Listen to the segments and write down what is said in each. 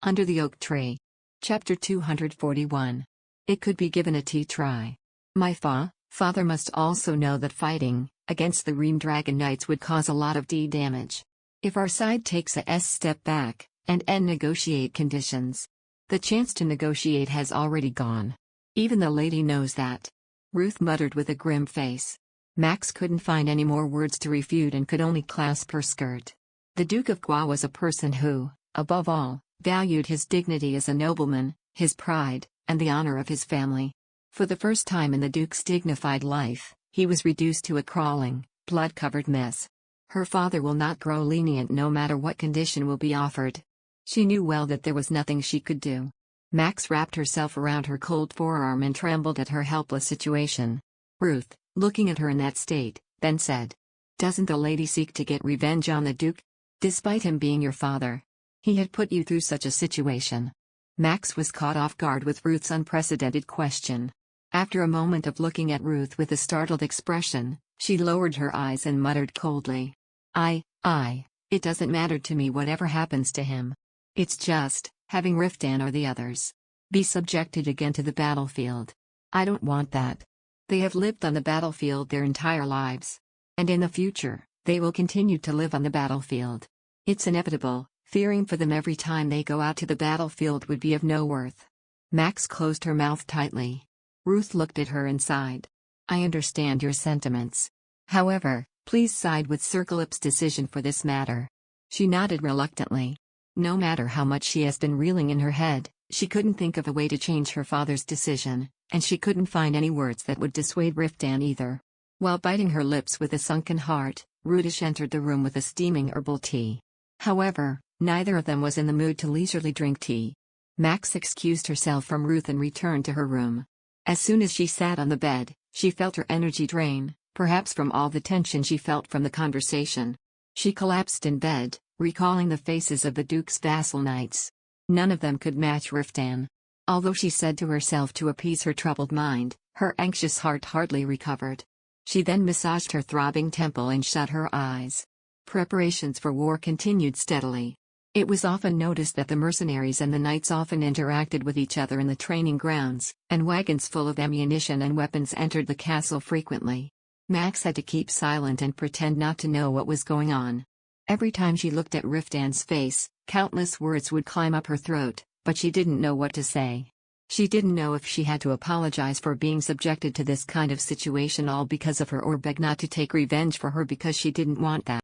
Under the Oak Tree. Chapter 241. It could be given a try. My father must also know that fighting against the Ream Dragon Knights would cause a lot of damage. If our side takes a step back and negotiate conditions, the chance to negotiate has already gone. Even the lady knows that. Ruth muttered with a grim face. Max couldn't find any more words to refute and could only clasp her skirt. The Duke of Gua was a person who, above all, valued his dignity as a nobleman, his pride, and the honor of his family. For the first time in the Duke's dignified life, he was reduced to a crawling, blood-covered mess. Her father will not grow lenient no matter what condition will be offered. She knew well that there was nothing she could do. Max wrapped herself around her cold forearm and trembled at her helpless situation. Ruth, looking at her in that state, then said, "Doesn't the lady seek to get revenge on the Duke? Despite him being your father, he had put you through such a situation." Max was caught off guard with Ruth's unprecedented question. After a moment of looking at Ruth with a startled expression, she lowered her eyes and muttered coldly, It doesn't matter to me whatever happens to him. It's just, having Riftan or the others be subjected again to the battlefield. I don't want that. They have lived on the battlefield their entire lives. And in the future, they will continue to live on the battlefield. It's inevitable. Fearing for them every time they go out to the battlefield would be of no worth. Max closed her mouth tightly. Ruth looked at her and sighed. I understand your sentiments. However, please side with Sir Philip's decision for this matter. She nodded reluctantly. No matter how much she has been reeling in her head, she couldn't think of a way to change her father's decision, and she couldn't find any words that would dissuade Riftan either. While biting her lips with a sunken heart, Rudish entered the room with a steaming herbal tea. However, neither of them was in the mood to leisurely drink tea. Max excused herself from Ruth and returned to her room. As soon as she sat on the bed, she felt her energy drain, perhaps from all the tension she felt from the conversation. She collapsed in bed, recalling the faces of the Duke's vassal knights. None of them could match Riftan. Although she said to herself to appease her troubled mind, her anxious heart hardly recovered. She then massaged her throbbing temple and shut her eyes. Preparations for war continued steadily. It was often noticed that the mercenaries and the knights often interacted with each other in the training grounds, and wagons full of ammunition and weapons entered the castle frequently. Max had to keep silent and pretend not to know what was going on. Every time she looked at Riftan's face, countless words would climb up her throat, but she didn't know what to say. She didn't know if she had to apologize for being subjected to this kind of situation all because of her or beg not to take revenge for her because she didn't want that.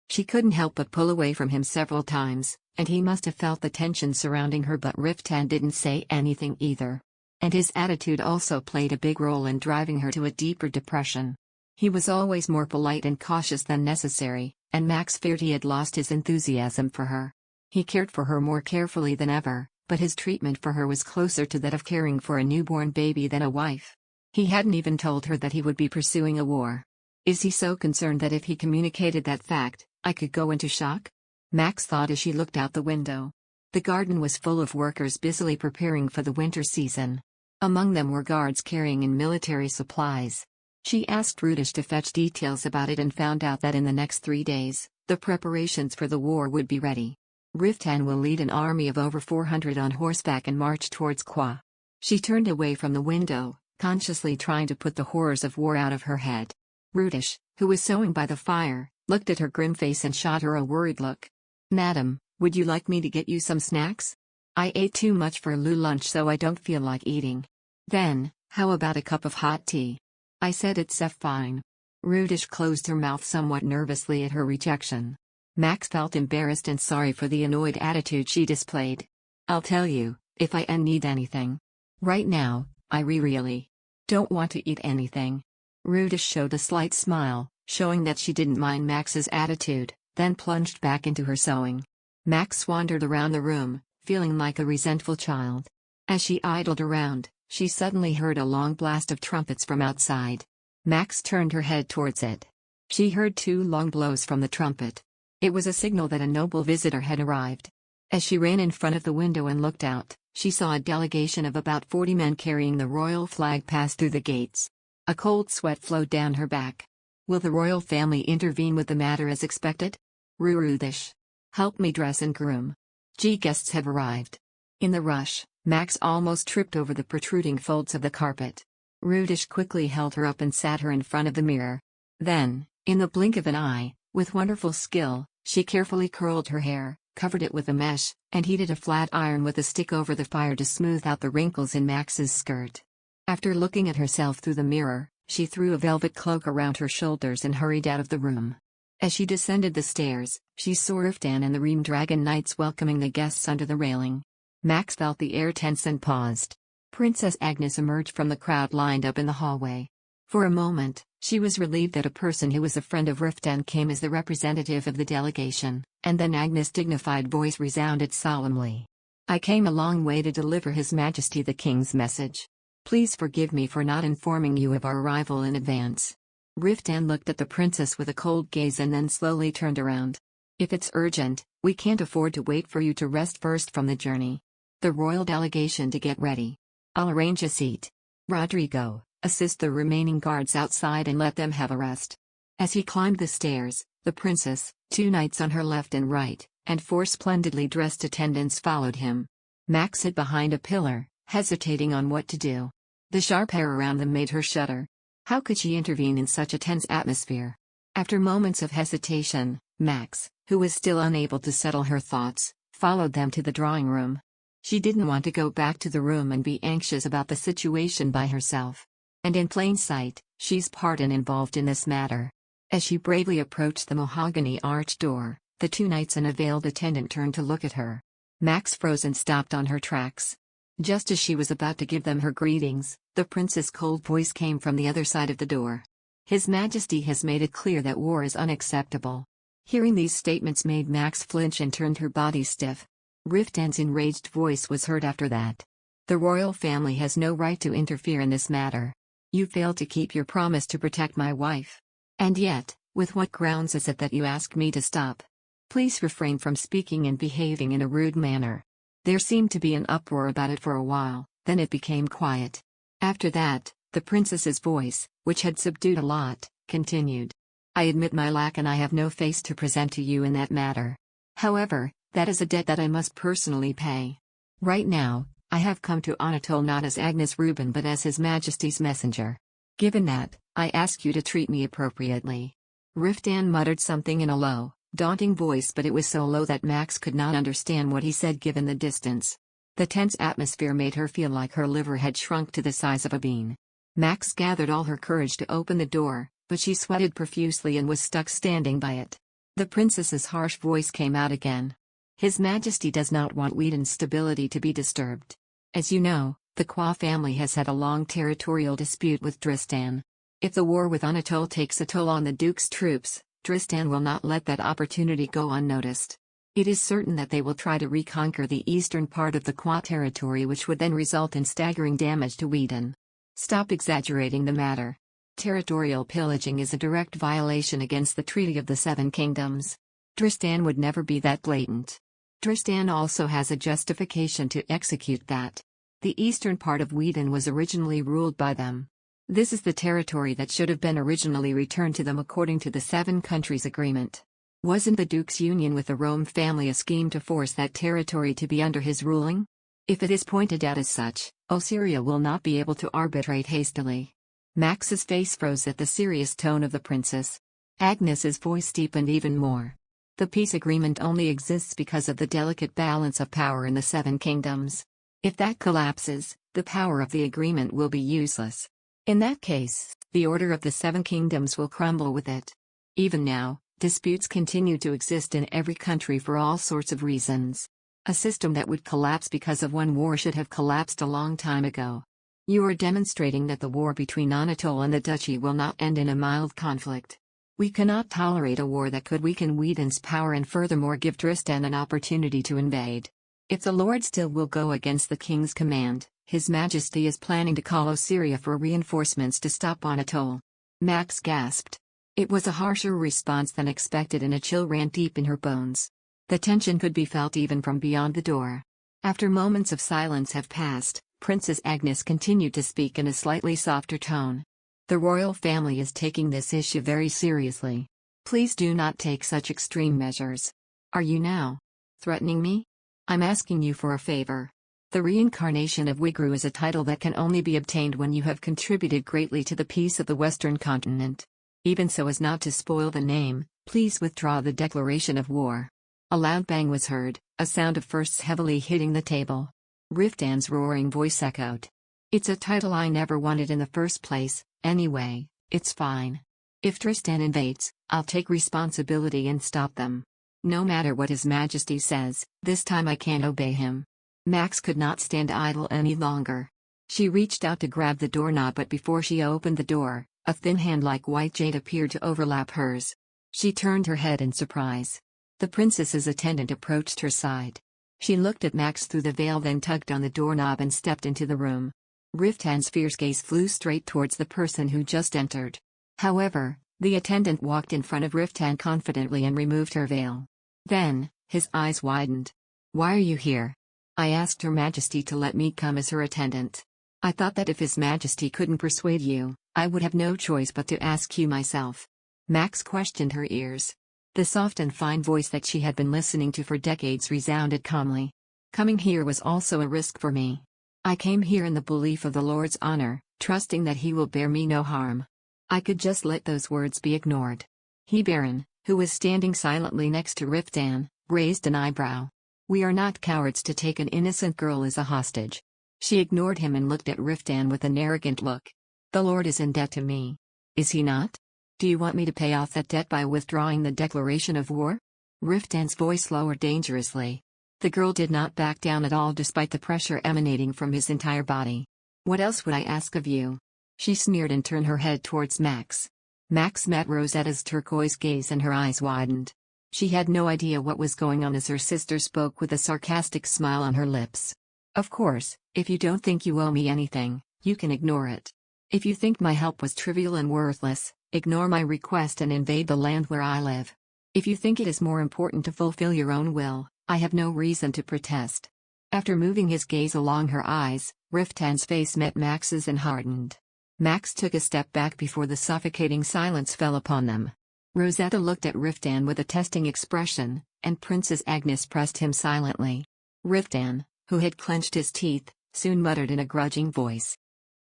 She couldn't help but pull away from him several times, and he must have felt the tension surrounding her, but Riftan didn't say anything either. And his attitude also played a big role in driving her to a deeper depression. He was always more polite and cautious than necessary, and Max feared he had lost his enthusiasm for her. He cared for her more carefully than ever, but his treatment for her was closer to that of caring for a newborn baby than a wife. He hadn't even told her that he would be pursuing a war. Is he so concerned that if he communicated that fact, I could go into shock? Max thought as she looked out the window. The garden was full of workers busily preparing for the winter season. Among them were guards carrying in military supplies. She asked Rudish to fetch details about it and found out that in the next 3 days, the preparations for the war would be ready. Riftan will lead an army of over 400 on horseback and march towards Kwa. She turned away from the window, consciously trying to put the horrors of war out of her head. Rudish, who was sewing by the fire, looked at her grim face and shot her a worried look. Madam, would you like me to get you some snacks? I ate too much for lunch so I don't feel like eating. Then, how about a cup of hot tea? I said it's fine. Rudish closed her mouth somewhat nervously at her rejection. Max felt embarrassed and sorry for the annoyed attitude she displayed. I'll tell you, if I need anything. Right now, I really don't want to eat anything. Rudish showed a slight smile, showing that she didn't mind Max's attitude, then plunged back into her sewing. Max wandered around the room, feeling like a resentful child. As she idled around, she suddenly heard a long blast of trumpets from outside. Max turned her head towards it. She heard 2 long blows from the trumpet. It was a signal that a noble visitor had arrived. As she ran in front of the window and looked out, she saw a delegation of about 40 men carrying the royal flag pass through the gates. A cold sweat flowed down her back. Will the royal family intervene with the matter as expected? Rudish. Help me dress and groom. Guests have arrived. In the rush, Max almost tripped over the protruding folds of the carpet. Rudish quickly held her up and sat her in front of the mirror. Then, in the blink of an eye, with wonderful skill, she carefully curled her hair, covered it with a mesh, and heated a flat iron with a stick over the fire to smooth out the wrinkles in Max's skirt. After looking at herself through the mirror, she threw a velvet cloak around her shoulders and hurried out of the room. As she descended the stairs, she saw Riftan and the Ream Dragon Knights welcoming the guests under the railing. Max felt the air tense and paused. Princess Agnes emerged from the crowd lined up in the hallway. For a moment, she was relieved that a person who was a friend of Riftan came as the representative of the delegation, and then Agnes' dignified voice resounded solemnly. "I came a long way to deliver His Majesty the King's message. Please forgive me for not informing you of our arrival in advance." Riftan looked at the princess with a cold gaze and then slowly turned around. "If it's urgent, we can't afford to wait for you to rest first from the journey. The royal delegation to get ready. I'll arrange a seat. Rodrigo, assist the remaining guards outside and let them have a rest." As he climbed the stairs, the princess, 2 knights on her left and right, and 4 splendidly dressed attendants followed him. Max hid behind a pillar, hesitating on what to do. The sharp hair around them made her shudder. How could she intervene in such a tense atmosphere? After moments of hesitation, Max, who was still unable to settle her thoughts, followed them to the drawing room. She didn't want to go back to the room and be anxious about the situation by herself. And in plain sight, she's part and involved in this matter. As she bravely approached the mahogany arched door, the 2 knights and a veiled attendant turned to look at her. Max froze and stopped on her tracks. Just as she was about to give them her greetings, the prince's cold voice came from the other side of the door. "His Majesty has made it clear that war is unacceptable." Hearing these statements made Max flinch and turned her body stiff. Riftan's enraged voice was heard after that. "The royal family has no right to interfere in this matter. You failed to keep your promise to protect my wife. And yet, with what grounds is it that you ask me to stop? Please refrain from speaking and behaving in a rude manner." There seemed to be an uproar about it for a while, then it became quiet. After that, the princess's voice, which had subdued a lot, continued. "I admit my lack and I have no face to present to you in that matter. However, that is a debt that I must personally pay. Right now, I have come to Anatole not as Agnes Rubin but as His Majesty's messenger. Given that, I ask you to treat me appropriately." Riftan muttered something in a low, daunting voice, but it was so low that Max could not understand what he said given the distance. The tense atmosphere made her feel like her liver had shrunk to the size of a bean. Max gathered all her courage to open the door, but she sweated profusely and was stuck standing by it. The princess's harsh voice came out again. "His Majesty does not want Whedon's stability to be disturbed. As you know, the Qua family has had a long territorial dispute with Tristan. If the war with Anatole takes a toll on the Duke's troops, Tristan will not let that opportunity go unnoticed. It is certain that they will try to reconquer the eastern part of the Qua territory, which would then result in staggering damage to Whedon. Stop exaggerating the matter. Territorial pillaging is a direct violation against the Treaty of the 7 Kingdoms. Tristan would never be that blatant. Tristan also has a justification to execute that. The eastern part of Whedon was originally ruled by them. This is the territory that should have been originally returned to them according to the 7 Countries Agreement. Wasn't the Duke's union with the Rome family a scheme to force that territory to be under his ruling? If it is pointed out as such, Osiria will not be able to arbitrate hastily." Max's face froze at the serious tone of the princess. Agnes's voice deepened even more. "The peace agreement only exists because of the delicate balance of power in the 7 Kingdoms. If that collapses, the power of the agreement will be useless. In that case, the order of the 7 Kingdoms will crumble with it. Even now, disputes continue to exist in every country for all sorts of reasons. A system that would collapse because of one war should have collapsed a long time ago. You are demonstrating that the war between Anatole and the Duchy will not end in a mild conflict. We cannot tolerate a war that could weaken Whedon's power and furthermore give Tristan an opportunity to invade. If the Lord still will go against the King's command, His Majesty is planning to call Osiria for reinforcements to stop Anatole." Max gasped. It was a harsher response than expected and a chill ran deep in her bones. The tension could be felt even from beyond the door. After moments of silence have passed, Princess Agnes continued to speak in a slightly softer tone. "The royal family is taking this issue very seriously. Please do not take such extreme measures. Are you now threatening me? I'm asking you for a favor. The reincarnation of Wigru is a title that can only be obtained when you have contributed greatly to the peace of the Western continent. Even so as not to spoil the name, please withdraw the declaration of war. A loud bang was heard, a sound of fists heavily hitting the table. Riftan's roaring voice echoed. It's a title I never wanted in the first place, anyway, it's fine. If Tristan invades, I'll take responsibility and stop them. No matter what His Majesty says, this time I can't obey him. Max could not stand idle any longer. She reached out to grab the doorknob, but before she opened the door, a thin hand like white jade appeared to overlap hers. She turned her head in surprise. The princess's attendant approached her side. She looked at Max through the veil, then tugged on the doorknob and stepped into the room. Riftan's fierce gaze flew straight towards the person who just entered. However, the attendant walked in front of Riftan confidently and removed her veil. Then, his eyes widened. "Why are you here?" "I asked Her Majesty to let me come as her attendant. I thought that if His Majesty couldn't persuade you, I would have no choice but to ask you myself." Max questioned her ears. The soft and fine voice that she had been listening to for decades resounded calmly. "Coming here was also a risk for me. I came here in the belief of the Lord's honor, trusting that He will bear me no harm." I could just let those words be ignored. He Baron, who was standing silently next to Riftan, raised an eyebrow. "We are not cowards to take an innocent girl as a hostage." She ignored him and looked at Riftan with an arrogant look. "The Lord is in debt to me. Is he not? Do you want me to pay off that debt by withdrawing the declaration of war?" Riftan's voice lowered dangerously. The girl did not back down at all despite the pressure emanating from his entire body. "What else would I ask of you?" She sneered and turned her head towards Max. Max met Rosetta's turquoise gaze and her eyes widened. She had no idea what was going on as her sister spoke with a sarcastic smile on her lips. "Of course, if you don't think you owe me anything, you can ignore it. If you think my help was trivial and worthless, ignore my request and invade the land where I live. If you think it is more important to fulfill your own will, I have no reason to protest." After moving his gaze along her eyes, Riftan's face met Max's and hardened. Max took a step back before the suffocating silence fell upon them. Rosetta looked at Riftan with a testing expression, and Princess Agnes pressed him silently. Riftan, who had clenched his teeth, soon muttered in a grudging voice,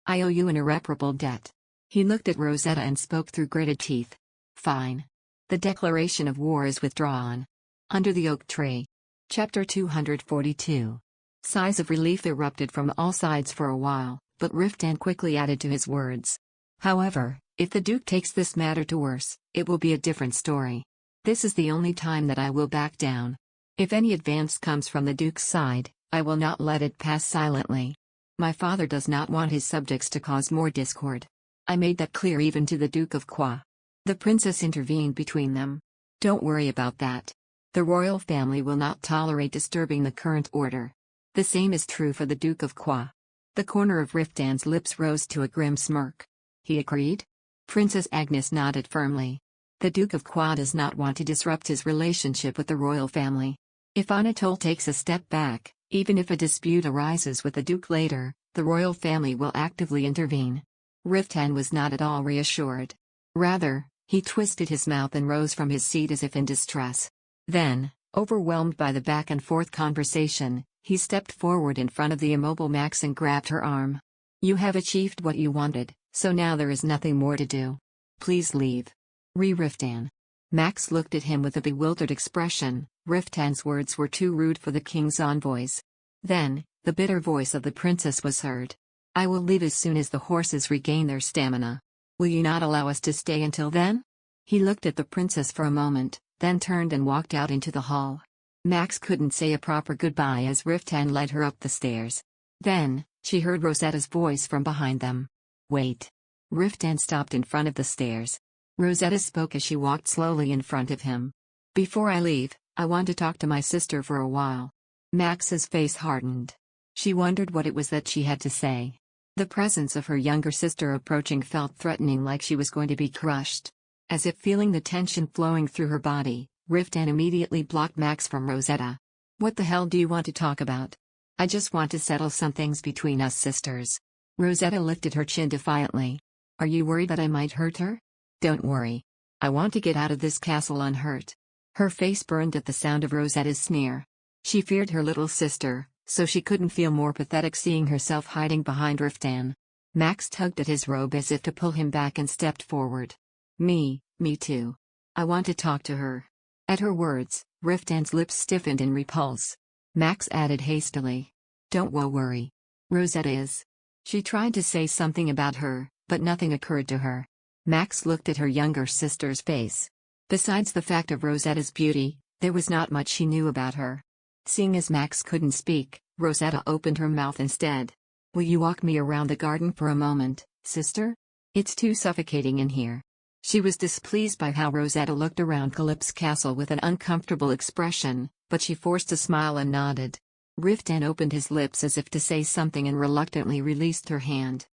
"I owe you an irreparable debt." He looked at Rosetta and spoke through gritted teeth. "Fine. The declaration of war is withdrawn." Under the oak tree. Chapter 242. Sighs of relief erupted from all sides for a while, but Riftan quickly added to his words. "However, if the Duke takes this matter to worse, it will be a different story. This is the only time that I will back down. If any advance comes from the Duke's side, I will not let it pass silently. My father does not want his subjects to cause more discord. I made that clear even to the Duke of Qua." The princess intervened between them. "Don't worry about that. The royal family will not tolerate disturbing the current order. The same is true for the Duke of Qua." The corner of Riftan's lips rose to a grim smirk. "He agreed?" Princess Agnes nodded firmly. "The Duke of Qua does not want to disrupt his relationship with the royal family. If Anatole takes a step back, even if a dispute arises with the Duke later, the royal family will actively intervene." Riftan was not at all reassured. Rather, he twisted his mouth and rose from his seat as if in distress. Then, overwhelmed by the back-and-forth conversation, he stepped forward in front of the immobile Max and grabbed her arm. "You have achieved what you wanted, so now there is nothing more to do. Please leave." Riftan. Max looked at him with a bewildered expression. Riftan's words were too rude for the king's envoys. Then, the bitter voice of the princess was heard. "I will leave as soon as the horses regain their stamina. Will you not allow us to stay until then?" He looked at the princess for a moment, then turned and walked out into the hall. Max couldn't say a proper goodbye as Riftan led her up the stairs. Then, she heard Rosetta's voice from behind them. "Wait." Riftan stopped in front of the stairs. Rosetta spoke as she walked slowly in front of him. "Before I leave, I want to talk to my sister for a while." Max's face hardened. She wondered what it was that she had to say. The presence of her younger sister approaching felt threatening, like she was going to be crushed. As if feeling the tension flowing through her body, Riftan immediately blocked Max from Rosetta. "What the hell do you want to talk about?" "I just want to settle some things between us sisters." Rosetta lifted her chin defiantly. "Are you worried that I might hurt her?" "Don't worry. I want to get out of this castle unhurt." Her face burned at the sound of Rosetta's sneer. She feared her little sister, so she couldn't feel more pathetic seeing herself hiding behind Riftan. Max tugged at his robe as if to pull him back and stepped forward. Me too. I want to talk to her. At her words, Riftan's lips stiffened in repulse. Max added hastily. Don't worry. Rosetta is. She tried to say something about her, but nothing occurred to her. Max looked at her younger sister's face. Besides the fact of Rosetta's beauty, there was not much she knew about her. Seeing as Max couldn't speak, Rosetta opened her mouth instead. Will you walk me around the garden for a moment, sister? It's too suffocating in here. She was displeased by how Rosetta looked around Calyp's castle with an uncomfortable expression, but she forced a smile and nodded. Riftan opened his lips as if to say something and reluctantly released her hand.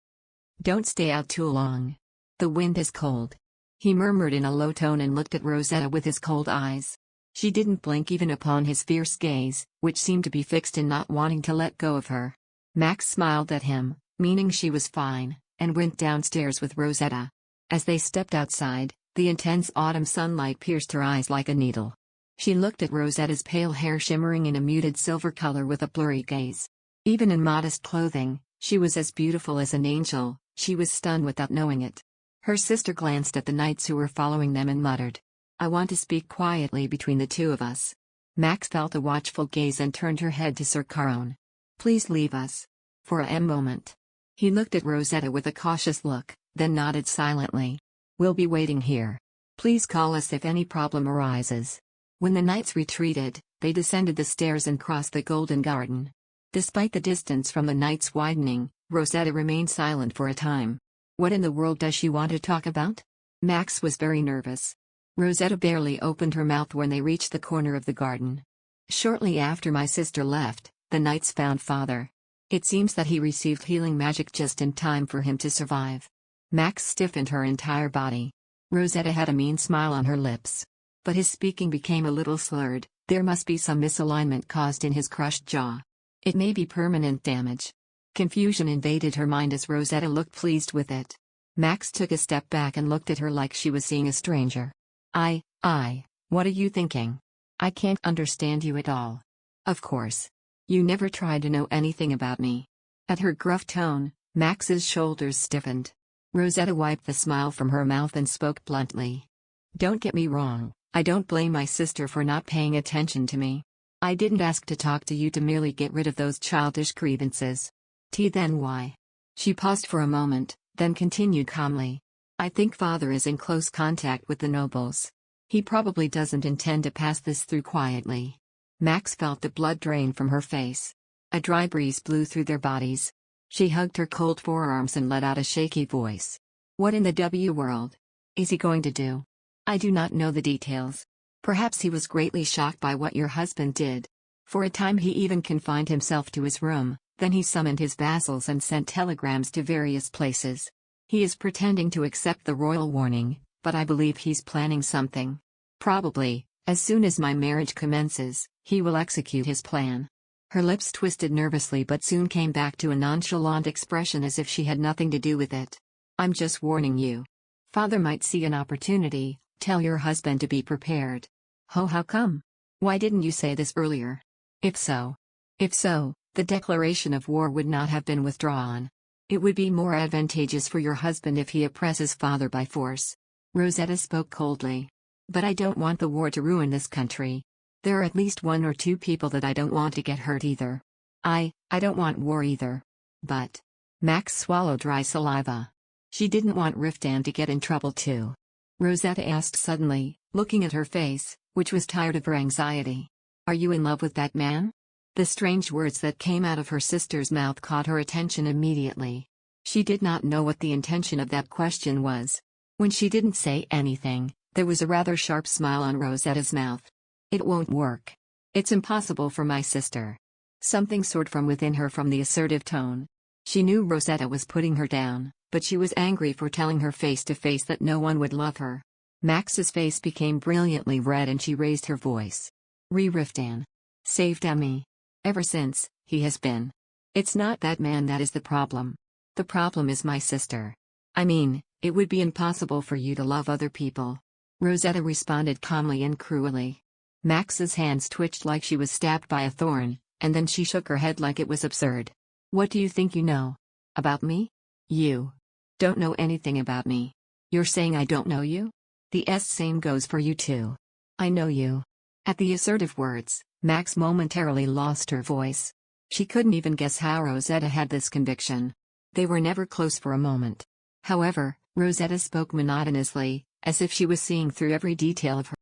Don't stay out too long. The wind is cold. He murmured in a low tone and looked at Rosetta with his cold eyes. She didn't blink even upon his fierce gaze, which seemed to be fixed in not wanting to let go of her. Max smiled at him, meaning she was fine, and went downstairs with Rosetta. As they stepped outside, the intense autumn sunlight pierced her eyes like a needle. She looked at Rosetta's pale hair shimmering in a muted silver color with a blurry gaze. Even in modest clothing, she was as beautiful as an angel. She was stunned without knowing it. Her sister glanced at the knights who were following them and muttered, I want to speak quietly between the two of us. Max felt a watchful gaze and turned her head to Sir Caron. Please leave us. For a moment. He looked at Rosetta with a cautious look, then nodded silently. We'll be waiting here. Please call us if any problem arises. When the knights retreated, they descended the stairs and crossed the golden garden. Despite the distance from the knights widening, Rosetta remained silent for a time. What in the world does she want to talk about? Max was very nervous. Rosetta barely opened her mouth when they reached the corner of the garden. Shortly after my sister left, the knights found father. It seems that he received healing magic just in time for him to survive. Max stiffened her entire body. Rosetta had a mean smile on her lips. But his speaking became a little slurred. There must be some misalignment caused in his crushed jaw. It may be permanent damage. Confusion invaded her mind as Rosetta looked pleased with it. Max took a step back and looked at her like she was seeing a stranger. What are you thinking? I can't understand you at all. Of course. You never tried to know anything about me. At her gruff tone, Max's shoulders stiffened. Rosetta wiped the smile from her mouth and spoke bluntly. Don't get me wrong, I don't blame my sister for not paying attention to me. I didn't ask to talk to you to merely get rid of those childish grievances. Then why? She paused for a moment, then continued calmly. I think father is in close contact with the nobles. He probably doesn't intend to pass this through quietly. Max felt the blood drain from her face. A dry breeze blew through their bodies. She hugged her cold forearms and let out a shaky voice. What in the world is he going to do? I do not know the details. Perhaps he was greatly shocked by what your husband did. For a time he even confined himself to his room, then he summoned his vassals and sent telegrams to various places. He is pretending to accept the royal warning, but I believe he's planning something. Probably, as soon as my marriage commences, he will execute his plan. Her lips twisted nervously but soon came back to a nonchalant expression as if she had nothing to do with it. I'm just warning you. Father might see an opportunity. Tell your husband to be prepared. How come? Why didn't you say this earlier? If so, the declaration of war would not have been withdrawn. It would be more advantageous for your husband if he oppresses father by force. Rosetta spoke coldly. But I don't want the war to ruin this country. There are at least one or two people that I don't want to get hurt either. I don't want war either. But... Max swallowed dry saliva. She didn't want Riftan to get in trouble too. Rosetta asked suddenly, looking at her face, which was tired of her anxiety. Are you in love with that man? The strange words that came out of her sister's mouth caught her attention immediately. She did not know what the intention of that question was. When she didn't say anything, there was a rather sharp smile on Rosetta's mouth. It won't work. It's impossible for my sister. Something soared from within her from the assertive tone. She knew Rosetta was putting her down, but she was angry for telling her face to face that no one would love her. Max's face became brilliantly red and she raised her voice. Riftan saved Emmy. Ever since, he has been. It's not that man that is the problem. The problem is my sister. I mean, it would be impossible for you to love other people. Rosetta responded calmly and cruelly. Max's hands twitched like she was stabbed by a thorn, and then she shook her head like it was absurd. What do you think you know? About me? You don't know anything about me. You're saying I don't know you? The same goes for you too. I know you. At the assertive words, Max momentarily lost her voice. She couldn't even guess how Rosetta had this conviction. They were never close for a moment. However, Rosetta spoke monotonously, as if she was seeing through every detail of her.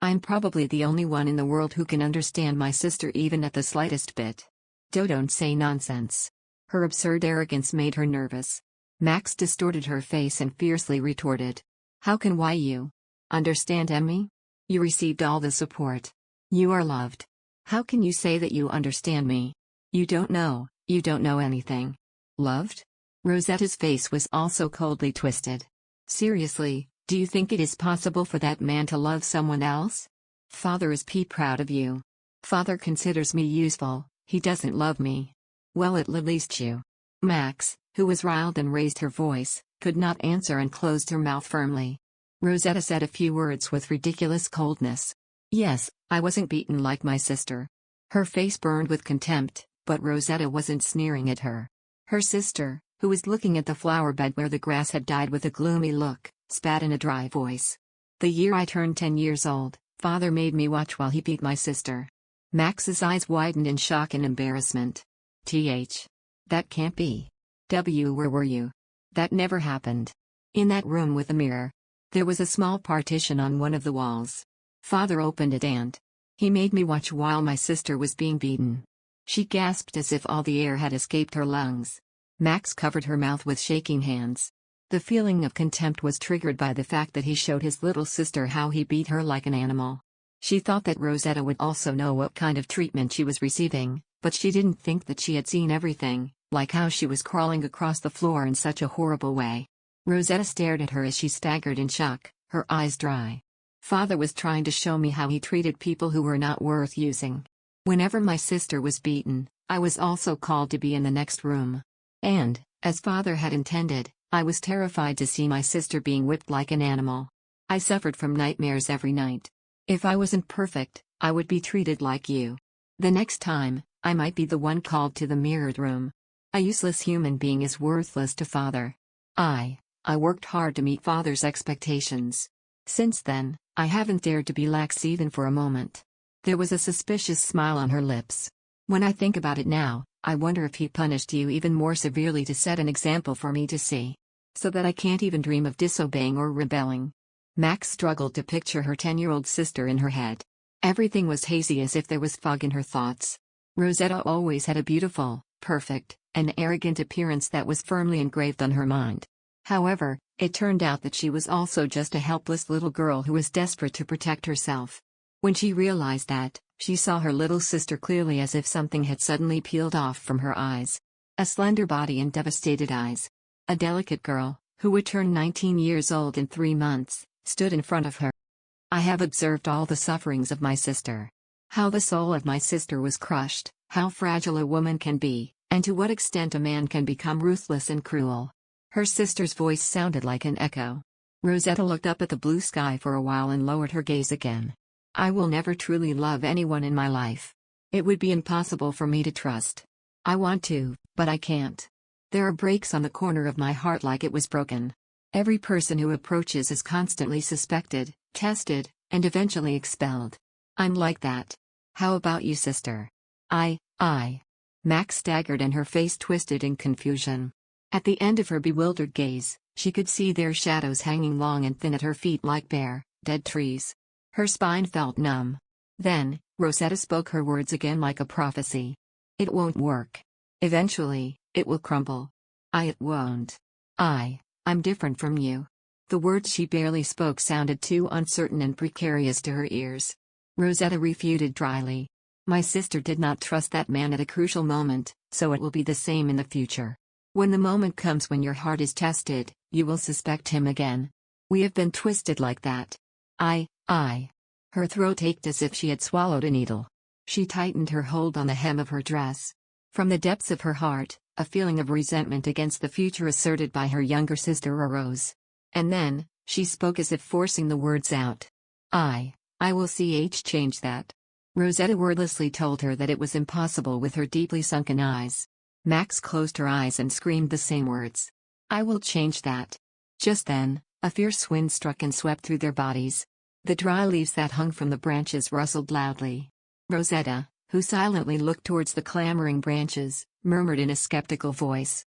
I'm probably the only one in the world who can understand my sister even at the slightest bit. Don't say nonsense. Her absurd arrogance made her nervous. Max distorted her face and fiercely retorted. How can you understand me? You received all the support. You are loved. How can you say that you understand me? You don't know anything. Loved? Rosetta's face was also coldly twisted. Seriously, do you think it is possible for that man to love someone else? Father is proud of you. Father considers me useful, he doesn't love me. Well, at least you. Max, who was riled and raised her voice, could not answer and closed her mouth firmly. Rosetta said a few words with ridiculous coldness. Yes, I wasn't beaten like my sister. Her face burned with contempt, but Rosetta wasn't sneering at her. Her sister, who was looking at the flower bed where the grass had died with a gloomy look, spat in a dry voice. The year I turned 10 years old, Father made me watch while he beat my sister. Max's eyes widened in shock and embarrassment. That can't be. Where were you? That never happened. In that room with a mirror. There was a small partition on one of the walls. Father opened it and he made me watch while my sister was being beaten. She gasped as if all the air had escaped her lungs. Max covered her mouth with shaking hands. The feeling of contempt was triggered by the fact that he showed his little sister how he beat her like an animal. She thought that Rosetta would also know what kind of treatment she was receiving, but she didn't think that she had seen everything, like how she was crawling across the floor in such a horrible way. Rosetta stared at her as she staggered in shock, her eyes dry. Father was trying to show me how he treated people who were not worth using. Whenever my sister was beaten, I was also called to be in the next room. And, as Father had intended, I was terrified to see my sister being whipped like an animal. I suffered from nightmares every night. If I wasn't perfect, I would be treated like you. The next time, I might be the one called to the mirrored room. A useless human being is worthless to Father. I worked hard to meet Father's expectations. Since then, I haven't dared to be lax even for a moment. There was a suspicious smile on her lips. When I think about it now, I wonder if he punished you even more severely to set an example for me to see. So that I can't even dream of disobeying or rebelling. Max struggled to picture her 10-year-old sister in her head. Everything was hazy as if there was fog in her thoughts. Rosetta always had a beautiful, perfect, and arrogant appearance that was firmly engraved on her mind. However, it turned out that she was also just a helpless little girl who was desperate to protect herself. When she realized that, she saw her little sister clearly as if something had suddenly peeled off from her eyes. A slender body and devastated eyes. A delicate girl, who would turn 19 years old in 3 months, stood in front of her. I have observed all the sufferings of my sister. How the soul of my sister was crushed, how fragile a woman can be, and to what extent a man can become ruthless and cruel. Her sister's voice sounded like an echo. Rosetta looked up at the blue sky for a while and lowered her gaze again. I will never truly love anyone in my life. It would be impossible for me to trust. I want to, but I can't. There are breaks on the corner of my heart like it was broken. Every person who approaches is constantly suspected, tested, and eventually expelled. I'm like that. How about you, sister? Max staggered and her face twisted in confusion. At the end of her bewildered gaze, she could see their shadows hanging long and thin at her feet like bare, dead trees. Her spine felt numb. Then, Rosetta spoke her words again like a prophecy. It won't work. Eventually, it will crumble. It won't. I'm different from you. The words she barely spoke sounded too uncertain and precarious to her ears. Rosetta refuted dryly. My sister did not trust that man at a crucial moment, so it will be the same in the future. When the moment comes when your heart is tested, you will suspect him again. We have been twisted like that. Her throat ached as if she had swallowed a needle. She tightened her hold on the hem of her dress. From the depths of her heart, a feeling of resentment against the future asserted by her younger sister arose. And then, she spoke as if forcing the words out. I will change that. Rosetta wordlessly told her that it was impossible with her deeply sunken eyes. Max closed her eyes and screamed the same words. I will change that. Just then, a fierce wind struck and swept through their bodies. The dry leaves that hung from the branches rustled loudly. Rosetta, who silently looked towards the clamoring branches, murmured in a skeptical voice.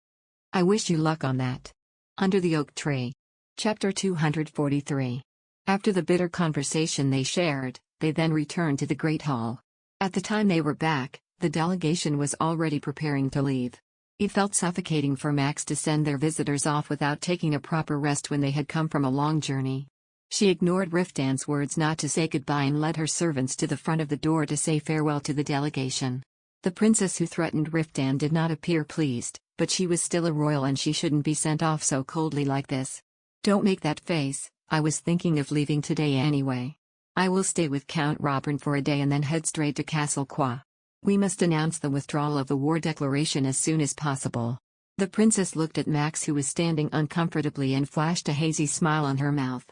I wish you luck on that. Under the oak tree. Chapter 243. After the bitter conversation they shared, they then returned to the Great Hall. At the time they were back, the delegation was already preparing to leave. It felt suffocating for Max to send their visitors off without taking a proper rest when they had come from a long journey. She ignored Riftan's words not to say goodbye and led her servants to the front of the door to say farewell to the delegation. The princess who threatened Riftan did not appear pleased, but she was still a royal and she shouldn't be sent off so coldly like this. Don't make that face, I was thinking of leaving today anyway. I will stay with Count Robert for a day and then head straight to Castle Qua. We must announce the withdrawal of the war declaration as soon as possible. The princess looked at Max, who was standing uncomfortably, and flashed a hazy smile on her mouth.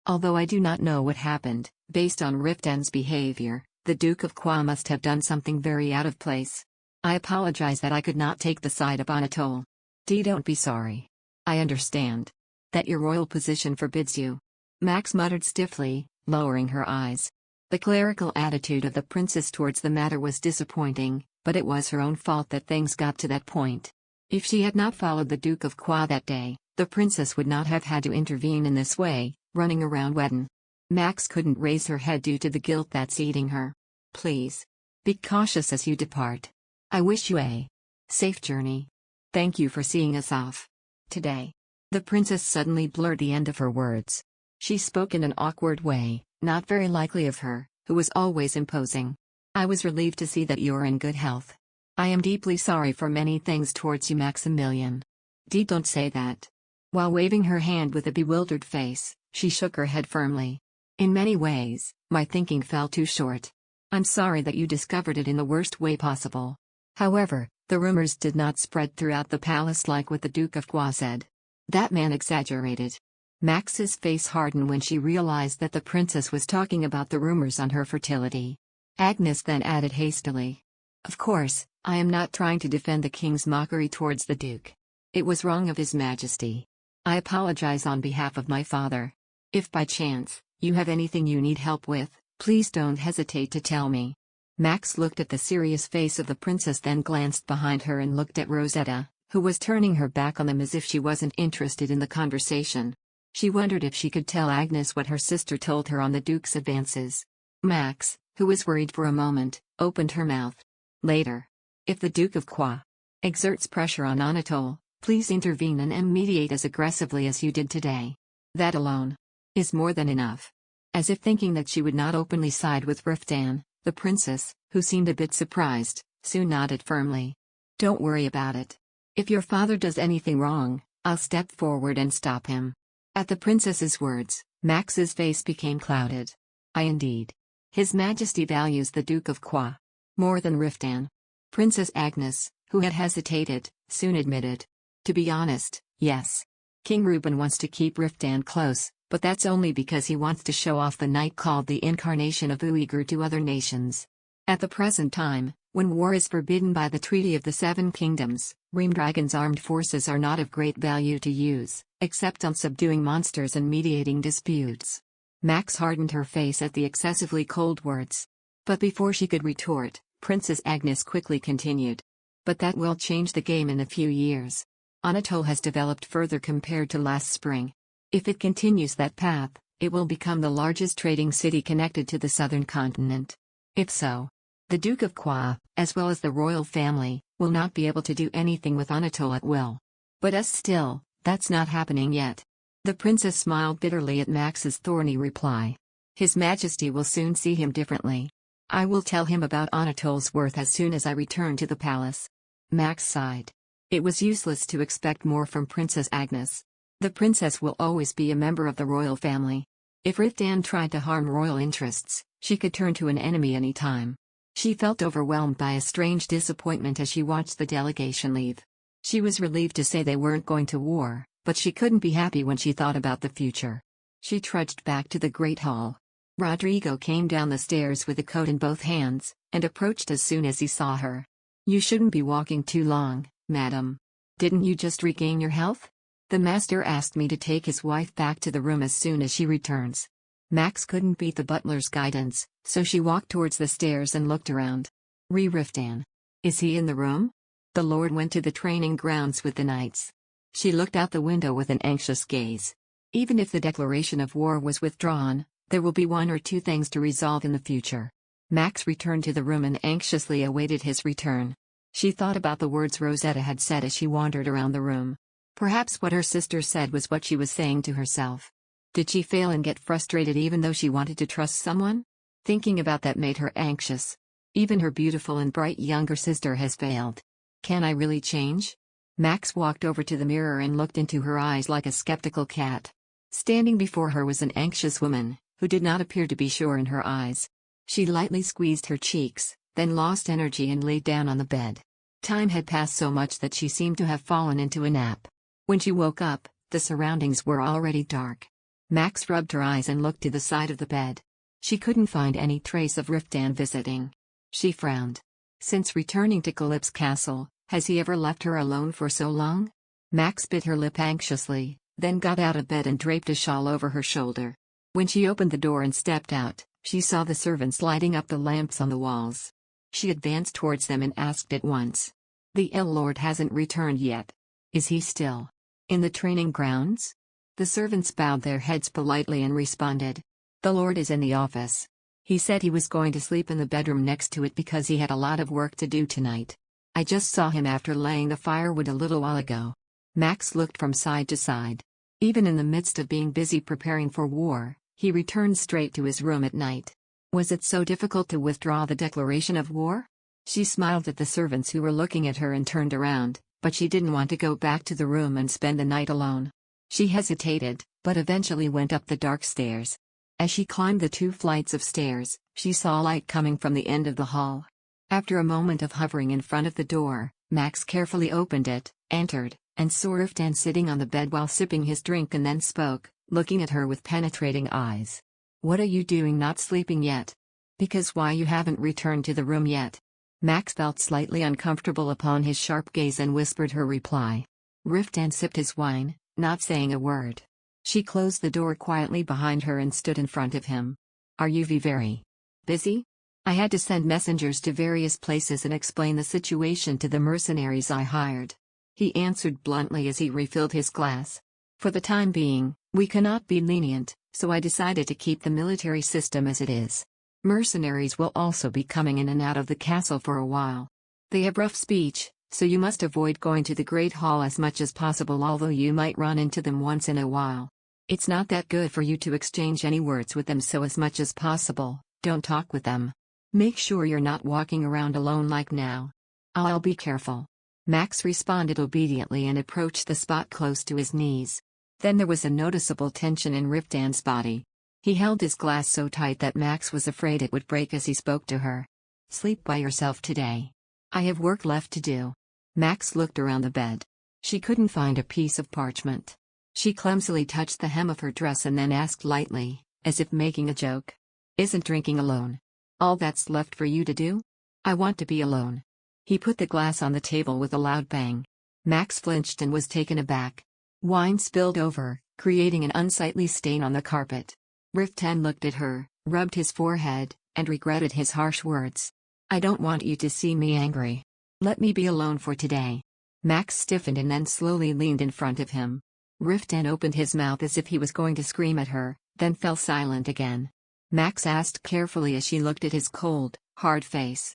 Although I do not know what happened, based on Riftan's behavior, the Duke of Qua must have done something very out of place. I apologize that I could not take the side of Anatole. Don't be sorry. I understand that your royal position forbids you. Max muttered stiffly, lowering her eyes. The clerical attitude of the princess towards the matter was disappointing, but it was her own fault that things got to that point. If she had not followed the Duke of Qua that day, the princess would not have had to intervene in this way, running around Wedden. Max couldn't raise her head due to the guilt that's eating her. Please be cautious as you depart. I wish you a safe journey. Thank you for seeing us off today. The princess suddenly blurred the end of her words. She spoke in an awkward way, not very likely of her, who was always imposing. I was relieved to see that you're in good health. I am deeply sorry for many things towards you, Maximilian. Don't say that. While waving her hand with a bewildered face, she shook her head firmly. In many ways, my thinking fell too short. I'm sorry that you discovered it in the worst way possible. However, the rumors did not spread throughout the palace like what the Duke of Qua said. That man exaggerated. Max's face hardened when she realized that the princess was talking about the rumors on her fertility. Agnes then added hastily. Of course, I am not trying to defend the king's mockery towards the Duke. It was wrong of His Majesty. I apologize on behalf of my father. If by chance, you have anything you need help with, please don't hesitate to tell me. Max looked at the serious face of the princess, then glanced behind her and looked at Rosetta, who was turning her back on them as if she wasn't interested in the conversation. She wondered if she could tell Agnes what her sister told her on the Duke's advances. Max, who was worried for a moment, opened her mouth. Later. If the Duke of Qua exerts pressure on Anatole, please intervene and mediate as aggressively as you did today. That alone is more than enough. As if thinking that she would not openly side with Riftan, the princess, who seemed a bit surprised, soon nodded firmly. Don't worry about it. If your father does anything wrong, I'll step forward and stop him. At the princess's words, Max's face became clouded. Indeed. His Majesty values the Duke of Qua more than Riftan. Princess Agnes, who had hesitated, soon admitted. To be honest, yes. King Reuben wants to keep Riftan close, but that's only because he wants to show off the knight called the Incarnation of Uyghur to other nations. At the present time, when war is forbidden by the Treaty of the Seven Kingdoms, Reamdragon's armed forces are not of great value to use, except on subduing monsters and mediating disputes. Max hardened her face at the excessively cold words. But before she could retort, Princess Agnes quickly continued. But that will change the game in a few years. Anatole has developed further compared to last spring. If it continues that path, it will become the largest trading city connected to the southern continent. If so, the Duke of Qua, as well as the royal family, will not be able to do anything with Anatole at will. But still, that's not happening yet. The princess smiled bitterly at Max's thorny reply. His Majesty will soon see him differently. I will tell him about Anatole's worth as soon as I return to the palace. Max sighed. It was useless to expect more from Princess Agnes. The princess will always be a member of the royal family. If Riftan tried to harm royal interests, she could turn to an enemy any time. She felt overwhelmed by a strange disappointment as she watched the delegation leave. She was relieved to say they weren't going to war, but she couldn't be happy when she thought about the future. She trudged back to the Great Hall. Rodrigo came down the stairs with the coat in both hands, and approached as soon as he saw her. "You shouldn't be walking too long, madam. Didn't you just regain your health? The master asked me to take his wife back to the room as soon as she returns." Max couldn't beat the butler's guidance, so she walked towards the stairs and looked around. Sir Riftan. Is he in the room? The Lord went to the training grounds with the knights. She looked out the window with an anxious gaze. Even if the declaration of war was withdrawn, there will be one or two things to resolve in the future. Max returned to the room and anxiously awaited his return. She thought about the words Rosetta had said as she wandered around the room. Perhaps what her sister said was what she was saying to herself. Did she fail and get frustrated even though she wanted to trust someone? Thinking about that made her anxious. Even her beautiful and bright younger sister has failed. Can I really change? Max walked over to the mirror and looked into her eyes like a skeptical cat. Standing before her was an anxious woman, who did not appear to be sure in her eyes. She lightly squeezed her cheeks, then lost energy and lay down on the bed. Time had passed so much that she seemed to have fallen into a nap. When she woke up, the surroundings were already dark. Max rubbed her eyes and looked to the side of the bed. She couldn't find any trace of Riftan visiting. She frowned. Since returning to Calyp's castle, has he ever left her alone for so long? Max bit her lip anxiously, then got out of bed and draped a shawl over her shoulder. When she opened the door and stepped out, she saw the servants lighting up the lamps on the walls. She advanced towards them and asked at once. "The ill lord hasn't returned yet. Is he still in the training grounds?" The servants bowed their heads politely and responded. "The lord is in the office. He said he was going to sleep in the bedroom next to it because he had a lot of work to do tonight. I just saw him after laying the firewood a little while ago." Max looked from side to side. Even in the midst of being busy preparing for war, he returned straight to his room at night. Was it so difficult to withdraw the declaration of war? She smiled at the servants who were looking at her and turned around, but she didn't want to go back to the room and spend the night alone. She hesitated, but eventually went up the dark stairs. As she climbed the 2 flights of stairs, she saw light coming from the end of the hall. After a moment of hovering in front of the door, Max carefully opened it, entered, and saw Riftan sitting on the bed while sipping his drink and then spoke, looking at her with penetrating eyes. "What are you doing, not sleeping yet? Because why you haven't returned to the room yet?" Max felt slightly uncomfortable upon his sharp gaze and whispered her reply. Riftan sipped his wine, not saying a word. She closed the door quietly behind her and stood in front of him. "Are you very busy? I had to send messengers to various places and explain the situation to the mercenaries I hired." He answered bluntly as he refilled his glass. "For the time being, we cannot be lenient, so I decided to keep the military system as it is. Mercenaries will also be coming in and out of the castle for a while. They have rough speech, so you must avoid going to the Great Hall as much as possible, although you might run into them once in a while. It's not that good for you to exchange any words with them, so as much as possible, don't talk with them. Make sure you're not walking around alone like now." "I'll be careful." Max responded obediently and approached the spot close to his knees. Then there was a noticeable tension in Riftan's body. He held his glass so tight that Max was afraid it would break as he spoke to her. "Sleep by yourself today. I have work left to do." Max looked around the bed. She couldn't find a piece of parchment. She clumsily touched the hem of her dress and then asked lightly, as if making a joke. "Isn't drinking alone all that's left for you to do?" "I want to be alone." He put the glass on the table with a loud bang. Max flinched and was taken aback. Wine spilled over, creating an unsightly stain on the carpet. Riftan looked at her, rubbed his forehead, and regretted his harsh words. "I don't want you to see me angry. Let me be alone for today." Max stiffened and then slowly leaned in front of him. Riftan opened his mouth as if he was going to scream at her, then fell silent again. Max asked carefully as she looked at his cold, hard face.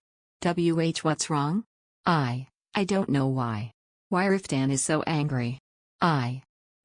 What's wrong?" I don't know why. Why Riftan is so angry.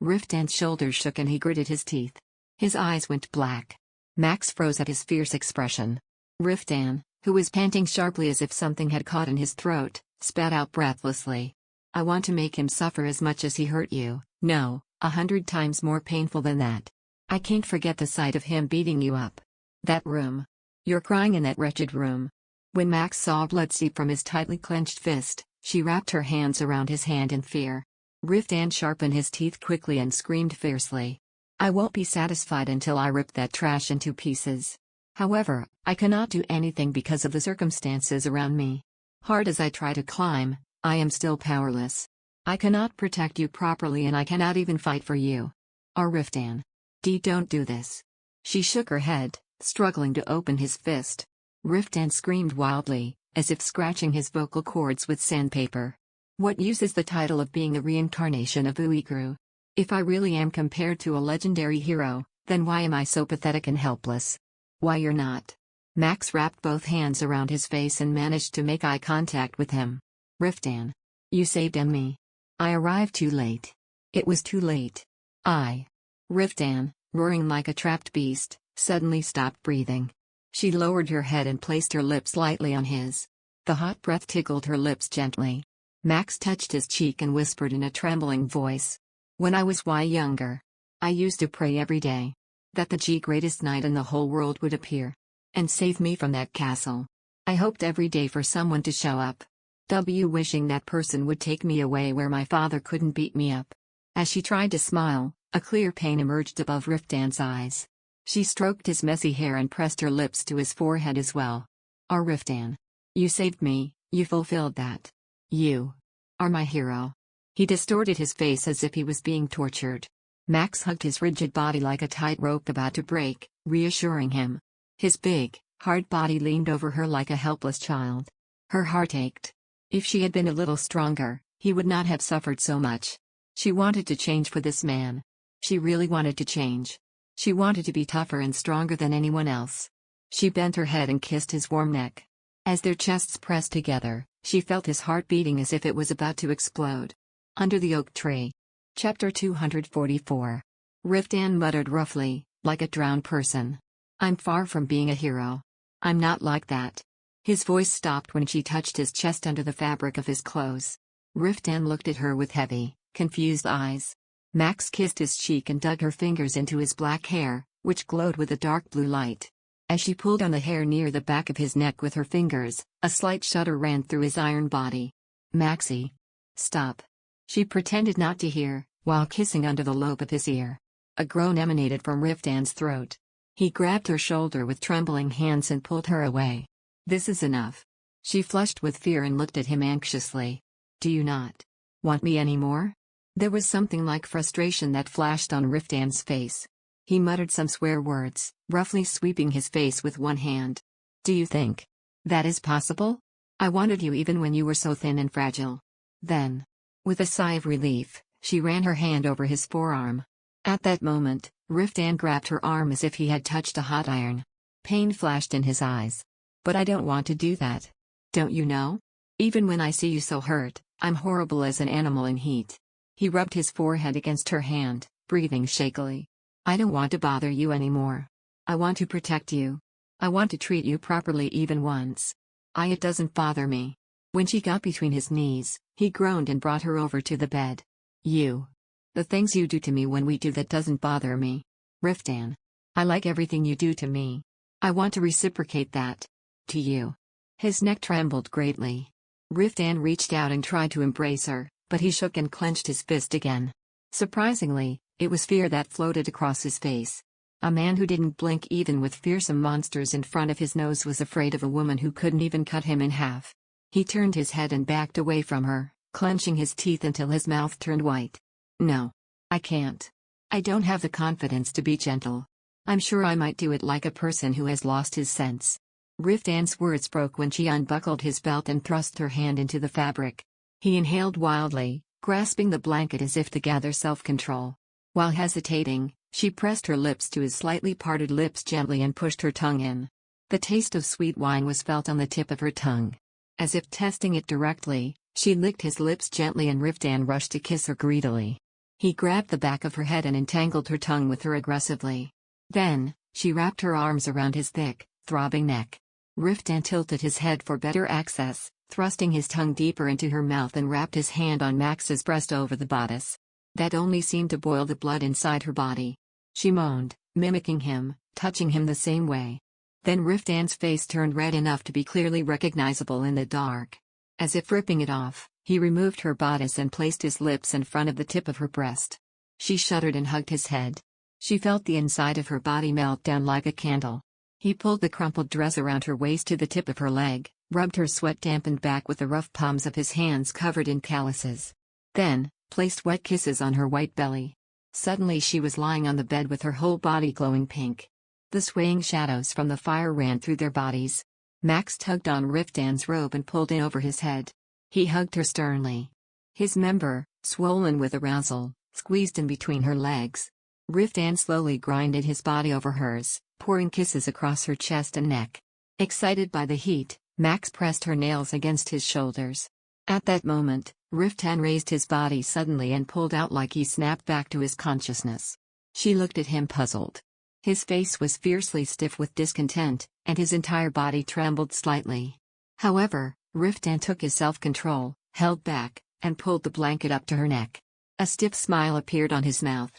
Riftan's shoulders shook and he gritted his teeth. His eyes went black. Max froze at his fierce expression. Riftan, who was panting sharply as if something had caught in his throat, spat out breathlessly. "I want to make him suffer as much as he hurt you. No, 100 times more painful than that. I can't forget the sight of him beating you up. That room. You're crying in that wretched room." When Max saw blood seep from his tightly clenched fist, she wrapped her hands around his hand in fear. Riftan sharpened his teeth quickly and screamed fiercely. "I won't be satisfied until I rip that trash into pieces. However, I cannot do anything because of the circumstances around me. Hard as I try to climb, I am still powerless. I cannot protect you properly and I cannot even fight for you. Riftan. Don't do this. She shook her head, struggling to open his fist. Riftan screamed wildly, as if scratching his vocal cords with sandpaper. What use is the title of being a reincarnation of Uiguru? If I really am compared to a legendary hero, then why am I so pathetic and helpless? Why you're not? Max wrapped both hands around his face and managed to make eye contact with him. Riftan. You saved me. I arrived too late. It was too late. Riftan, roaring like a trapped beast, suddenly stopped breathing. She lowered her head and placed her lips lightly on his. The hot breath tickled her lips gently. Max touched his cheek and whispered in a trembling voice. When I was younger, I used to pray every day that the greatest knight in the whole world would appear and save me from that castle. I hoped every day for someone to show up. Wishing that person would take me away where my father couldn't beat me up. As she tried to smile, a clear pain emerged above Riftan's eyes. She stroked his messy hair and pressed her lips to his forehead as well. Riftan. You saved me, you fulfilled that. You are my hero. He distorted his face as if he was being tortured. Max hugged his rigid body like a tight rope about to break, reassuring him. His big, hard body leaned over her like a helpless child. Her heart ached. If she had been a little stronger, he would not have suffered so much. She wanted to change for this man. She really wanted to change. She wanted to be tougher and stronger than anyone else. She bent her head and kissed his warm neck. As their chests pressed together, she felt his heart beating as if it was about to explode. Under the oak tree. Chapter 244. Riftan muttered roughly, like a drowned person. I'm far from being a hero. I'm not like that. His voice stopped when she touched his chest under the fabric of his clothes. Riftan looked at her with heavy, confused eyes. Max kissed his cheek and dug her fingers into his black hair, which glowed with a dark blue light. As she pulled on the hair near the back of his neck with her fingers, a slight shudder ran through his iron body. Maxie. Stop. She pretended not to hear, while kissing under the lobe of his ear. A groan emanated from Riftan's throat. He grabbed her shoulder with trembling hands and pulled her away. This is enough. She flushed with fear and looked at him anxiously. Do you not want me anymore? There was something like frustration that flashed on Riftan's face. He muttered some swear words, roughly sweeping his face with one hand. Do you think that is possible? I wanted you even when you were so thin and fragile. Then, with a sigh of relief, she ran her hand over his forearm. At that moment, Riftan grabbed her arm as if he had touched a hot iron. Pain flashed in his eyes. But I don't want to do that. Don't you know? Even when I see you so hurt, I'm horrible as an animal in heat. He rubbed his forehead against her hand, breathing shakily. I don't want to bother you anymore. I want to protect you. I want to treat you properly even once. It doesn't bother me. When she got between his knees, he groaned and brought her over to the bed. The things you do to me when we do that doesn't bother me. Riftan. I like everything you do to me. I want to reciprocate that. To you. His neck trembled greatly. Riftan reached out and tried to embrace her, but he shook and clenched his fist again. Surprisingly, it was fear that floated across his face. A man who didn't blink even with fearsome monsters in front of his nose was afraid of a woman who couldn't even cut him in half. He turned his head and backed away from her, clenching his teeth until his mouth turned white. No. I can't. I don't have the confidence to be gentle. I'm sure I might do it like a person who has lost his sense. Riftan's words broke when she unbuckled his belt and thrust her hand into the fabric. He inhaled wildly, grasping the blanket as if to gather self-control. While hesitating, she pressed her lips to his slightly parted lips gently and pushed her tongue in. The taste of sweet wine was felt on the tip of her tongue. As if testing it directly, she licked his lips gently and Riftan rushed to kiss her greedily. He grabbed the back of her head and entangled her tongue with her aggressively. Then, she wrapped her arms around his thick, throbbing neck. Riftan tilted his head for better access, thrusting his tongue deeper into her mouth and wrapped his hand on Max's breast over the bodice. That only seemed to boil the blood inside her body. She moaned, mimicking him, touching him the same way. Then Riftan's face turned red enough to be clearly recognizable in the dark. As if ripping it off, he removed her bodice and placed his lips in front of the tip of her breast. She shuddered and hugged his head. She felt the inside of her body melt down like a candle. He pulled the crumpled dress around her waist to the tip of her leg, rubbed her sweat-dampened back with the rough palms of his hands covered in calluses. Then, placed wet kisses on her white belly. Suddenly she was lying on the bed with her whole body glowing pink. The swaying shadows from the fire ran through their bodies. Max tugged on Riftan's robe and pulled in over his head. He hugged her sternly. His member, swollen with arousal, squeezed in between her legs. Riftan slowly grinded his body over hers, pouring kisses across her chest and neck. Excited by the heat, Max pressed her nails against his shoulders. At that moment, Riftan raised his body suddenly and pulled out like he snapped back to his consciousness. She looked at him puzzled. His face was fiercely stiff with discontent, and his entire body trembled slightly. However, Riftan took his self-control, held back, and pulled the blanket up to her neck. A stiff smile appeared on his mouth.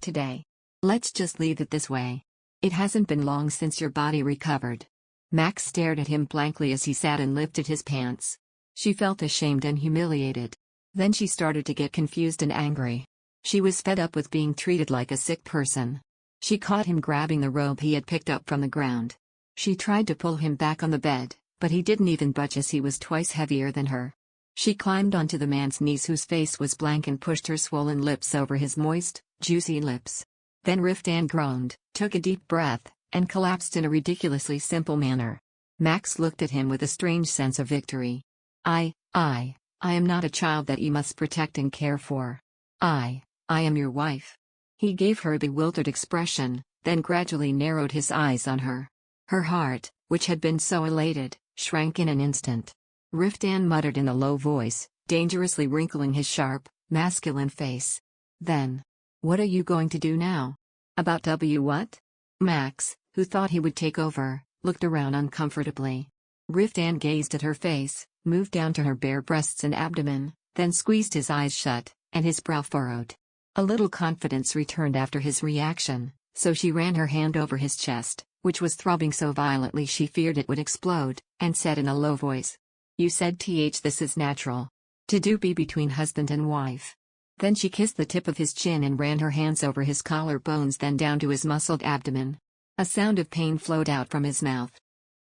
Today. Let's just leave it this way. It hasn't been long since your body recovered. Max stared at him blankly as he sat and lifted his pants. She felt ashamed and humiliated. Then she started to get confused and angry. She was fed up with being treated like a sick person. She caught him grabbing the robe he had picked up from the ground. She tried to pull him back on the bed, but he didn't even budge as he was twice heavier than her. She climbed onto the man's knees whose face was blank and pushed her swollen lips over his moist, juicy lips. Then Riftan groaned, took a deep breath, and collapsed in a ridiculously simple manner. Max looked at him with a strange sense of victory. I am not a child that you must protect and care for. I am your wife. He gave her a bewildered expression, then gradually narrowed his eyes on her. Her heart, which had been so elated, shrank in an instant. Riftan muttered in a low voice, dangerously wrinkling his sharp, masculine face. Then, what are you going to do now? About what? Max, who thought he would take over, looked around uncomfortably. Riftan gazed at her face, moved down to her bare breasts and abdomen, then squeezed his eyes shut, and his brow furrowed. A little confidence returned after his reaction, so she ran her hand over his chest, which was throbbing so violently she feared it would explode, and said in a low voice, "You said this is natural. To be between husband and wife." Then she kissed the tip of his chin and ran her hands over his collarbones, then down to his muscled abdomen. A sound of pain flowed out from his mouth.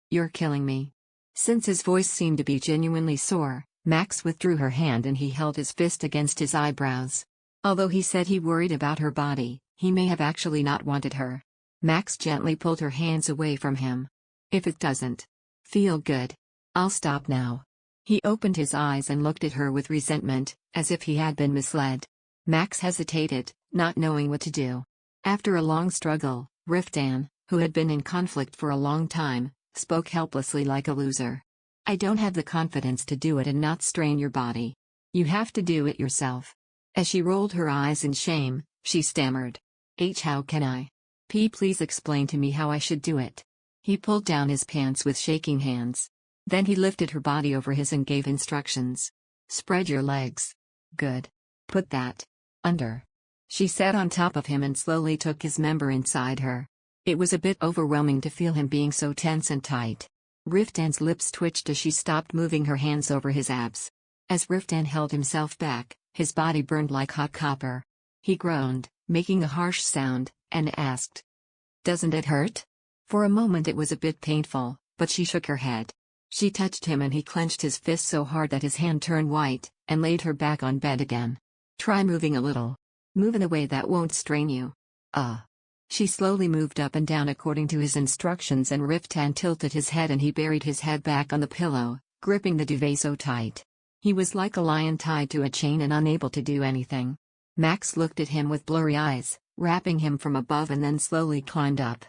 "You're killing me." Since his voice seemed to be genuinely sore, Max withdrew her hand and he held his fist against his eyebrows. Although he said he worried about her body, he may have actually not wanted her. Max gently pulled her hands away from him. "If it doesn't feel good, I'll stop now." He opened his eyes and looked at her with resentment, as if he had been misled. Max hesitated, not knowing what to do. After a long struggle, Riftan, who had been in conflict for a long time, spoke helplessly like a loser. "I don't have the confidence to do it and not strain your body. You have to do it yourself." As she rolled her eyes in shame, she stammered. How can I? Please explain to me how I should do it." He pulled down his pants with shaking hands. Then he lifted her body over his and gave instructions. "Spread your legs. Good. Put that under." She sat on top of him and slowly took his member inside her. It was a bit overwhelming to feel him being so tense and tight. Riftan's lips twitched as she stopped moving her hands over his abs. As Riftan held himself back, his body burned like hot copper. He groaned, making a harsh sound, and asked, "Doesn't it hurt?" For a moment it was a bit painful, but she shook her head. She touched him and he clenched his fist so hard that his hand turned white, and laid her back on bed again. "Try moving a little. Move in a way that won't strain you." She slowly moved up and down according to his instructions, and Riftan tilted his head and he buried his head back on the pillow, gripping the duvet so tight. He was like a lion tied to a chain and unable to do anything. Max looked at him with blurry eyes, wrapping him from above, and then slowly climbed up.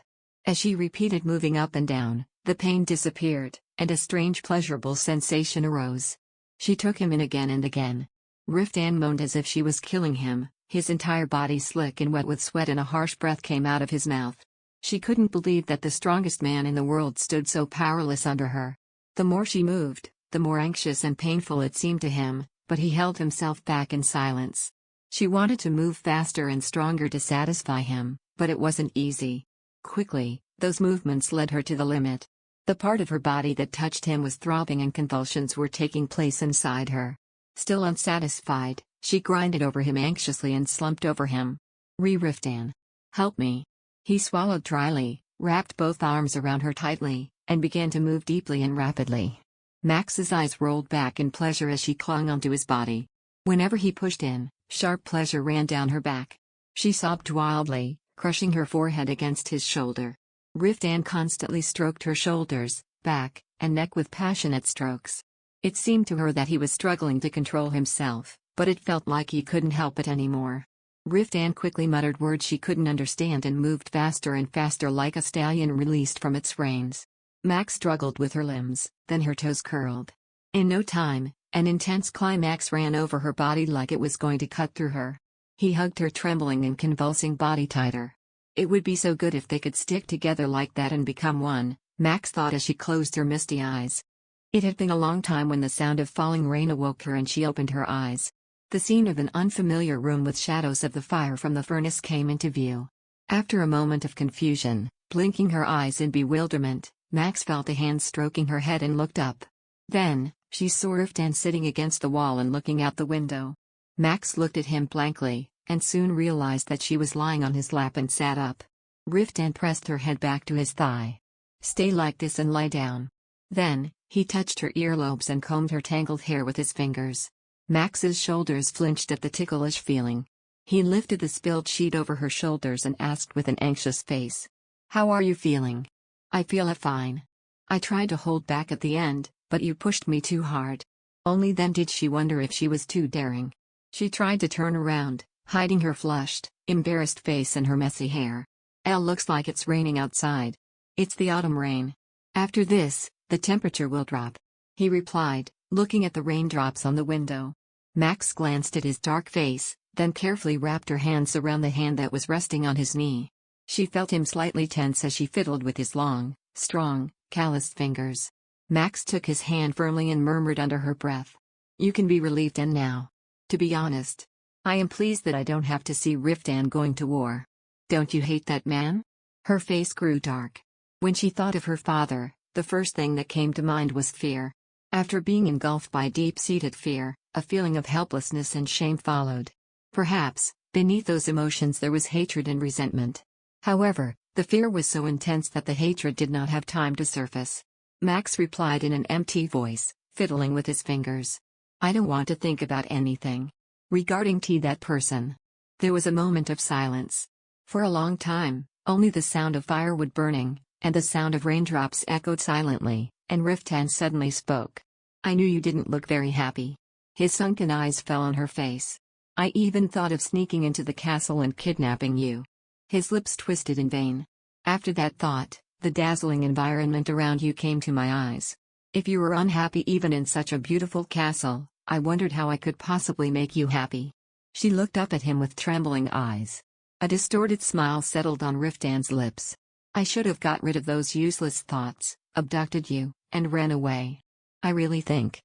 As she repeated moving up and down, the pain disappeared, and a strange pleasurable sensation arose. She took him in again and again. Riftan moaned as if she was killing him, his entire body slick and wet with sweat, and a harsh breath came out of his mouth. She couldn't believe that the strongest man in the world stood so powerless under her. The more she moved, the more anxious and painful it seemed to him, but he held himself back in silence. She wanted to move faster and stronger to satisfy him, but it wasn't easy. Quickly, those movements led her to the limit. The part of her body that touched him was throbbing and convulsions were taking place inside her. Still unsatisfied, she grinded over him anxiously and slumped over him. "Riftan. Help me." He swallowed dryly, wrapped both arms around her tightly, and began to move deeply and rapidly. Max's eyes rolled back in pleasure as she clung onto his body. Whenever he pushed in, sharp pleasure ran down her back. She sobbed wildly, crushing her forehead against his shoulder. Riftan constantly stroked her shoulders, back, and neck with passionate strokes. It seemed to her that he was struggling to control himself, but it felt like he couldn't help it anymore. Riftan quickly muttered words she couldn't understand and moved faster and faster like a stallion released from its reins. Max struggled with her limbs, then her toes curled. In no time, an intense climax ran over her body like it was going to cut through her. He hugged her trembling and convulsing body tighter. It would be so good if they could stick together like that and become one, Max thought as she closed her misty eyes. It had been a long time when the sound of falling rain awoke her and she opened her eyes. The scene of an unfamiliar room with shadows of the fire from the furnace came into view. After a moment of confusion, blinking her eyes in bewilderment, Max felt a hand stroking her head and looked up. Then, she saw Riftan sitting against the wall and looking out the window. Max looked at him blankly, and soon realized that she was lying on his lap and sat up. Riftan pressed her head back to his thigh. "Stay like this and lie down." Then, he touched her earlobes and combed her tangled hair with his fingers. Max's shoulders flinched at the ticklish feeling. He lifted the spilled sheet over her shoulders and asked with an anxious face, "How are you feeling?" "I feel fine. I tried to hold back at the end, but you pushed me too hard." Only then did she wonder if she was too daring. She tried to turn around, hiding her flushed, embarrassed face and her messy hair. "Looks like it's raining outside." "It's the autumn rain. After this, the temperature will drop," he replied, looking at the raindrops on the window. Max glanced at his dark face, then carefully wrapped her hands around the hand that was resting on his knee. She felt him slightly tense as she fiddled with his long, strong, calloused fingers. Max took his hand firmly and murmured under her breath, "You can be relieved and now. To be honest, I am pleased that I don't have to see Riftan going to war." "Don't you hate that man?" Her face grew dark. When she thought of her father, the first thing that came to mind was fear. After being engulfed by deep-seated fear, a feeling of helplessness and shame followed. Perhaps, beneath those emotions there was hatred and resentment. However, the fear was so intense that the hatred did not have time to surface. Max replied in an empty voice, fiddling with his fingers, "I don't want to think about anything. Regarding that person." There was a moment of silence. For a long time, only the sound of firewood burning, and the sound of raindrops echoed silently, and Riftan suddenly spoke. "I knew you didn't look very happy." His sunken eyes fell on her face. "I even thought of sneaking into the castle and kidnapping you." His lips twisted in vain. "After that thought, the dazzling environment around you came to my eyes. If you were unhappy even in such a beautiful castle, I wondered how I could possibly make you happy." She looked up at him with trembling eyes. A distorted smile settled on Riftan's lips. "I should have got rid of those useless thoughts, abducted you, and ran away. I really think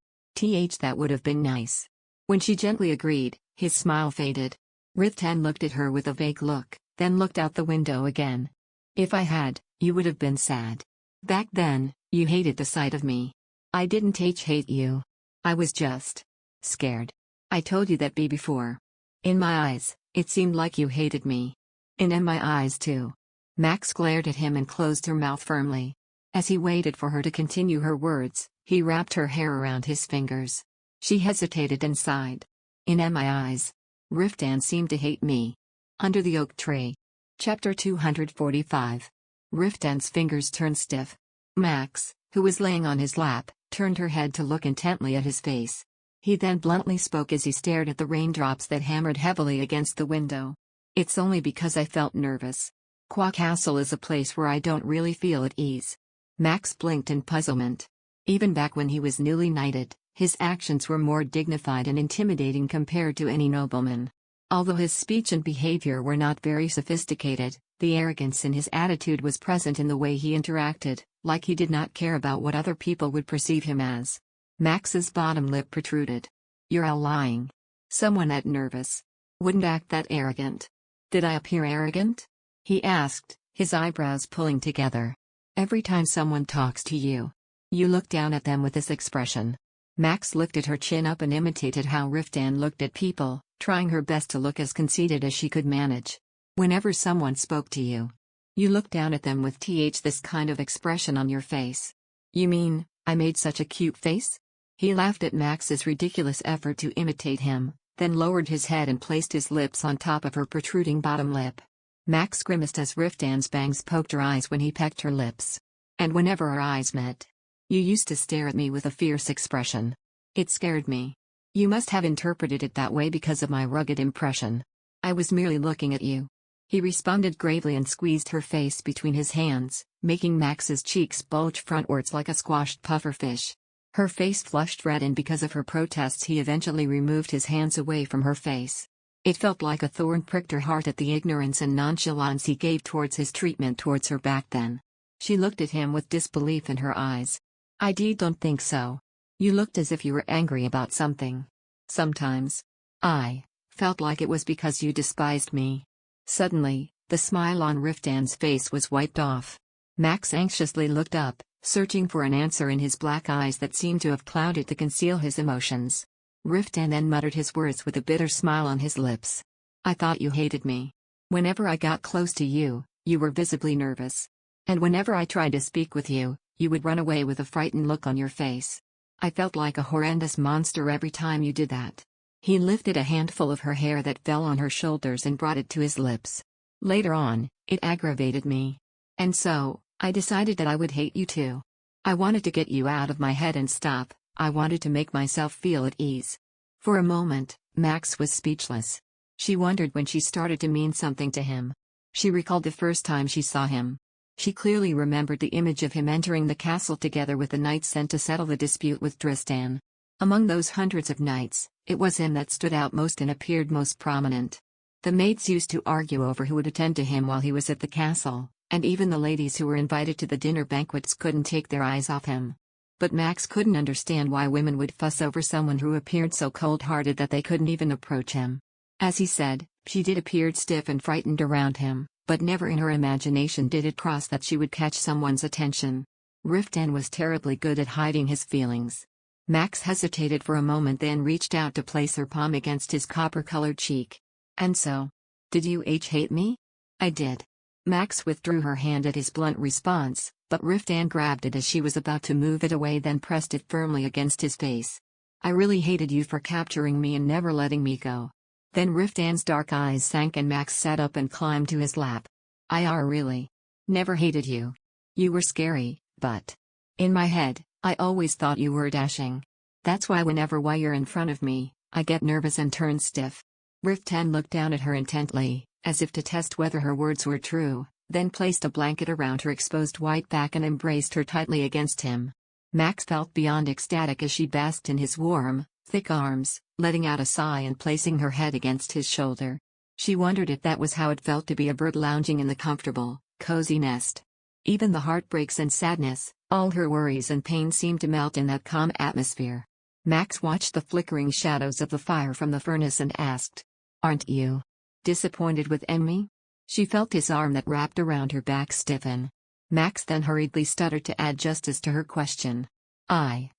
that would have been nice." When she gently agreed, his smile faded. Riftan looked at her with a vague look, then looked out the window again. "If I had, you would have been sad. Back then, you hated the sight of me." "I didn't hate you. I was just scared. I told you that before. In my eyes, it seemed like you hated me." In my eyes too." Max glared at him and closed her mouth firmly. As he waited for her to continue her words, he wrapped her hair around his fingers. She hesitated and sighed. "In my eyes, Riftan seemed to hate me." Under the oak tree. Chapter 245. Riftan's fingers turned stiff. Max, who was laying on his lap, turned her head to look intently at his face. He then bluntly spoke as he stared at the raindrops that hammered heavily against the window. "It's only because I felt nervous. Qua Castle is a place where I don't really feel at ease." Max blinked in puzzlement. Even back when he was newly knighted, his actions were more dignified and intimidating compared to any nobleman. Although his speech and behavior were not very sophisticated, the arrogance in his attitude was present in the way he interacted, like he did not care about what other people would perceive him as. Max's bottom lip protruded. "You're all lying. Someone that nervous wouldn't act that arrogant." "Did I appear arrogant?" he asked, his eyebrows pulling together. "Every time someone talks to you, you look down at them with this expression." Max looked at her chin up and imitated how Riftan looked at people, trying her best to look as conceited as she could manage. "Whenever someone spoke to you, You looked down at them with this kind of expression on your face. You mean, I made such a cute face? He laughed at Max's ridiculous effort to imitate him, then lowered his head and placed his lips on top of her protruding bottom lip. Max grimaced as Riftan's bangs poked her eyes when he pecked her lips. And whenever our eyes met, you used to stare at me with a fierce expression. It scared me. You must have interpreted it that way because of my rugged impression. I was merely looking at you. He responded gravely and squeezed her face between his hands, making Max's cheeks bulge frontwards like a squashed pufferfish. Her face flushed red, and because of her protests he eventually removed his hands away from her face. It felt like a thorn pricked her heart at the ignorance and nonchalance he gave towards his treatment towards her back then. She looked at him with disbelief in her eyes. I don't think so. You looked as if you were angry about something. Sometimes. I felt like it was because you despised me. Suddenly, the smile on Riftan's face was wiped off. Max anxiously looked up, searching for an answer in his black eyes that seemed to have clouded to conceal his emotions. Riftan then muttered his words with a bitter smile on his lips. I thought you hated me. Whenever I got close to you, you were visibly nervous. And whenever I tried to speak with you, you would run away with a frightened look on your face. I felt like a horrendous monster every time you did that. He lifted a handful of her hair that fell on her shoulders and brought it to his lips. Later on, it aggravated me. And so, I decided that I would hate you too. I wanted to get you out of my head and stop. I wanted to make myself feel at ease. For a moment, Max was speechless. She wondered when she started to mean something to him. She recalled the first time she saw him. She clearly remembered the image of him entering the castle together with the knights sent to settle the dispute with Tristan. Among those hundreds of knights, it was him that stood out most and appeared most prominent. The maids used to argue over who would attend to him while he was at the castle, and even the ladies who were invited to the dinner banquets couldn't take their eyes off him. But Max couldn't understand why women would fuss over someone who appeared so cold-hearted that they couldn't even approach him. As he said, she did appear stiff and frightened around him, but never in her imagination did it cross that she would catch someone's attention. Riftan was terribly good at hiding his feelings. Max hesitated for a moment, then reached out to place her palm against his copper-colored cheek. And so? Did you hate me? I did. Max withdrew her hand at his blunt response, but Riftan grabbed it as she was about to move it away, then pressed it firmly against his face. I really hated you for capturing me and never letting me go. Then Riftan's dark eyes sank and Max sat up and climbed to his lap. I really never hated you. You were scary, but in my head, I always thought you were dashing. That's why whenever you're in front of me, I get nervous and turn stiff. Riftan looked down at her intently, as if to test whether her words were true, then placed a blanket around her exposed white back and embraced her tightly against him. Max felt beyond ecstatic as she basked in his warm, thick arms, letting out a sigh and placing her head against his shoulder. She wondered if that was how it felt to be a bird lounging in the comfortable, cozy nest. Even the heartbreaks and sadness, all her worries and pain seemed to melt in that calm atmosphere. Max watched the flickering shadows of the fire from the furnace and asked, "Aren't you disappointed with me?" She felt his arm that wrapped around her back stiffen. Max then hurriedly stuttered to add justice to her question. I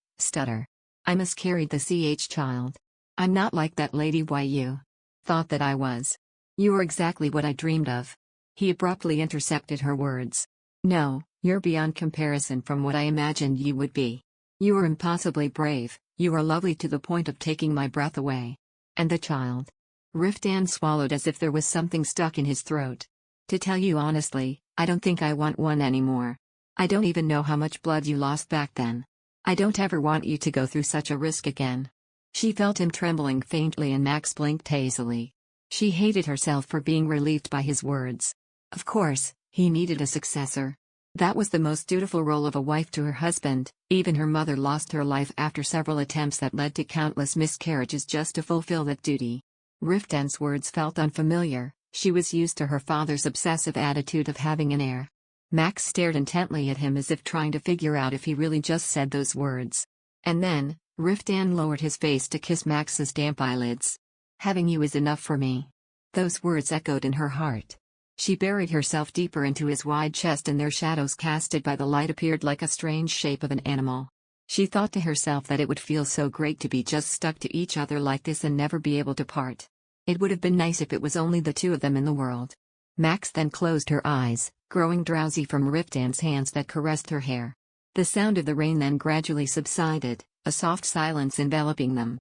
miscarried the child. I'm not like that lady you thought that I was. You are exactly what I dreamed of. He abruptly intercepted her words. No, you're beyond comparison from what I imagined you would be. You are impossibly brave, you are lovely to the point of taking my breath away. And the child? Riftan swallowed as if there was something stuck in his throat. To tell you honestly, I don't think I want one anymore. I don't even know how much blood you lost back then. I don't ever want you to go through such a risk again. She felt him trembling faintly and Max blinked hazily. She hated herself for being relieved by his words. Of course, he needed a successor. That was the most dutiful role of a wife to her husband. Even her mother lost her life after several attempts that led to countless miscarriages just to fulfill that duty. Riftan's words felt unfamiliar. She was used to her father's obsessive attitude of having an heir. Max stared intently at him as if trying to figure out if he really just said those words. And then, Riftan lowered his face to kiss Max's damp eyelids. Having you is enough for me. Those words echoed in her heart. She buried herself deeper into his wide chest and their shadows casted by the light appeared like a strange shape of an animal. She thought to herself that it would feel so great to be just stuck to each other like this and never be able to part. It would have been nice if it was only the two of them in the world. Max then closed her eyes, growing drowsy from Riftan's hands that caressed her hair. The sound of the rain then gradually subsided, a soft silence enveloping them.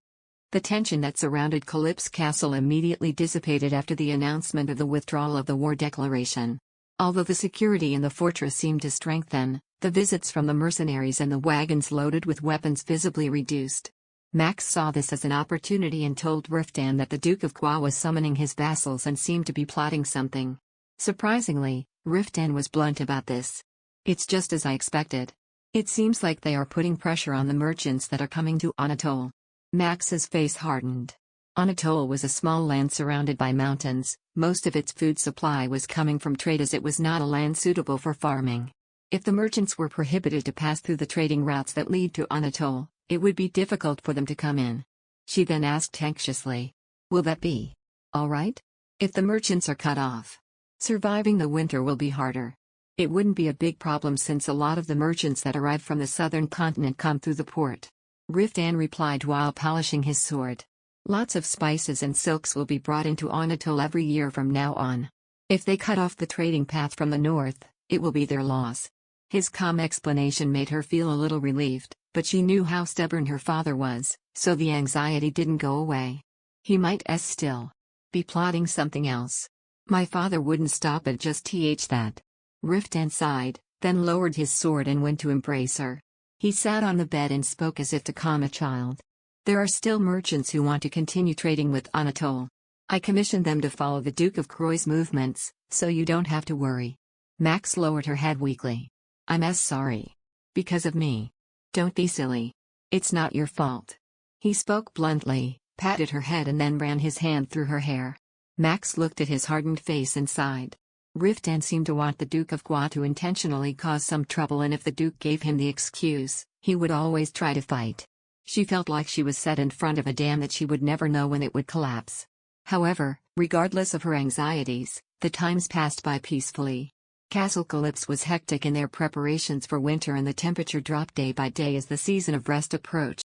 The tension that surrounded Calyp's castle immediately dissipated after the announcement of the withdrawal of the war declaration. Although the security in the fortress seemed to strengthen, the visits from the mercenaries and the wagons loaded with weapons visibly reduced. Max saw this as an opportunity and told Riftan that the Duke of Kwa was summoning his vassals and seemed to be plotting something. Surprisingly, Riftan was blunt about this. "It's just as I expected. It seems like they are putting pressure on the merchants that are coming to Anatole." Max's face hardened. Anatole was a small land surrounded by mountains. Most of its food supply was coming from trade as it was not a land suitable for farming. If the merchants were prohibited to pass through the trading routes that lead to Anatole, it would be difficult for them to come in. She then asked anxiously, "Will that be all right? If the merchants are cut off, surviving the winter will be harder." "It wouldn't be a big problem since a lot of the merchants that arrive from the southern continent come through the port," Riftan replied while polishing his sword. "Lots of spices and silks will be brought into Anatole every year from now on. If they cut off the trading path from the north, it will be their loss." His calm explanation made her feel a little relieved, but she knew how stubborn her father was, so the anxiety didn't go away. He might still be plotting something else. "My father wouldn't stop at just that." Riftan sighed, then lowered his sword and went to embrace her. He sat on the bed and spoke as if to calm a child. "There are still merchants who want to continue trading with Anatole. I commissioned them to follow the Duke of Croy's movements, so you don't have to worry." Max lowered her head weakly. "I'm sorry. Because of me." "Don't be silly. It's not your fault." He spoke bluntly, patted her head and then ran his hand through her hair. Max looked at his hardened face and sighed. Riftan seemed to want the Duke of Kwa to intentionally cause some trouble, and if the Duke gave him the excuse, he would always try to fight. She felt like she was set in front of a dam that she would never know when it would collapse. However, regardless of her anxieties, the times passed by peacefully. Castle Calypso was hectic in their preparations for winter, and the temperature dropped day by day as the season of rest approached.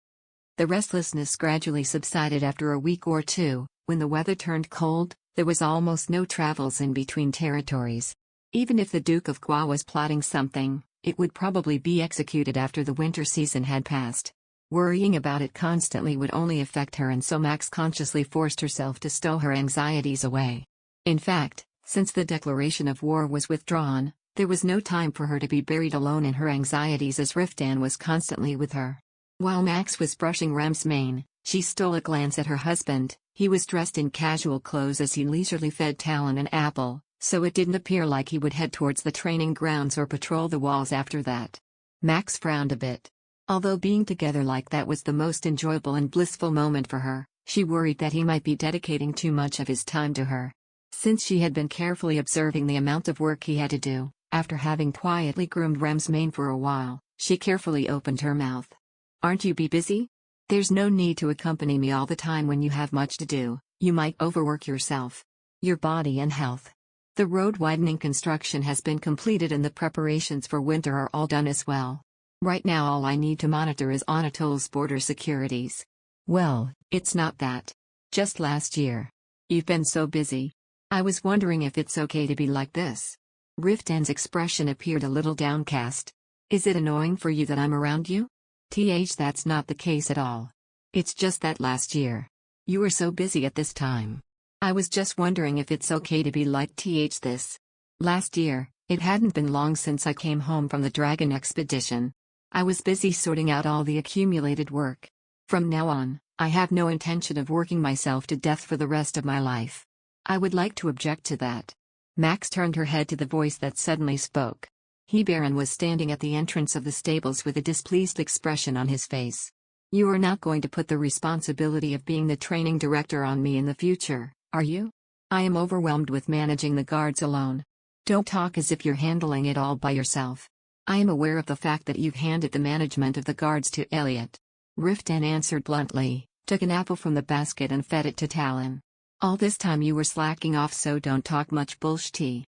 The restlessness gradually subsided after a week or two. When the weather turned cold, there was almost no travels in between territories. Even if the Duke of Kwa was plotting something, it would probably be executed after the winter season had passed. Worrying about it constantly would only affect her, and so Max consciously forced herself to stow her anxieties away. In fact, since the declaration of war was withdrawn, there was no time for her to be buried alone in her anxieties, as Riftan was constantly with her. While Max was brushing Rem's mane, she stole a glance at her husband. He was dressed in casual clothes as he leisurely fed Talon an apple, so it didn't appear like he would head towards the training grounds or patrol the walls after that. Max frowned a bit. Although being together like that was the most enjoyable and blissful moment for her, she worried that he might be dedicating too much of his time to her. Since she had been carefully observing the amount of work he had to do, after having quietly groomed Rem's mane for a while, she carefully opened her mouth. "Aren't you busy? There's no need to accompany me all the time when you have much to do. You might overwork yourself. Your body and health." The road widening construction has been completed and the preparations for winter are all done as well. Right now all I need to monitor is Anatole's border securities. "Well, it's not that. Just last year. You've been so busy. I was wondering if it's okay to be like this." Riftan's expression appeared a little downcast. "Is it annoying for you that I'm around you?" That's not the case at all. It's just that last year, you were so busy at this time. I was just wondering if it's okay to be like this. Last year, it hadn't been long since I came home from the dragon expedition. I was busy sorting out all the accumulated work. From now on, I have no intention of working myself to death for the rest of my life. I would like to object to that." Max turned her head to the voice that suddenly spoke. Baron was standing at the entrance of the stables with a displeased expression on his face. "You are not going to put the responsibility of being the training director on me in the future, are you? I am overwhelmed with managing the guards alone. Don't talk as if you're handling it all by yourself. I am aware of the fact that you've handed the management of the guards to Elliot." Riftan answered bluntly, took an apple from the basket and fed it to Talon. "All this time you were slacking off, so don't talk much bullshit."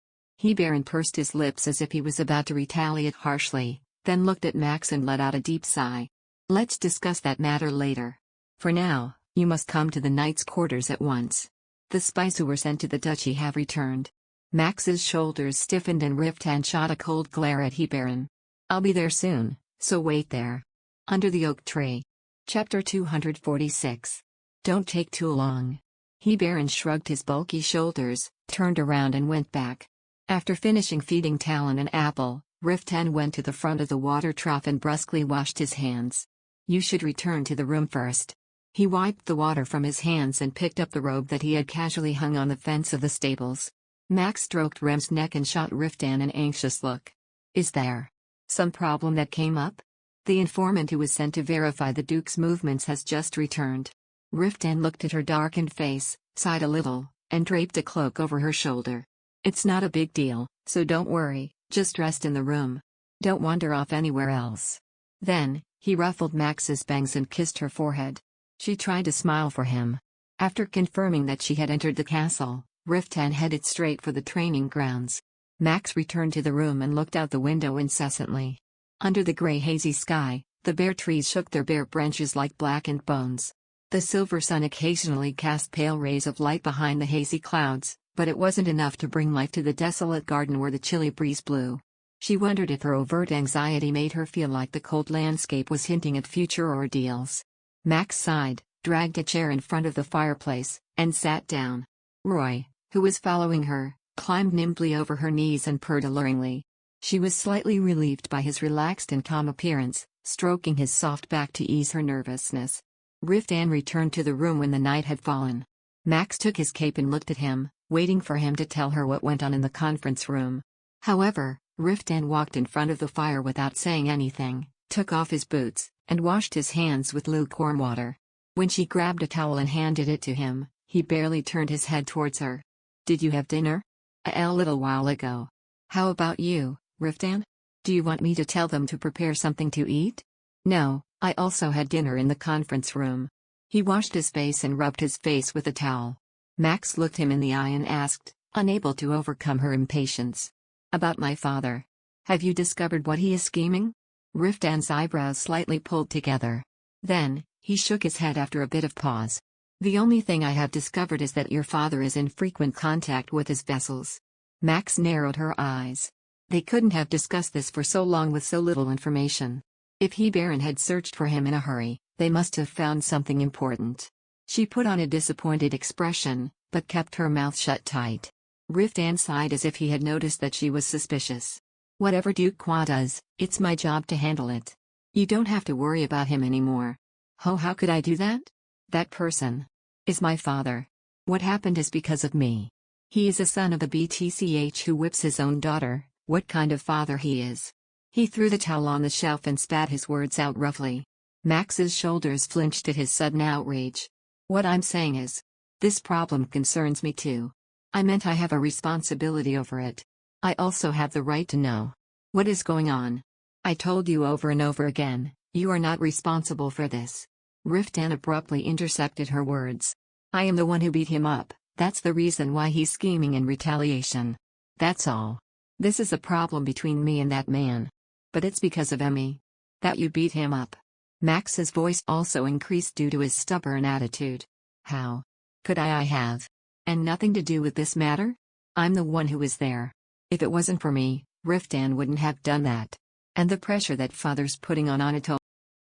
Baron pursed his lips as if he was about to retaliate harshly, then looked at Max and let out a deep sigh. "Let's discuss that matter later. For now, you must come to the knight's quarters at once. The spies who were sent to the duchy have returned." Max's shoulders stiffened and Riftan shot a cold glare at Hebaran. I'll be there soon, so wait there. Under the oak tree. Chapter 246. Don't take too long. Hebaran shrugged his bulky shoulders, turned around and went back. After finishing feeding Talon an apple, Riftan went to the front of the water trough and brusquely washed his hands. You should return to the room first. He wiped the water from his hands and picked up the robe that he had casually hung on the fence of the stables. Max stroked Rem's neck and shot Riftan an anxious look. Is there some problem that came up? The informant who was sent to verify the Duke's movements has just returned. Riftan looked at her darkened face, sighed a little, and draped a cloak over her shoulder. It's not a big deal, so don't worry, just rest in the room. Don't wander off anywhere else. Then, he ruffled Max's bangs and kissed her forehead. She tried to smile for him. After confirming that she had entered the castle, Riftan headed straight for the training grounds. Max returned to the room and looked out the window incessantly. Under the gray hazy sky, the bare trees shook their bare branches like blackened bones. The silver sun occasionally cast pale rays of light behind the hazy clouds, but it wasn't enough to bring life to the desolate garden where the chilly breeze blew. She wondered if her overt anxiety made her feel like the cold landscape was hinting at future ordeals. Max sighed, dragged a chair in front of the fireplace, and sat down. Roy, who was following her, climbed nimbly over her knees and purred alluringly. She was slightly relieved by his relaxed and calm appearance, stroking his soft back to ease her nervousness. Riftan returned to the room when the night had fallen. Max took his cape and looked at him, waiting for him to tell her what went on in the conference room. However, Riftan walked in front of the fire without saying anything, took off his boots, and washed his hands with lukewarm water. When she grabbed a towel and handed it to him, he barely turned his head towards her. Did you have dinner? A little while ago. How about you, Riftan? Do you want me to tell them to prepare something to eat? No, I also had dinner in the conference room. He washed his face and rubbed his face with a towel. Max looked him in the eye and asked, unable to overcome her impatience. About my father. Have you discovered what he is scheming? Riftan's eyebrows slightly pulled together. Then, he shook his head after a bit of pause. The only thing I have discovered is that your father is in frequent contact with his vessels. Max narrowed her eyes. They couldn't have discussed this for so long with so little information. If Hebaran had searched for him in a hurry, they must have found something important. She put on a disappointed expression, but kept her mouth shut tight. Riftan sighed as if he had noticed that she was suspicious. Whatever Duke Qua does, it's my job to handle it. You don't have to worry about him anymore. Oh, how could I do that? That person is my father. What happened is because of me. He is a son of a BTCH who whips his own daughter. What kind of father he is. He threw the towel on the shelf and spat his words out roughly. Max's shoulders flinched at his sudden outrage. What I'm saying is, this problem concerns me too. I meant I have a responsibility over it. I also have the right to know what is going on. I told you over and over again, you are not responsible for this. Riftan abruptly intercepted her words. I am the one who beat him up, that's the reason why he's scheming in retaliation. That's all. This is a problem between me and that man. But it's because of Emmy that you beat him up. Max's voice also increased due to his stubborn attitude. How could I have? And nothing to do with this matter? I'm the one who was there. If it wasn't for me, Riftan wouldn't have done that. And the pressure that father's putting on Anatole.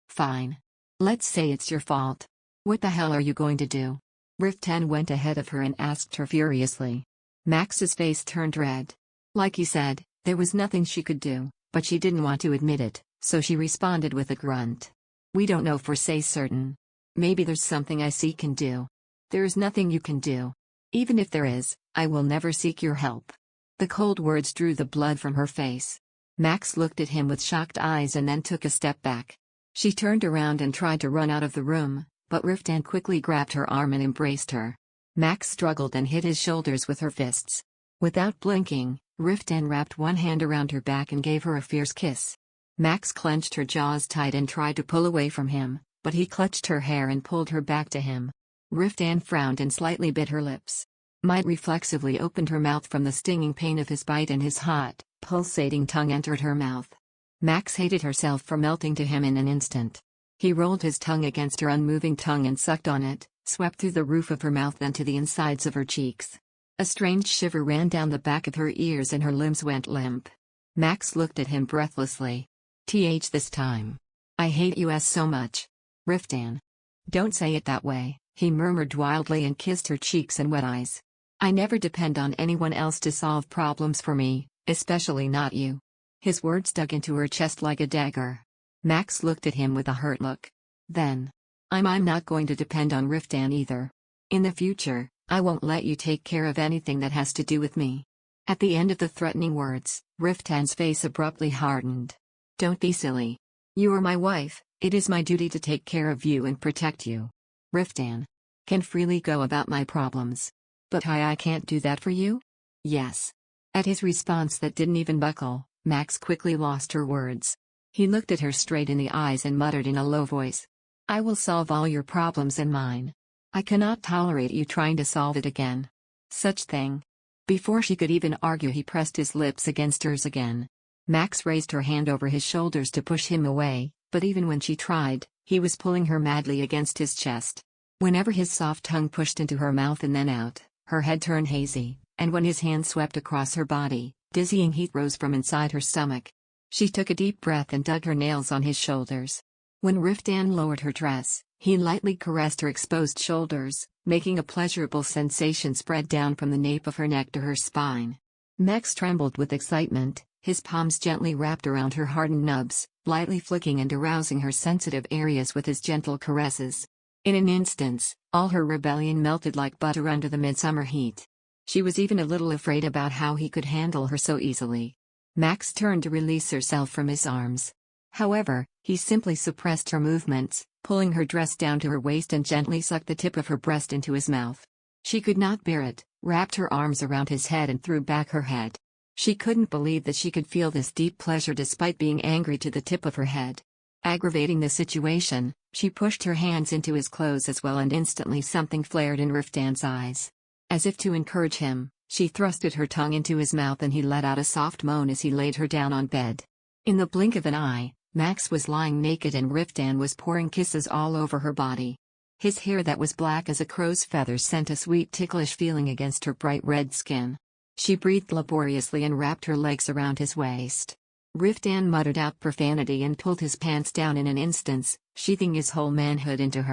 Fine. Let's say it's your fault. What the hell are you going to do? Riftan went ahead of her and asked her furiously. Max's face turned red. Like he said, there was nothing she could do, but she didn't want to admit it, so she responded with a grunt. We don't know for say certain. Maybe there's something I can do. There is nothing you can do. Even if there is, I will never seek your help. The cold words drew the blood from her face. Max looked at him with shocked eyes and then took a step back. She turned around and tried to run out of the room, but Riftan quickly grabbed her arm and embraced her. Max struggled and hit his shoulders with her fists. Without blinking, Riftan wrapped one hand around her back and gave her a fierce kiss. Max clenched her jaws tight and tried to pull away from him, but he clutched her hair and pulled her back to him. Riftan frowned and slightly bit her lips. Might reflexively opened her mouth from the stinging pain of his bite and his hot, pulsating tongue entered her mouth. Max hated herself for melting to him in an instant. He rolled his tongue against her unmoving tongue and sucked on it, swept through the roof of her mouth then to the insides of her cheeks. A strange shiver ran down the back of her ears and her limbs went limp. Max looked at him breathlessly. This time. I hate you so much. Riftan. Don't say it that way, he murmured wildly and kissed her cheeks and wet eyes. I never depend on anyone else to solve problems for me, especially not you. His words dug into her chest like a dagger. Max looked at him with a hurt look. Then. I'm not going to depend on Riftan either. In the future, I won't let you take care of anything that has to do with me. At the end of the threatening words, Riftan's face abruptly hardened. Don't be silly. You are my wife, it is my duty to take care of you and protect you. Riftan. Can freely go about my problems. But I can't do that for you? Yes. At his response that didn't even buckle, Max quickly lost her words. He looked at her straight in the eyes and muttered in a low voice. I will solve all your problems and mine. I cannot tolerate you trying to solve it again. Such thing. Before she could even argue, he pressed his lips against hers again. Max raised her hand over his shoulders to push him away, but even when she tried, he was pulling her madly against his chest. Whenever his soft tongue pushed into her mouth and then out, her head turned hazy, and when his hand swept across her body, dizzying heat rose from inside her stomach. She took a deep breath and dug her nails on his shoulders. When Riftan lowered her dress, he lightly caressed her exposed shoulders, making a pleasurable sensation spread down from the nape of her neck to her spine. Max trembled with excitement, his palms gently wrapped around her hardened nubs, lightly flicking and arousing her sensitive areas with his gentle caresses. In an instant, all her rebellion melted like butter under the midsummer heat. She was even a little afraid about how he could handle her so easily. Max turned to release herself from his arms. However, he simply suppressed her movements, pulling her dress down to her waist and gently sucked the tip of her breast into his mouth. She could not bear it, wrapped her arms around his head and threw back her head. She couldn't believe that she could feel this deep pleasure despite being angry to the tip of her head. Aggravating the situation, she pushed her hands into his clothes as well, and instantly something flared in Riftan's eyes. As if to encourage him, she thrusted her tongue into his mouth and he let out a soft moan as he laid her down on bed. In the blink of an eye, Max was lying naked and Riftan was pouring kisses all over her body. His hair that was black as a crow's feather sent a sweet ticklish feeling against her bright red skin. She breathed laboriously and wrapped her legs around his waist. Riftan muttered out profanity and pulled his pants down in an instant, sheathing his whole manhood into her.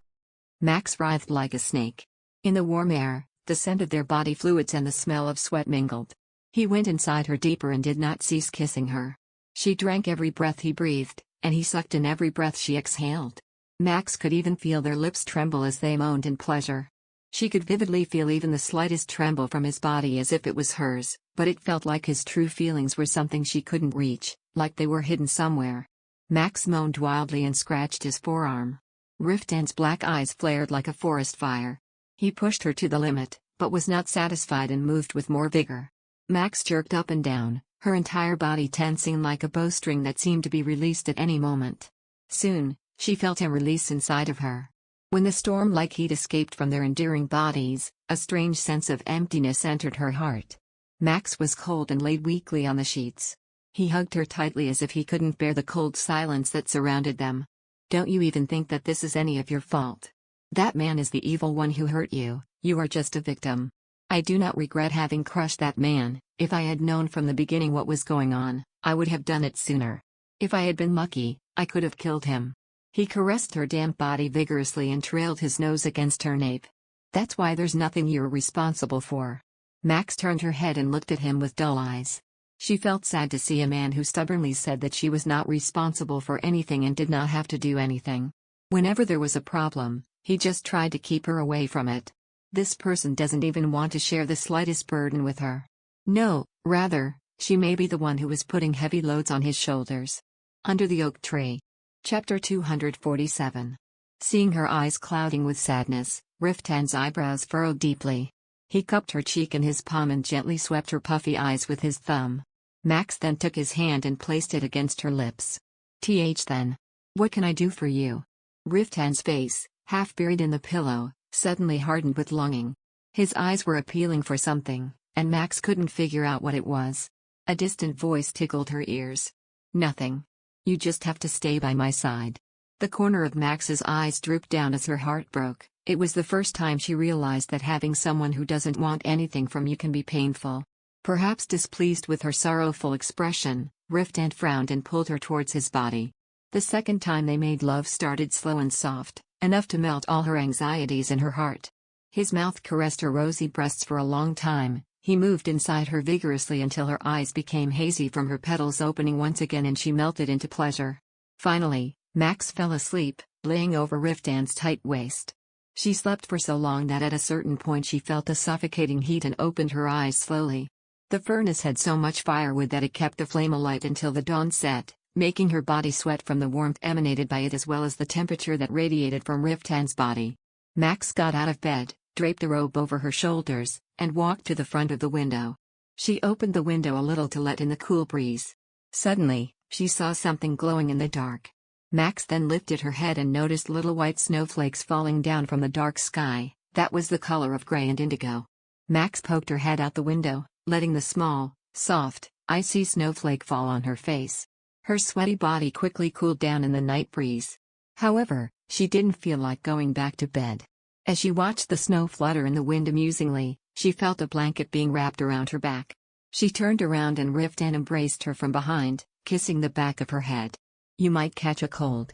Max writhed like a snake. In the warm air, the scent of their body fluids and the smell of sweat mingled. He went inside her deeper and did not cease kissing her. She drank every breath he breathed, and he sucked in every breath she exhaled. Max could even feel their lips tremble as they moaned in pleasure. She could vividly feel even the slightest tremble from his body as if it was hers, but it felt like his true feelings were something she couldn't reach, like they were hidden somewhere. Max moaned wildly and scratched his forearm. Riftan's black eyes flared like a forest fire. He pushed her to the limit, but was not satisfied and moved with more vigor. Max jerked up and down, her entire body tensing like a bowstring that seemed to be released at any moment. Soon, she felt him release inside of her. When the storm-like heat escaped from their enduring bodies, a strange sense of emptiness entered her heart. Max was cold and laid weakly on the sheets. He hugged her tightly as if he couldn't bear the cold silence that surrounded them. Don't you even think that this is any of your fault? That man is the evil one who hurt you, you are just a victim. I do not regret having crushed that man. If I had known from the beginning what was going on, I would have done it sooner. If I had been lucky, I could have killed him. He caressed her damp body vigorously and trailed his nose against her nape. That's why there's nothing you're responsible for. Max turned her head and looked at him with dull eyes. She felt sad to see a man who stubbornly said that she was not responsible for anything and did not have to do anything. Whenever there was a problem, he just tried to keep her away from it. This person doesn't even want to share the slightest burden with her. No, rather, she may be the one who is putting heavy loads on his shoulders. Under the oak tree. Chapter 247. Seeing her eyes clouding with sadness, Riftan's eyebrows furrowed deeply. He cupped her cheek in his palm and gently swept her puffy eyes with his thumb. Max then took his hand and placed it against her lips. Then. What can I do for you? Riftan's face, half buried in the pillow, suddenly hardened with longing. His eyes were appealing for something, and Max couldn't figure out what it was. A distant voice tickled her ears. Nothing. You just have to stay by my side. The corner of Max's eyes drooped down as her heart broke. It was the first time she realized that having someone who doesn't want anything from you can be painful. Perhaps displeased with her sorrowful expression, Riftan frowned and pulled her towards his body. The second time they made love started slow and soft, enough to melt all her anxieties in her heart. His mouth caressed her rosy breasts for a long time. He moved inside her vigorously until her eyes became hazy from her petals opening once again and she melted into pleasure. Finally, Max fell asleep, laying over Riftan's tight waist. She slept for so long that at a certain point she felt a suffocating heat and opened her eyes slowly. The furnace had so much firewood that it kept the flame alight until the dawn set, making her body sweat from the warmth emanated by it as well as the temperature that radiated from Riftan's body. Max got out of bed, draped the robe over her shoulders, and walked to the front of the window. She opened the window a little to let in the cool breeze. Suddenly, she saw something glowing in the dark. Max then lifted her head and noticed little white snowflakes falling down from the dark sky. That was the color of gray and indigo. Max poked her head out the window, letting the small, soft, icy snowflake fall on her face. Her sweaty body quickly cooled down in the night breeze. However, she didn't feel like going back to bed. As she watched the snow flutter in the wind amusingly, she felt a blanket being wrapped around her back. She turned around and Riftan embraced her from behind, kissing the back of her head. "You might catch a cold."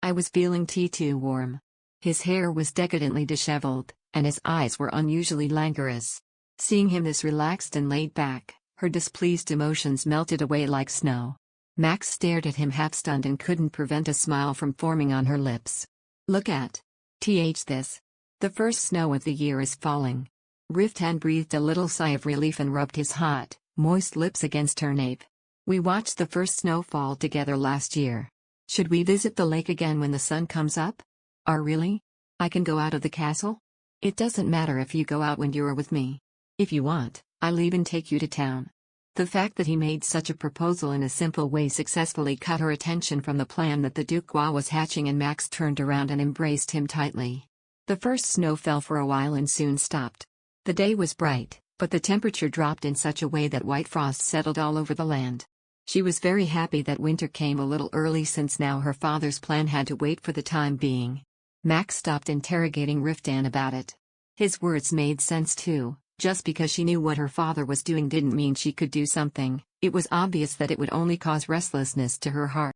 I was feeling too warm. His hair was decadently disheveled, and his eyes were unusually languorous. Seeing him this relaxed and laid back, her displeased emotions melted away like snow. Max stared at him half-stunned and couldn't prevent a smile from forming on her lips. "Look at this. The first snow of the year is falling." Riftan breathed a little sigh of relief and rubbed his hot, moist lips against her nape. "We watched the first snowfall together last year. Should we visit the lake again when the sun comes up?" Really? I can go out of the castle? It doesn't matter if you go out when you're with me. If you want, I'll even take you to town." The fact that he made such a proposal in a simple way successfully cut her attention from the plan that the Duke was hatching, and Max turned around and embraced him tightly. The first snow fell for a while and soon stopped. The day was bright, but the temperature dropped in such a way that white frost settled all over the land. She was very happy that winter came a little early, since now her father's plan had to wait for the time being. Max stopped interrogating Riftan about it. His words made sense too. Just because she knew what her father was doing didn't mean she could do something. It was obvious that it would only cause restlessness to her heart.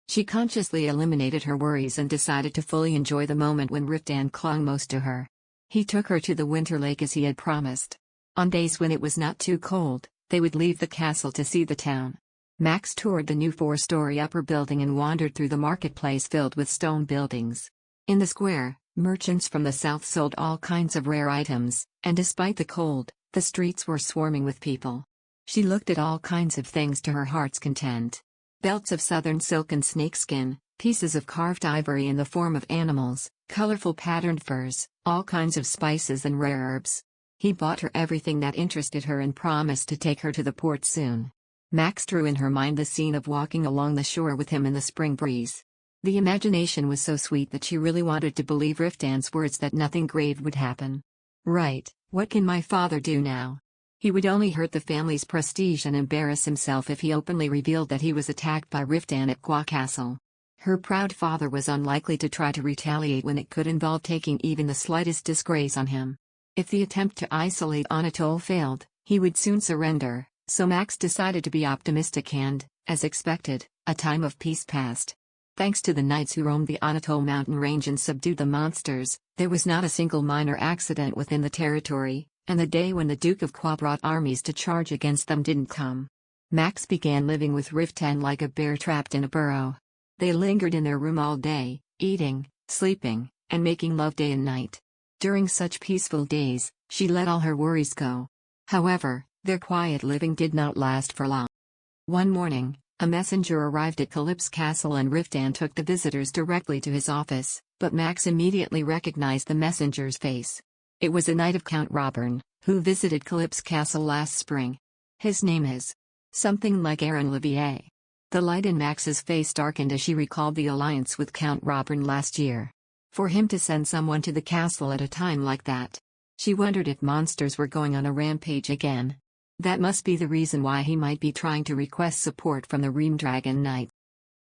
She consciously eliminated her worries and decided to fully enjoy the moment when Riftan clung most to her. He took her to the winter lake as he had promised. On days when it was not too cold, they would leave the castle to see the town. Max toured the new 4-story upper building and wandered through the marketplace filled with stone buildings. In the square, merchants from the south sold all kinds of rare items, and despite the cold, the streets were swarming with people. She looked at all kinds of things to her heart's content. Belts of southern silk and snakeskin, pieces of carved ivory in the form of animals, colorful patterned furs, all kinds of spices and rare herbs. He bought her everything that interested her and promised to take her to the port soon. Max drew in her mind the scene of walking along the shore with him in the spring breeze. The imagination was so sweet that she really wanted to believe Riftan's words that nothing grave would happen. Right, what can my father do now? He would only hurt the family's prestige and embarrass himself if he openly revealed that he was attacked by Riftan at Kwa Castle. Her proud father was unlikely to try to retaliate when it could involve taking even the slightest disgrace on him. If the attempt to isolate Anatole failed, he would soon surrender, so Max decided to be optimistic and, as expected, a time of peace passed. Thanks to the knights who roamed the Anatole mountain range and subdued the monsters, there was not a single minor accident within the territory, and the day when the Duke of Kwa brought armies to charge against them didn't come. Max began living with Riftan like a bear trapped in a burrow. They lingered in their room all day, eating, sleeping, and making love day and night. During such peaceful days, she let all her worries go. However, their quiet living did not last for long. One morning, a messenger arrived at Calyp's castle and Riftan took the visitors directly to his office, but Max immediately recognized the messenger's face. It was a knight of Count Robern, who visited Calyp's castle last spring. His name is something like Aaron Livier. The light in Max's face darkened as she recalled the alliance with Count Robern last year. For him to send someone to the castle at a time like that. She wondered if monsters were going on a rampage again. That must be the reason why he might be trying to request support from the Ream Dragon Knight.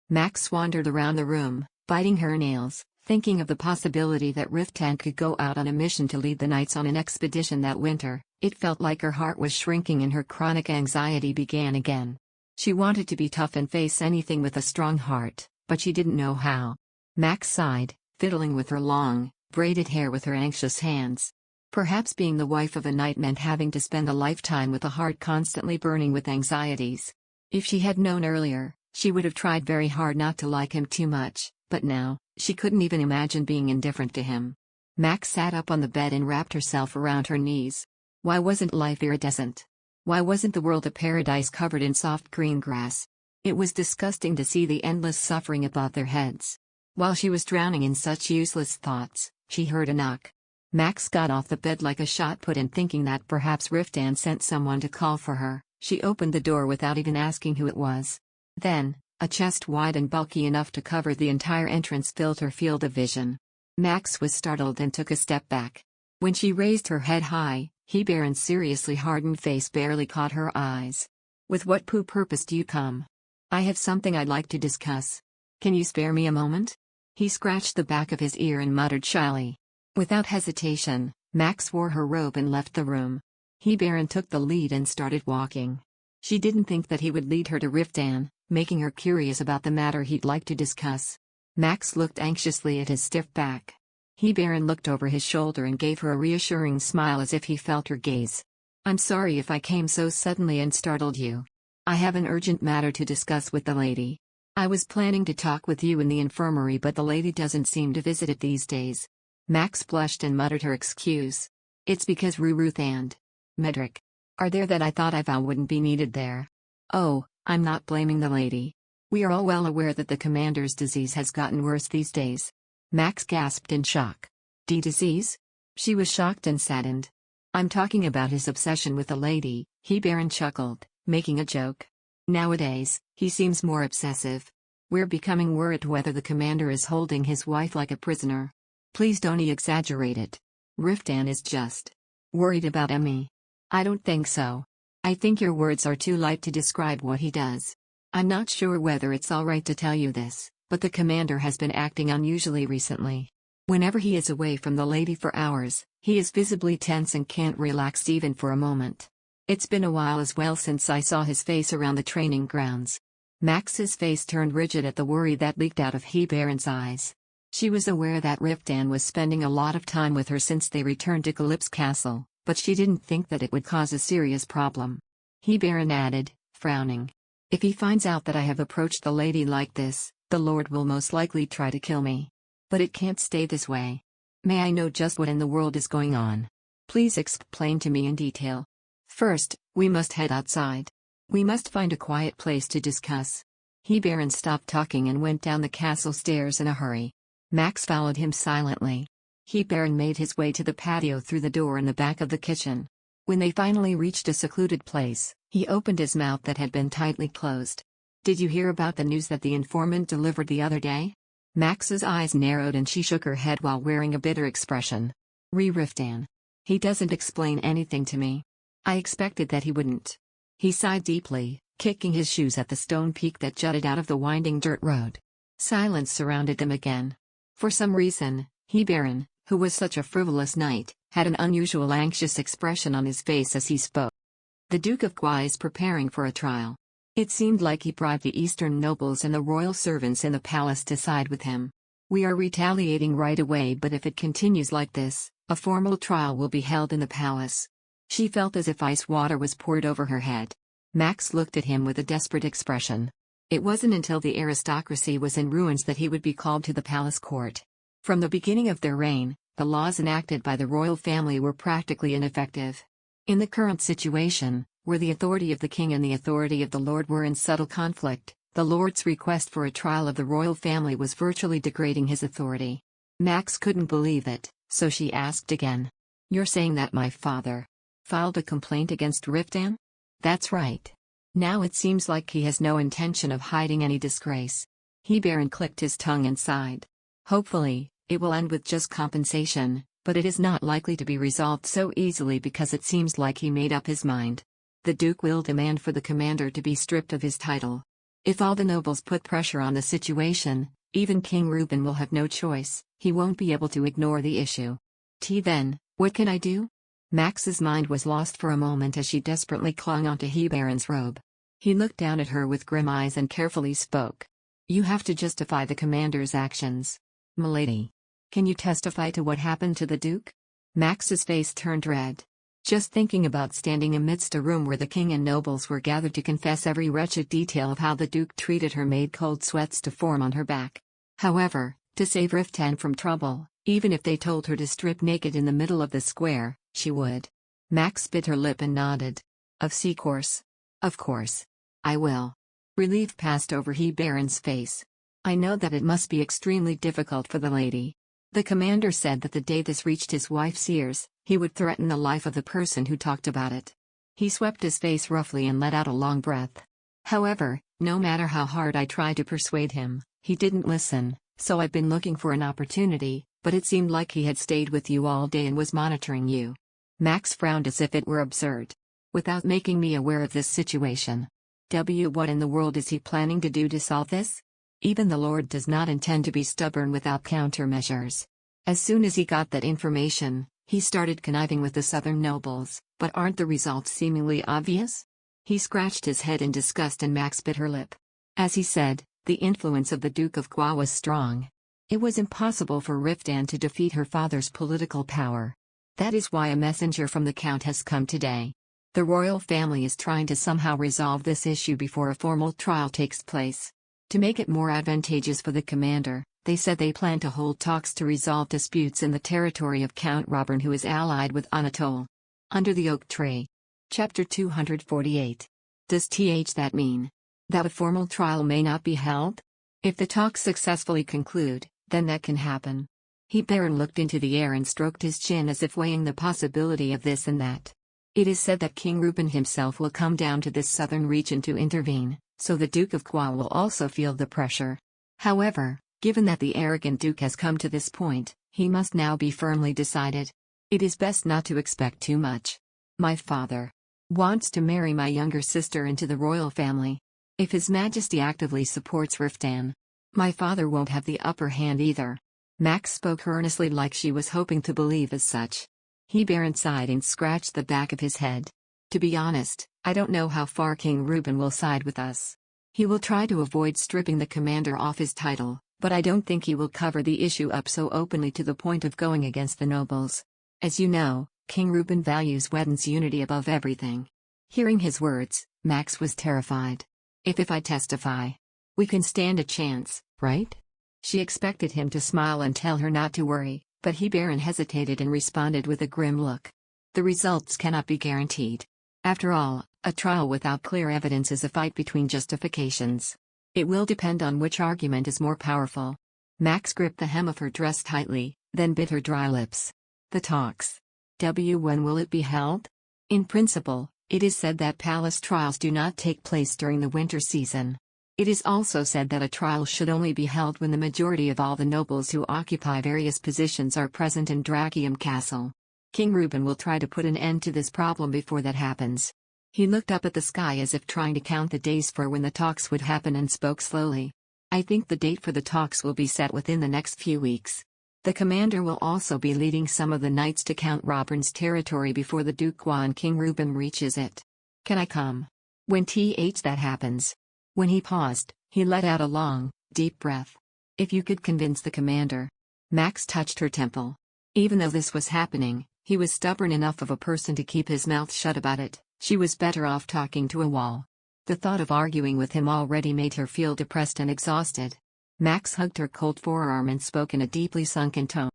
Max wandered around the room, biting her nails, Thinking of the possibility that Riftan could go out on a mission to lead the knights on an expedition that winter, it felt like her heart was shrinking and her chronic anxiety began again. She wanted to be tough and face anything with a strong heart, but she didn't know how. Max sighed, fiddling with her long, braided hair with her anxious hands. Perhaps being the wife of a knight meant having to spend a lifetime with a heart constantly burning with anxieties. If she had known earlier, she would have tried very hard not to like him too much, but now, she couldn't even imagine being indifferent to him. Max sat up on the bed and wrapped herself around her knees. Why wasn't life iridescent? Why wasn't the world a paradise covered in soft green grass? It was disgusting to see the endless suffering above their heads. While she was drowning in such useless thoughts, she heard a knock. Max got off the bed like a shot put and thinking that perhaps Riftan sent someone to call for her, she opened the door without even asking who it was. Then, a chest wide and bulky enough to cover the entire entrance filled her field of vision. Max was startled and took a step back. When she raised her head high, Heberon's seriously hardened face barely caught her eyes. "With what purpose do you come?" "I have something I'd like to discuss. Can you spare me a moment?" He scratched the back of his ear and muttered shyly. Without hesitation, Max wore her robe and left the room. Heberon took the lead and started walking. She didn't think that he would lead her to Riftan, making her curious about the matter he'd like to discuss. Max looked anxiously at his stiff back. Heberon looked over his shoulder and gave her a reassuring smile as if he felt her gaze. "I'm sorry if I came so suddenly and startled you. I have an urgent matter to discuss with the lady. I was planning to talk with you in the infirmary, but the lady doesn't seem to visit it these days." Max blushed and muttered her excuse. "It's because Ruth and Medric are there that I thought Ivan wouldn't be needed there." "Oh, I'm not blaming the lady. We are all well aware that the commander's disease has gotten worse these days." Max gasped in shock. Disease?" She was shocked and saddened. "I'm talking about his obsession with the lady," Heberon chuckled, making a joke. "Nowadays, he seems more obsessive. We're becoming worried whether the commander is holding his wife like a prisoner." "Please don't exaggerate it. Riftan is just worried about Emmy." "I don't think so. I think your words are too light to describe what he does. I'm not sure whether it's all right to tell you this, but the commander has been acting unusually recently. Whenever he is away from the lady for hours, he is visibly tense and can't relax even for a moment. It's been a while as well since I saw his face around the training grounds." Max's face turned rigid at the worry that leaked out of Heberon's eyes. She was aware that Riftan was spending a lot of time with her since they returned to Calyp's castle, but she didn't think that it would cause a serious problem. Heberon added, frowning. "If he finds out that I have approached the lady like this, the Lord will most likely try to kill me. But it can't stay this way. May I know just what in the world is going on? Please explain to me in detail. First, we must head outside. We must find a quiet place to discuss." Heberon stopped talking and went down the castle stairs in a hurry. Max followed him silently. Heberon made his way to the patio through the door in the back of the kitchen. When they finally reached a secluded place, he opened his mouth that had been tightly closed. "Did you hear about the news that the informant delivered the other day?" Max's eyes narrowed and she shook her head while wearing a bitter expression. "Riftan. He doesn't explain anything to me. I expected that he wouldn't." He sighed deeply, kicking his shoes at the stone peak that jutted out of the winding dirt road. Silence surrounded them again. For some reason, Heberon, who was such a frivolous knight, had an unusual anxious expression on his face as he spoke. "The Duke of Guai is preparing for a trial. It seemed like he bribed the eastern nobles and the royal servants in the palace to side with him. We are retaliating right away, but if it continues like this, a formal trial will be held in the palace." She felt as if ice water was poured over her head. Max looked at him with a desperate expression. It wasn't until the aristocracy was in ruins that he would be called to the palace court. From the beginning of their reign, the laws enacted by the royal family were practically ineffective. In the current situation, where the authority of the king and the authority of the lord were in subtle conflict, the lord's request for a trial of the royal family was virtually degrading his authority. Max couldn't believe it, so she asked again. "You're saying that my father filed a complaint against Riftan?" "That's right. Now it seems like he has no intention of hiding any disgrace." Heberon clicked his tongue and sighed. "Hopefully, it will end with just compensation, but it is not likely to be resolved so easily because it seems like he made up his mind. The Duke will demand for the commander to be stripped of his title. If all the nobles put pressure on the situation, Even King Reuben will have no choice, he won't be able to ignore the issue. Then, what can I do? Max's mind was lost for a moment as she desperately clung onto Hebaron's robe. He looked down at her with grim eyes and carefully spoke. You have to justify the commander's actions. Milady. Can you testify to what happened to the Duke? Max's face turned red. Just thinking about standing amidst a room where the king and nobles were gathered to confess every wretched detail of how the Duke treated her made cold sweats to form on her back. However, to save Riftan from trouble, even if they told her to strip naked in the middle of the square, she would. Max bit her lip and nodded. Of course. Of course. I will. Relief passed over Hebaron's face. I know that it must be extremely difficult for the lady. The commander said that the day this reached his wife's ears, he would threaten the life of the person who talked about it. He swept his face roughly and let out a long breath. However, no matter how hard I tried to persuade him, he didn't listen, so I've been looking for an opportunity, but it seemed like he had stayed with you all day and was monitoring you. Max frowned as if it were absurd. Without making me aware of this situation. What in the world is he planning to do to solve this? Even the Lord does not intend to be stubborn without countermeasures. As soon as he got that information, he started conniving with the southern nobles, but aren't the results seemingly obvious? He scratched his head in disgust and Max bit her lip. As he said, the influence of the Duke of Gua was strong. It was impossible for Riftan to defeat her father's political power. That is why a messenger from the Count has come today. The royal family is trying to somehow resolve this issue before a formal trial takes place. To make it more advantageous for the commander, they said they plan to hold talks to resolve disputes in the territory of Count Robert, who is allied with Anatole. Under the Oak Tree. Chapter 248. Does that mean that a formal trial may not be held? If the talks successfully conclude, then that can happen. Hebaron looked into the air and stroked his chin as if weighing the possibility of this and that. It is said that King Reuben himself will come down to this southern region to intervene, so the Duke of Gua will also feel the pressure. However, given that the arrogant Duke has come to this point, he must now be firmly decided. It is best not to expect too much. My father wants to marry my younger sister into the royal family. If His Majesty actively supports Riftan, my father won't have the upper hand either. Max spoke earnestly, like she was hoping to believe as such. Hebaron sighed and scratched the back of his head. To be honest, I don't know how far King Reuben will side with us. He will try to avoid stripping the commander off his title, but I don't think he will cover the issue up so openly to the point of going against the nobles. As you know, King Reuben values Weden's unity above everything. Hearing his words, Max was terrified. If I testify, we can stand a chance, right? She expected him to smile and tell her not to worry, but Hebaron hesitated and responded with a grim look. The results cannot be guaranteed. After all, a trial without clear evidence is a fight between justifications. It will depend on which argument is more powerful. Max gripped the hem of her dress tightly, then bit her dry lips. The talks. When will it be held? In principle, it is said that palace trials do not take place during the winter season. It is also said that a trial should only be held when the majority of all the nobles who occupy various positions are present in Dragium Castle. King Reuben will try to put an end to this problem before that happens. He looked up at the sky as if trying to count the days for when the talks would happen and spoke slowly. I think the date for the talks will be set within the next few weeks. The commander will also be leading some of the knights to Count Robert's territory before the Duke Gua and King Reuben reaches it. Can I come when that happens? When he paused, he let out a long, deep breath. If you could convince the commander. Max touched her temple. Even though this was happening, he was stubborn enough of a person to keep his mouth shut about it. She was better off talking to a wall. The thought of arguing with him already made her feel depressed and exhausted. Max hugged her cold forearm and spoke in a deeply sunken tone.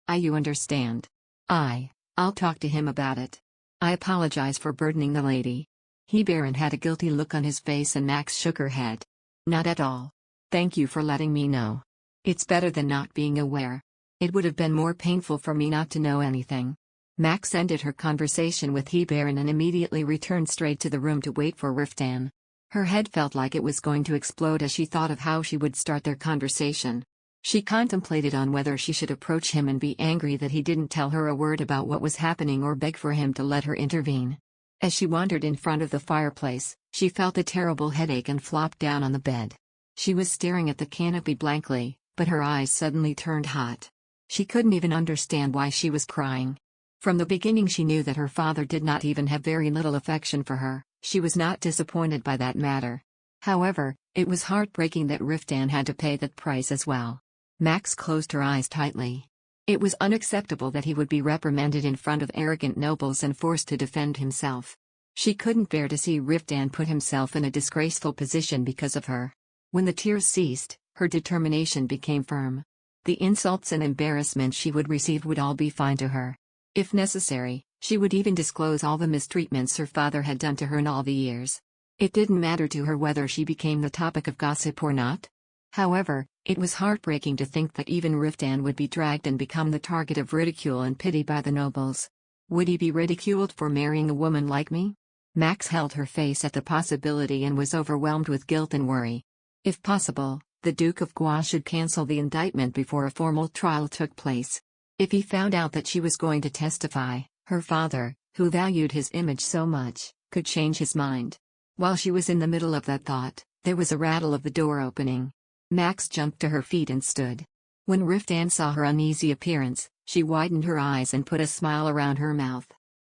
You understand. I'll talk to him about it. I apologize for burdening the lady. Hebaron had a guilty look on his face and Max shook her head. Not at all. Thank you for letting me know. It's better than not being aware. It would have been more painful for me not to know anything. Max ended her conversation with Hebaron and immediately returned straight to the room to wait for Riftan. Her head felt like it was going to explode as she thought of how she would start their conversation. She contemplated on whether she should approach him and be angry that he didn't tell her a word about what was happening or beg for him to let her intervene. As she wandered in front of the fireplace, she felt a terrible headache and flopped down on the bed. She was staring at the canopy blankly, but her eyes suddenly turned hot. She couldn't even understand why she was crying. From the beginning she knew that her father did not even have very little affection for her. She was not disappointed by that matter. However, it was heartbreaking that Riftan had to pay that price as well. Max closed her eyes tightly. It was unacceptable that he would be reprimanded in front of arrogant nobles and forced to defend himself. She couldn't bear to see Riftan put himself in a disgraceful position because of her. When the tears ceased, her determination became firm. The insults and embarrassment she would receive would all be fine to her. If necessary, she would even disclose all the mistreatments her father had done to her in all the years. It didn't matter to her whether she became the topic of gossip or not. However, it was heartbreaking to think that even Riftan would be dragged and become the target of ridicule and pity by the nobles. Would he be ridiculed for marrying a woman like me? Max held her face at the possibility and was overwhelmed with guilt and worry. If possible, the Duke of Guo should cancel the indictment before a formal trial took place. If he found out that she was going to testify, her father, who valued his image so much, could change his mind. While she was in the middle of that thought, there was a rattle of the door opening. Max jumped to her feet and stood. When Riftan saw her uneasy appearance, she widened her eyes and put a smile around her mouth.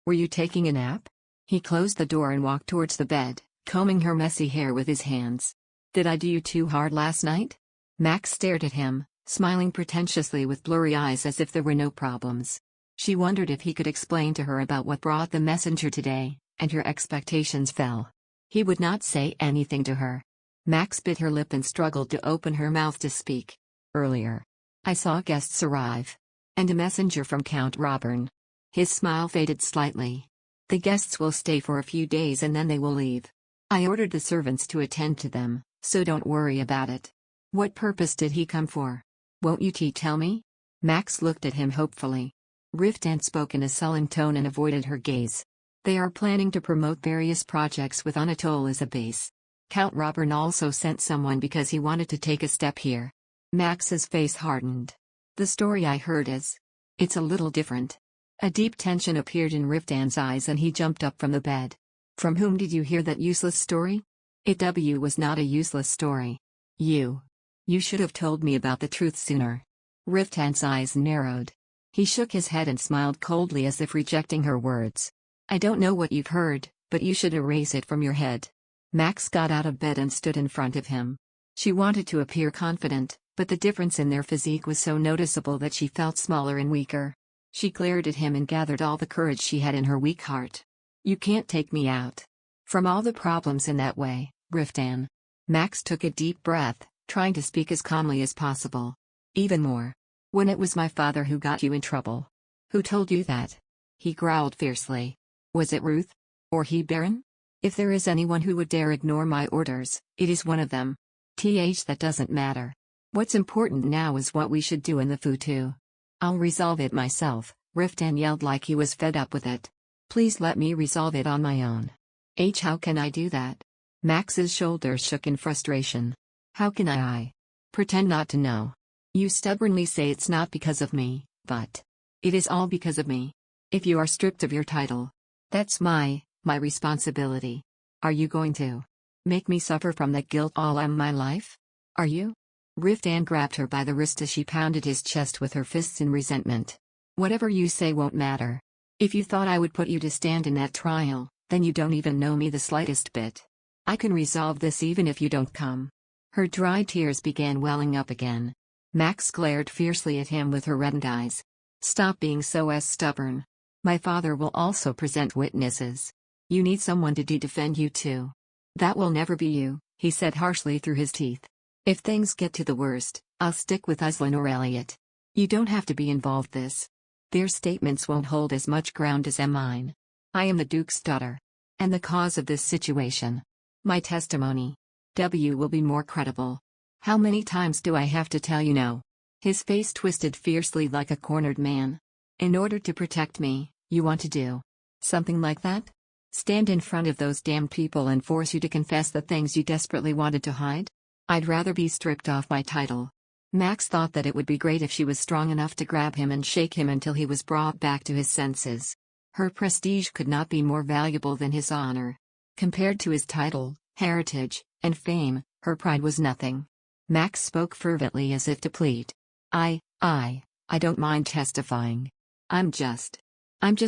"Were you taking a nap?" He closed the door and walked towards the bed, combing her messy hair with his hands. "Did I do you too hard last night?" Max stared at him, smiling pretentiously with blurry eyes as if there were no problems. She wondered if he could explain to her about what brought the messenger today, and her expectations fell. He would not say anything to her. Max bit her lip and struggled to open her mouth to speak. "Earlier, I saw guests arrive. And a messenger from Count Robern." His smile faded slightly. "The guests will stay for a few days and then they will leave. I ordered the servants to attend to them, so don't worry about it." "What purpose did he come for? Won't you tell me?" Max looked at him hopefully. Riftan spoke in a sullen tone and avoided her gaze. "They are planning to promote various projects with Anatole as a base. Count Robern also sent someone because he wanted to take a step here." Max's face hardened. "The story I heard it's a little different." A deep tension appeared in Riftan's eyes and he jumped up from the bed. "From whom did you hear that useless story?" "It was not a useless story. You should have told me about the truth sooner." Riftan's eyes narrowed. He shook his head and smiled coldly as if rejecting her words. "I don't know what you've heard, but you should erase it from your head." Max got out of bed and stood in front of him. She wanted to appear confident, but the difference in their physique was so noticeable that she felt smaller and weaker. She glared at him and gathered all the courage she had in her weak heart. "You can't take me out from all the problems in that way, Riftan." Max took a deep breath, trying to speak as calmly as possible. "Even more. When it was my father who got you in trouble." "Who told you that?" He growled fiercely. "Was it Ruth? Or he Baron? If there is anyone who would dare ignore my orders, it is one of them. That doesn't matter. What's important now is what we should do in the Futu. I'll resolve it myself," Riftan yelled like he was fed up with it. "Please let me resolve it on my own." How can I do that?" Max's shoulders shook in frustration. "How can I pretend not to know? You stubbornly say it's not because of me, but it is all because of me. If you are stripped of your title, that's my responsibility. Are you going to make me suffer from that guilt all my life? Are you?" Riftan grabbed her by the wrist as she pounded his chest with her fists in resentment. "Whatever you say won't matter. If you thought I would put you to stand in that trial, then you don't even know me the slightest bit. I can resolve this even if you don't come." Her dry tears began welling up again. Max glared fiercely at him with her reddened eyes. "Stop being so stubborn. My father will also present witnesses. You need someone to defend you too." "That will never be you," he said harshly through his teeth. "If things get to the worst, I'll stick with Uslin or Elliot. You don't have to be involved Their statements won't hold as much ground as mine. I am the Duke's daughter. And the cause of this situation. My testimony will be more credible. How many times do I have to tell you no?" His face twisted fiercely like a cornered man. "In order to protect me, you want to do something like that? Stand in front of those damned people and force you to confess the things you desperately wanted to hide? I'd rather be stripped off my title." Max thought that it would be great if she was strong enough to grab him and shake him until he was brought back to his senses. Her prestige could not be more valuable than his honor. Compared to his title, heritage, and fame, her pride was nothing. Max spoke fervently as if to plead. I don't mind testifying. I'm just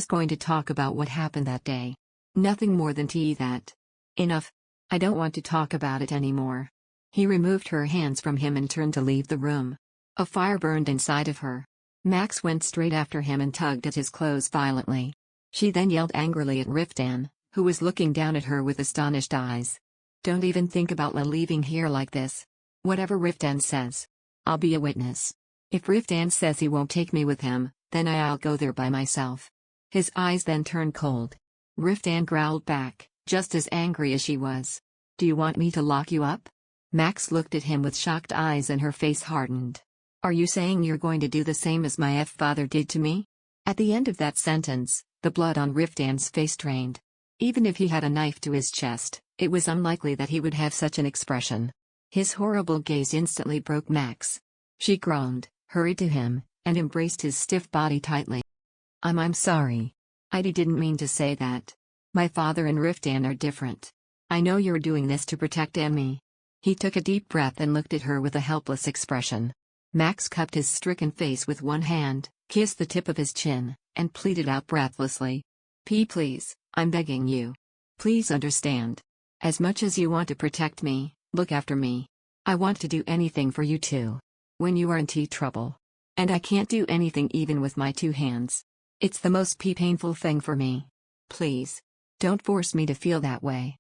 going to talk about what happened that day. Nothing more than that. Enough. I don't want to talk about it anymore. He removed her hands from him and turned to leave the room. A fire burned inside of her. Max went straight after him and tugged at his clothes violently. She then yelled angrily at Riftan, who was looking down at her with astonished eyes. Don't even think about leaving here like this. Whatever Riftan says. I'll be a witness. If Riftan says he won't take me with him, then I'll go there by myself. His eyes then turned cold. Riftan growled back, just as angry as she was. Do you want me to lock you up? Max looked at him with shocked eyes and her face hardened. Are you saying you're going to do the same as my father did to me? At the end of that sentence, the blood on Riftan's face drained. Even if he had a knife to his chest, it was unlikely that he would have such an expression. His horrible gaze instantly broke Max. She groaned, hurried to him, and embraced his stiff body tightly. I'm sorry. I didn't mean to say that. My father and Riftan are different. I know you're doing this to protect me. He took a deep breath and looked at her with a helpless expression. Max cupped his stricken face with one hand, kissed the tip of his chin, and pleaded out breathlessly. Please, I'm begging you. Please understand. As much as you want to protect me, look after me. I want to do anything for you too. When you are in trouble. And I can't do anything even with my two hands. It's the most painful thing for me. Please. Don't force me to feel that way.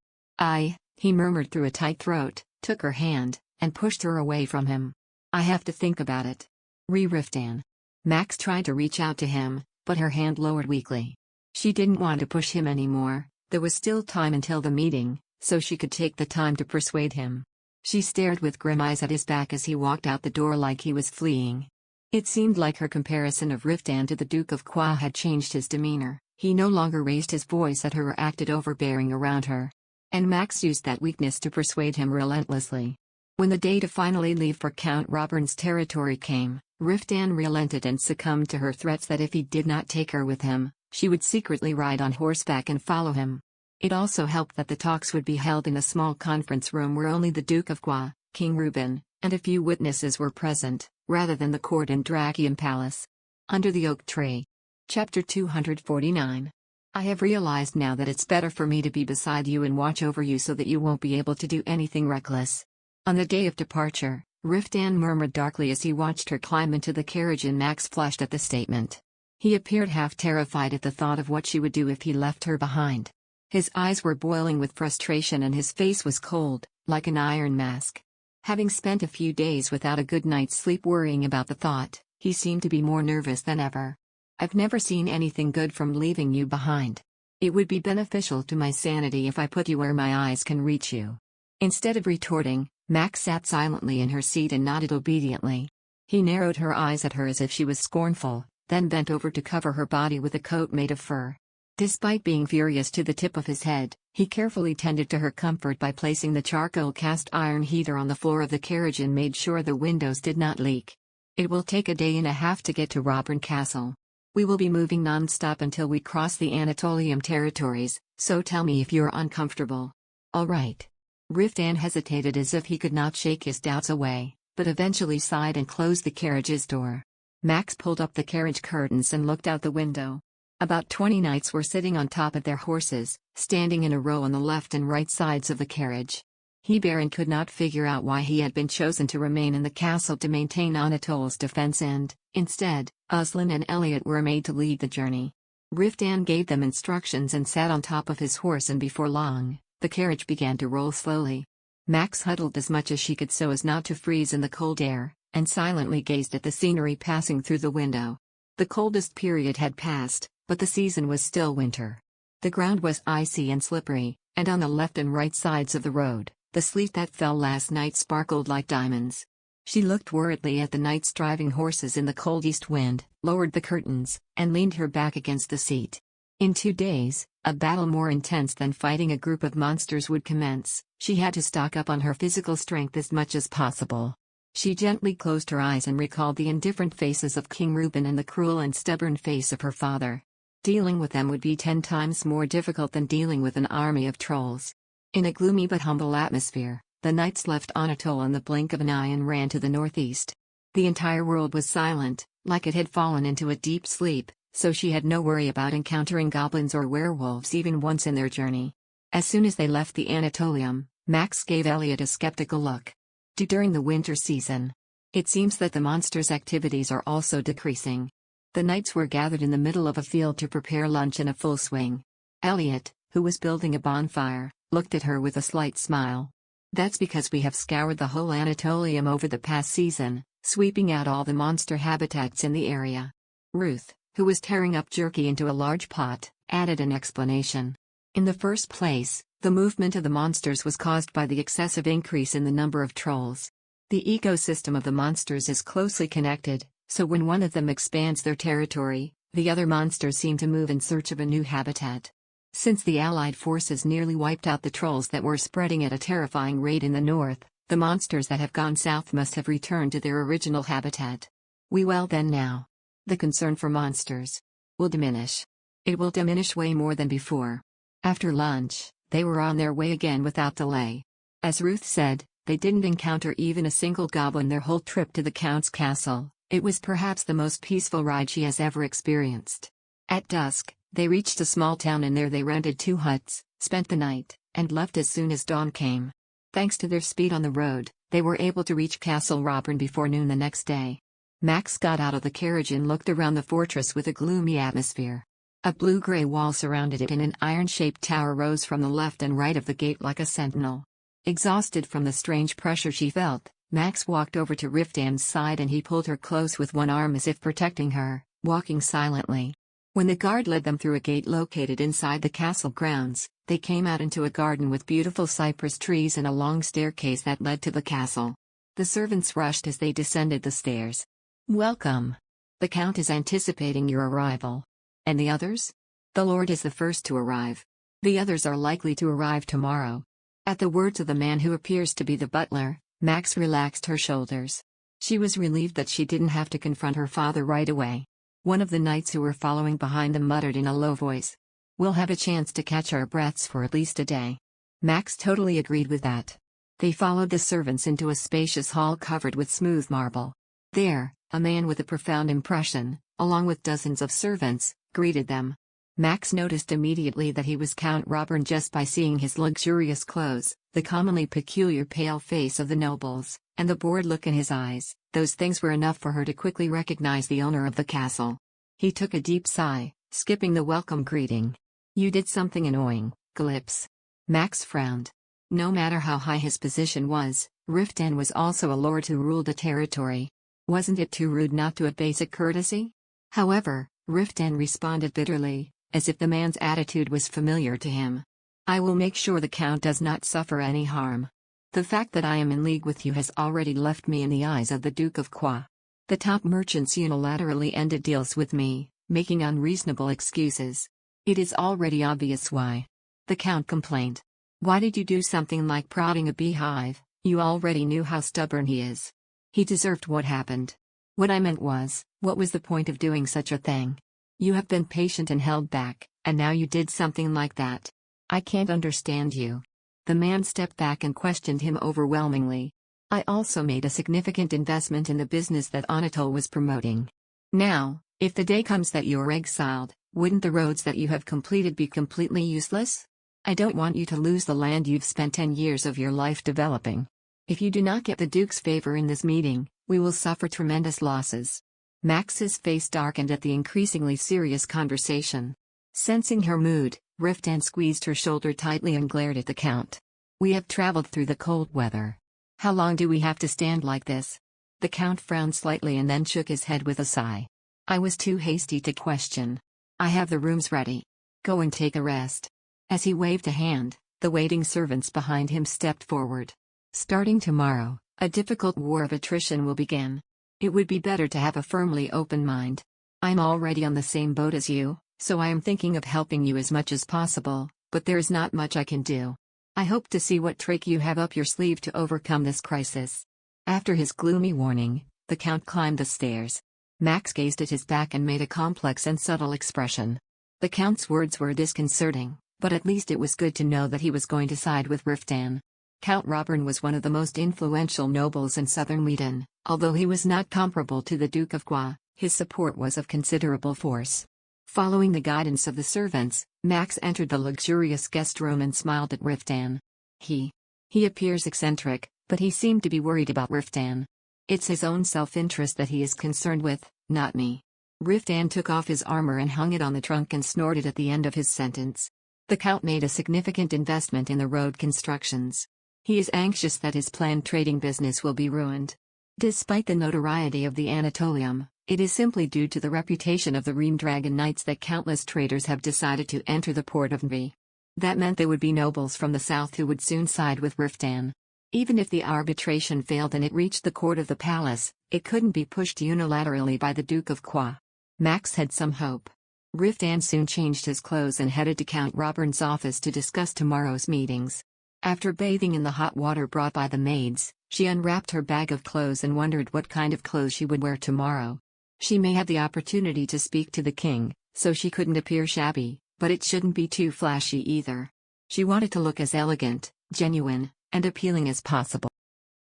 He murmured through a tight throat, took her hand, and pushed her away from him. I have to think about it. Riftan. Max tried to reach out to him, but her hand lowered weakly. She didn't want to push him anymore. There was still time until the meeting, so she could take the time to persuade him. She stared with grim eyes at his back as he walked out the door like he was fleeing. It seemed like her comparison of Riftan to the Duke of Qua had changed his demeanor. He no longer raised his voice at her or acted overbearing around her. And Max used that weakness to persuade him relentlessly. When the day to finally leave for Count Roburn's territory came, Riftan relented and succumbed to her threats that if he did not take her with him, she would secretly ride on horseback and follow him. It also helped that the talks would be held in a small conference room where only the Duke of Qua, King Reuben, and a few witnesses were present, rather than the court in Drakium Palace. Under the oak tree. Chapter 249. I have realized now that it's better for me to be beside you and watch over you so that you won't be able to do anything reckless. On the day of departure, Riftan murmured darkly as he watched her climb into the carriage, and Max flushed at the statement. He appeared half terrified at the thought of what she would do if he left her behind. His eyes were boiling with frustration and his face was cold, like an iron mask. Having spent a few days without a good night's sleep worrying about the thought, he seemed to be more nervous than ever. I've never seen anything good from leaving you behind. It would be beneficial to my sanity if I put you where my eyes can reach you. Instead of retorting, Max sat silently in her seat and nodded obediently. He narrowed her eyes at her as if she was scornful, then bent over to cover her body with a coat made of fur. Despite being furious to the tip of his head, he carefully tended to her comfort by placing the charcoal cast iron heater on the floor of the carriage and made sure the windows did not leak. It will take a day and a half to get to Roburn Castle. We will be moving non-stop until we cross the Anatolian territories, so tell me if you're uncomfortable. All right. Riftan hesitated as if he could not shake his doubts away, but eventually sighed and closed the carriage's door. Max pulled up the carriage curtains and looked out the window. About 20 knights were sitting on top of their horses, standing in a row on the left and right sides of the carriage. Baron could not figure out why he had been chosen to remain in the castle to maintain Anatol's defense and, instead, Aslan and Elliot were made to lead the journey. Riftan gave them instructions and sat on top of his horse, and before long, the carriage began to roll slowly. Max huddled as much as she could so as not to freeze in the cold air, and silently gazed at the scenery passing through the window. The coldest period had passed, but the season was still winter. The ground was icy and slippery, and on the left and right sides of the road, the sleet that fell last night sparkled like diamonds. She looked worriedly at the knights driving horses in the cold east wind, lowered the curtains, and leaned her back against the seat. In 2 days, a battle more intense than fighting a group of monsters would commence. She had to stock up on her physical strength as much as possible. She gently closed her eyes and recalled the indifferent faces of King Reuben and the cruel and stubborn face of her father. Dealing with them would be 10 times more difficult than dealing with an army of trolls. In a gloomy but humble atmosphere, The knights left Anatole in the blink of an eye and ran to the northeast. The entire world was silent, like it had fallen into a deep sleep, so she had no worry about encountering goblins or werewolves even once in their journey. As soon as they left the Anatolium, Max gave Elliot a skeptical look. During the winter season, it seems that the monsters' activities are also decreasing. The knights were gathered in the middle of a field to prepare lunch in a full swing. Elliot, who was building a bonfire, looked at her with a slight smile. That's because we have scoured the whole Anatolium over the past season, sweeping out all the monster habitats in the area. Ruth, who was tearing up jerky into a large pot, added an explanation. In the first place, the movement of the monsters was caused by the excessive increase in the number of trolls. The ecosystem of the monsters is closely connected, so when one of them expands their territory, the other monsters seem to move in search of a new habitat. Since the Allied forces nearly wiped out the trolls that were spreading at a terrifying rate in the north, the monsters that have gone south must have returned to their original habitat. Now, the concern for monsters will diminish. It will diminish way more than before. After lunch, they were on their way again without delay. As Ruth said, they didn't encounter even a single goblin their whole trip to the Count's castle. It was perhaps the most peaceful ride she has ever experienced. At dusk, they reached a small town and there they rented 2 huts, spent the night, and left as soon as dawn came. Thanks to their speed on the road, they were able to reach Castle Robin before noon the next day. Max got out of the carriage and looked around the fortress with a gloomy atmosphere. A blue-gray wall surrounded it and an iron-shaped tower rose from the left and right of the gate like a sentinel. Exhausted from the strange pressure she felt, Max walked over to Riftan's side and he pulled her close with one arm as if protecting her, walking silently. When the guard led them through a gate located inside the castle grounds, they came out into a garden with beautiful cypress trees and a long staircase that led to the castle. The servants rushed as they descended the stairs. "Welcome. The Count is anticipating your arrival." "And the others?" "The Lord is the first to arrive. The others are likely to arrive tomorrow." At the words of the man who appears to be the butler, Max relaxed her shoulders. She was relieved that she didn't have to confront her father right away. One of the knights who were following behind them muttered in a low voice, "We'll have a chance to catch our breaths for at least a day." Max totally agreed with that. They followed the servants into a spacious hall covered with smooth marble. There, a man with a profound impression, along with dozens of servants, greeted them. Max noticed immediately that he was Count Robin just by seeing his luxurious clothes, the commonly peculiar pale face of the nobles, and the bored look in his eyes. Those things were enough for her to quickly recognize the owner of the castle. He took a deep sigh, skipping the welcome greeting. "You did something annoying, Calypso." Max frowned. No matter how high his position was, Riftan was also a lord who ruled a territory. Wasn't it too rude not to have basic courtesy? However, Riftan responded bitterly, as if the man's attitude was familiar to him. "I will make sure the Count does not suffer any harm. The fact that I am in league with you has already left me in the eyes of the Duke of Qua. The top merchants unilaterally ended deals with me, making unreasonable excuses. It is already obvious why." The Count complained. "Why did you do something like prodding a beehive? You already knew how stubborn he is. He deserved what happened. What I meant was, what was the point of doing such a thing? You have been patient and held back, and now you did something like that. I can't understand you." The man stepped back and questioned him overwhelmingly. "I also made a significant investment in the business that Anatole was promoting. Now, if the day comes that you're exiled, wouldn't the roads that you have completed be completely useless? I don't want you to lose the land you've spent 10 years of your life developing. If you do not get the Duke's favor in this meeting, we will suffer tremendous losses." Max's face darkened at the increasingly serious conversation. Sensing her mood, Riftan squeezed her shoulder tightly and glared at the Count. "We have traveled through the cold weather. How long do we have to stand like this?" The Count frowned slightly and then shook his head with a sigh. "I was too hasty to question. I have the rooms ready. Go and take a rest." As he waved a hand, the waiting servants behind him stepped forward. "Starting tomorrow, a difficult war of attrition will begin. It would be better to have a firmly open mind. I'm already on the same boat as you, so I am thinking of helping you as much as possible, but there is not much I can do. I hope to see what trick you have up your sleeve to overcome this crisis." After his gloomy warning, the Count climbed the stairs. Max gazed at his back and made a complex and subtle expression. The Count's words were disconcerting, but at least it was good to know that he was going to side with Riftan. Count Robern was one of the most influential nobles in southern Sweden. Although he was not comparable to the Duke of Gua, his support was of considerable force. Following the guidance of the servants, Max entered the luxurious guest room and smiled at Riftan. He appears eccentric, but he seemed to be worried about Riftan. It's his own self-interest that he is concerned with, not me. Riftan took off his armor and hung it on the trunk and snorted at the end of his sentence. The Count made a significant investment in the road constructions. He is anxious that his planned trading business will be ruined. Despite the notoriety of the Anatolium, it is simply due to the reputation of the Ream-Dragon Knights that countless traders have decided to enter the port of Nvi. That meant there would be nobles from the south who would soon side with Riftan. Even if the arbitration failed and it reached the court of the palace, it couldn't be pushed unilaterally by the Duke of Gua. Max had some hope. Riftan soon changed his clothes and headed to Count Robern's office to discuss tomorrow's meetings. After bathing in the hot water brought by the maids, she unwrapped her bag of clothes and wondered what kind of clothes she would wear tomorrow. She may have the opportunity to speak to the king, so she couldn't appear shabby, but it shouldn't be too flashy either. She wanted to look as elegant, genuine, and appealing as possible.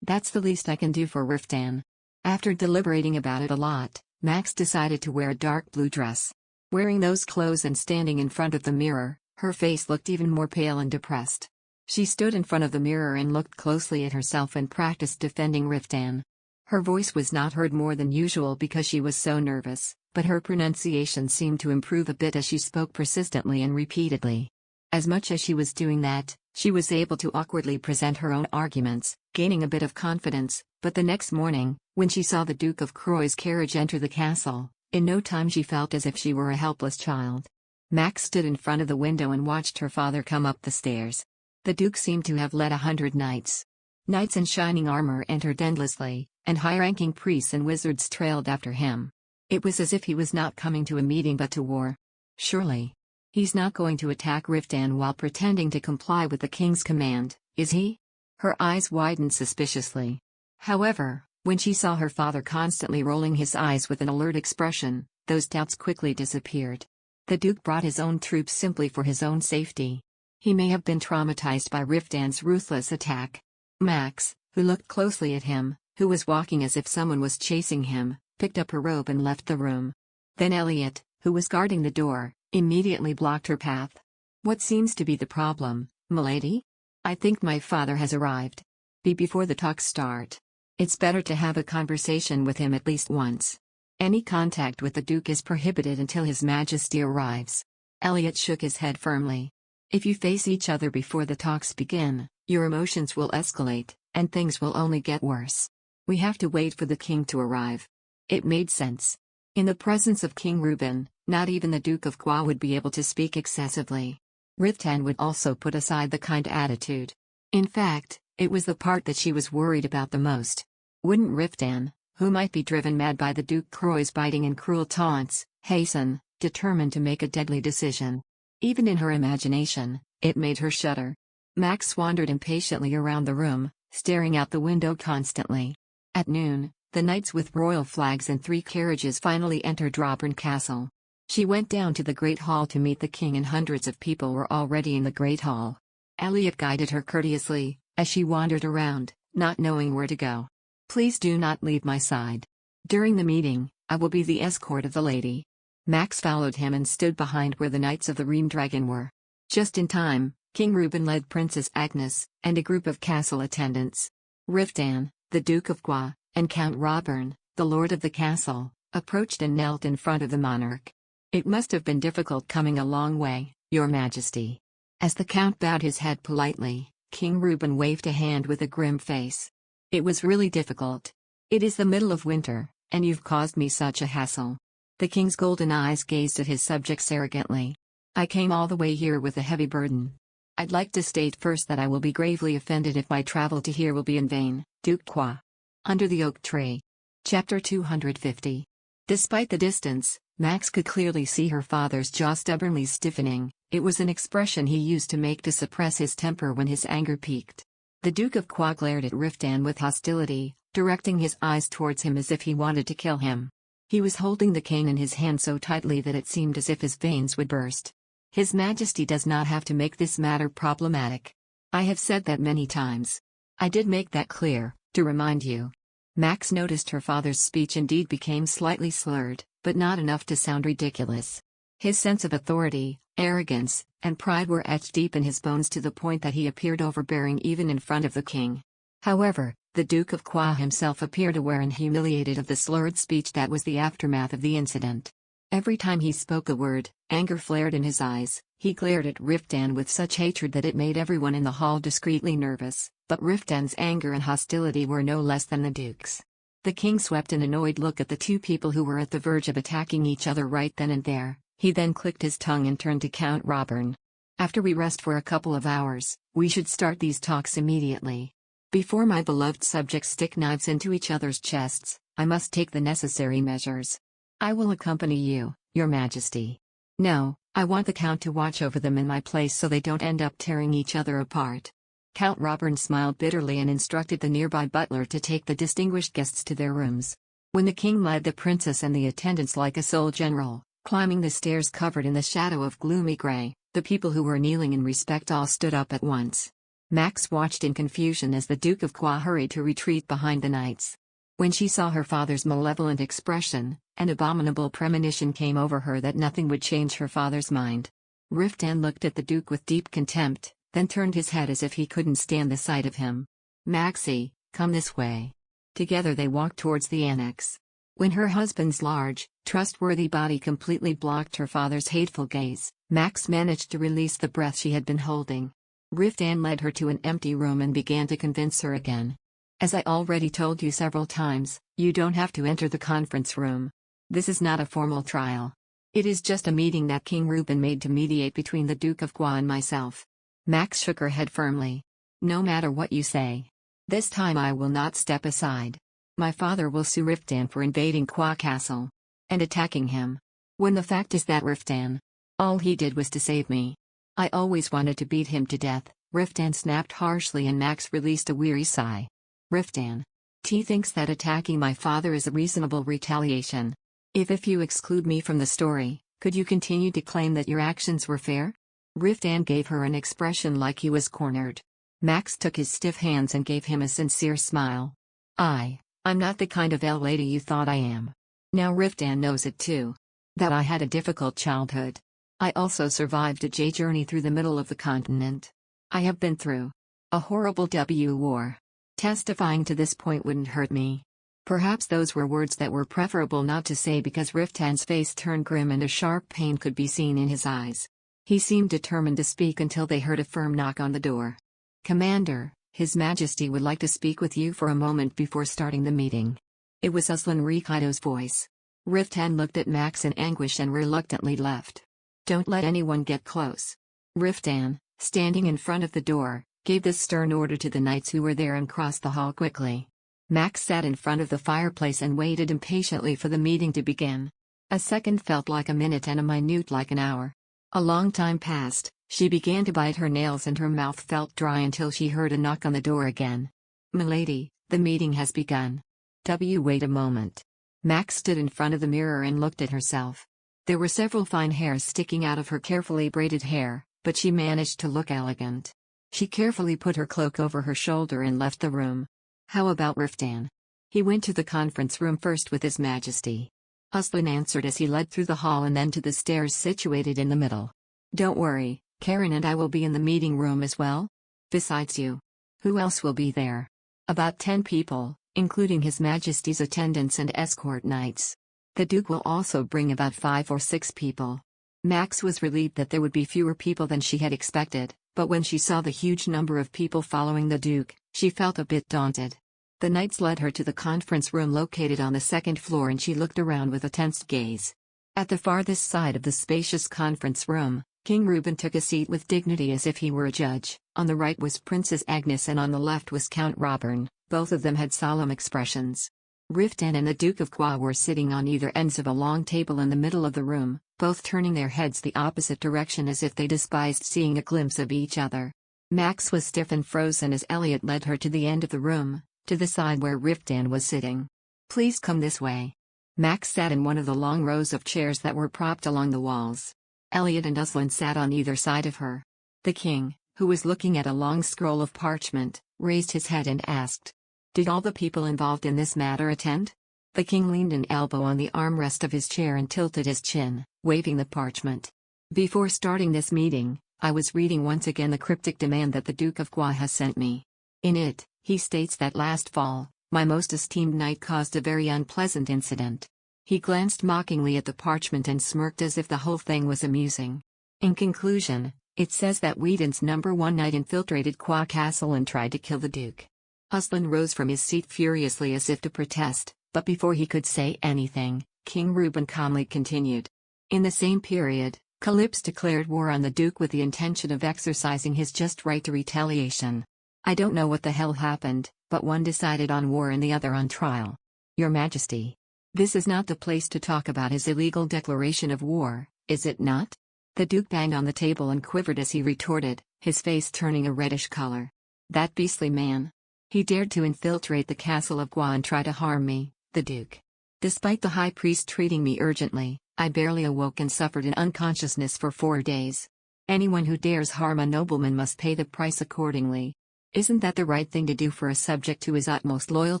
That's the least I can do for Riftan. After deliberating about it a lot, Max decided to wear a dark blue dress. Wearing those clothes and standing in front of the mirror, her face looked even more pale and depressed. She stood in front of the mirror and looked closely at herself and practiced defending Riftan. Her voice was not heard more than usual because she was so nervous, but her pronunciation seemed to improve a bit as she spoke persistently and repeatedly. As much as she was doing that, she was able to awkwardly present her own arguments, gaining a bit of confidence, but the next morning, when she saw the Duke of Croy's carriage enter the castle, in no time she felt as if she were a helpless child. Max stood in front of the window and watched her father come up the stairs. The Duke seemed to have led 100 knights. Knights in shining armor entered endlessly, and high-ranking priests and wizards trailed after him. It was as if he was not coming to a meeting but to war. Surely. He's not going to attack Riftan while pretending to comply with the king's command, is he? Her eyes widened suspiciously. However, when she saw her father constantly rolling his eyes with an alert expression, those doubts quickly disappeared. The Duke brought his own troops simply for his own safety. He may have been traumatized by Riftan's ruthless attack. Max, who looked closely at him, who was walking as if someone was chasing him, picked up her robe and left the room. Then Elliot, who was guarding the door, immediately blocked her path. "What seems to be the problem, milady? I think my father has arrived. Before the talks start. It's better to have a conversation with him at least once. Any contact with the Duke is prohibited until His Majesty arrives." Elliot shook his head firmly. "If you face each other before the talks begin, your emotions will escalate, and things will only get worse. We have to wait for the king to arrive." It made sense. In the presence of King Reuben, not even the Duke of Gua would be able to speak excessively. Riftan would also put aside the kind attitude. In fact, it was the part that she was worried about the most. Wouldn't Riftan, who might be driven mad by the Duke Croy's biting and cruel taunts, hasten, determined to make a deadly decision? Even in her imagination, it made her shudder. Max wandered impatiently around the room, staring out the window constantly. At noon, the knights with royal flags and 3 carriages finally entered Robern Castle. She went down to the Great Hall to meet the king, and hundreds of people were already in the Great Hall. Elliot guided her courteously, as she wandered around, not knowing where to go. "Please do not leave my side. During the meeting, I will be the escort of the lady." Max followed him and stood behind where the Knights of the Ream-Dragon were. Just in time, King Reuben led Princess Agnes, and a group of castle attendants. Riftan, the Duke of Gua, and Count Robern, the lord of the castle, approached and knelt in front of the monarch. "It must have been difficult coming a long way, Your Majesty." As the Count bowed his head politely, King Reuben waved a hand with a grim face. "It was really difficult. It is the middle of winter, and you've caused me such a hassle." The king's golden eyes gazed at his subjects arrogantly. "I came all the way here with a heavy burden. I'd like to state first that I will be gravely offended if my travel to here will be in vain, Duke Gua." Under the Oak Tree. Chapter 250. Despite the distance, Max could clearly see her father's jaw stubbornly stiffening. It was an expression he used to suppress his temper when his anger peaked. The Duke of Gua glared at Riftan with hostility, directing his eyes towards him as if he wanted to kill him. He was holding the cane in his hand so tightly that it seemed as if his veins would burst. "His Majesty does not have to make this matter problematic. I have said that many times. I did make that clear, to remind you. Max noticed her father's speech indeed became slightly slurred, but not enough to sound ridiculous. His sense of authority, arrogance, and pride were etched deep in his bones to the point that he appeared overbearing even in front of the king. However, the Duke of Qua himself appeared aware and humiliated of the slurred speech that was the aftermath of the incident. Every time he spoke a word, anger flared in his eyes. He glared at Riftan with such hatred that it made everyone in the hall discreetly nervous, but Riftan's anger and hostility were no less than the Duke's. The king swept an annoyed look at the two people who were at the verge of attacking each other right then and there. He then clicked his tongue and turned to Count Robern. After we rest for a couple of hours, we should start these talks immediately. Before my beloved subjects stick knives into each other's chests, I must take the necessary measures. I will accompany you, Your Majesty. No, I want the Count to watch over them in my place so they don't end up tearing each other apart. Count Robern smiled bitterly and instructed the nearby butler to take the distinguished guests to their rooms. When the king led the princess and the attendants like a sole general, climbing the stairs covered in the shadow of gloomy gray, the people who were kneeling in respect all stood up at once. Max watched in confusion as the Duke of Qua hurried to retreat behind the knights. When she saw her father's malevolent expression, an abominable premonition came over her that nothing would change her father's mind. Riftan looked at the Duke with deep contempt, then turned his head as if he couldn't stand the sight of him. Maxie, come this way. Together they walked towards the annex. When her husband's large, trustworthy body completely blocked her father's hateful gaze, Max managed to release the breath she had been holding. Riftan led her to an empty room and began to convince her again. As I already told you several times, you don't have to enter the conference room. This is not a formal trial. It is just a meeting that King Reuben made to mediate between the Duke of Qua and myself. Max shook her head firmly. No matter what you say. This time I will not step aside. My father will sue Riftan for invading Qua Castle and attacking him. When the fact is that Riftan, all he did was to save me. I always wanted to beat him to death, Riftan snapped harshly and Max released a weary sigh. Riftan. T thinks that attacking my father is a reasonable retaliation. If you exclude me from the story, could you continue to claim that your actions were fair? Riftan gave her an expression like he was cornered. Max took his stiff hands and gave him a sincere smile. I'm not the kind of lady you thought I am. Now Riftan knows it too. That I had a difficult childhood. I also survived a journey through the middle of the continent. I have been through a horrible war. Testifying to this point wouldn't hurt me. Perhaps those were words that were preferable not to say because Riftan's face turned grim and a sharp pain could be seen in his eyes. He seemed determined to speak until they heard a firm knock on the door. Commander, His Majesty would like to speak with you for a moment before starting the meeting. It was Uslan Rikido's voice. Riftan looked at Max in anguish and reluctantly left. Don't let anyone get close. Riftan, standing in front of the door, gave this stern order to the knights who were there and crossed the hall quickly. Max sat in front of the fireplace and waited impatiently for the meeting to begin. A second felt like a minute and a minute like an hour. A long time passed, she began to bite her nails and her mouth felt dry until she heard a knock on the door again. Milady, the meeting has begun. Wait a moment. Max stood in front of the mirror and looked at herself. There were several fine hairs sticking out of her carefully braided hair, but she managed to look elegant. She carefully put her cloak over her shoulder and left the room. How about Riftan? He went to the conference room first with His Majesty. Uslan answered as he led through the hall and then to the stairs situated in the middle. Don't worry, Karen and I will be in the meeting room as well. Besides you. Who else will be there? About 10 people, including His Majesty's attendants and escort knights. The Duke will also bring about 5 or 6 people. Max was relieved that there would be fewer people than she had expected, but when she saw the huge number of people following the Duke, she felt a bit daunted. The knights led her to the conference room located on the 2nd floor and she looked around with a tensed gaze. At the farthest side of the spacious conference room, King Reuben took a seat with dignity as if he were a judge. On the right was Princess Agnes and on the left was Count Robern. Both of them had solemn expressions. Riftan and the Duke of Qua were sitting on either ends of a long table in the middle of the room, both turning their heads the opposite direction as if they despised seeing a glimpse of each other. Max was stiff and frozen as Elliot led her to the end of the room, to the side where Riftan was sitting. Please come this way. Max sat in one of the long rows of chairs that were propped along the walls. Elliot and Uslan sat on either side of her. The king, who was looking at a long scroll of parchment, raised his head and asked, "Did all the people involved in this matter attend?" The king leaned an elbow on the armrest of his chair and tilted his chin, waving the parchment. "Before starting this meeting, I was reading once again the cryptic demand that the Duke of Gua has sent me. In it, he states that last fall, my most esteemed knight caused a very unpleasant incident." He glanced mockingly at the parchment and smirked as if the whole thing was amusing. "In conclusion, it says that Whedon's #1 knight infiltrated Gua Castle and tried to kill the Duke." Aslan rose from his seat furiously as if to protest, but before he could say anything, King Reuben calmly continued. "In the same period, Calypso declared war on the Duke with the intention of exercising his just right to retaliation. I don't know what the hell happened, but one decided on war and the other on trial. Your Majesty, this is not the place to talk about his illegal declaration of war, is it not?" The Duke banged on the table and quivered as he retorted, his face turning a reddish color. "That beastly man. He dared to infiltrate the castle of Gua and try to harm me, the Duke. Despite the High Priest treating me urgently, I barely awoke and suffered in unconsciousness for 4 days. Anyone who dares harm a nobleman must pay the price accordingly. Isn't that the right thing to do for a subject who is utmost loyal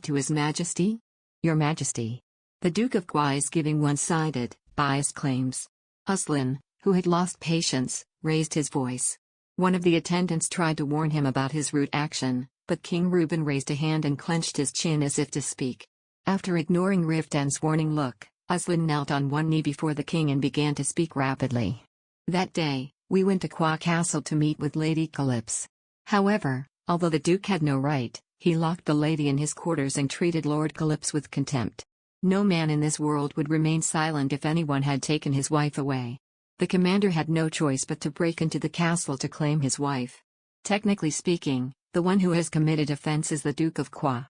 to His Majesty? Your Majesty." The Duke of Gua is giving one-sided, biased claims. Aslan, who had lost patience, raised his voice. One of the attendants tried to warn him about his rude action, but King Reuben raised a hand and clenched his chin as if to speak. After ignoring Riftan's warning look, Aslan knelt on one knee before the king and began to speak rapidly. "That day, we went to Gua Castle to meet with Lady Calypso. However, although the Duke had no right, he locked the lady in his quarters and treated Lord Calypso with contempt. No man in this world would remain silent if anyone had taken his wife away. The commander had no choice but to break into the castle to claim his wife. Technically speaking, the one who has committed offense is the Duke of Gua.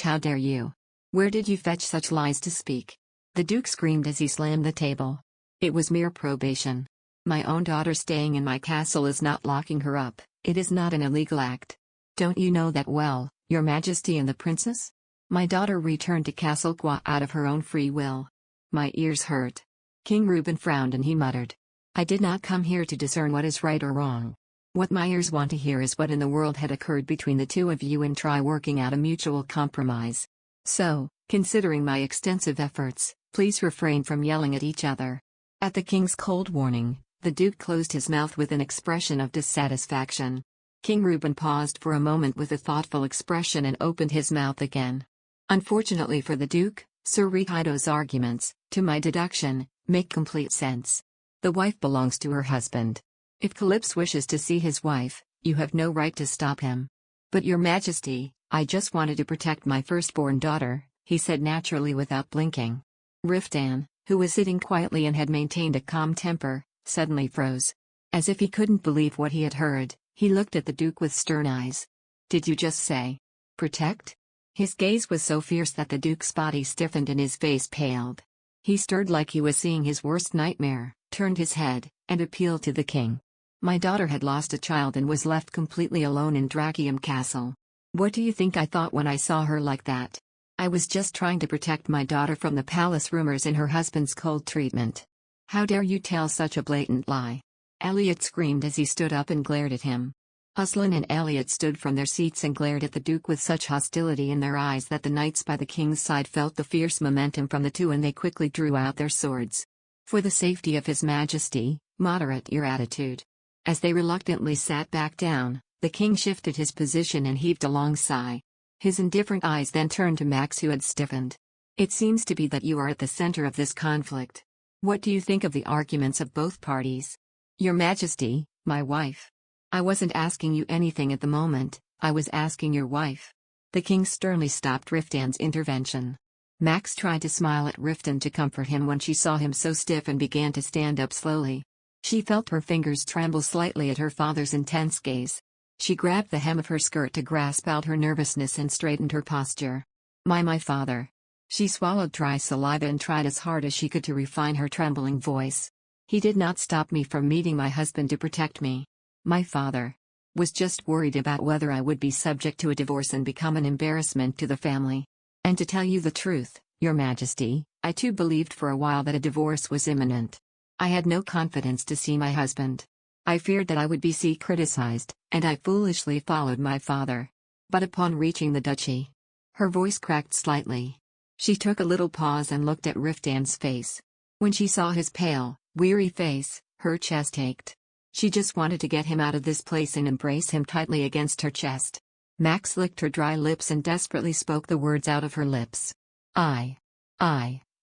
How dare you? Where did you fetch such lies to speak?" The Duke screamed as he slammed the table. "It was mere probation. My own daughter staying in my castle is not locking her up, it is not an illegal act. Don't you know that well, Your Majesty and the princess? My daughter returned to Castle Gua out of her own free will." My ears hurt. King Reuben frowned and he muttered, "I did not come here to discern what is right or wrong. What my ears want to hear is what in the world had occurred between the two of you and try working out a mutual compromise. So, considering my extensive efforts, please refrain from yelling at each other." At the king's cold warning, the Duke closed his mouth with an expression of dissatisfaction. King Reuben paused for a moment with a thoughtful expression and opened his mouth again. "Unfortunately for the Duke, Sir Riftan's arguments, to my deduction, make complete sense. The wife belongs to her husband. If Calypso wishes to see his wife, you have no right to stop him." "But Your Majesty, I just wanted to protect my firstborn daughter," he said naturally without blinking. Riftan, who was sitting quietly and had maintained a calm temper, suddenly froze. As if he couldn't believe what he had heard, he looked at the Duke with stern eyes. "Did you just say, protect?" His gaze was so fierce that the Duke's body stiffened and his face paled. He stirred like he was seeing his worst nightmare, turned his head, and appealed to the king. "My daughter had lost a child and was left completely alone in Dragium Castle. What do you think I thought when I saw her like that? I was just trying to protect my daughter from the palace rumors and her husband's cold treatment. How dare you tell such a blatant lie?" Elliot screamed as he stood up and glared at him. Aslan and Elliot stood from their seats and glared at the Duke with such hostility in their eyes that the knights by the king's side felt the fierce momentum from the two and they quickly drew out their swords. "For the safety of His Majesty, moderate your attitude." As they reluctantly sat back down, the king shifted his position and heaved a long sigh. His indifferent eyes then turned to Max, who had stiffened. "It seems to be that you are at the center of this conflict. What do you think of the arguments of both parties?" "Your Majesty, my wife. I wasn't asking you anything at the moment, I was asking your wife." The king sternly stopped Riftan's intervention. Max tried to smile at Riftan to comfort him when she saw him so stiff and began to stand up slowly. She felt her fingers tremble slightly at her father's intense gaze. She grabbed the hem of her skirt to grasp out her nervousness and straightened her posture. My father." She swallowed dry saliva and tried as hard as she could to refine her trembling voice. "He did not stop me from meeting my husband to protect me. My father was just worried about whether I would be subject to a divorce and become an embarrassment to the family. And to tell you the truth, Your Majesty, I too believed for a while that a divorce was imminent. I had no confidence to see my husband. I feared that I would be criticized, and I foolishly followed my father. But upon reaching the duchy, her voice cracked slightly. She took a little pause and looked at Riftan's face. When she saw his pale, weary face, her chest ached. She just wanted to get him out of this place and embrace him tightly against her chest. Max licked her dry lips and desperately spoke the words out of her lips. I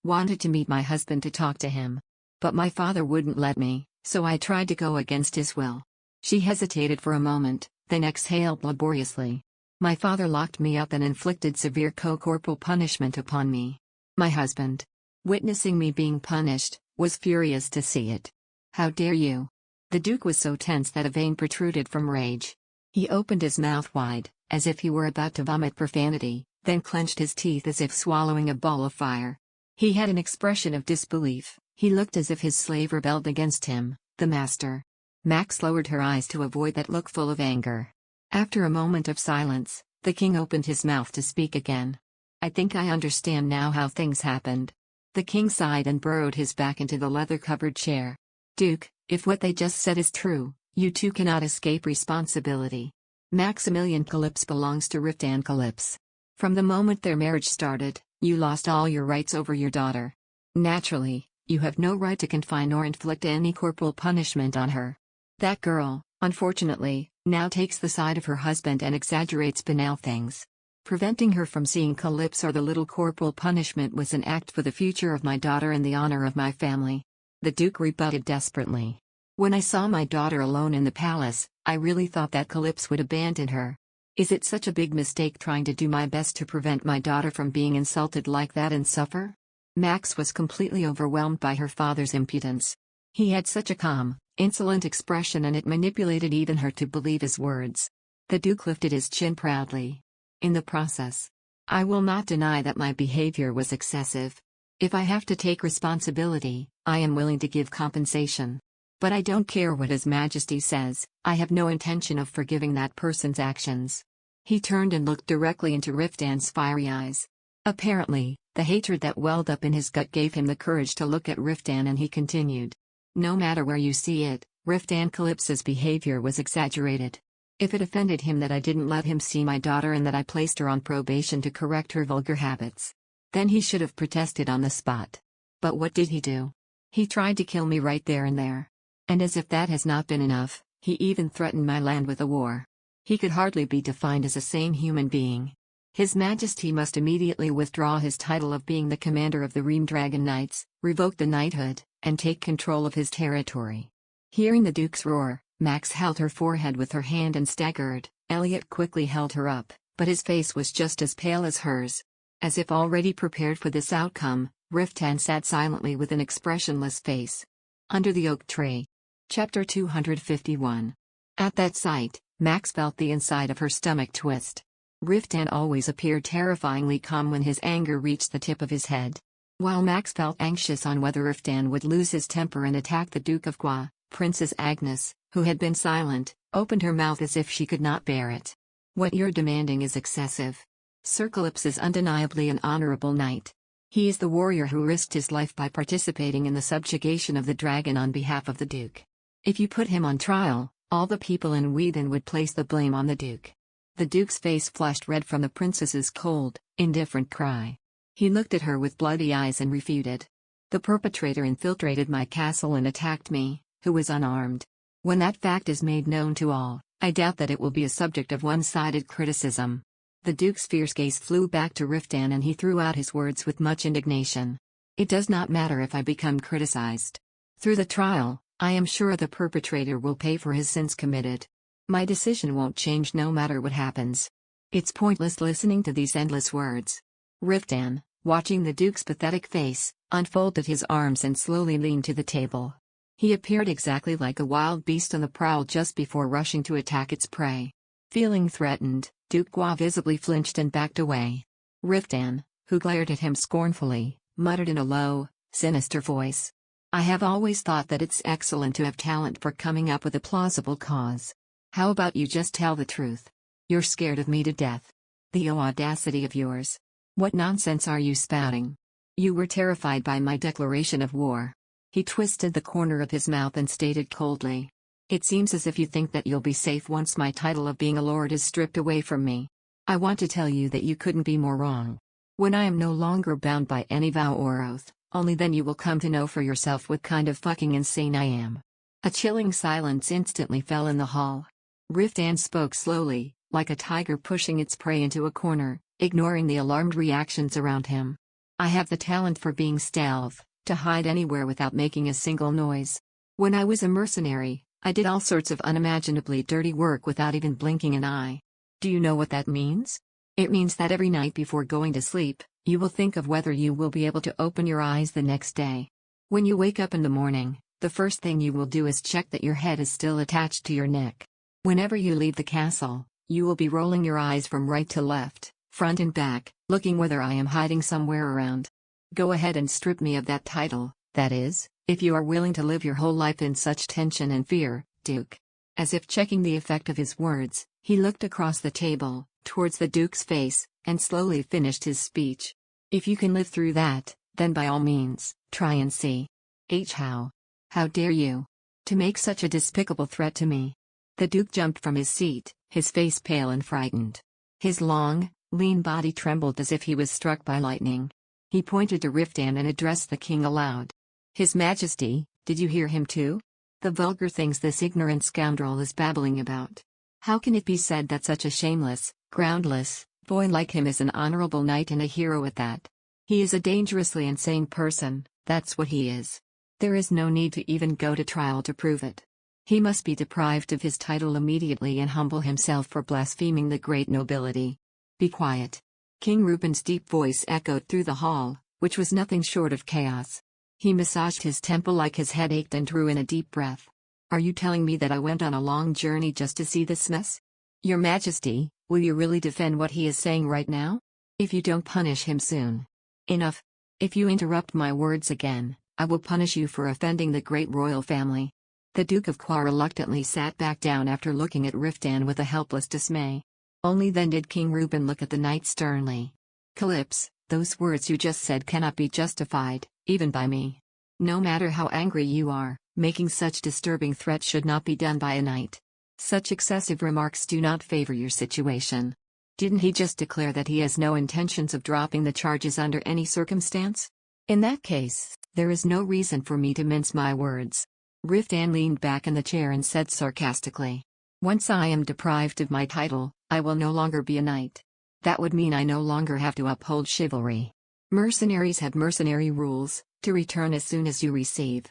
wanted to meet my husband to talk to him. But my father wouldn't let me, so I tried to go against his will. She hesitated for a moment, then exhaled laboriously. My father locked me up and inflicted severe corporal punishment upon me. My husband, witnessing me being punished, was furious to see it. How dare you? The Duke was so tense that a vein protruded from rage. He opened his mouth wide, as if he were about to vomit profanity, then clenched his teeth as if swallowing a ball of fire. He had an expression of disbelief. He looked as if his slave rebelled against him, the master. Max lowered her eyes to avoid that look full of anger. After a moment of silence, the king opened his mouth to speak again. I think I understand now how things happened. The king sighed and burrowed his back into the leather-covered chair. Duke, if what they just said is true, you two cannot escape responsibility. Maximilian Calypse belongs to Riftan Calypse. From the moment their marriage started, you lost all your rights over your daughter. Naturally, you have no right to confine or inflict any corporal punishment on her. That girl, unfortunately, now takes the side of her husband and exaggerates banal things. Preventing her from seeing Calypse or the little corporal punishment was an act for the future of my daughter and the honor of my family. The Duke rebutted desperately. When I saw my daughter alone in the palace, I really thought that Calypse would abandon her. Is it such a big mistake trying to do my best to prevent my daughter from being insulted like that and suffer? Max was completely overwhelmed by her father's impudence. He had such a calm, insolent expression and it manipulated even her to believe his words. The Duke lifted his chin proudly. In the process, I will not deny that my behavior was excessive. If I have to take responsibility, I am willing to give compensation. But I don't care what His Majesty says, I have no intention of forgiving that person's actions. He turned and looked directly into Riftan's fiery eyes. Apparently, the hatred that welled up in his gut gave him the courage to look at Riftan and he continued. No matter where you see it, Riftan Calypse's behavior was exaggerated. If it offended him that I didn't let him see my daughter and that I placed her on probation to correct her vulgar habits, then he should have protested on the spot. But what did he do? He tried to kill me right there and there. And as if that has not been enough, he even threatened my land with a war. He could hardly be defined as a sane human being. His Majesty must immediately withdraw his title of being the commander of the Ream Dragon Knights, revoke the knighthood, and take control of his territory. Hearing the Duke's roar, Max held her forehead with her hand and staggered. Elliot quickly held her up, but his face was just as pale as hers. As if already prepared for this outcome, Riftan sat silently with an expressionless face. Under the oak tree. Chapter 251. At that sight, Max felt the inside of her stomach twist. Riftan always appeared terrifyingly calm when his anger reached the tip of his head. While Max felt anxious on whether Riftan would lose his temper and attack the Duke of Gua, Princess Agnes, who had been silent, opened her mouth as if she could not bear it. What you're demanding is excessive. Sir Calypse is undeniably an honorable knight. He is the warrior who risked his life by participating in the subjugation of the dragon on behalf of the Duke. If you put him on trial, all the people in Wheaton would place the blame on the Duke. The Duke's face flushed red from the princess's cold, indifferent cry. He looked at her with bloody eyes and refuted. The perpetrator infiltrated my castle and attacked me, who was unarmed. When that fact is made known to all, I doubt that it will be a subject of one-sided criticism. The Duke's fierce gaze flew back to Riftan and he threw out his words with much indignation. It does not matter if I become criticized. Through the trial, I am sure the perpetrator will pay for his sins committed. My decision won't change no matter what happens. It's pointless listening to these endless words. Riftan, watching the Duke's pathetic face, unfolded his arms and slowly leaned to the table. He appeared exactly like a wild beast on the prowl just before rushing to attack its prey. Feeling threatened, Duke Gua visibly flinched and backed away. Riftan, who glared at him scornfully, muttered in a low, sinister voice. I have always thought that it's excellent to have talent for coming up with a plausible cause. How about you just tell the truth? You're scared of me to death. The audacity of yours. What nonsense are you spouting? You were terrified by my declaration of war. He twisted the corner of his mouth and stated coldly. It seems as if you think that you'll be safe once my title of being a lord is stripped away from me. I want to tell you that you couldn't be more wrong. When I am no longer bound by any vow or oath, only then you will come to know for yourself what kind of fucking insane I am." A chilling silence instantly fell in the hall. Riftan spoke slowly, like a tiger pushing its prey into a corner, ignoring the alarmed reactions around him. "I have the talent for being stealth, to hide anywhere without making a single noise. When I was a mercenary, I did all sorts of unimaginably dirty work without even blinking an eye. Do you know what that means? It means that every night before going to sleep, you will think of whether you will be able to open your eyes the next day. When you wake up in the morning, the first thing you will do is check that your head is still attached to your neck. Whenever you leave the castle, you will be rolling your eyes from right to left, front and back, looking whether I am hiding somewhere around. Go ahead and strip me of that title, that is, if you are willing to live your whole life in such tension and fear, Duke." As if checking the effect of his words, he looked across the table, towards the Duke's face, and slowly finished his speech. "If you can live through that, then by all means, try and see. How dare you? To make such a despicable threat to me?" The Duke jumped from his seat, his face pale and frightened. His long, lean body trembled as if he was struck by lightning. He pointed to Riftan and addressed the king aloud. "His Majesty, did you hear him too? The vulgar things this ignorant scoundrel is babbling about. How can it be said that such a shameless, groundless, boy like him is an honorable knight and a hero at that? He is a dangerously insane person, that's what he is. There is no need to even go to trial to prove it. He must be deprived of his title immediately and humble himself for blaspheming the great nobility. Be quiet." King Reuben's deep voice echoed through the hall, which was nothing short of chaos. He massaged his temple like his head ached and drew in a deep breath. "Are you telling me that I went on a long journey just to see this mess? Your Majesty, will you really defend what he is saying right now? If you don't punish him soon. Enough. If you interrupt my words again, I will punish you for offending the great royal family." The Duke of Qua reluctantly sat back down after looking at Riftan with a helpless dismay. Only then did King Reuben look at the knight sternly. "Calypso, those words you just said cannot be justified, even by me. No matter how angry you are, making such disturbing threats should not be done by a knight. Such excessive remarks do not favor your situation. Didn't he just declare that he has no intentions of dropping the charges under any circumstance? In that case, there is no reason for me to mince my words." Riftan leaned back in the chair and said sarcastically, "Once I am deprived of my title, I will no longer be a knight. That would mean I no longer have to uphold chivalry. Mercenaries have mercenary rules, to return as soon as you receive.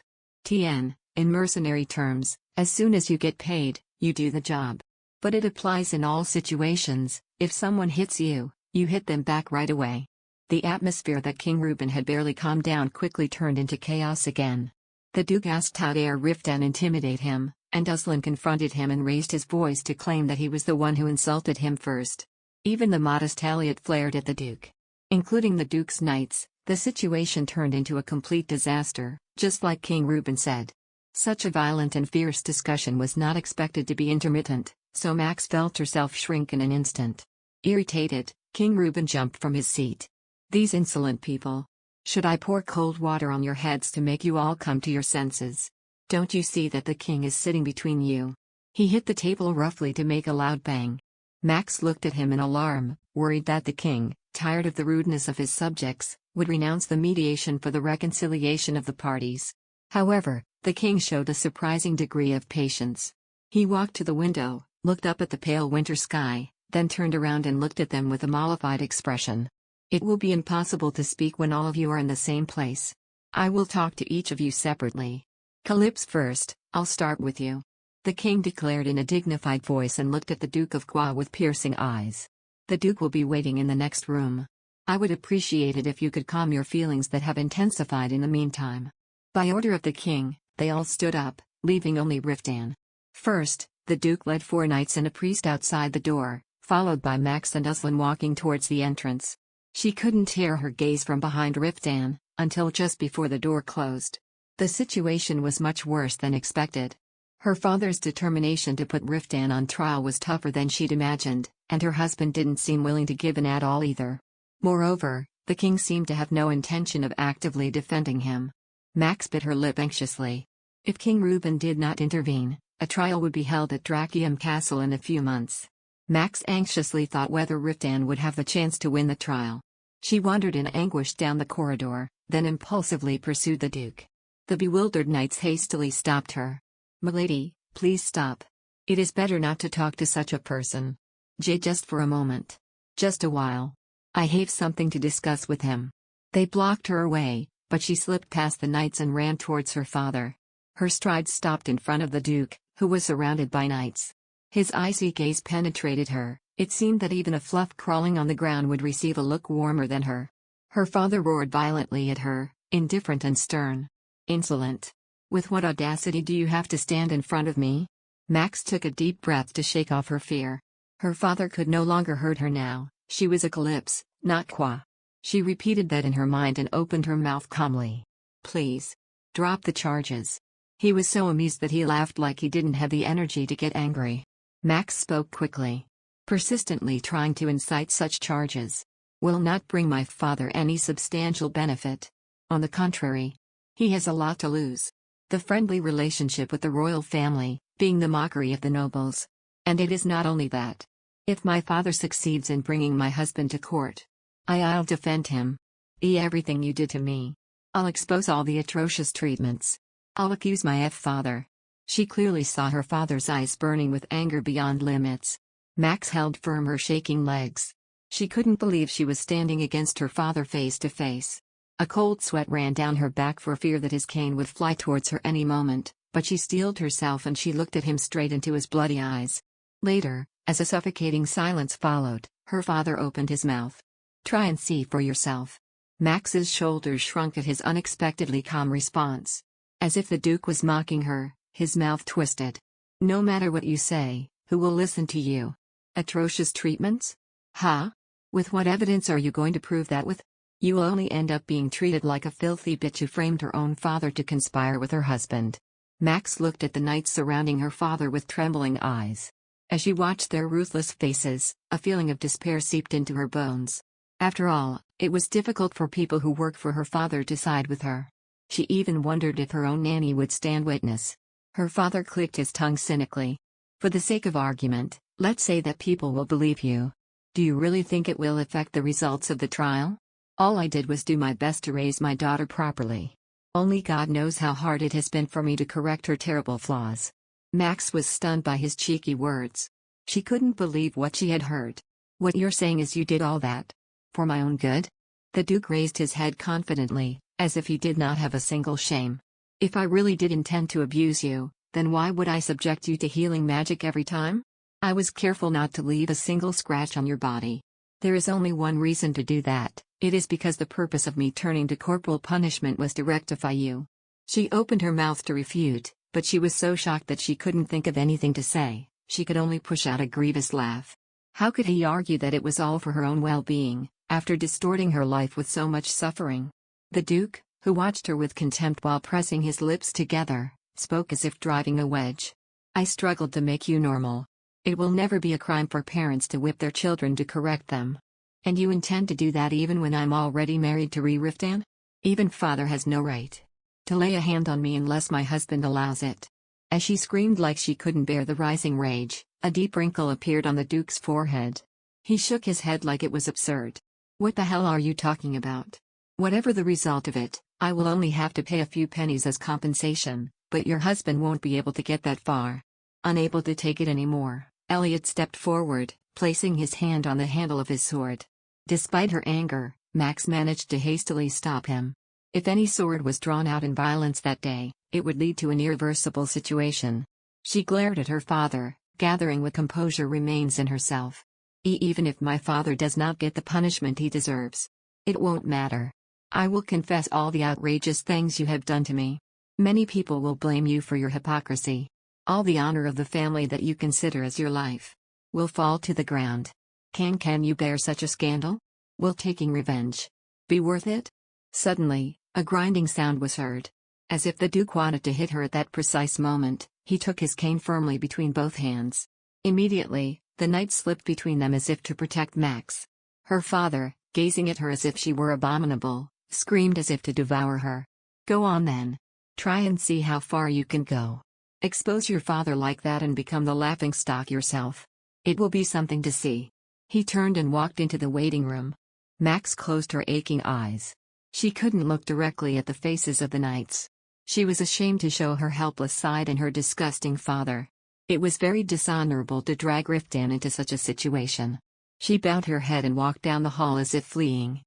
In mercenary terms, as soon as you get paid, you do the job. But it applies in all situations. If someone hits you, you hit them back right away." The atmosphere that King Reuben had barely calmed down quickly turned into chaos again. The Duke asked how dare Riftan intimidate him, and Aslan confronted him and raised his voice to claim that he was the one who insulted him first. Even the modest Elliot flared at the Duke. Including the Duke's knights, the situation turned into a complete disaster, just like King Reuben said. Such a violent and fierce discussion was not expected to be intermittent, so Max felt herself shrink in an instant. Irritated, King Reuben jumped from his seat. "These insolent people. Should I pour cold water on your heads to make you all come to your senses? Don't you see that the king is sitting between you?" He hit the table roughly to make a loud bang. Max looked at him in alarm, worried that the king, tired of the rudeness of his subjects, would renounce the mediation for the reconciliation of the parties. However, the king showed a surprising degree of patience. He walked to the window, looked up at the pale winter sky, then turned around and looked at them with a mollified expression. "It will be impossible to speak when all of you are in the same place. I will talk to each of you separately. Calypso first, I'll start with you," the king declared in a dignified voice and looked at the Duke of Qua with piercing eyes. "The Duke will be waiting in the next room. I would appreciate it if you could calm your feelings that have intensified in the meantime." By order of the king, they all stood up, leaving only Riftan. First, the Duke led 4 knights and a priest outside the door, followed by Max and Aslan walking towards the entrance. She couldn't tear her gaze from behind Riftan, until just before the door closed. The situation was much worse than expected. Her father's determination to put Riftan on trial was tougher than she'd imagined, and her husband didn't seem willing to give in at all either. Moreover, the king seemed to have no intention of actively defending him. Max bit her lip anxiously. If King Reuben did not intervene, a trial would be held at Drakium Castle in a few months. Max anxiously thought whether Riftan would have the chance to win the trial. She wandered in anguish down the corridor, then impulsively pursued the Duke. The bewildered knights hastily stopped her. "Milady, please stop. It is better not to talk to such a person. Just for a moment. Just a while. I have something to discuss with him." They blocked her way, but she slipped past the knights and ran towards her father. Her stride stopped in front of the Duke, who was surrounded by knights. His icy gaze penetrated her. It seemed that even a fluff crawling on the ground would receive a look warmer than her. Her father roared violently at her, indifferent and stern. "Insolent! With what audacity do you have to stand in front of me?" Max took a deep breath to shake off her fear. Her father could no longer hurt her now. She was a calypse, not qua. She repeated that in her mind and opened her mouth calmly. "Please. Drop the charges." He was so amused that he laughed like he didn't have the energy to get angry. Max spoke quickly, persistently trying to incite such charges. "Will not bring my father any substantial benefit. On the contrary. He has a lot to lose. The friendly relationship with the royal family, being the mockery of the nobles. And it is not only that. If my father succeeds in bringing my husband to court, I'll defend him. Everything you did to me. I'll expose all the atrocious treatments. I'll accuse my father." She clearly saw her father's eyes burning with anger beyond limits. Max held firm her shaking legs. She couldn't believe she was standing against her father face to face. A cold sweat ran down her back for fear that his cane would fly towards her any moment, but she steeled herself and she looked at him straight into his bloody eyes. Later, as a suffocating silence followed, her father opened his mouth. "Try and see for yourself." Max's shoulders shrunk at his unexpectedly calm response. As if the Duke was mocking her, his mouth twisted. "No matter what you say, who will listen to you? Atrocious treatments? Ha? With what evidence are you going to prove that with? You will only end up being treated like a filthy bitch who framed her own father to conspire with her husband." Max looked at the knights surrounding her father with trembling eyes. As she watched their ruthless faces, a feeling of despair seeped into her bones. After all, it was difficult for people who worked for her father to side with her. She even wondered if her own nanny would stand witness. Her father clicked his tongue cynically. "For the sake of argument, let's say that people will believe you. Do you really think it will affect the results of the trial? All I did was do my best to raise my daughter properly. Only God knows how hard it has been for me to correct her terrible flaws." Max was stunned by his cheeky words. She couldn't believe what she had heard. "What you're saying is you did all that for my own good?" The Duke raised his head confidently, as if he did not have a single shame. "If I really did intend to abuse you, then why would I subject you to healing magic every time? I was careful not to leave a single scratch on your body. There is only one reason to do that. It is because the purpose of me turning to corporal punishment was to rectify you." She opened her mouth to refute, but she was so shocked that she couldn't think of anything to say. She could only push out a grievous laugh. How could he argue that it was all for her own well-being, after distorting her life with so much suffering? The Duke, who watched her with contempt while pressing his lips together, spoke as if driving a wedge. "I struggled to make you normal. It will never be a crime for parents to whip their children to correct them. And you intend to do that even when I'm already married to Sir Riftan? Even father has no right to lay a hand on me unless my husband allows it." As she screamed like she couldn't bear the rising rage, a deep wrinkle appeared on the Duke's forehead. He shook his head like it was absurd. "What the hell are you talking about? Whatever the result of it, I will only have to pay a few pennies as compensation, but your husband won't be able to get that far." Unable to take it anymore, Elliot stepped forward, placing his hand on the handle of his sword. Despite her anger, Max managed to hastily stop him. If any sword was drawn out in violence that day, it would lead to an irreversible situation. She glared at her father, gathering what composure remains in herself. Even if my father does not get the punishment he deserves, it won't matter. I will confess all the outrageous things you have done to me. Many people will blame you for your hypocrisy. All the honor of the family that you consider as your life will fall to the ground. Can you bear such a scandal? Will taking revenge be worth it?" Suddenly, a grinding sound was heard. As if the Duke wanted to hit her at that precise moment, he took his cane firmly between both hands. Immediately, the knight slipped between them as if to protect Max. Her father, gazing at her as if she were abominable, screamed as if to devour her. "Go on then. Try and see how far you can go. Expose your father like that and become the laughingstock yourself." It will be something to see. He turned and walked into the waiting room. Max closed her aching eyes. She couldn't look directly at the faces of the knights. She was ashamed to show her helpless side and her disgusting father. It was very dishonorable to drag Riftan into such a situation. She bowed her head and walked down the hall as if fleeing.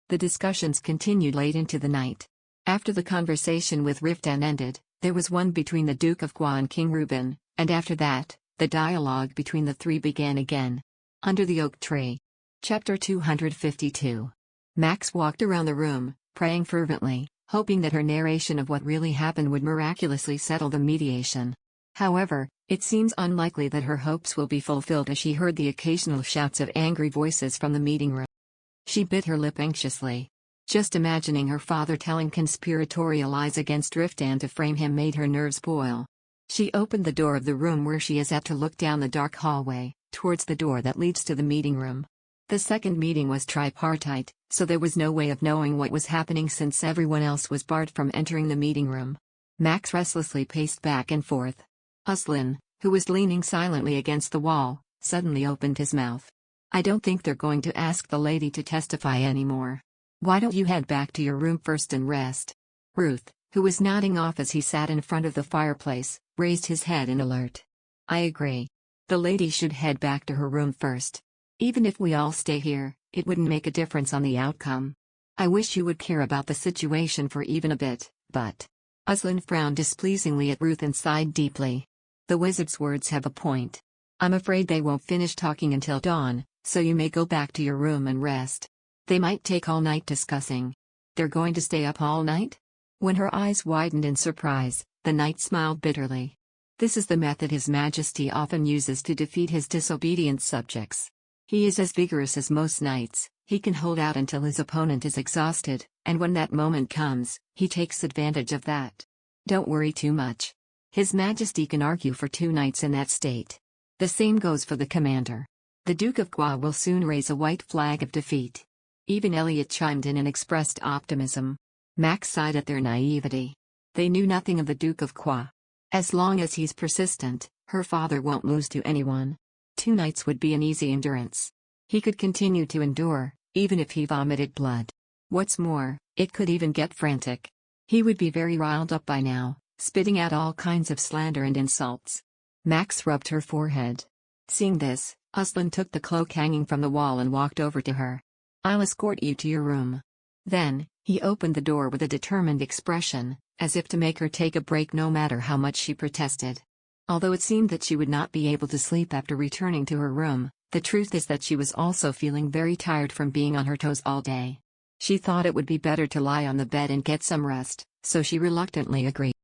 The discussions continued late into the night. After the conversation with Riftan ended, there was one between the Duke of Gua and King Reuben, and after that, the dialogue between the three began again. Under the oak tree. Chapter 252. Max walked around the room, praying fervently, hoping that her narration of what really happened would miraculously settle the mediation. However, it seems unlikely that her hopes will be fulfilled as she heard the occasional shouts of angry voices from the meeting room. She bit her lip anxiously. Just imagining her father telling conspiratorial lies against Riftan to frame him made her nerves boil. She opened the door of the room where she is at to look down the dark hallway, towards the door that leads to the meeting room. The second meeting was tripartite, so there was no way of knowing what was happening since everyone else was barred from entering the meeting room. Max restlessly paced back and forth. Uslan, who was leaning silently against the wall, suddenly opened his mouth. I don't think they're going to ask the lady to testify anymore. Why don't you head back to your room first and rest? Ruth, who was nodding off as he sat in front of the fireplace, raised his head in alert. I agree. The lady should head back to her room first. Even if we all stay here, it wouldn't make a difference on the outcome. I wish you would care about the situation for even a bit, but... Uslan frowned displeasingly at Ruth and sighed deeply. The wizard's words have a point. I'm afraid they won't finish talking until dawn, so you may go back to your room and rest. They might take all night discussing. They're going to stay up all night? When her eyes widened in surprise, the knight smiled bitterly. This is the method His Majesty often uses to defeat his disobedient subjects. He is as vigorous as most knights, he can hold out until his opponent is exhausted, and when that moment comes, he takes advantage of that. Don't worry too much. His Majesty can argue for 2 nights in that state. The same goes for the commander. The Duke of Gua will soon raise a white flag of defeat. Even Elliot chimed in and expressed optimism. Max sighed at their naivety. They knew nothing of the Duke of Gua. As long as he's persistent, her father won't lose to anyone. 2 nights would be an easy endurance. He could continue to endure, even if he vomited blood. What's more, it could even get frantic. He would be very riled up by now, spitting out all kinds of slander and insults. Max rubbed her forehead. Seeing this, Uslan took the cloak hanging from the wall and walked over to her. I'll escort you to your room. Then, he opened the door with a determined expression, as if to make her take a break no matter how much she protested. Although it seemed that she would not be able to sleep after returning to her room, the truth is that she was also feeling very tired from being on her toes all day. She thought it would be better to lie on the bed and get some rest, so she reluctantly agreed.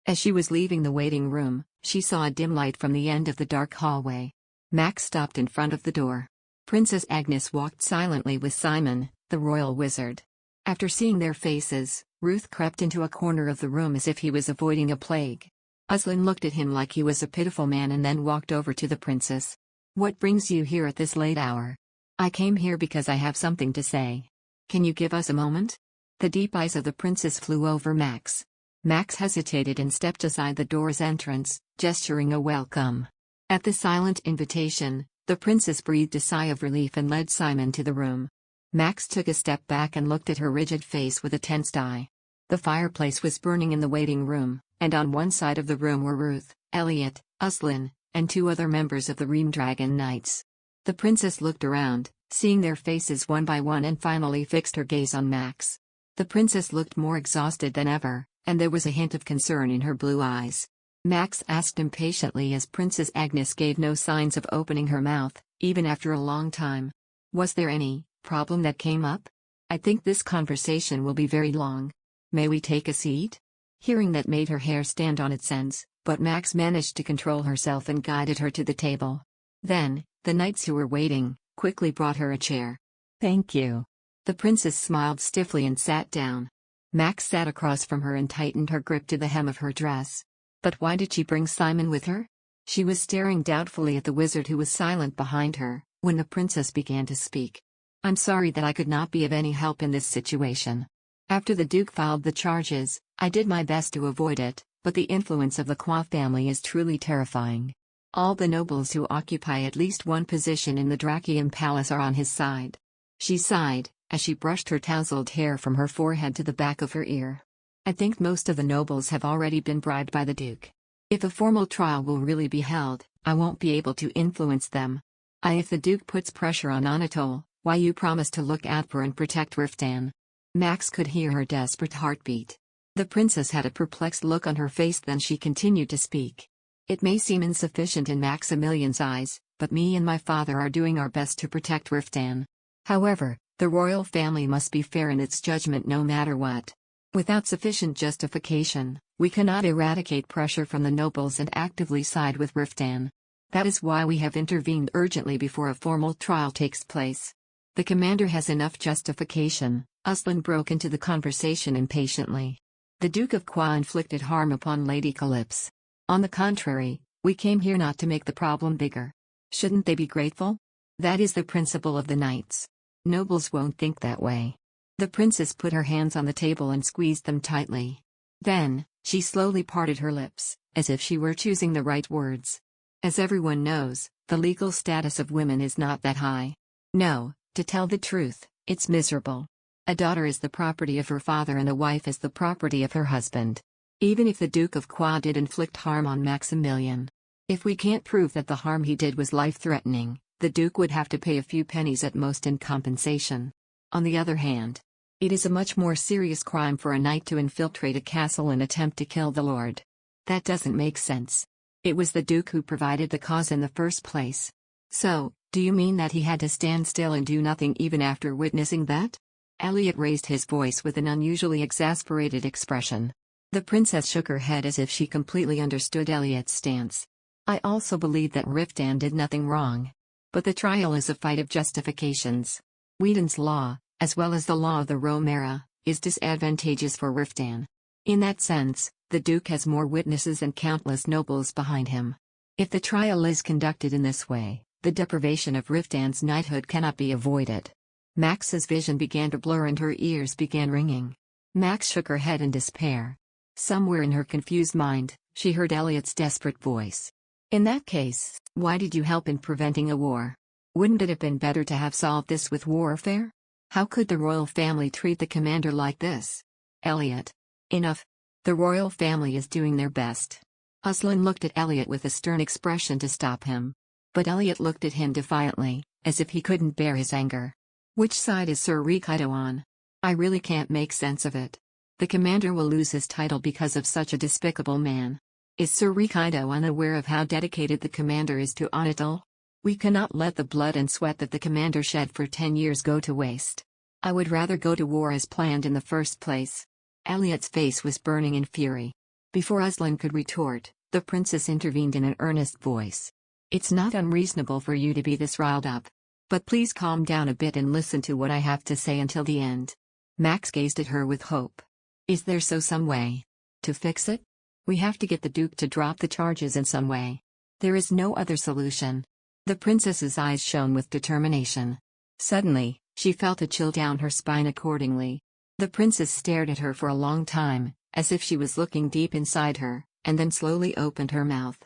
As she was leaving the waiting room, she saw a dim light from the end of the dark hallway. Max stopped in front of the door. Princess Agnes walked silently with Simon, the royal wizard. After seeing their faces, Ruth crept into a corner of the room as if he was avoiding a plague. Uslan looked at him like he was a pitiful man and then walked over to the princess. What brings you here at this late hour? I came here because I have something to say. Can you give us a moment? The deep eyes of the princess flew over Max. Max hesitated and stepped aside the door's entrance, gesturing a welcome. At the silent invitation, the princess breathed a sigh of relief and led Simon to the room. Max took a step back and looked at her rigid face with a tensed eye. The fireplace was burning in the waiting room, and on one side of the room were Ruth, Elliot, Uslan, and 2 other members of the Reamdragon Knights. The princess looked around, seeing their faces one by one, and finally fixed her gaze on Max. The princess looked more exhausted than ever, and there was a hint of concern in her blue eyes. Max asked impatiently as Princess Agnes gave no signs of opening her mouth, even after a long time. Was there any problem that came up? I think this conversation will be very long. May we take a seat? Hearing that made her hair stand on its ends, but Max managed to control herself and guided her to the table. Then, the knights who were waiting quickly brought her a chair. Thank you. The princess smiled stiffly and sat down. Max sat across from her and tightened her grip to the hem of her dress. But why did she bring Simon with her? She was staring doubtfully at the wizard who was silent behind her, when the princess began to speak. I'm sorry that I could not be of any help in this situation. After the Duke filed the charges, I did my best to avoid it, but the influence of the Qua family is truly terrifying. All the nobles who occupy at least one position in the Drakium palace are on his side. She sighed, as she brushed her tousled hair from her forehead to the back of her ear. I think most of the nobles have already been bribed by the Duke. If a formal trial will really be held, I won't be able to influence them. If the Duke puts pressure on Anatole, why you promise to look out for and protect Riftan? Max could hear her desperate heartbeat. The princess had a perplexed look on her face, then she continued to speak. It may seem insufficient in Maximilian's eyes, but me and my father are doing our best to protect Riftan. However, the royal family must be fair in its judgment no matter what. Without sufficient justification, we cannot eradicate pressure from the nobles and actively side with Riftan. That is why we have intervened urgently before a formal trial takes place. The commander has enough justification. Aslan broke into the conversation impatiently. The Duke of Qua inflicted harm upon Lady Calypso. On the contrary, we came here not to make the problem bigger. Shouldn't they be grateful? That is the principle of the knights. Nobles won't think that way. The princess put her hands on the table and squeezed them tightly. Then, she slowly parted her lips, as if she were choosing the right words. As everyone knows, the legal status of women is not that high. No, to tell the truth, it's miserable. A daughter is the property of her father and a wife is the property of her husband. Even if the Duke of Qua did inflict harm on Maximilian. If we can't prove that the harm he did was life-threatening, the Duke would have to pay a few pennies at most in compensation. On the other hand, it is a much more serious crime for a knight to infiltrate a castle and attempt to kill the lord. That doesn't make sense. It was the Duke who provided the cause in the first place. So, do you mean that he had to stand still and do nothing even after witnessing that? Elliot raised his voice with an unusually exasperated expression. The princess shook her head as if she completely understood Elliot's stance. I also believe that Riftan did nothing wrong. But the trial is a fight of justifications. Whedon's law, as well as the law of the Rome era, is disadvantageous for Riftan. In that sense, the Duke has more witnesses and countless nobles behind him. If the trial is conducted in this way, the deprivation of Riftan's knighthood cannot be avoided. Max's vision began to blur and her ears began ringing. Max shook her head in despair. Somewhere in her confused mind, she heard Elliot's desperate voice. In that case, why did you help in preventing a war? Wouldn't it have been better to have solved this with warfare? How could the royal family treat the commander like this? Elliot. Enough. The royal family is doing their best. Aslan looked at Elliot with a stern expression to stop him. But Elliot looked at him defiantly, as if he couldn't bear his anger. Which side is Sir Riftan on? I really can't make sense of it. The commander will lose his title because of such a despicable man. Is Sir Riftan unaware of how dedicated the commander is to Anatole? We cannot let the blood and sweat that the commander shed for 10 years go to waste. I would rather go to war as planned in the first place. Elliot's face was burning in fury. Before Aslan could retort, the princess intervened in an earnest voice. It's not unreasonable for you to be this riled up. But please calm down a bit and listen to what I have to say until the end. Max gazed at her with hope. Is there some way to fix it? We have to get the Duke to drop the charges in some way. There is no other solution. The princess's eyes shone with determination. Suddenly, she felt a chill down her spine accordingly. The princess stared at her for a long time, as if she was looking deep inside her, and then slowly opened her mouth.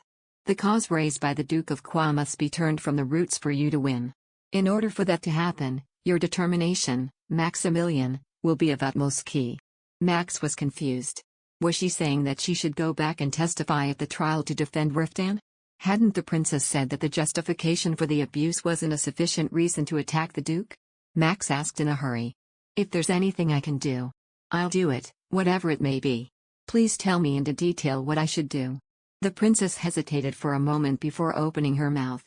The cause raised by the Duke of Qua must be turned from the roots for you to win. In order for that to happen, your determination, Maximilian, will be of utmost key. Max was confused. Was she saying that she should go back and testify at the trial to defend Riftan? Hadn't the princess said that the justification for the abuse wasn't a sufficient reason to attack the Duke? Max asked in a hurry. If there's anything I can do, I'll do it, whatever it may be. Please tell me in detail what I should do. The princess hesitated for a moment before opening her mouth.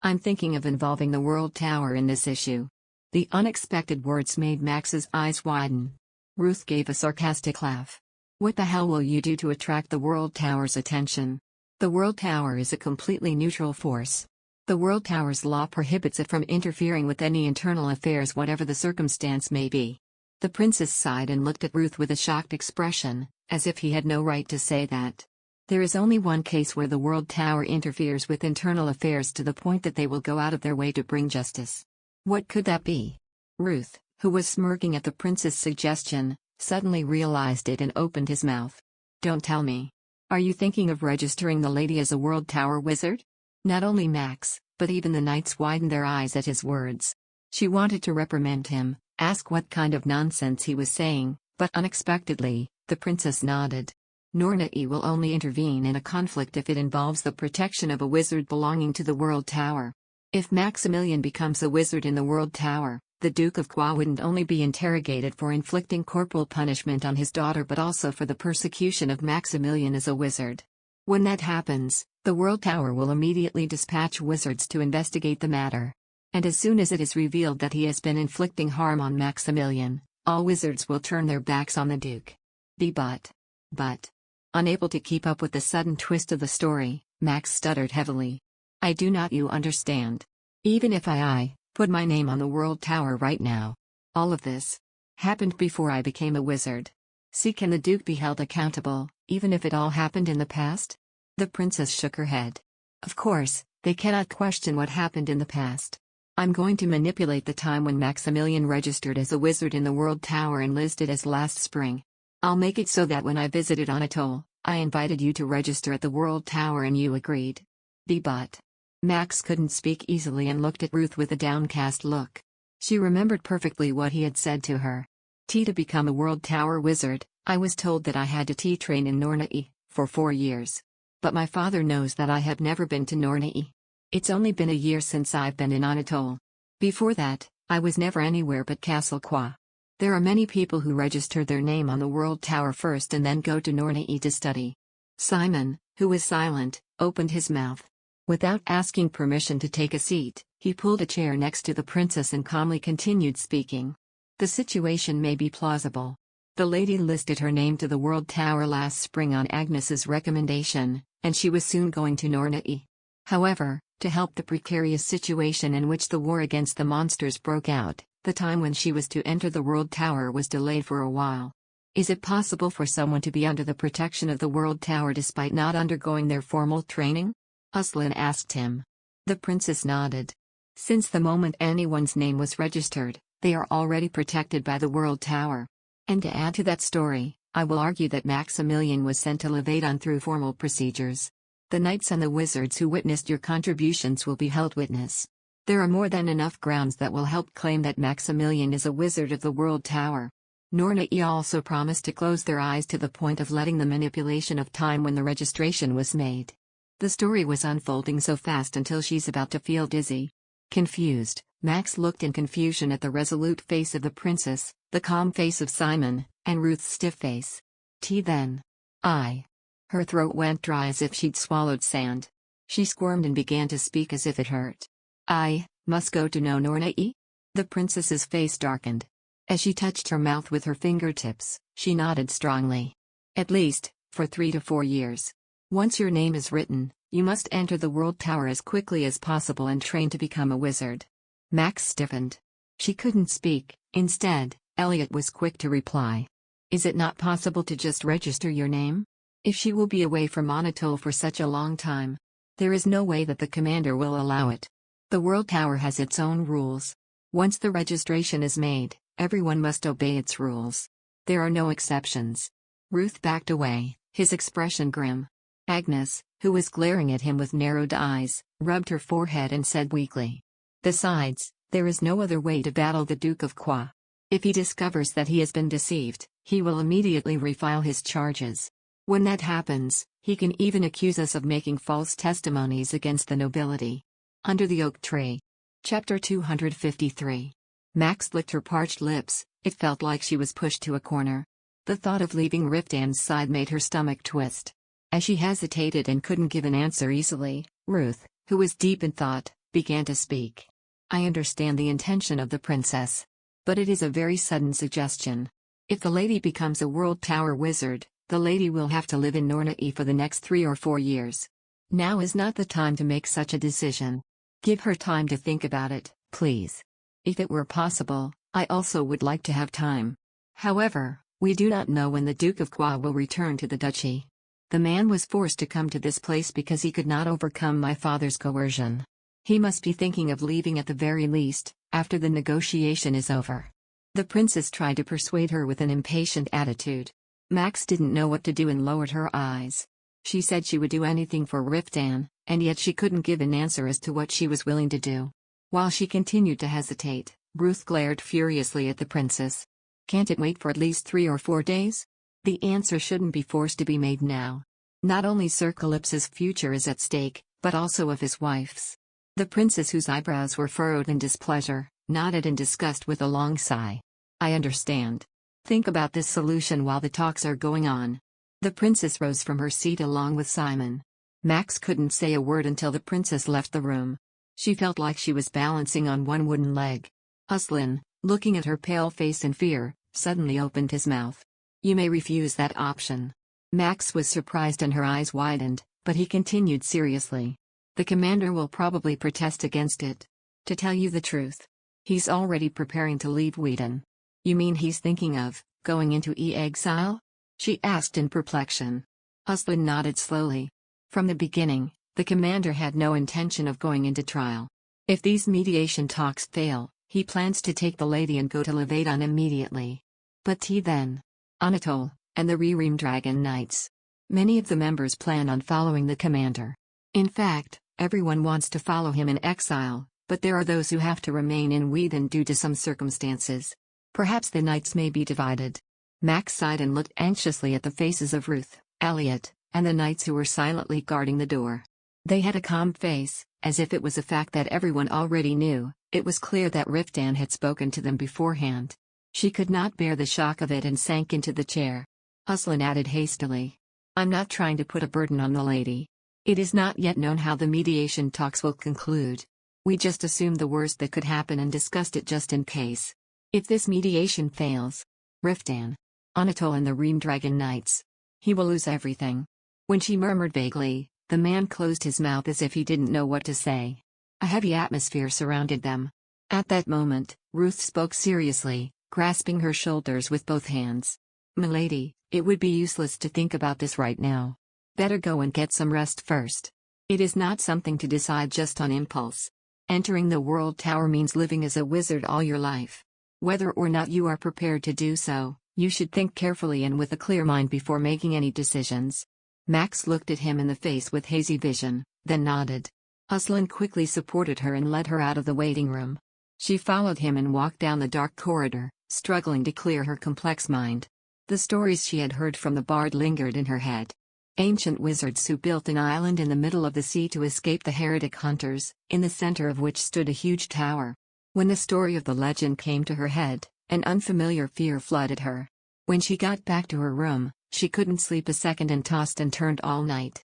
I'm thinking of involving the World Tower in this issue. The unexpected words made Max's eyes widen. Ruth gave a sarcastic laugh. What the hell will you do to attract the World Tower's attention? The World Tower is a completely neutral force. The World Tower's law prohibits it from interfering with any internal affairs whatever the circumstance may be. The princess sighed and looked at Ruth with a shocked expression, as if he had no right to say that. There is only one case where the World Tower interferes with internal affairs to the point that they will go out of their way to bring justice. What could that be? Ruth, who was smirking at the prince's suggestion, suddenly realized it and opened his mouth. Don't tell me. Are you thinking of registering the lady as a World Tower wizard? Not only Max, but even the knights widened their eyes at his words. She wanted to reprimand him, ask what kind of nonsense he was saying, but unexpectedly, the princess nodded. Nornai will only intervene in a conflict if it involves the protection of a wizard belonging to the World Tower. If Maximilian becomes a wizard in the World Tower, the Duke of Qua wouldn't only be interrogated for inflicting corporal punishment on his daughter but also for the persecution of Maximilian as a wizard. When that happens, the World Tower will immediately dispatch wizards to investigate the matter. And as soon as it is revealed that he has been inflicting harm on Maximilian, all wizards will turn their backs on the Duke. But. Unable to keep up with the sudden twist of the story, Max stuttered heavily. I do not you understand. Even if I put my name on the World Tower right now. All of this happened before I became a wizard. See, can the Duke be held accountable, even if it all happened in the past? The princess shook her head. Of course, they cannot question what happened in the past. I'm going to manipulate the time when Maximilian registered as a wizard in the World Tower and listed as last spring. I'll make it so that when I visited Anatole, I invited you to register at the World Tower and you agreed. But. Max couldn't speak easily and looked at Ruth with a downcast look. She remembered perfectly what he had said to her. To become a World Tower wizard, I was told that I had to train in Nornai for 4 years. But my father knows that I have never been to Nornai. It's only been a year since I've been in Anatole. Before that, I was never anywhere but Castle Qua. There are many people who register their name on the World Tower first and then go to Nornai to study. Simon, who was silent, opened his mouth. Without asking permission to take a seat, he pulled a chair next to the princess and calmly continued speaking. The situation may be plausible. The lady listed her name to the World Tower last spring on Agnes's recommendation, and she was soon going to Nornai. However, to help the precarious situation in which the war against the monsters broke out, the time when she was to enter the World Tower was delayed for a while. Is it possible for someone to be under the protection of the World Tower despite not undergoing their formal training? Uslan asked him. The princess nodded. Since the moment anyone's name was registered, they are already protected by the World Tower. And to add to that story, I will argue that Maximilian was sent to Levedon through formal procedures. The knights and the wizards who witnessed your contributions will be held witness. There are more than enough grounds that will help claim that Maximilian is a wizard of the World Tower. Nornai also promised to close their eyes to the point of letting the manipulation of time when the registration was made. The story was unfolding so fast until she's about to feel dizzy. Confused, Max looked in confusion at the resolute face of the princess, the calm face of Simon, and Ruth's stiff face. Then. Her throat went dry as if she'd swallowed sand. She squirmed and began to speak as if it hurt. I must go to know Nornai? The princess's face darkened. As she touched her mouth with her fingertips, she nodded strongly. At least, for 3 to 4 years. Once your name is written, you must enter the World Tower as quickly as possible and train to become a wizard. Max stiffened. She couldn't speak. Instead, Elliot was quick to reply. Is it not possible to just register your name? If she will be away from Anatole for such a long time, there is no way that the commander will allow it. The World Tower has its own rules. Once the registration is made, everyone must obey its rules. There are no exceptions. Ruth backed away, his expression grim. Agnes, who was glaring at him with narrowed eyes, rubbed her forehead and said weakly. Besides, there is no other way to battle the Duke of Qua. If he discovers that he has been deceived, he will immediately refile his charges. When that happens, he can even accuse us of making false testimonies against the nobility. Under the Oak Tree. Chapter 253. Max licked her parched lips. It felt like she was pushed to a corner. The thought of leaving Riftan's side made her stomach twist. As she hesitated and couldn't give an answer easily, Ruth, who was deep in thought, began to speak. I understand the intention of the princess. But it is a very sudden suggestion. If the lady becomes a World Tower wizard, the lady will have to live in Nornai for the next 3 or 4 years. Now is not the time to make such a decision. Give her time to think about it, please. If it were possible, I also would like to have time. However, we do not know when the Duke of Qua will return to the duchy. The man was forced to come to this place because he could not overcome my father's coercion. He must be thinking of leaving at the very least, after the negotiation is over. The princess tried to persuade her with an impatient attitude. Max didn't know what to do and lowered her eyes. She said she would do anything for Riftan, and yet she couldn't give an answer as to what she was willing to do. While she continued to hesitate, Ruth glared furiously at the princess. Can't it wait for at least 3 or 4 days? The answer shouldn't be forced to be made now. Not only Sir Calypso's future is at stake, but also of his wife's. The princess, whose eyebrows were furrowed in displeasure, nodded in disgust with a long sigh. I understand. Think about this solution while the talks are going on. The princess rose from her seat along with Simon. Max couldn't say a word until the princess left the room. She felt like she was balancing on one wooden leg. Aslan, looking at her pale face in fear, suddenly opened his mouth. You may refuse that option. Max was surprised and her eyes widened, but he continued seriously. The commander will probably protest against it. To tell you the truth, he's already preparing to leave Wheaton. You mean he's thinking of going into exile? She asked in perplexion. Aslan nodded slowly. From the beginning, the commander had no intention of going into trial. If these mediation talks fail, he plans to take the lady and go to Levaton immediately. But then, Anatole, and the Rereem Dragon Knights. Many of the members plan on following the commander. In fact, everyone wants to follow him in exile, but there are those who have to remain in Wheaton due to some circumstances. Perhaps the knights may be divided. Max sighed and looked anxiously at the faces of Ruth, Elliot, and the knights who were silently guarding the door. They had a calm face, as if it was a fact that everyone already knew. It was clear that Riftan had spoken to them beforehand. She could not bear the shock of it and sank into the chair. Aslan added hastily. I'm not trying to put a burden on the lady. It is not yet known how the mediation talks will conclude. We just assumed the worst that could happen and discussed it just in case. If this mediation fails, Riftan, Anatole and the Reem Dragon Knights, he will lose everything. When she murmured vaguely, the man closed his mouth as if he didn't know what to say. A heavy atmosphere surrounded them. At that moment, Ruth spoke seriously, grasping her shoulders with both hands. Milady, it would be useless to think about this right now. Better go and get some rest first. It is not something to decide just on impulse. Entering the World Tower means living as a wizard all your life. Whether or not you are prepared to do so, you should think carefully and with a clear mind before making any decisions. Max looked at him in the face with hazy vision, then nodded. Aslan quickly supported her and led her out of the waiting room. She followed him and walked down the dark corridor, struggling to clear her complex mind. The stories she had heard from the bard lingered in her head. Ancient wizards who built an island in the middle of the sea to escape the heretic hunters, in the center of which stood a huge tower. When the story of the legend came to her head, an unfamiliar fear flooded her. When she got back to her room, she couldn't sleep a second and tossed and turned all night.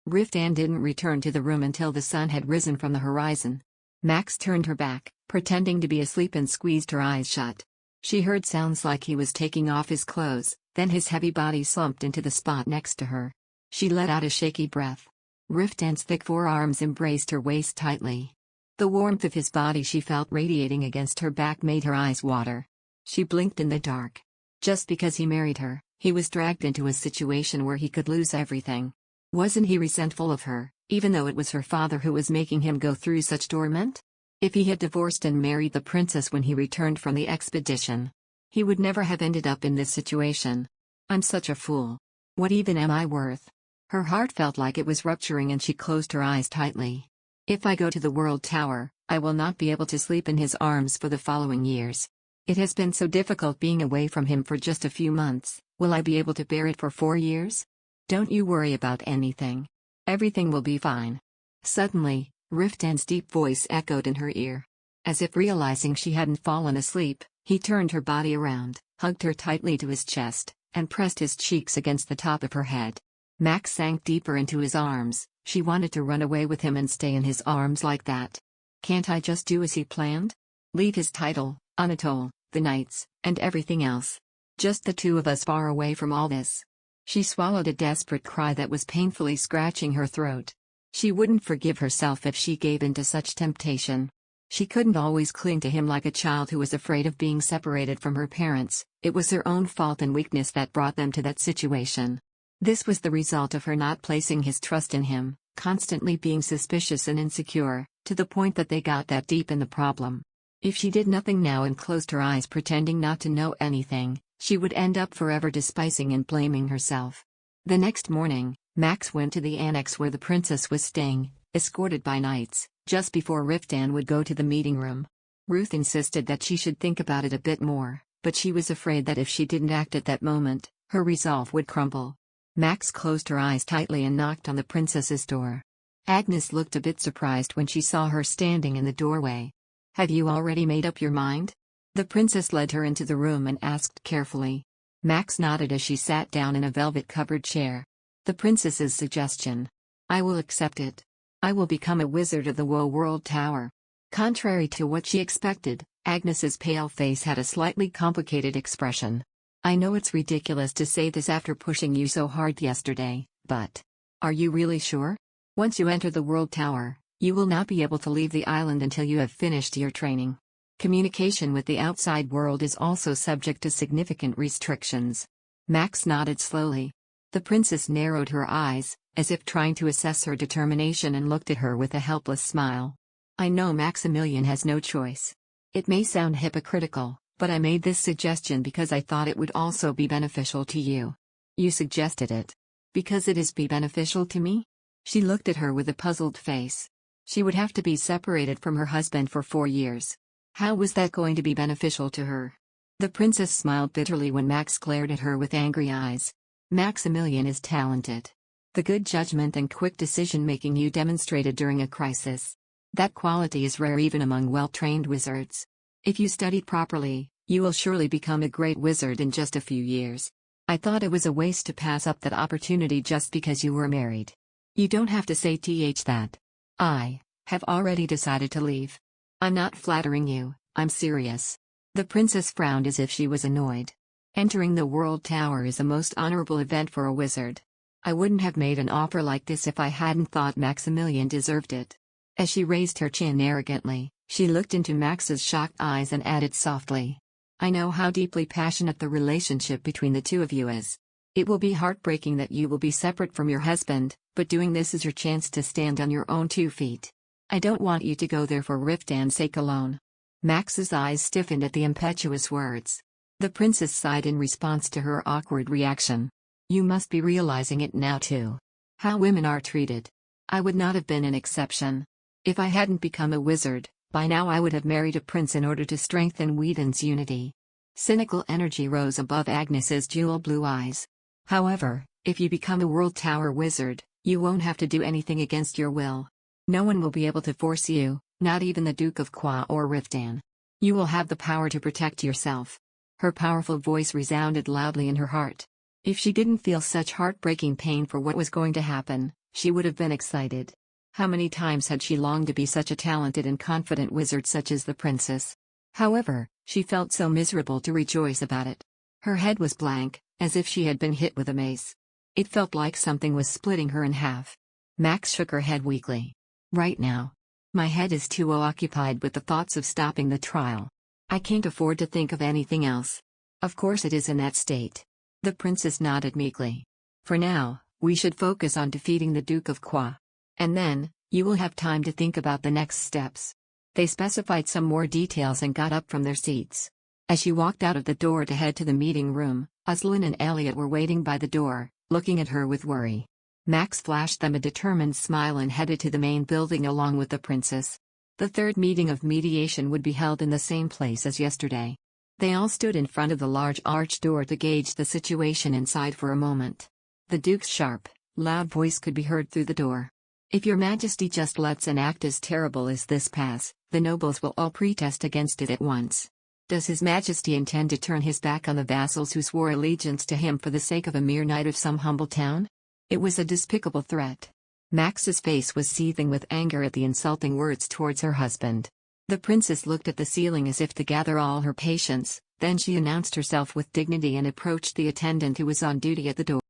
Riftan didn't return to the room until the sun had risen from the horizon. Max turned her back, pretending to be asleep, and squeezed her eyes shut. She heard sounds like he was taking off his clothes, then his heavy body slumped into the spot next to her. She let out a shaky breath. Riftan's thick forearms embraced her waist tightly. The warmth of his body she felt radiating against her back made her eyes water. She blinked in the dark. Just because he married her, he was dragged into a situation where he could lose everything. Wasn't he resentful of her, even though it was her father who was making him go through such torment? If he had divorced and married the princess when he returned from the expedition, he would never have ended up in this situation. I'm such a fool. What even am I worth? Her heart felt like it was rupturing and she closed her eyes tightly. If I go to the World Tower, I will not be able to sleep in his arms for the following years. It has been so difficult being away from him for just a few months. Will I be able to bear it for 4 years? Don't you worry about anything. Everything will be fine. Suddenly, Riftan's deep voice echoed in her ear. As if realizing she hadn't fallen asleep, he turned her body around, hugged her tightly to his chest, and pressed his cheeks against the top of her head. Max sank deeper into his arms. She wanted to run away with him and stay in his arms like that. Can't I just do as he planned? Leave his title, Anatole, the knights, and everything else. Just the two of us far away from all this. She swallowed a desperate cry that was painfully scratching her throat. She wouldn't forgive herself if she gave in to such temptation. She couldn't always cling to him like a child who was afraid of being separated from her parents. It was her own fault and weakness that brought them to that situation. This was the result of her not placing his trust in him, constantly being suspicious and insecure, to the point that they got that deep in the problem. If she did nothing now and closed her eyes pretending not to know anything, she would end up forever despising and blaming herself. The next morning, Max went to the annex where the princess was staying, escorted by knights, just before Riftan would go to the meeting room. Ruth insisted that she should think about it a bit more, but she was afraid that if she didn't act at that moment, her resolve would crumble. Max closed her eyes tightly and knocked on the princess's door. Agnes looked a bit surprised when she saw her standing in the doorway. "Have you already made up your mind?" The princess led her into the room and asked carefully. Max nodded as she sat down in a velvet-covered chair. The princess's suggestion. "I will accept it. I will become a wizard of the World Tower." Contrary to what she expected, Agnes's pale face had a slightly complicated expression. "I know it's ridiculous to say this after pushing you so hard yesterday, but are you really sure? Once you enter the World Tower, you will not be able to leave the island until you have finished your training. Communication with the outside world is also subject to significant restrictions." Max nodded slowly. The princess narrowed her eyes, as if trying to assess her determination, and looked at her with a helpless smile. "I know Maximilian has no choice. It may sound hypocritical, but I made this suggestion because I thought it would also be beneficial to you." "You suggested it because it is beneficial to me?" She looked at her with a puzzled face. She would have to be separated from her husband for 4 years. How was that going to be beneficial to her? The princess smiled bitterly when Max glared at her with angry eyes. "Maximilian is talented. The good judgment and quick decision-making you demonstrated during a crisis. That quality is rare even among well-trained wizards. If you study properly, you will surely become a great wizard in just a few years. I thought it was a waste to pass up that opportunity just because you were married. You don't have to say that. I have already decided to leave. I'm not flattering you, I'm serious." The princess frowned as if she was annoyed. "Entering the World Tower is a most honorable event for a wizard. I wouldn't have made an offer like this if I hadn't thought Maximilian deserved it." As she raised her chin arrogantly, she looked into Max's shocked eyes and added softly, "I know how deeply passionate the relationship between the two of you is. It will be heartbreaking that you will be separate from your husband, but doing this is your chance to stand on your own 2 feet. I don't want you to go there for Riftan's sake alone." Max's eyes stiffened at the impetuous words. The princess sighed in response to her awkward reaction. "You must be realizing it now too. How women are treated. I would not have been an exception. If I hadn't become a wizard, by now I would have married a prince in order to strengthen Wheaton's unity." Cynical energy rose above Agnes's jewel blue eyes. "However, if you become a World Tower wizard, you won't have to do anything against your will. No one will be able to force you, not even the Duke of Qua or Riftan. You will have the power to protect yourself." Her powerful voice resounded loudly in her heart. If she didn't feel such heartbreaking pain for what was going to happen, she would have been excited. How many times had she longed to be such a talented and confident wizard such as the princess? However, she felt so miserable to rejoice about it. Her head was blank, as if she had been hit with a mace. It felt like something was splitting her in half. Max shook her head weakly. "Right now, my head is too occupied with the thoughts of stopping the trial. I can't afford to think of anything else." "Of course it is in that state." The princess nodded meekly. "For now, we should focus on defeating the Duke of Qua. And then, you will have time to think about the next steps." They specified some more details and got up from their seats. As she walked out of the door to head to the meeting room, Uslin and Elliot were waiting by the door, looking at her with worry. Max flashed them a determined smile and headed to the main building along with the princess. The third meeting of mediation would be held in the same place as yesterday. They all stood in front of the large arched door to gauge the situation inside for a moment. The Duke's sharp, loud voice could be heard through the door. "If your Majesty just lets an act as terrible as this pass, the nobles will all protest against it at once. Does His Majesty intend to turn his back on the vassals who swore allegiance to him for the sake of a mere knight of some humble town?" It was a despicable threat. Max's face was seething with anger at the insulting words towards her husband. The princess looked at the ceiling as if to gather all her patience, then she announced herself with dignity and approached the attendant who was on duty at the door.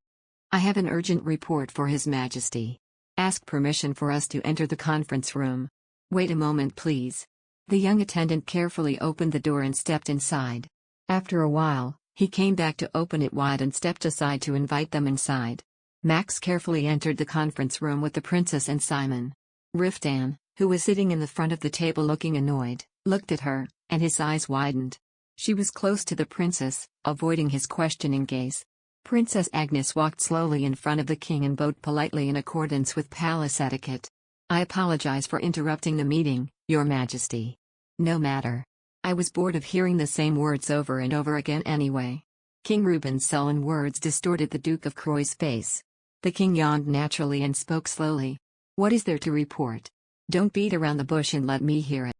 "I have an urgent report for His Majesty. Ask permission for us to enter the conference room." "Wait a moment please." The young attendant carefully opened the door and stepped inside. After a while, he came back to open it wide and stepped aside to invite them inside. Max carefully entered the conference room with the princess and Simon. Riftan, who was sitting in the front of the table looking annoyed, looked at her, and his eyes widened. She was close to the princess, avoiding his questioning gaze. Princess Agnes walked slowly in front of the king and bowed politely in accordance with palace etiquette. I apologize for interrupting the meeting, Your Majesty. No matter. I was bored of hearing the same words over and over again anyway. King Reuben's sullen words distorted the Duke of Croy's face. The king yawned naturally and spoke slowly. What is there to report? Don't beat around the bush and let me hear it.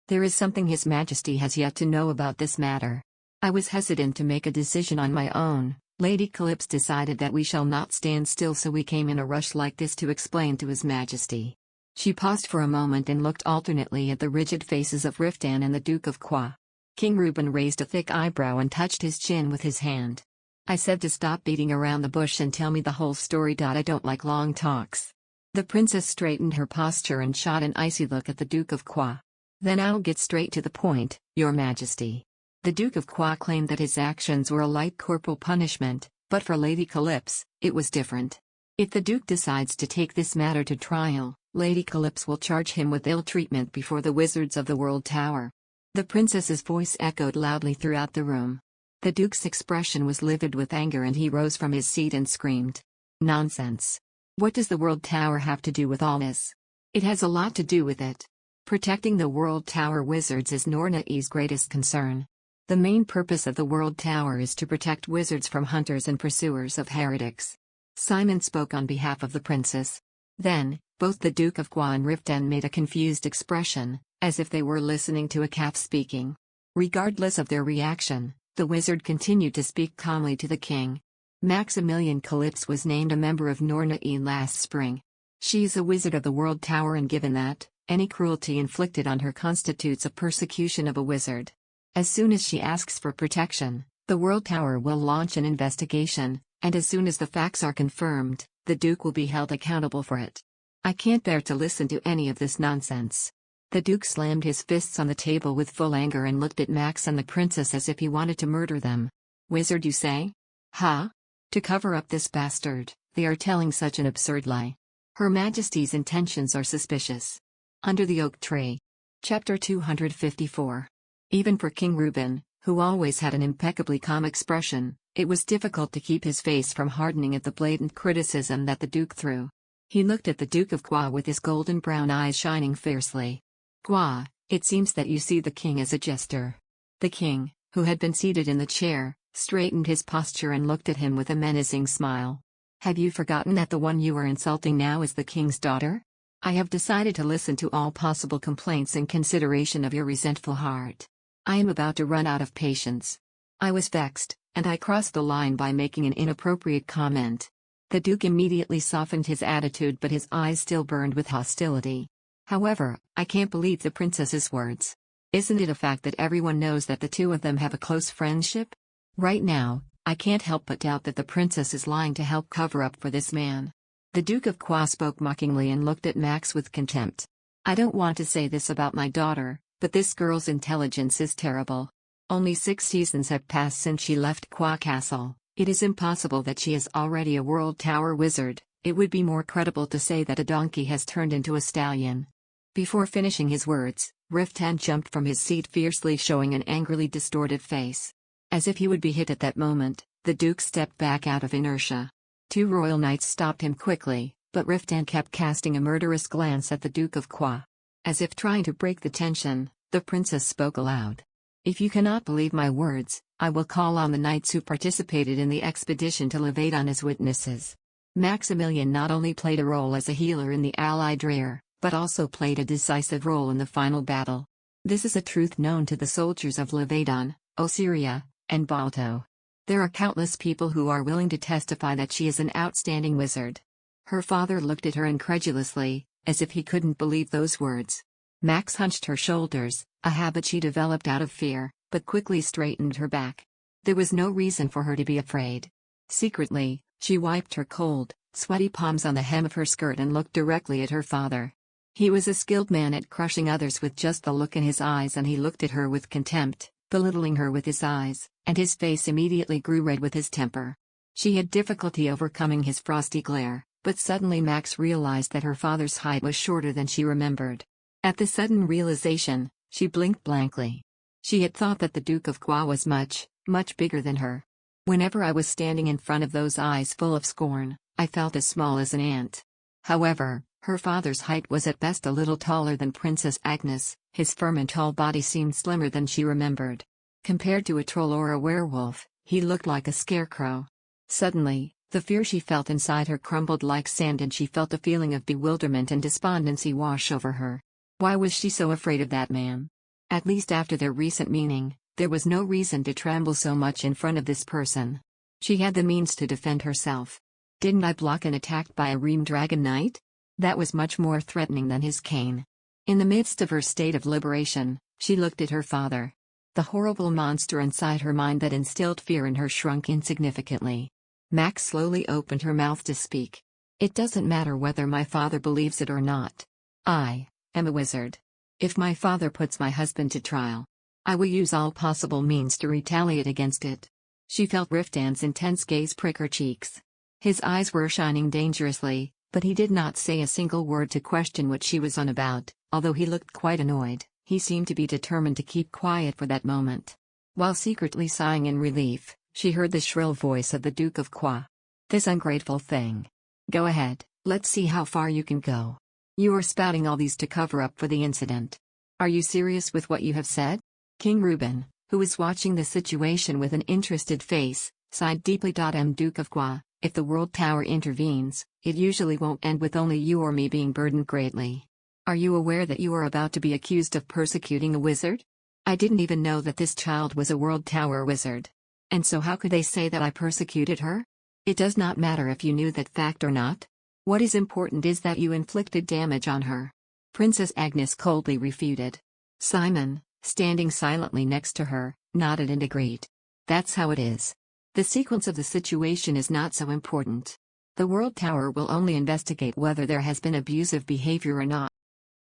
There is something His Majesty has yet to know about this matter. I was hesitant to make a decision on my own. Lady Calypso decided that we shall not stand still, so we came in a rush like this to explain to His Majesty. She paused for a moment and looked alternately at the rigid faces of Riftan and the Duke of Kwa. King Reuben raised a thick eyebrow and touched his chin with his hand. I said to stop beating around the bush and tell me the whole story. I don't like long talks. The princess straightened her posture and shot an icy look at the Duke of Kwa. Then I'll get straight to the point, Your Majesty. The Duke of Kwa claimed that his actions were a light corporal punishment, but for Lady Calypso, it was different. If the Duke decides to take this matter to trial, Lady Calypso will charge him with ill treatment before the wizards of the World Tower. The princess's voice echoed loudly throughout the room. The Duke's expression was livid with anger and he rose from his seat and screamed. Nonsense. What does the World Tower have to do with all this? It has a lot to do with it. Protecting the World Tower wizards is Nornae's greatest concern. The main purpose of the World Tower is to protect wizards from hunters and pursuers of heretics. Simon spoke on behalf of the princess. Then, both the Duke of Kwa and Riftan made a confused expression, as if they were listening to a calf speaking. Regardless of their reaction, the wizard continued to speak calmly to the king. Maximilian Calypso was named a member of Nornae last spring. She is a wizard of the World Tower, and given that, any cruelty inflicted on her constitutes a persecution of a wizard. As soon as she asks for protection, the World Tower will launch an investigation, and as soon as the facts are confirmed, the Duke will be held accountable for it. I can't bear to listen to any of this nonsense. The Duke slammed his fists on the table with full anger and looked at Max and the princess as if he wanted to murder them. Wizard, you say? Huh? To cover up this bastard, they are telling such an absurd lie. Her Majesty's intentions are suspicious. Under the Oak Tree. Chapter 254. Even for King Reuben, who always had an impeccably calm expression, it was difficult to keep his face from hardening at the blatant criticism that the Duke threw. He looked at the Duke of Kwa with his golden brown eyes shining fiercely. Kwa, it seems that you see the king as a jester. The king, who had been seated in the chair, straightened his posture and looked at him with a menacing smile. Have you forgotten that the one you are insulting now is the king's daughter? I have decided to listen to all possible complaints in consideration of your resentful heart. I am about to run out of patience. I was vexed, and I crossed the line by making an inappropriate comment. The Duke immediately softened his attitude, but his eyes still burned with hostility. However, I can't believe the princess's words. Isn't it a fact that everyone knows that the two of them have a close friendship? Right now, I can't help but doubt that the princess is lying to help cover up for this man. The Duke of Kwa spoke mockingly and looked at Max with contempt. I don't want to say this about my daughter, but this girl's intelligence is terrible. Only 6 seasons have passed since she left Kwa Castle. It is impossible that she is already a World Tower wizard. It would be more credible to say that a donkey has turned into a stallion. Before finishing his words, Riftan jumped from his seat fiercely, showing an angrily distorted face. As if he would be hit at that moment, the Duke stepped back out of inertia. 2 royal knights stopped him quickly, but Riftan kept casting a murderous glance at the Duke of Kwa. As if trying to break the tension, the princess spoke aloud. If you cannot believe my words, I will call on the knights who participated in the expedition to Levadon as witnesses. Maximilian not only played a role as a healer in the Allied rear, but also played a decisive role in the final battle. This is a truth known to the soldiers of Levadon, Osiria, and Balto. There are countless people who are willing to testify that she is an outstanding wizard. Her father looked at her incredulously, as if he couldn't believe those words. Max hunched her shoulders, a habit she developed out of fear, but quickly straightened her back. There was no reason for her to be afraid. Secretly, she wiped her cold, sweaty palms on the hem of her skirt and looked directly at her father. He was a skilled man at crushing others with just the look in his eyes, and he looked at her with contempt, belittling her with his eyes, and his face immediately grew red with his temper. She had difficulty overcoming his frosty glare, but suddenly Max realized that her father's height was shorter than she remembered. At the sudden realization, she blinked blankly. She had thought that the Duke of Kwa was much, much bigger than her. Whenever I was standing in front of those eyes full of scorn, I felt as small as an ant. However, Her father's height was at best a little taller than Princess Agnes, his firm and tall body seemed slimmer than she remembered. Compared to a troll or a werewolf, he looked like a scarecrow. Suddenly, the fear she felt inside her crumbled like sand and she felt a feeling of bewilderment and despondency wash over her. Why was she so afraid of that man? At least after their recent meeting, there was no reason to tremble so much in front of this person. She had the means to defend herself. Didn't I block an attack by a Ream Dragon Knight? That was much more threatening than his cane. In the midst of her state of liberation, she looked at her father. The horrible monster inside her mind that instilled fear in her shrunk insignificantly. Max slowly opened her mouth to speak. It doesn't matter whether my father believes it or not. I am a wizard. If my father puts my husband to trial, I will use all possible means to retaliate against it. She felt Riftan's intense gaze prick her cheeks. His eyes were shining dangerously, but he did not say a single word to question what she was on about. Although he looked quite annoyed, he seemed to be determined to keep quiet for that moment. While secretly sighing in relief, she heard the shrill voice of the Duke of Qua. This ungrateful thing. Go ahead, let's see how far you can go. You are spouting all these to cover up for the incident. Are you serious with what you have said? King Reuben, who was watching the situation with an interested face, sighed deeply. Duke of Qua, if the World Tower intervenes, it usually won't end with only you or me being burdened greatly. Are you aware that you are about to be accused of persecuting a wizard? I didn't even know that this child was a World Tower wizard. And so how could they say that I persecuted her? It does not matter if you knew that fact or not. What is important is that you inflicted damage on her. Princess Agnes coldly refuted. Simon, standing silently next to her, nodded and agreed. That's how it is. The sequence of the situation is not so important. The World Tower will only investigate whether there has been abusive behavior or not.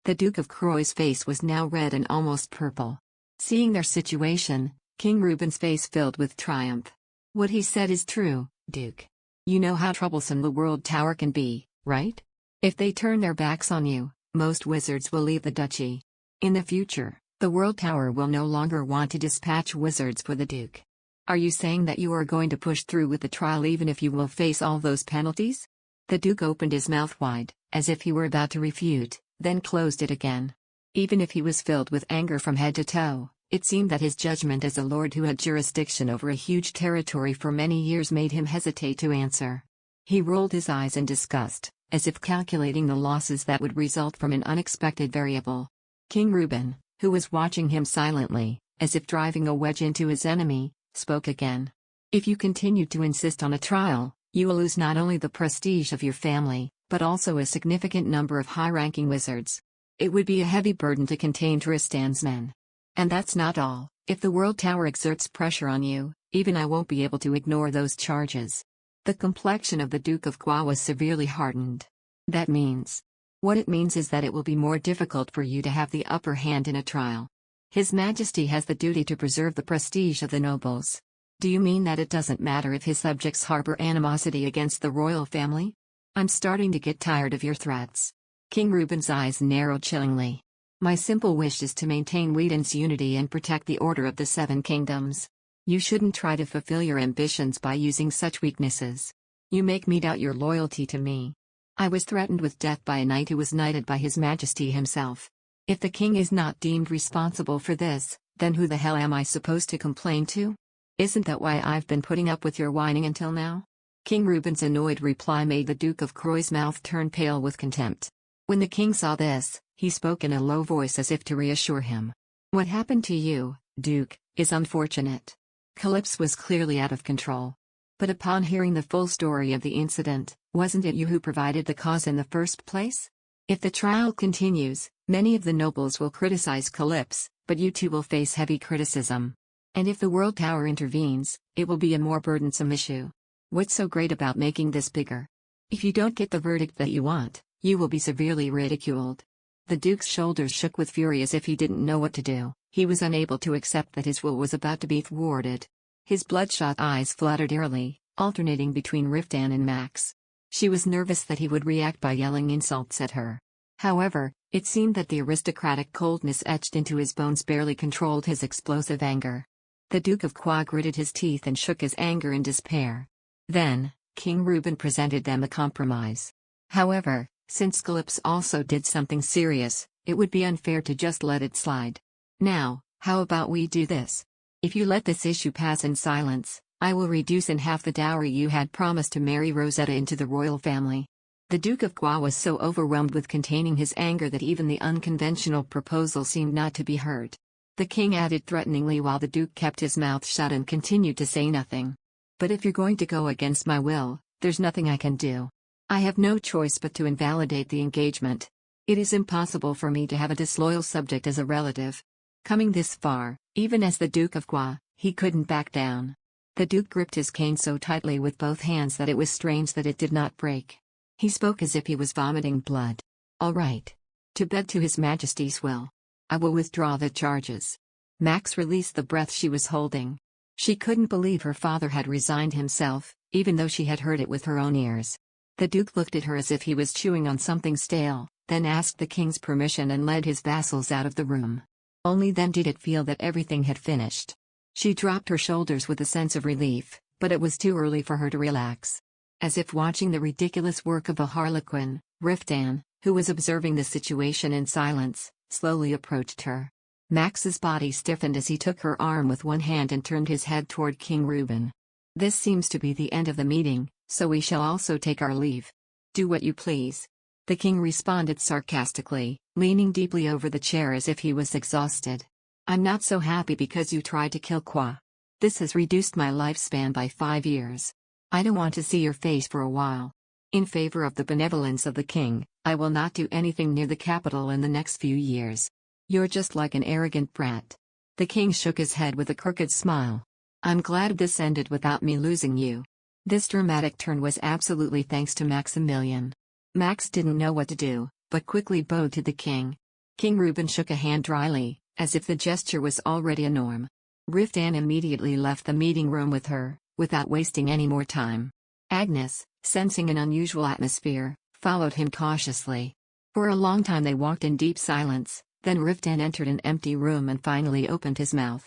The Duke of Croy's face was now red and almost purple. Seeing their situation, King Reuben's face filled with triumph. What he said is true, Duke. You know how troublesome the World Tower can be, right? If they turn their backs on you, most wizards will leave the duchy. In the future, the World Tower will no longer want to dispatch wizards for the Duke. Are you saying that you are going to push through with the trial even if you will face all those penalties? The Duke opened his mouth wide, as if he were about to refute, then closed it again. Even if he was filled with anger from head to toe, it seemed that his judgment as a lord who had jurisdiction over a huge territory for many years made him hesitate to answer. He rolled his eyes in disgust, as if calculating the losses that would result from an unexpected variable. King Reuben, who was watching him silently, as if driving a wedge into his enemy, spoke again. If you continue to insist on a trial, you will lose not only the prestige of your family, but also a significant number of high-ranking wizards. It would be a heavy burden to contain Tristan's men. And that's not all. If the World Tower exerts pressure on you, even I won't be able to ignore those charges. The complexion of the Duke of Qua was severely hardened. That means. What it means is that it will be more difficult for you to have the upper hand in a trial. His Majesty has the duty to preserve the prestige of the nobles. Do you mean that it doesn't matter if his subjects harbor animosity against the royal family? I'm starting to get tired of your threats. King Reuben's eyes narrowed chillingly. My simple wish is to maintain Whedon's unity and protect the order of the Seven Kingdoms. You shouldn't try to fulfill your ambitions by using such weaknesses. You make me doubt your loyalty to me. I was threatened with death by a knight who was knighted by His Majesty himself. If the king is not deemed responsible for this, then who the hell am I supposed to complain to? Isn't that why I've been putting up with your whining until now? King Reuben's annoyed reply made the Duke of Croy's mouth turn pale with contempt. When the king saw this, he spoke in a low voice as if to reassure him. What happened to you, Duke, is unfortunate. Calypso was clearly out of control. But upon hearing the full story of the incident, wasn't it you who provided the cause in the first place? If the trial continues, many of the nobles will criticize Calypso, but you too will face heavy criticism. And if the World Tower intervenes, it will be a more burdensome issue. What's so great about making this bigger? If you don't get the verdict that you want, you will be severely ridiculed. The Duke's shoulders shook with fury as if he didn't know what to do. He was unable to accept that his will was about to be thwarted. His bloodshot eyes fluttered eerily, alternating between Riftan and Max. She was nervous that he would react by yelling insults at her. However, it seemed that the aristocratic coldness etched into his bones barely controlled his explosive anger. The Duke of Qua gritted his teeth and shook his anger in despair. Then, King Reuben presented them a compromise. However, Since Calypso also did something serious, it would be unfair to just let it slide. Now, how about we do this? If you let this issue pass in silence, I will reduce in half the dowry you had promised to marry Rosetta into the royal family. The Duke of Gua was so overwhelmed with containing his anger that even the unconventional proposal seemed not to be heard. The king added threateningly while the duke kept his mouth shut and continued to say nothing. But if you're going to go against my will, there's nothing I can do. I have no choice but to invalidate the engagement. It is impossible for me to have a disloyal subject as a relative. Coming this far, even as the Duke of Gua, he couldn't back down. The duke gripped his cane so tightly with both hands that it was strange that it did not break. He spoke as if he was vomiting blood. All right. To bed to His Majesty's will. I will withdraw the charges. Max released the breath she was holding. She couldn't believe her father had resigned himself, even though she had heard it with her own ears. The duke looked at her as if he was chewing on something stale, then asked the king's permission and led his vassals out of the room. Only then did it feel that everything had finished. She dropped her shoulders with a sense of relief, but it was too early for her to relax. As if watching the ridiculous work of a harlequin, Riftan, who was observing the situation in silence, slowly approached her. Max's body stiffened as he took her arm with one hand and turned his head toward King Reuben. This seems to be the end of the meeting, so we shall also take our leave. Do what you please. The king responded sarcastically, leaning deeply over the chair as if he was exhausted. I'm not so happy because you tried to kill Kwa. This has reduced my lifespan by 5 years. I don't want to see your face for a while. In favor of the benevolence of the king, I will not do anything near the capital in the next few years. You're just like an arrogant brat. The king shook his head with a crooked smile. I'm glad this ended without me losing you. This dramatic turn was absolutely thanks to Maximilian. Max didn't know what to do, but quickly bowed to the king. King Reuben shook a hand dryly, as if the gesture was already a norm. Riftan immediately left the meeting room with her, without wasting any more time. Agnes, sensing an unusual atmosphere, followed him cautiously. For a long time they walked in deep silence, then Riftan entered an empty room and finally opened his mouth.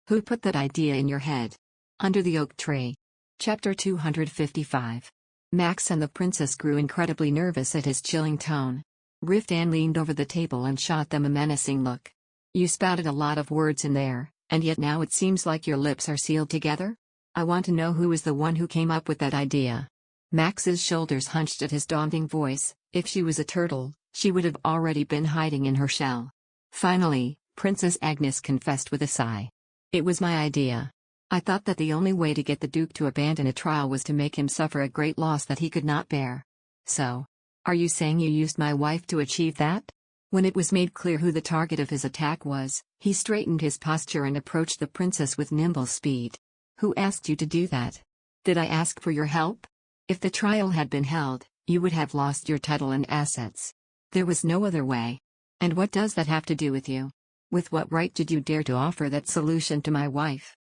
Who put that idea in your head? Under the oak tree. Chapter 255. Max and the princess grew incredibly nervous at his chilling tone. Riftan leaned over the table and shot them a menacing look. You spouted a lot of words in there, and yet now it seems like your lips are sealed together? I want to know who is the one who came up with that idea. Max's shoulders hunched at his daunting voice. If she was a turtle, she would have already been hiding in her shell. Finally, Princess Agnes confessed with a sigh. It was my idea. I thought that the only way to get the Duke to abandon a trial was to make him suffer a great loss that he could not bear. So, are you saying you used my wife to achieve that? When it was made clear who the target of his attack was, he straightened his posture and approached the princess with nimble speed. Who asked you to do that? Did I ask for your help? If the trial had been held, you would have lost your title and assets. There was no other way. And what does that have to do with you? With what right did you dare to offer that solution to my wife?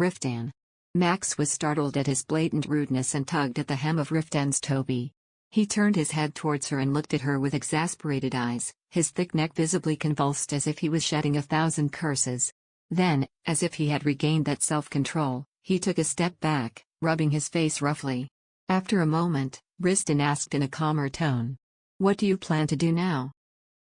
Riftan. Max was startled at his blatant rudeness and tugged at the hem of Riftan's toby. He turned his head towards her and looked at her with exasperated eyes, his thick neck visibly convulsed as if he was shedding 1,000 curses. Then, as if he had regained that self-control, he took a step back, rubbing his face roughly. After a moment, Riftan asked in a calmer tone. What do you plan to do now?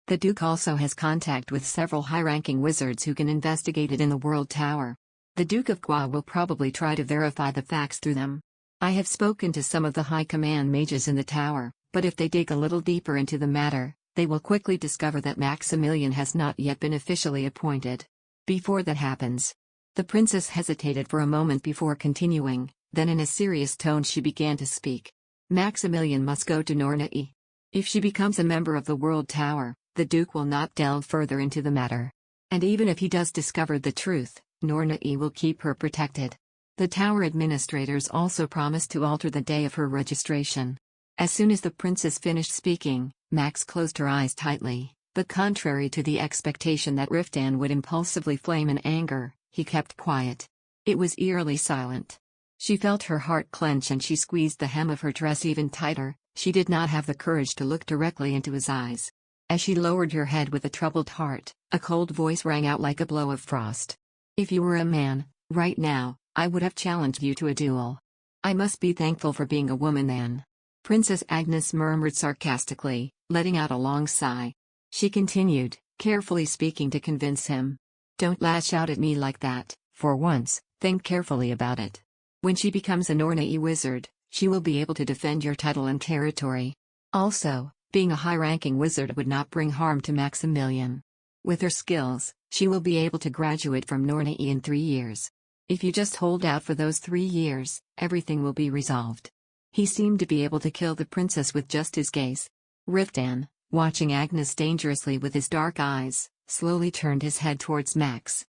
The Duke also has contact with several high-ranking wizards who can investigate it in the World Tower. The Duke of Gua will probably try to verify the facts through them. I have spoken to some of the high command mages in the tower, but if they dig a little deeper into the matter, they will quickly discover that Maximilian has not yet been officially appointed. Before that happens. The princess hesitated for a moment before continuing, then in a serious tone she began to speak. Maximilian must go to Nornai. If she becomes a member of the World Tower, the Duke will not delve further into the matter. And even if he does discover the truth, Nornai will keep her protected. The tower administrators also promised to alter the day of her registration. As soon as the princess finished speaking, Max closed her eyes tightly, but contrary to the expectation that Riftan would impulsively flame in anger, he kept quiet. It was eerily silent. She felt her heart clench and she squeezed the hem of her dress even tighter. She did not have the courage to look directly into his eyes. As she lowered her head with a troubled heart, a cold voice rang out like a blow of frost. If you were a man, right now, I would have challenged you to a duel. I must be thankful for being a woman then. Princess Agnes murmured sarcastically, letting out a long sigh. She continued, carefully speaking to convince him. Don't lash out at me like that. For once, think carefully about it. When she becomes a Nornai wizard, she will be able to defend your title and territory. Also, being a high-ranking wizard would not bring harm to Maximilian. With her skills, she will be able to graduate from Nornai in 3 years. If you just hold out for those 3 years, everything will be resolved. He seemed to be able to kill the princess with just his gaze. Riftan, watching Agnes dangerously with his dark eyes, slowly turned his head towards Max.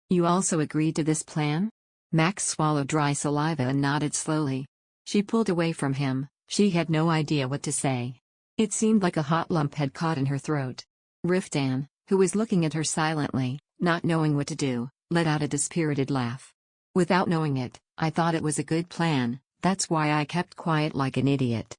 You also agreed to this plan? Max swallowed dry saliva and nodded slowly. She pulled away from him. She had no idea what to say. It seemed like a hot lump had caught in her throat. Riftan, who was looking at her silently, not knowing what to do, let out a dispirited laugh. Without knowing it, I thought it was a good plan, that's why I kept quiet like an idiot.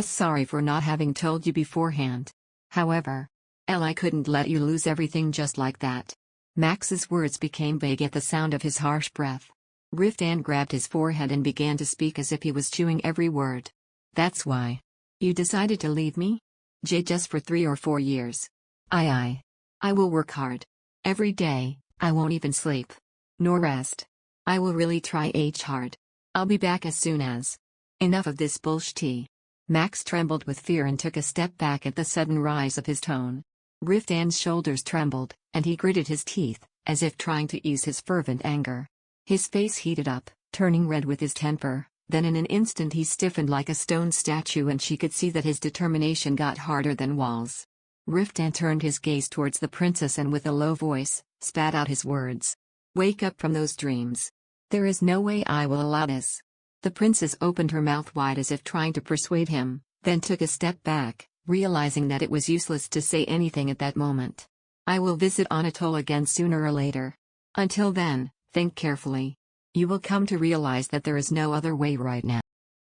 Sorry for not having told you beforehand. However, I couldn't let you lose everything just like that. Max's words became vague at the sound of his harsh breath. Riftan grabbed his forehead and began to speak as if he was chewing every word. That's why. You decided to leave me? Just for 3 or 4 years. I will work hard. Every day, I won't even sleep. Nor rest. I will really try hard. I'll be back as soon as. Enough of this bullshit. Max trembled with fear and took a step back at the sudden rise of his tone. Riftan's shoulders trembled, and he gritted his teeth, as if trying to ease his fervent anger. His face heated up, turning red with his temper, then in an instant he stiffened like a stone statue and she could see that his determination got harder than walls. Riftan turned his gaze towards the princess and with a low voice, spat out his words. Wake up from those dreams. There is no way I will allow this. The princess opened her mouth wide as if trying to persuade him, then took a step back, realizing that it was useless to say anything at that moment. I will visit Anatole again sooner or later. Until then, think carefully. You will come to realize that there is no other way right now.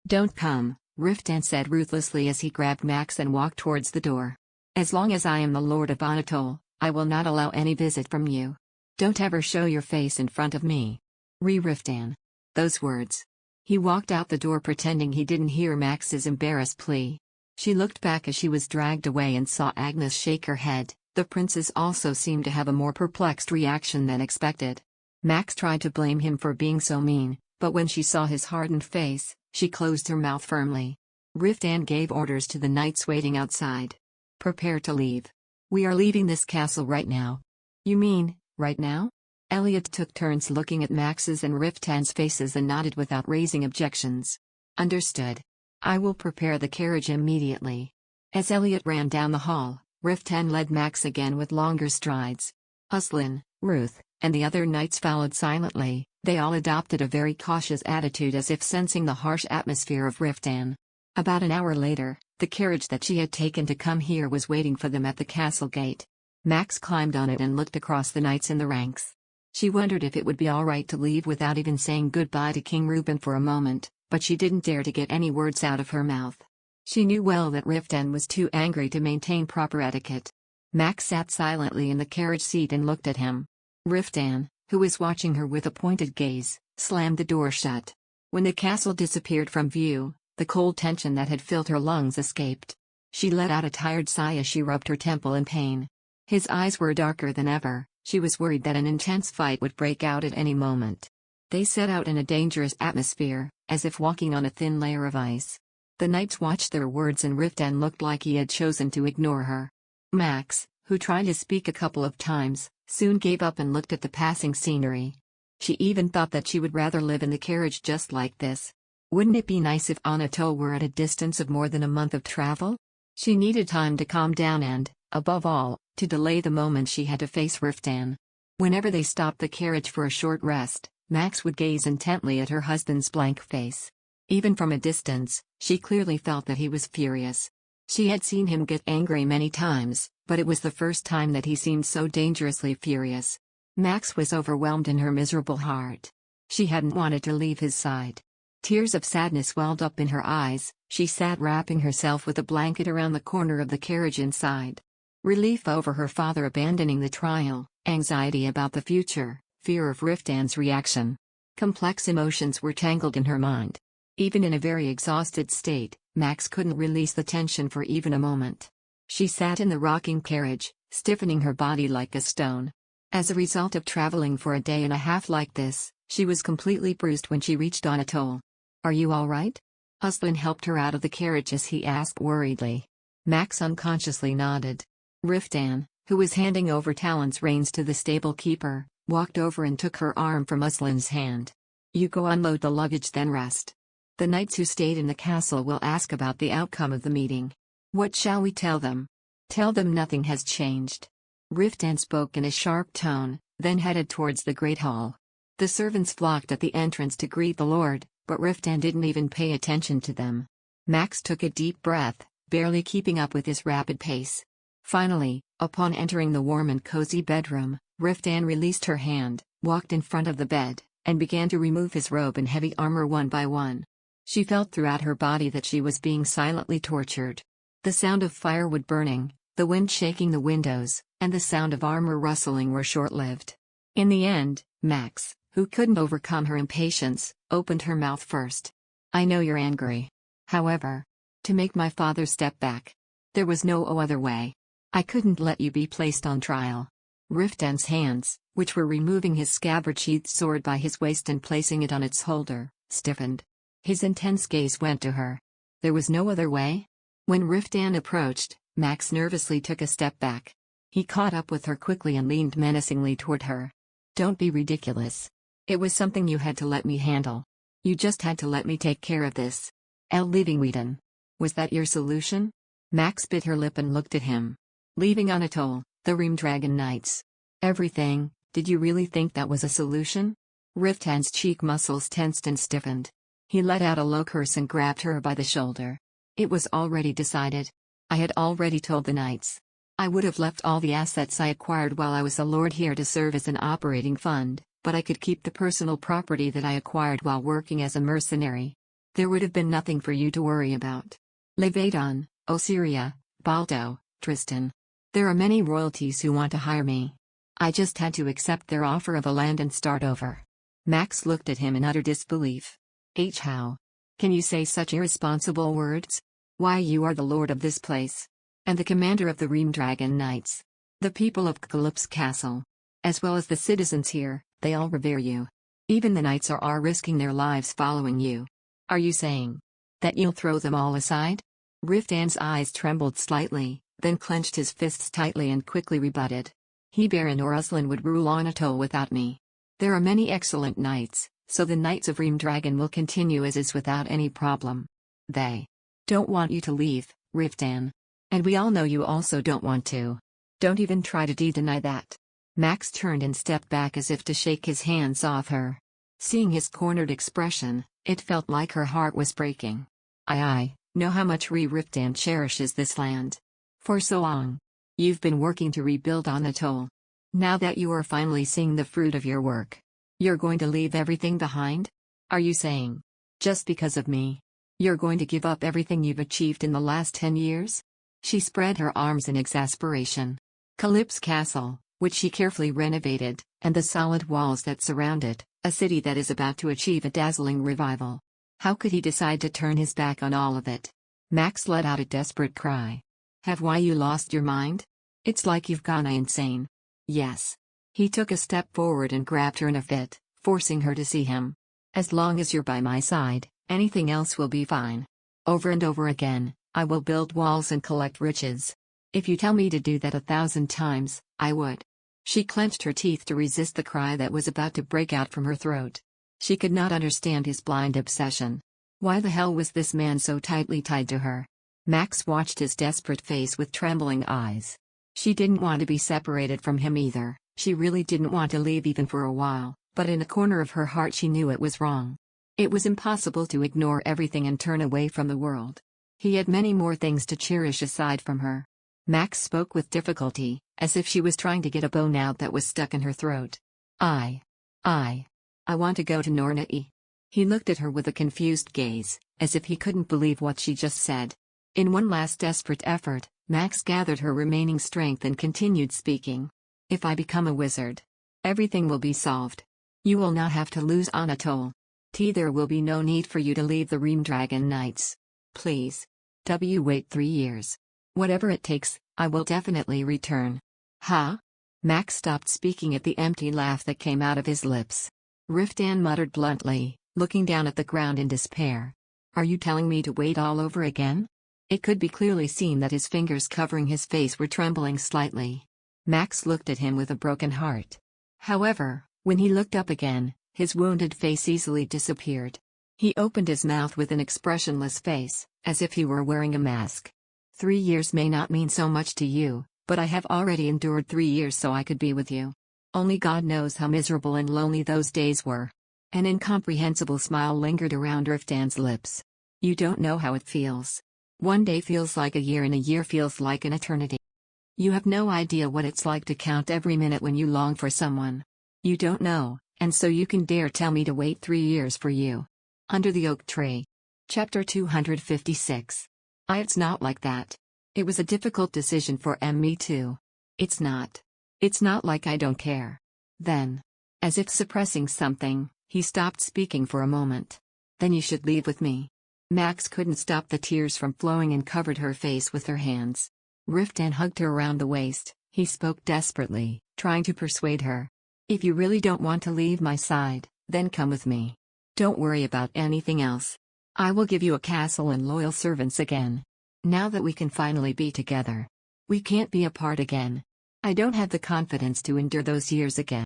Don't come, Riftan said ruthlessly as he grabbed Max and walked towards the door. As long as I am the Lord of Anatole, I will not allow any visit from you. Don't ever show your face in front of me. Riftan. Those words. He walked out the door pretending he didn't hear Max's embarrassed plea. She looked back as she was dragged away and saw Agnes shake her head. The princess also seemed to have a more perplexed reaction than expected. Max tried to blame him for being so mean, but when she saw his hardened face, she closed her mouth firmly. Riftan gave orders to the knights waiting outside. Prepare to leave. We are leaving this castle right now. You mean, right now? Elliot took turns looking at Max's and Riftan's faces and nodded without raising objections. Understood. I will prepare the carriage immediately. As Elliot ran down the hall, Riftan led Max again with longer strides. Uslin, Ruth, and the other knights followed silently. They all adopted a very cautious attitude as if sensing the harsh atmosphere of Riftan. About an hour later, the carriage that she had taken to come here was waiting for them at the castle gate. Max climbed on it and looked across the knights in the ranks. She wondered if it would be all right to leave without even saying goodbye to King Reuben for a moment, but she didn't dare to get any words out of her mouth. She knew well that Riftan was too angry to maintain proper etiquette. Max sat silently in the carriage seat and looked at him. Riftan, who was watching her with a pointed gaze, slammed the door shut. When the castle disappeared from view, the cold tension that had filled her lungs escaped. She let out a tired sigh as she rubbed her temple in pain. His eyes were darker than ever. She was worried that an intense fight would break out at any moment. They set out in a dangerous atmosphere, as if walking on a thin layer of ice. The knights watched their words and Riftan looked like he had chosen to ignore her. Max, who tried to speak a couple of times, soon gave up and looked at the passing scenery. She even thought that she would rather live in the carriage just like this. Wouldn't it be nice if Anatole were at a distance of more than a month of travel? She needed time to calm down and, above all, to delay the moment she had to face Riftan. Whenever they stopped the carriage for a short rest, Max would gaze intently at her husband's blank face. Even from a distance, she clearly felt that he was furious. She had seen him get angry many times, but it was the first time that he seemed so dangerously furious. Max was overwhelmed in her miserable heart. She hadn't wanted to leave his side. Tears of sadness welled up in her eyes. She sat wrapping herself with a blanket around the corner of the carriage inside. Relief over her father abandoning the trial, anxiety about the future, fear of Riftan's reaction. Complex emotions were tangled in her mind. Even in a very exhausted state, Max couldn't release the tension for even a moment. She sat in the rocking carriage, stiffening her body like a stone. As a result of traveling for a day and a half like this, she was completely bruised when she reached Anatole. "Are you all right?" Uslan helped her out of the carriage as he asked worriedly. Max unconsciously nodded. Riftan, who was handing over Talon's reins to the stable keeper, walked over and took her arm from Uslan's hand. "You go unload the luggage, then rest. The knights who stayed in the castle will ask about the outcome of the meeting. What shall we tell them?" "Tell them nothing has changed." Riftan spoke in a sharp tone, then headed towards the great hall. The servants flocked at the entrance to greet the lord, but Riftan didn't even pay attention to them. Max took a deep breath, barely keeping up with his rapid pace. Finally, upon entering the warm and cozy bedroom, Riftan released her hand, walked in front of the bed, and began to remove his robe and heavy armor one by one. She felt throughout her body that she was being silently tortured. The sound of firewood burning, the wind shaking the windows, and the sound of armor rustling were short-lived. In the end, Max, who couldn't overcome her impatience, opened her mouth first. "I know you're angry. However, to make my father step back. There was no other way. I couldn't let you be placed on trial." Riftan's hands, which were removing his scabbard-sheathed sword by his waist and placing it on its holder, stiffened. His intense gaze went to her. There was no other way? When Riftan approached, Max nervously took a step back. He caught up with her quickly and leaned menacingly toward her. "Don't be ridiculous. It was something you had to let me handle. You just had to let me take care of this. Leaving Whedon. Was that your solution?" Max bit her lip and looked at him. "Leaving Anatole, the Ream-Dragon Knights. Everything, did you really think that was a solution?" Riftan's cheek muscles tensed and stiffened. He let out a low curse and grabbed her by the shoulder. "It was already decided. I had already told the knights. I would have left all the assets I acquired while I was a lord here to serve as an operating fund, but I could keep the personal property that I acquired while working as a mercenary. There would have been nothing for you to worry about. Levadon, Osiria, Baldo, Tristan. There are many royalties who want to hire me. I just had to accept their offer of a land and start over." Max looked at him in utter disbelief. "How? Can you say such irresponsible words? Why, you are the lord of this place. And the commander of the Ream-Dragon Knights. The people of Calyp's castle. As well as the citizens here, they all revere you. Even the knights are risking their lives following you. Are you saying that you'll throw them all aside?" Riftan's eyes trembled slightly, then clenched his fists tightly and quickly rebutted. "Baron or Uslan would rule Anatole without me. There are many excellent knights, so the Knights of Ream-Dragon will continue as is without any problem. They don't want you to leave, Riftan. And we all know you also don't want to. Don't even try to deny that." Max turned and stepped back as if to shake his hands off her. Seeing his cornered expression, it felt like her heart was breaking. I know how much Riftan cherishes this land. For so long. You've been working to rebuild Anatole. Now that you are finally seeing the fruit of your work, you're going to leave everything behind? Are you saying, just because of me, you're going to give up everything you've achieved in the last 10 years? She spread her arms in exasperation. Calyp's castle, which she carefully renovated, and the solid walls that surround it, a city that is about to achieve a dazzling revival. How could he decide to turn his back on all of it? Max let out a desperate cry. "Have you lost your mind? It's like you've gone insane." "Yes." He took a step forward and grabbed her in a fit, forcing her to see him. "As long as you're by my side, anything else will be fine. Over and over again, I will build walls and collect riches. If you tell me to do that 1,000 times, I would." She clenched her teeth to resist the cry that was about to break out from her throat. She could not understand his blind obsession. Why the hell was this man so tightly tied to her? Max watched his desperate face with trembling eyes. She didn't want to be separated from him either. She really didn't want to leave even for a while, but in a corner of her heart she knew it was wrong. It was impossible to ignore everything and turn away from the world. He had many more things to cherish aside from her. Max spoke with difficulty, as if she was trying to get a bone out that was stuck in her throat. I want to go to Nornai." He looked at her with a confused gaze, as if he couldn't believe what she just said. In one last desperate effort, Max gathered her remaining strength and continued speaking. "If I become a wizard, everything will be solved. You will not have to lose Anatole. There will be no need for you to leave the Ream-Dragon Knights. please. Wait 3 years. Whatever it takes, I will definitely return. Huh? Max stopped speaking at the empty laugh that came out of his lips. Riftan muttered bluntly, looking down at the ground in despair. Are you telling me to wait all over again? It could be clearly seen that his fingers covering his face were trembling slightly. Max looked at him with a broken heart. However, when he looked up again, his wounded face easily disappeared. He opened his mouth with an expressionless face, as if he were wearing a mask. 3 years may not mean so much to you, but I have already endured 3 years so I could be with you. Only God knows how miserable and lonely those days were. An incomprehensible smile lingered around Riftan's lips. You don't know how it feels. One day feels like a year and a year feels like an eternity. You have no idea what it's like to count every minute when you long for someone. You don't know, and so you can dare tell me to wait 3 years for you. Under the oak tree. Chapter 256. It's not like that. It was a difficult decision for me too. It's not. It's not like I don't care. Then, as if suppressing something, he stopped speaking for a moment. Then you should leave with me. Max couldn't stop the tears from flowing and covered her face with her hands. Riftan hugged her around the waist. He spoke desperately, trying to persuade her. If you really don't want to leave my side, then come with me. Don't worry about anything else. I will give you a castle and loyal servants again. Now that we can finally be together. We can't be apart again. I don't have the confidence to endure those years again.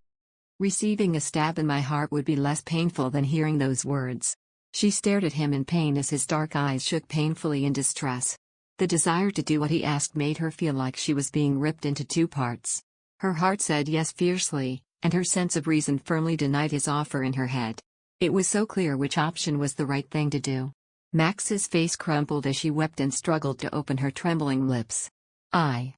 Receiving a stab in my heart would be less painful than hearing those words. She stared at him in pain as his dark eyes shook painfully in distress. The desire to do what he asked made her feel like she was being ripped into 2 parts. Her heart said yes fiercely, and her sense of reason firmly denied his offer in her head. It was so clear which option was the right thing to do. Max's face crumpled as she wept and struggled to open her trembling lips. I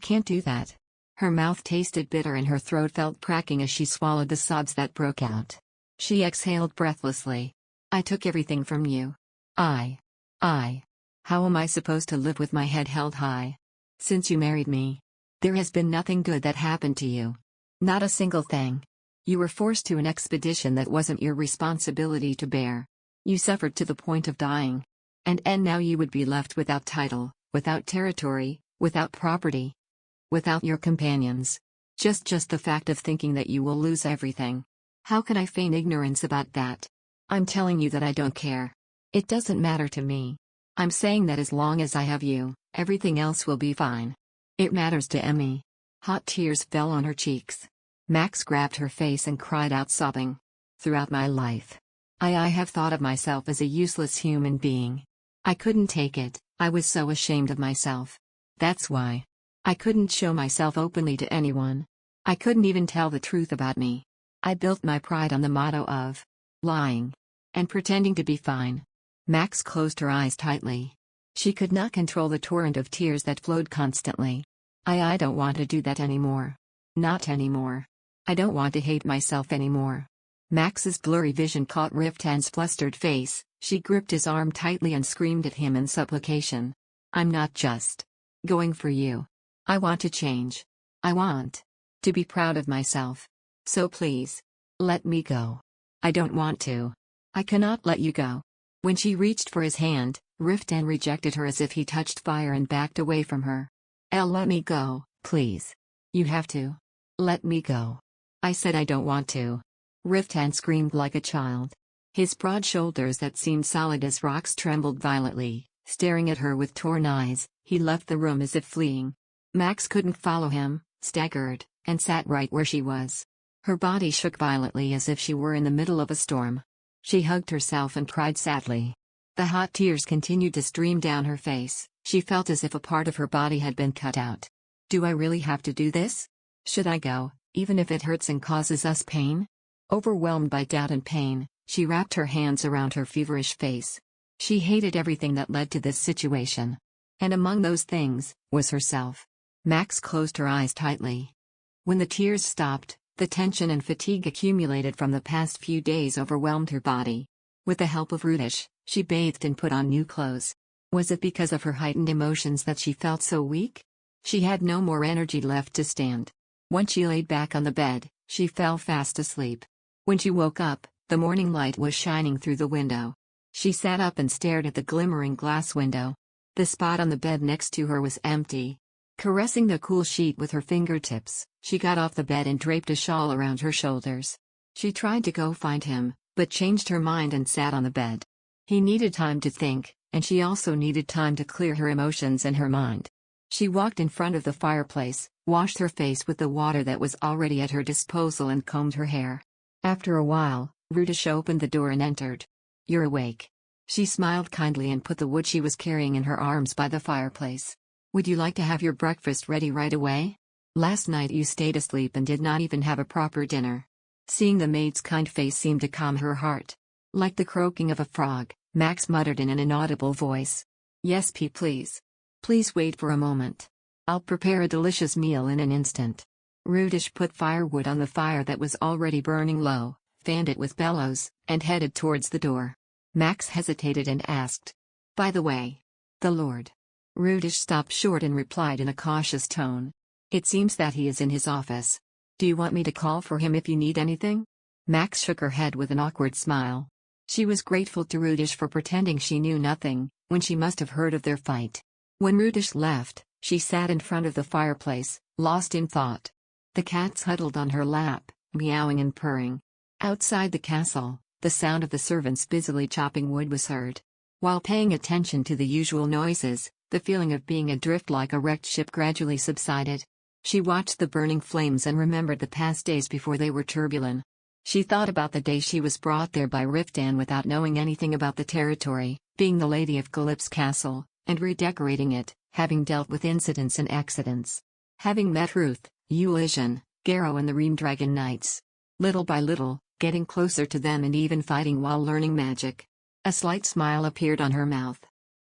can't do that. Her mouth tasted bitter and her throat felt cracking as she swallowed the sobs that broke out. She exhaled breathlessly. I took everything from you. How am I supposed to live with my head held high? Since you married me, there has been nothing good that happened to you. Not a single thing. You were forced to an expedition that wasn't your responsibility to bear. You suffered to the point of dying. And now you would be left without title, without territory, without property. Without your companions. Just the fact of thinking that you will lose everything. How can I feign ignorance about that? I'm telling you that I don't care. It doesn't matter to me. I'm saying that as long as I have you, everything else will be fine. It matters to Emmy. Hot tears fell on her cheeks. Max grabbed her face and cried out sobbing. Throughout my life, I have thought of myself as a useless human being. I couldn't take it, I was so ashamed of myself. That's why. I couldn't show myself openly to anyone. I couldn't even tell the truth about me. I built my pride on the motto of lying and pretending to be fine. Max closed her eyes tightly. She could not control the torrent of tears that flowed constantly. I don't want to do that anymore. Not anymore. I don't want to hate myself anymore. Max's blurry vision caught Riftan's flustered face. She gripped his arm tightly and screamed at him in supplication. I'm not just going for you. I want to change. I want to be proud of myself. So please, let me go. I don't want to. I cannot let you go. When she reached for his hand, Riftan rejected her as if he touched fire and backed away from her. Let me go, please. You have to. Let me go. I said I don't want to. Riftan screamed like a child. His broad shoulders that seemed solid as rocks trembled violently. Staring at her with torn eyes, he left the room as if fleeing. Max couldn't follow him, staggered, and sat right where she was. Her body shook violently as if she were in the middle of a storm. She hugged herself and cried sadly. The hot tears continued to stream down her face. She felt as if a part of her body had been cut out. Do I really have to do this? Should I go, even if it hurts and causes us pain? Overwhelmed by doubt and pain, she wrapped her hands around her feverish face. She hated everything that led to this situation. And among those things, was herself. Max closed her eyes tightly. When the tears stopped, the tension and fatigue accumulated from the past few days overwhelmed her body. With the help of Rudish, she bathed and put on new clothes. Was it because of her heightened emotions that she felt so weak? She had no more energy left to stand. Once she laid back on the bed, she fell fast asleep. When she woke up, the morning light was shining through the window. She sat up and stared at the glimmering glass window. The spot on the bed next to her was empty. Caressing the cool sheet with her fingertips, she got off the bed and draped a shawl around her shoulders. She tried to go find him, but changed her mind and sat on the bed. He needed time to think, and she also needed time to clear her emotions and her mind. She walked in front of the fireplace, washed her face with the water that was already at her disposal and combed her hair. After a while, Rudish opened the door and entered. "You're awake." She smiled kindly and put the wood she was carrying in her arms by the fireplace. "Would you like to have your breakfast ready right away? Last night you stayed asleep and did not even have a proper dinner." Seeing the maid's kind face seemed to calm her heart. Like the croaking of a frog, Max muttered in an inaudible voice. "Yes, please. Please wait for a moment. I'll prepare a delicious meal in an instant." Rudish put firewood on the fire that was already burning low, fanned it with bellows, and headed towards the door. Max hesitated and asked, "By the way, the Lord?" Rudish stopped short and replied in a cautious tone. "It seems that he is in his office. Do you want me to call for him if you need anything?" Max shook her head with an awkward smile. She was grateful to Rudish for pretending she knew nothing, when she must have heard of their fight. When Rudish left, she sat in front of the fireplace, lost in thought. The cats huddled on her lap, meowing and purring. Outside the castle, the sound of the servants busily chopping wood was heard. While paying attention to the usual noises, the feeling of being adrift like a wrecked ship gradually subsided. She watched the burning flames and remembered the past days before they were turbulent. She thought about the day she was brought there by Riftan without knowing anything about the territory, being the lady of Galip's castle, and redecorating it, having dealt with incidents and accidents. Having met Ruth, Ulyshen, Garrow and the Reamdragon Knights. Little by little, getting closer to them and even fighting while learning magic. A slight smile appeared on her mouth.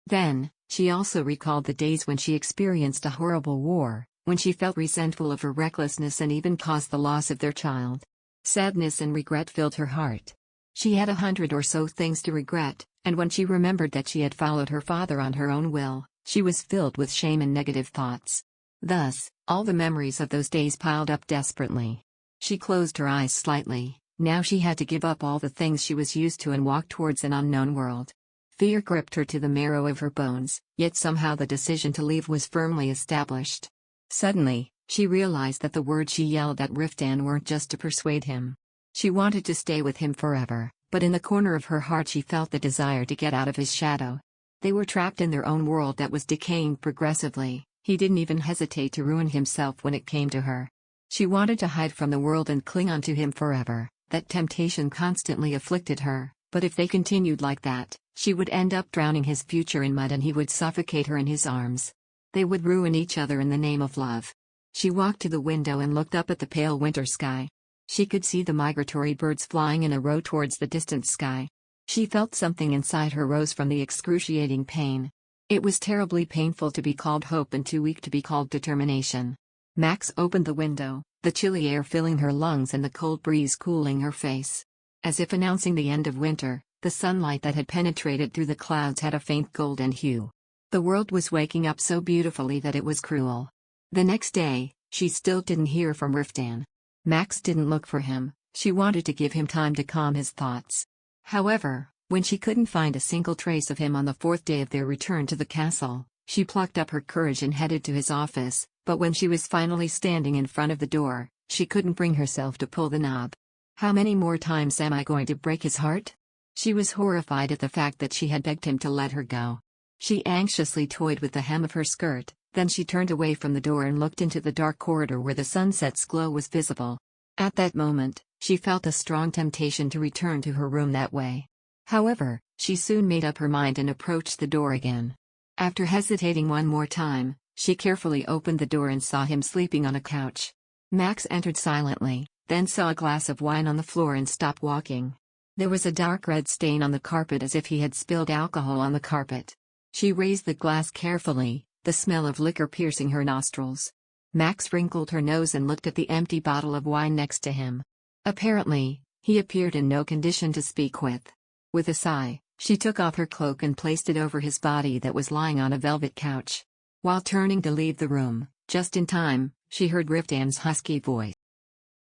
Then, she also recalled the days when she experienced a horrible war, when she felt resentful of her recklessness and even caused the loss of their child. Sadness and regret filled her heart. She had 100 or so things to regret, and when she remembered that she had followed her father on her own will, she was filled with shame and negative thoughts. Thus, all the memories of those days piled up desperately. She closed her eyes slightly. Now she had to give up all the things she was used to and walk towards an unknown world. Fear gripped her to the marrow of her bones, yet somehow the decision to leave was firmly established. Suddenly, she realized that the words she yelled at Riftan weren't just to persuade him. She wanted to stay with him forever, but in the corner of her heart she felt the desire to get out of his shadow. They were trapped in their own world that was decaying progressively. He didn't even hesitate to ruin himself when it came to her. She wanted to hide from the world and cling on to him forever. That temptation constantly afflicted her, but if they continued like that, she would end up drowning his future in mud and he would suffocate her in his arms. They would ruin each other in the name of love. She walked to the window and looked up at the pale winter sky. She could see the migratory birds flying in a row towards the distant sky. She felt something inside her rose from the excruciating pain. It was terribly painful to be called hope and too weak to be called determination. Max opened the window, the chilly air filling her lungs and the cold breeze cooling her face. As if announcing the end of winter, the sunlight that had penetrated through the clouds had a faint golden hue. The world was waking up so beautifully that it was cruel. The next day, she still didn't hear from Riftan. Max didn't look for him. She wanted to give him time to calm his thoughts. However, when she couldn't find a single trace of him on the 4th day of their return to the castle, she plucked up her courage and headed to his office, but when she was finally standing in front of the door, she couldn't bring herself to pull the knob. How many more times am I going to break his heart? She was horrified at the fact that she had begged him to let her go. She anxiously toyed with the hem of her skirt, then she turned away from the door and looked into the dark corridor where the sunset's glow was visible. At that moment, she felt a strong temptation to return to her room that way. However, she soon made up her mind and approached the door again. After hesitating one more time, she carefully opened the door and saw him sleeping on a couch. Max entered silently, then saw a glass of wine on the floor and stopped walking. There was a dark red stain on the carpet as if he had spilled alcohol on the carpet. She raised the glass carefully, the smell of liquor piercing her nostrils. Max wrinkled her nose and looked at the empty bottle of wine next to him. Apparently, he appeared in no condition to speak with. With a sigh, she took off her cloak and placed it over his body that was lying on a velvet couch. While turning to leave the room, just in time, she heard Riftan's husky voice.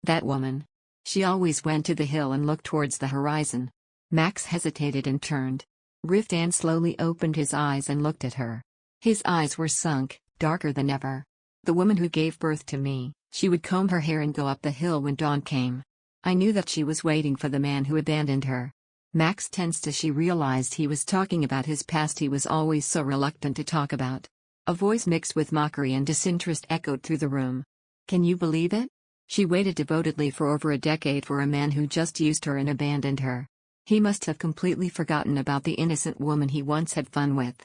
"That woman. She always went to the hill and looked towards the horizon." Max hesitated and turned. Riftan slowly opened his eyes and looked at her. His eyes were sunk, darker than ever. The woman who gave birth to me, she would comb her hair and go up the hill when dawn came. I knew that she was waiting for the man who abandoned her. Max tensed as she realized he was talking about his past he was always so reluctant to talk about. A voice mixed with mockery and disinterest echoed through the room. Can you believe it? She waited devotedly for over a decade for a man who just used her and abandoned her. He must have completely forgotten about the innocent woman he once had fun with.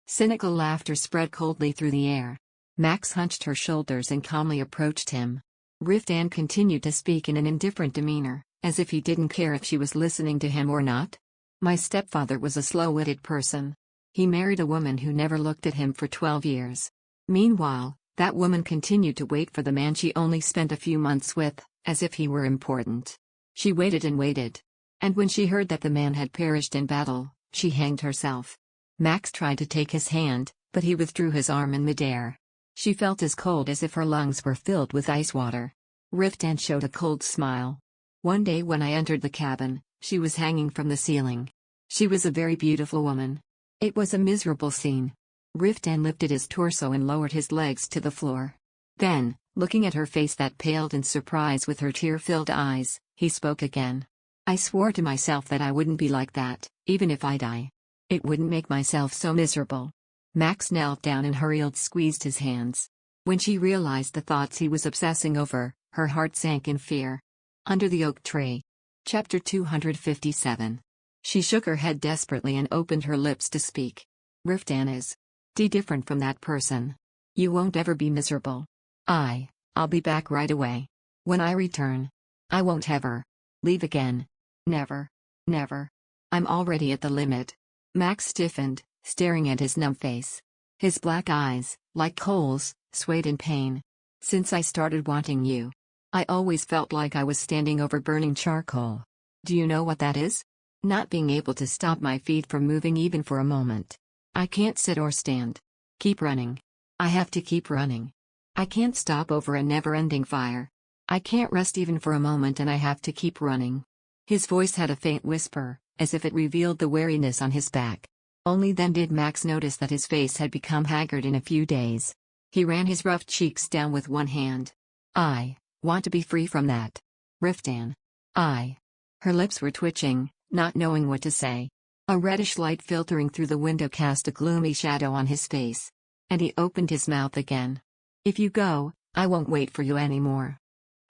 Cynical laughter spread coldly through the air. Max hunched her shoulders and calmly approached him. Riftan continued to speak in an indifferent demeanor, as if he didn't care if she was listening to him or not. My stepfather was a slow-witted person. He married a woman who never looked at him for 12 years. Meanwhile, that woman continued to wait for the man she only spent a few months with, as if he were important. She waited and waited. And when she heard that the man had perished in battle, she hanged herself. Max tried to take his hand, but he withdrew his arm in midair. She felt as cold as if her lungs were filled with ice water. Riftan showed a cold smile. One day when I entered the cabin, she was hanging from the ceiling. She was a very beautiful woman. It was a miserable scene. Riftan lifted his torso and lowered his legs to the floor. Then, looking at her face that paled in surprise with her tear-filled eyes, he spoke again. I swore to myself that I wouldn't be like that, even if I die. It wouldn't make myself so miserable. Max knelt down and hurriedly squeezed his hands. When she realized the thoughts he was obsessing over, her heart sank in fear. Under the oak tree. Chapter 257. She shook her head desperately and opened her lips to speak. Riftan is different from that person. You won't ever be miserable. I'll be back right away. When I return, I won't ever leave again. Never. Never. I'm already at the limit. Max stiffened, staring at his numb face. His black eyes, like coals, swayed in pain. Since I started wanting you, I always felt like I was standing over burning charcoal. Do you know what that is? Not being able to stop my feet from moving even for a moment. I can't sit or stand. Keep running. I have to keep running. I can't stop over a never-ending fire. I can't rest even for a moment and I have to keep running. His voice had a faint whisper, as if it revealed the weariness on his back. Only then did Max notice that his face had become haggard in a few days. He ran his rough cheeks down with one hand. I want to be free from that. Riftan. Her lips were twitching, not knowing what to say. A reddish light filtering through the window cast a gloomy shadow on his face. And he opened his mouth again. If you go, I won't wait for you anymore.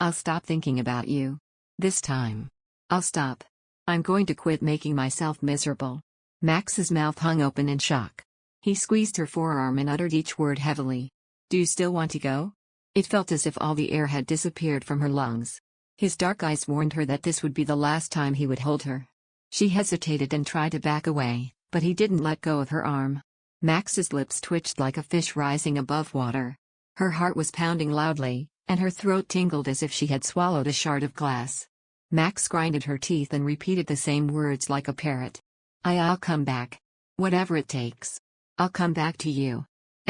I'll stop thinking about you. This time. I'll stop. I'm going to quit making myself miserable. Max's mouth hung open in shock. He squeezed her forearm and uttered each word heavily. Do you still want to go? It felt as if all the air had disappeared from her lungs. His dark eyes warned her that this would be the last time he would hold her. She hesitated and tried to back away, but he didn't let go of her arm. Max's lips twitched like a fish rising above water. Her heart was pounding loudly, and her throat tingled as if she had swallowed a shard of glass. Max grinded her teeth and repeated the same words like a parrot. I'll come back. Whatever it takes. I'll come back to you.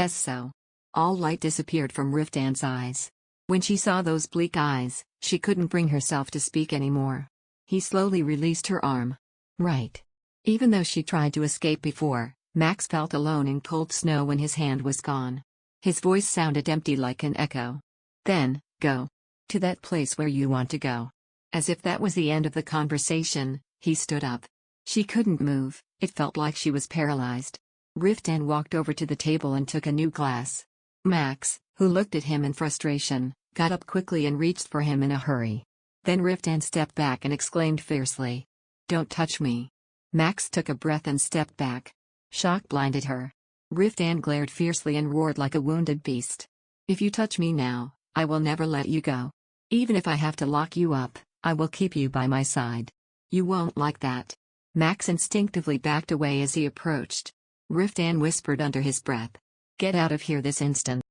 So. All light disappeared from Riftan's eyes. When she saw those bleak eyes, she couldn't bring herself to speak anymore. He slowly released her arm. Right. Even though she tried to escape before, Max felt alone in cold snow when his hand was gone. His voice sounded empty like an echo. Then, go. To that place where you want to go. As if that was the end of the conversation, he stood up. She couldn't move, it felt like she was paralyzed. Riftan walked over to the table and took a new glass. Max, who looked at him in frustration, got up quickly and reached for him in a hurry. Then Riftan stepped back and exclaimed fiercely. Don't touch me. Max took a breath and stepped back. Shock blinded her. Riftan glared fiercely and roared like a wounded beast. If you touch me now, I will never let you go. Even if I have to lock you up, I will keep you by my side. You won't like that. Max instinctively backed away as he approached. Riftan whispered under his breath. Get out of here this instant.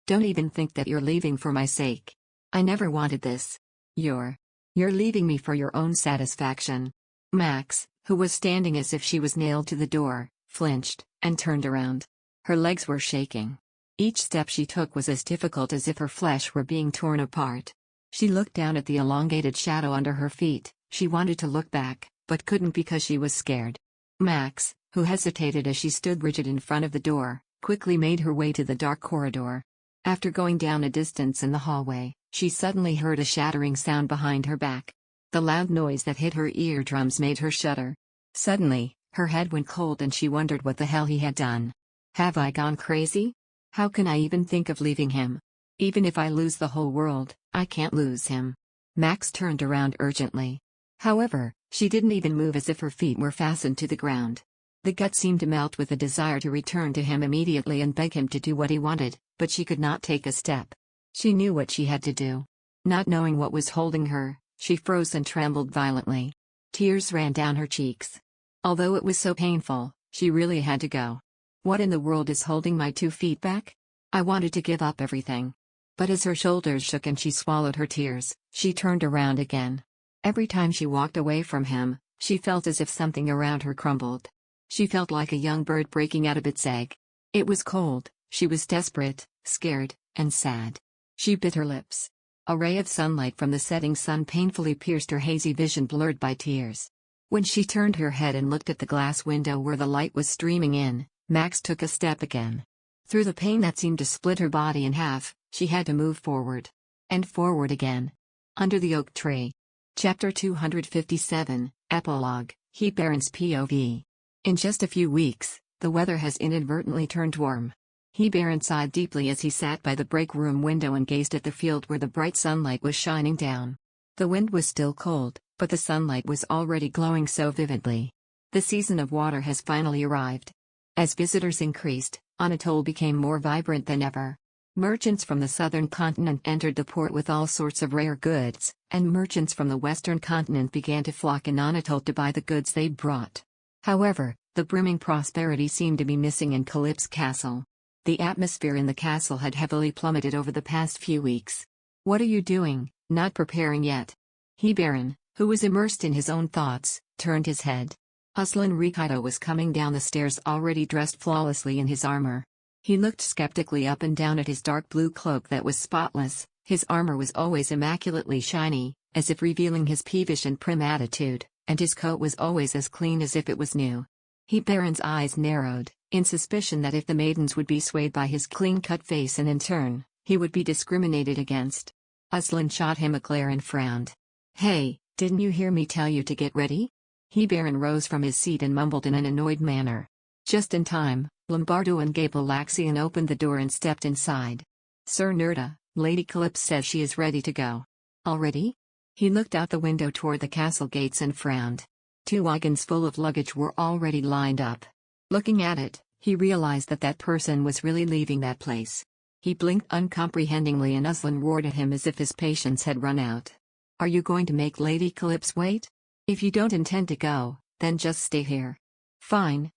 Don't even think that you're leaving for my sake. I never wanted this. You're leaving me for your own satisfaction. Max, who was standing as if she was nailed to the door, flinched, and turned around. Her legs were shaking. Each step she took was as difficult as if her flesh were being torn apart. She looked down at the elongated shadow under her feet. She wanted to look back, but couldn't because she was scared. Max, who hesitated as she stood rigid in front of the door, quickly made her way to the dark corridor. After going down a distance in the hallway, she suddenly heard a shattering sound behind her back. The loud noise that hit her eardrums made her shudder. Suddenly, her head went cold and she wondered what the hell he had done. Have I gone crazy? How can I even think of leaving him? Even if I lose the whole world, I can't lose him. Max turned around urgently. However, she didn't even move, as if her feet were fastened to the ground. The gut seemed to melt with a desire to return to him immediately and beg him to do what he wanted, but she could not take a step. She knew what she had to do. Not knowing what was holding her, she froze and trembled violently. Tears ran down her cheeks. Although it was so painful, she really had to go. What in the world is holding my 2 feet back? I wanted to give up everything. But as her shoulders shook and she swallowed her tears, she turned around again. Every time she walked away from him, she felt as if something around her crumbled. She felt like a young bird breaking out of its egg. It was cold, she was desperate, scared, and sad. She bit her lips. A ray of sunlight from the setting sun painfully pierced her hazy vision, blurred by tears. When she turned her head and looked at the glass window where the light was streaming in, Max took a step again. Through the pain that seemed to split her body in half, she had to move forward. And forward again. Under the oak tree. Chapter 257, Epilogue, Hebaron's POV. In just a few weeks, the weather has inadvertently turned warm. Hebaron sighed deeply as he sat by the break room window and gazed at the field where the bright sunlight was shining down. The wind was still cold, but the sunlight was already glowing so vividly. The season of water has finally arrived. As visitors increased, Anatole became more vibrant than ever. Merchants from the southern continent entered the port with all sorts of rare goods, and merchants from the western continent began to flock in Anatole to buy the goods they brought. However, the brimming prosperity seemed to be missing in Calypse Castle. The atmosphere in the castle had heavily plummeted over the past few weeks. "What are you doing? Not preparing yet?" Hebaron, who was immersed in his own thoughts, turned his head. Aslan Ricardo was coming down the stairs, already dressed flawlessly in his armor. He looked skeptically up and down at his dark blue cloak that was spotless. His armor was always immaculately shiny, as if revealing his peevish and prim attitude, and his coat was always as clean as if it was new. Hebaron's eyes narrowed, in suspicion that if the maidens would be swayed by his clean-cut face and in turn, he would be discriminated against. Aslan shot him a glare and frowned. "Hey, didn't you hear me tell you to get ready?" Hebaron rose from his seat and mumbled in an annoyed manner. Just in time, Lombardo and Gabalaxian opened the door and stepped inside. "Sir Nerda, Lady Calypse says she is ready to go." "Already?" He looked out the window toward the castle gates and frowned. 2 wagons full of luggage were already lined up. Looking at it, he realized that that person was really leaving that place. He blinked uncomprehendingly and Aslan roared at him as if his patience had run out. "Are you going to make Lady Calypse wait? If you don't intend to go, then just stay here." Fine,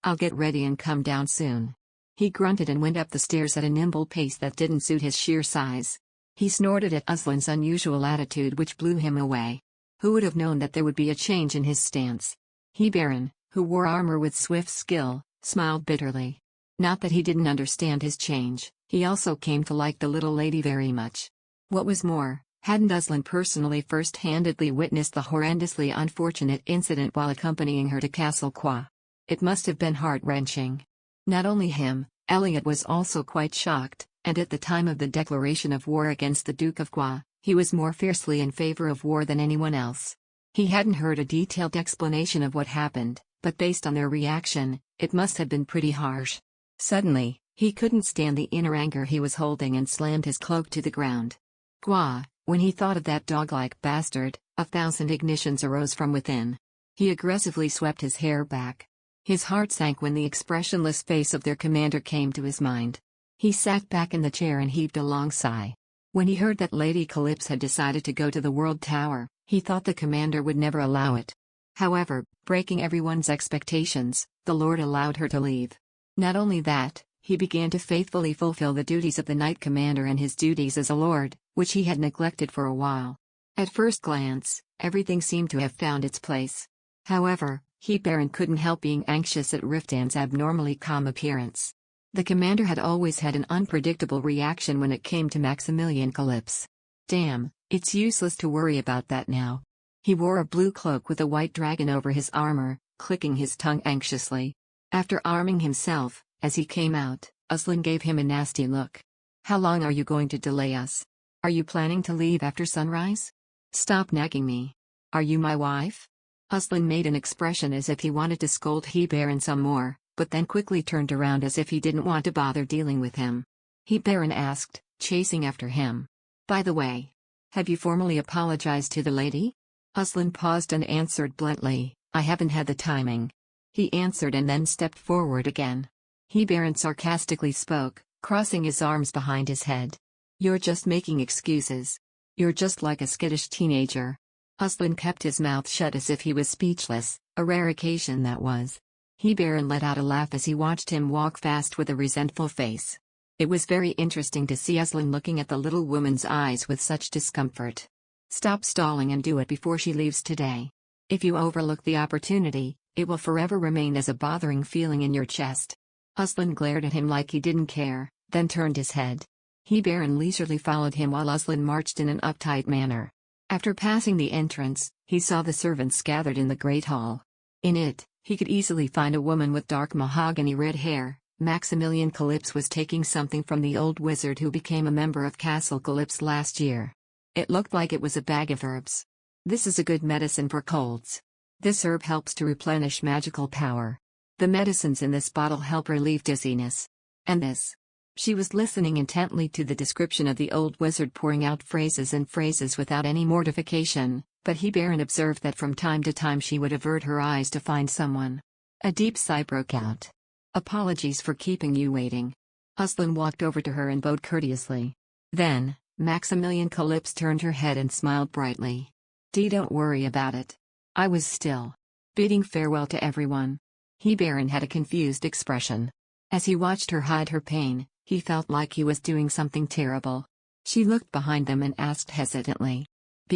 I'll get ready and come down soon." He grunted and went up the stairs at a nimble pace that didn't suit his sheer size. He snorted at Aslan's unusual attitude, which blew him away. Who would have known that there would be a change in his stance? Hebaron, who wore armor with swift skill, smiled bitterly. Not that he didn't understand his change, he also came to like the little lady very much. What was more, hadn't Aslan personally first-handedly witnessed the horrendously unfortunate incident while accompanying her to Castle Qua? It must have been heart-wrenching. Not only him, Elliot was also quite shocked, and at the time of the declaration of war against the Duke of Qua, he was more fiercely in favor of war than anyone else. He hadn't heard a detailed explanation of what happened, but based on their reaction, it must have been pretty harsh. Suddenly, he couldn't stand the inner anger he was holding and slammed his cloak to the ground. Qua, when he thought of that dog-like bastard, 1,000 ignitions arose from within. He aggressively swept his hair back. His heart sank when the expressionless face of their commander came to his mind. He sat back in the chair and heaved a long sigh. When he heard that Lady Calypse had decided to go to the World Tower, he thought the commander would never allow it. However, breaking everyone's expectations, the Lord allowed her to leave. Not only that, he began to faithfully fulfill the duties of the Knight Commander and his duties as a lord, which he had neglected for a while. At first glance, everything seemed to have found its place. However, Hebaron couldn't help being anxious at Riftan's abnormally calm appearance. The commander had always had an unpredictable reaction when it came to Maximilian Calypse. Damn, it's useless to worry about that now. He wore a blue cloak with a white dragon over his armor, clicking his tongue anxiously. After arming himself, as he came out, Aslan gave him a nasty look. How long are you going to delay us? Are you planning to leave after sunrise? Stop nagging me. Are you my wife? Aslan made an expression as if he wanted to scold He-Baron some more, but then quickly turned around as if he didn't want to bother dealing with him. He-Baron asked, chasing after him. By the way, have you formally apologized to the lady? Aslan paused and answered bluntly, I haven't had the timing. He answered and then stepped forward again. He-Baron sarcastically spoke, crossing his arms behind his head. You're just making excuses. You're just like a skittish teenager. Aslan kept his mouth shut as if he was speechless, a rare occasion that was. He-Baron let out a laugh as he watched him walk fast with a resentful face. It was very interesting to see Aslan looking at the little woman's eyes with such discomfort. Stop stalling and do it before she leaves today. If you overlook the opportunity, it will forever remain as a bothering feeling in your chest. Aslan glared at him like he didn't care, then turned his head. He-Baron leisurely followed him while Aslan marched in an uptight manner. After passing the entrance, he saw the servants gathered in the great hall. In it, he could easily find a woman with dark mahogany red hair. Maximilian Calypse was taking something from the old wizard who became a member of Castle Calypse last year. It looked like it was a bag of herbs. This is a good medicine for colds. This herb helps to replenish magical power. The medicines in this bottle help relieve dizziness. And this. She was listening intently to the description of the old wizard, pouring out phrases and phrases without any mortification, but He-Baron observed that from time to time she would avert her eyes to find someone. A deep sigh broke out. Apologies for keeping you waiting. Aslan walked over to her and bowed courteously. Then, Maximilian Calypse turned her head and smiled brightly. Don't worry about it. I was still bidding farewell to everyone. He-Baron had a confused expression. As he watched her hide her pain, he felt like he was doing something terrible. She looked behind them and asked hesitantly.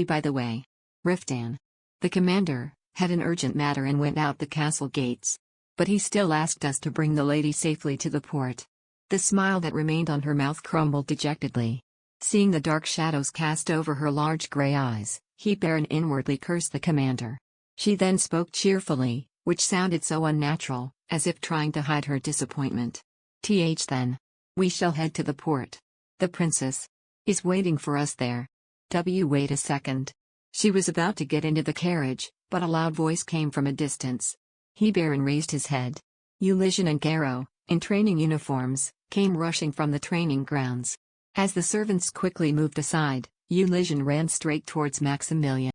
By the way, Riftan, the commander, had an urgent matter and went out the castle gates. But he still asked us to bring the lady safely to the port. The smile that remained on her mouth crumbled dejectedly. Seeing the dark shadows cast over her large gray eyes, He-Baron inwardly cursed the commander. She then spoke cheerfully, which sounded so unnatural, as if trying to hide her disappointment. Then. We shall head to the port. The princess is waiting for us there. Wait a second. She was about to get into the carriage, but a loud voice came from a distance. He-Baron raised his head. Ulyshen and Garrow, in training uniforms, came rushing from the training grounds. As the servants quickly moved aside, Ulyshen ran straight towards Maximilian.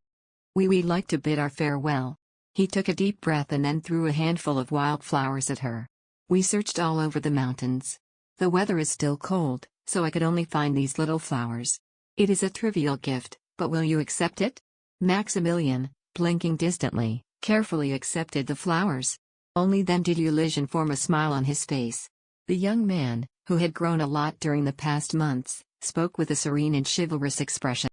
We'd like to bid our farewell. He took a deep breath and then threw a handful of wildflowers at her. We searched all over the mountains. The weather is still cold, so I could only find these little flowers. It is a trivial gift, but will you accept it? Maximilian, blinking distantly, carefully accepted the flowers. Only then did Ulyshen form a smile on his face. The young man, who had grown a lot during the past months, spoke with a serene and chivalrous expression.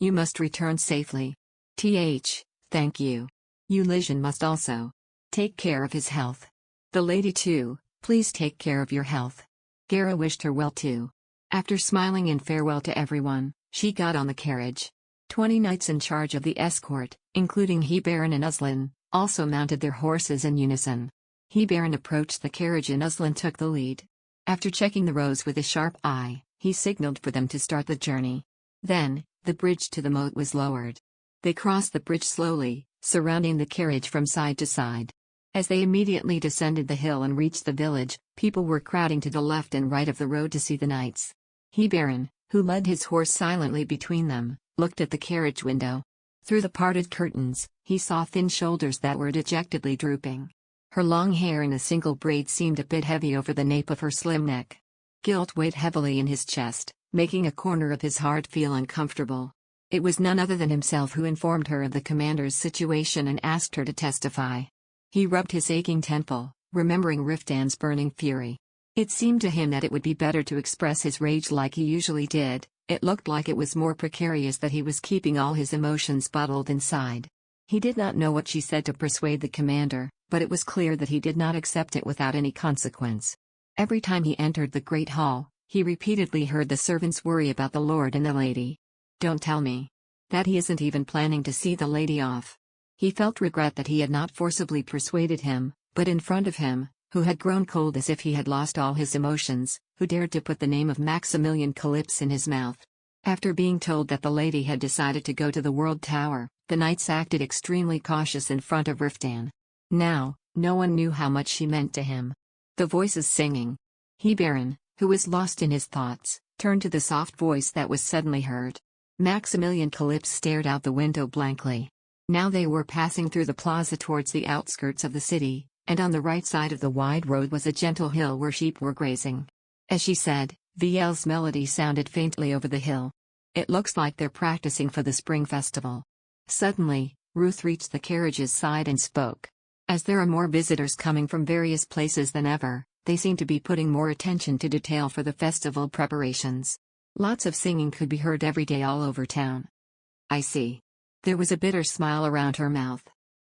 You must return safely. Thank you. Ulyshen must also take care of his health. The lady too, please take care of your health. Garrow wished her well too. After smiling in farewell to everyone, she got on the carriage. 20 knights in charge of the escort, including He-Baron and Aslan, also mounted their horses in unison. He-Baron approached the carriage and Aslan took the lead. After checking the rows with a sharp eye, he signaled for them to start the journey. Then, the bridge to the moat was lowered. They crossed the bridge slowly, surrounding the carriage from side to side. As they immediately descended the hill and reached the village, people were crowding to the left and right of the road to see the knights. He-Baron, who led his horse silently between them, looked at the carriage window. Through the parted curtains, he saw thin shoulders that were dejectedly drooping. Her long hair in a single braid seemed a bit heavy over the nape of her slim neck. Guilt weighed heavily in his chest, making a corner of his heart feel uncomfortable. It was none other than himself who informed her of the commander's situation and asked her to testify. He rubbed his aching temple, remembering Riftan's burning fury. It seemed to him that it would be better to express his rage like he usually did. It looked like it was more precarious that he was keeping all his emotions bottled inside. He did not know what she said to persuade the commander, but it was clear that he did not accept it without any consequence. Every time he entered the great hall, he repeatedly heard the servants worry about the lord and the lady. Don't tell me that he isn't even planning to see the lady off. He felt regret that he had not forcibly persuaded him, but in front of him, who had grown cold as if he had lost all his emotions, who dared to put the name of Maximilian Calypso in his mouth. After being told that the lady had decided to go to the World Tower, the knights acted extremely cautious in front of Riftan. Now, no one knew how much she meant to him. The voices singing. He Baron, who was lost in his thoughts, turned to the soft voice that was suddenly heard. Maximilian Calypso stared out the window blankly. Now they were passing through the plaza towards the outskirts of the city, and on the right side of the wide road was a gentle hill where sheep were grazing. As she said, Viel's melody sounded faintly over the hill. It looks like they're practicing for the spring festival. Suddenly, Ruth reached the carriage's side and spoke. As there are more visitors coming from various places than ever, they seem to be putting more attention to detail for the festival preparations. Lots of singing could be heard every day all over town. I see. There was a bitter smile around her mouth.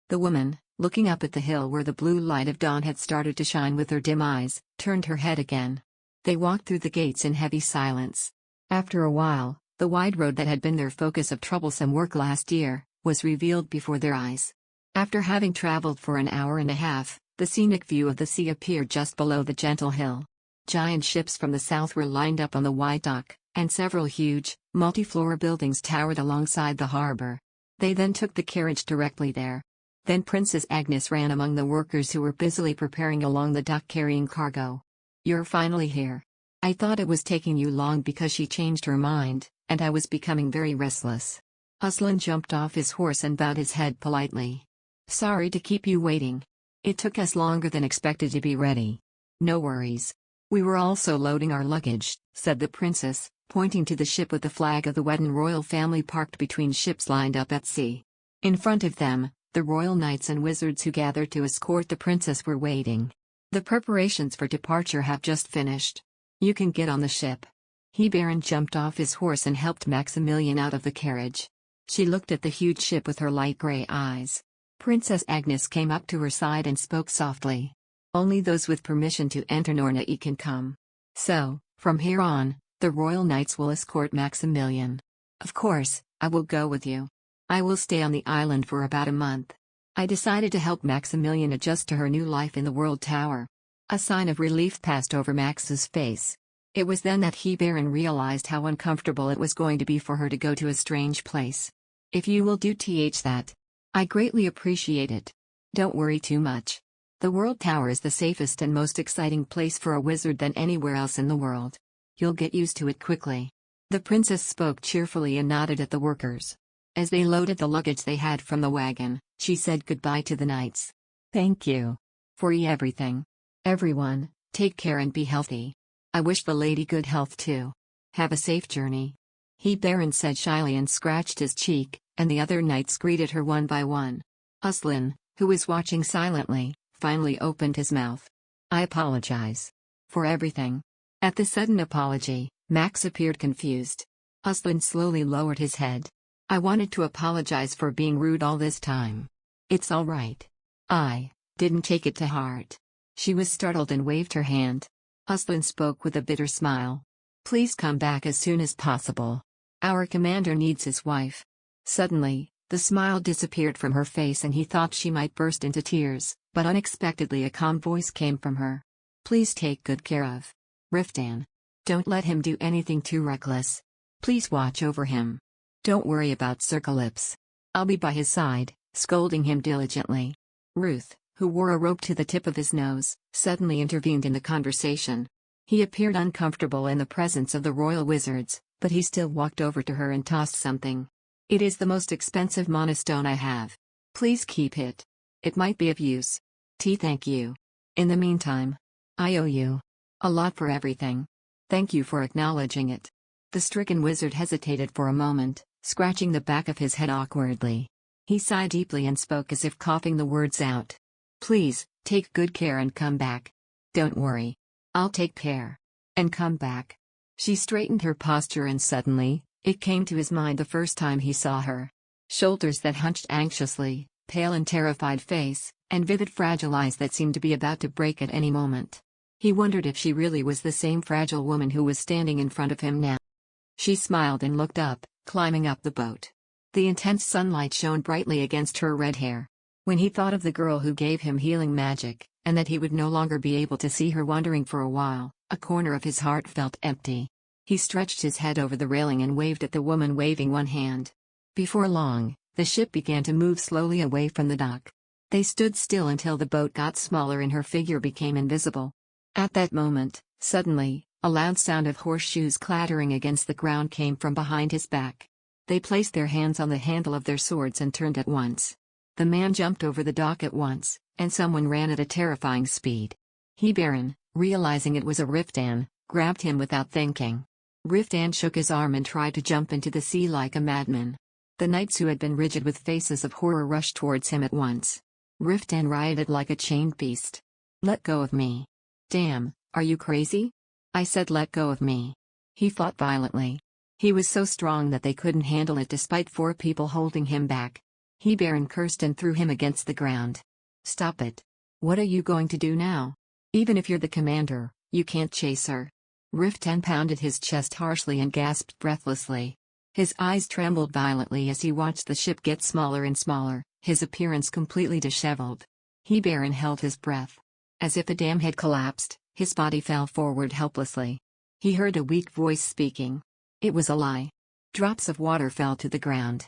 The woman, looking up at the hill where the blue light of dawn had started to shine with her dim eyes, turned her head again. They walked through the gates in heavy silence. After a while, the wide road that had been their focus of troublesome work last year, was revealed before their eyes. After having traveled for an hour and a half, the scenic view of the sea appeared just below the gentle hill. Giant ships from the south were lined up on the wide dock, and several huge, multi-floor buildings towered alongside the harbor. They then took the carriage directly there. Then Princess Agnes ran among the workers who were busily preparing along the dock carrying cargo. You're finally here. I thought it was taking you long because she changed her mind, and I was becoming very restless. Aslan jumped off his horse and bowed his head politely. Sorry to keep you waiting. It took us longer than expected to be ready. No worries. We were also loading our luggage, said the princess, pointing to the ship with the flag of the Wedden royal family parked between ships lined up at sea. In front of them, the royal knights and wizards who gathered to escort the princess were waiting. The preparations for departure have just finished. You can get on the ship. He Baron jumped off his horse and helped Maximilian out of the carriage. She looked at the huge ship with her light gray eyes. Princess Agnes came up to her side and spoke softly. Only those with permission to enter Nornai can come. So, from here on, the royal knights will escort Maximilian. Of course, I will go with you. I will stay on the island for about a month. I decided to help Maximilian adjust to her new life in the World Tower. A sign of relief passed over Max's face. It was then that he Baron realized how uncomfortable it was going to be for her to go to a strange place. If you will do that, I greatly appreciate it. Don't worry too much. The World Tower is the safest and most exciting place for a wizard than anywhere else in the world. You'll get used to it quickly. The princess spoke cheerfully and nodded at the workers. As they loaded the luggage they had from the wagon, she said goodbye to the knights. Thank you. For everything. Everyone, take care and be healthy. I wish the lady good health too. Have a safe journey. He Baron said shyly and scratched his cheek, and the other knights greeted her one by one. Aslan, who was watching silently, finally opened his mouth. I apologize. For everything. At the sudden apology, Max appeared confused. Aslan slowly lowered his head. I wanted to apologize for being rude all this time. It's all right. I didn't take it to heart. She was startled and waved her hand. Aslan spoke with a bitter smile. Please come back as soon as possible. Our commander needs his wife. Suddenly, the smile disappeared from her face and he thought she might burst into tears, but unexpectedly a calm voice came from her. Please take good care of Riftan. Don't let him do anything too reckless. Please watch over him. Don't worry about Sir Calypso. I'll be by his side, scolding him diligently. Ruth, who wore a rope to the tip of his nose, suddenly intervened in the conversation. He appeared uncomfortable in the presence of the royal wizards, but he still walked over to her and tossed something. It is the most expensive monostone I have. Please keep it. It might be of use. Thank you. In the meantime, I owe you a lot for everything. Thank you for acknowledging it. The stricken wizard hesitated for a moment, scratching the back of his head awkwardly. He sighed deeply and spoke as if coughing the words out. Please, take good care and come back. Don't worry. I'll take care. And come back. She straightened her posture and suddenly, it came to his mind the first time he saw her. Shoulders that hunched anxiously, pale and terrified face, and vivid fragile eyes that seemed to be about to break at any moment. He wondered if she really was the same fragile woman who was standing in front of him now. She smiled and looked up, climbing up the boat. The intense sunlight shone brightly against her red hair. When he thought of the girl who gave him healing magic, and that he would no longer be able to see her wandering for a while, a corner of his heart felt empty. He stretched his head over the railing and waved at the woman, waving one hand. Before long, the ship began to move slowly away from the dock. They stood still until the boat got smaller and her figure became invisible. At that moment, suddenly, a loud sound of horseshoes clattering against the ground came from behind his back. They placed their hands on the handle of their swords and turned at once. The man jumped over the dock at once, and someone ran at a terrifying speed. Baron, realizing it was a Riftan, grabbed him without thinking. Riftan shook his arm and tried to jump into the sea like a madman. The knights, who had been rigid with faces of horror, rushed towards him at once. Riftan rioted like a chained beast. "Let go of me. Damn, are you crazy? I said let go of me." He fought violently. He was so strong that they couldn't handle it despite 4 people holding him back. Baron cursed and threw him against the ground. "Stop it. What are you going to do now? Even if you're the commander, you can't chase her." Riftan pounded his chest harshly and gasped breathlessly. His eyes trembled violently as he watched the ship get smaller and smaller, his appearance completely disheveled. Baron held his breath. As if a dam had collapsed, his body fell forward helplessly. He heard a weak voice speaking. It was a lie. Drops of water fell to the ground.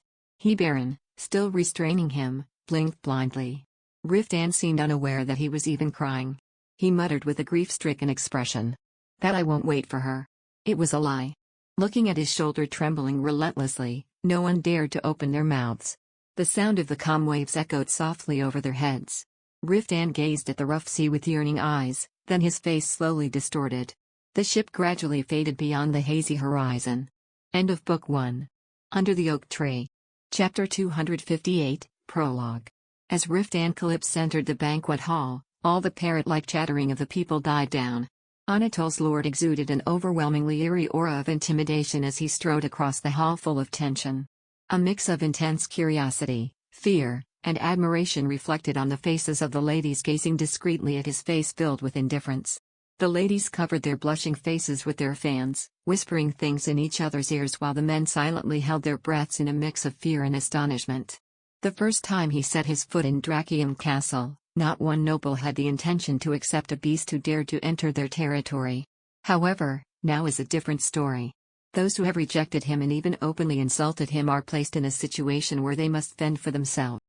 Baron, still restraining him, blinked blindly. Riftan seemed unaware that he was even crying. He muttered with a grief-stricken expression. "That I won't wait for her. It was a lie." Looking at his shoulder trembling relentlessly, no one dared to open their mouths. The sound of the calm waves echoed softly over their heads. Riftan gazed at the rough sea with yearning eyes, then his face slowly distorted. The ship gradually faded beyond the hazy horizon. End of Book 1. Under the Oak Tree. Chapter 258, Prologue. As Riftan Calypso entered the banquet hall, all the parrot-like chattering of the people died down. Anatol's lord exuded an overwhelmingly eerie aura of intimidation as he strode across the hall full of tension. A mix of intense curiosity, fear, and admiration reflected on the faces of the ladies gazing discreetly at his face filled with indifference. The ladies covered their blushing faces with their fans, whispering things in each other's ears while the men silently held their breaths in a mix of fear and astonishment. The first time he set his foot in Drakium Castle, not one noble had the intention to accept a beast who dared to enter their territory. However, now is a different story. Those who have rejected him and even openly insulted him are placed in a situation where they must fend for themselves.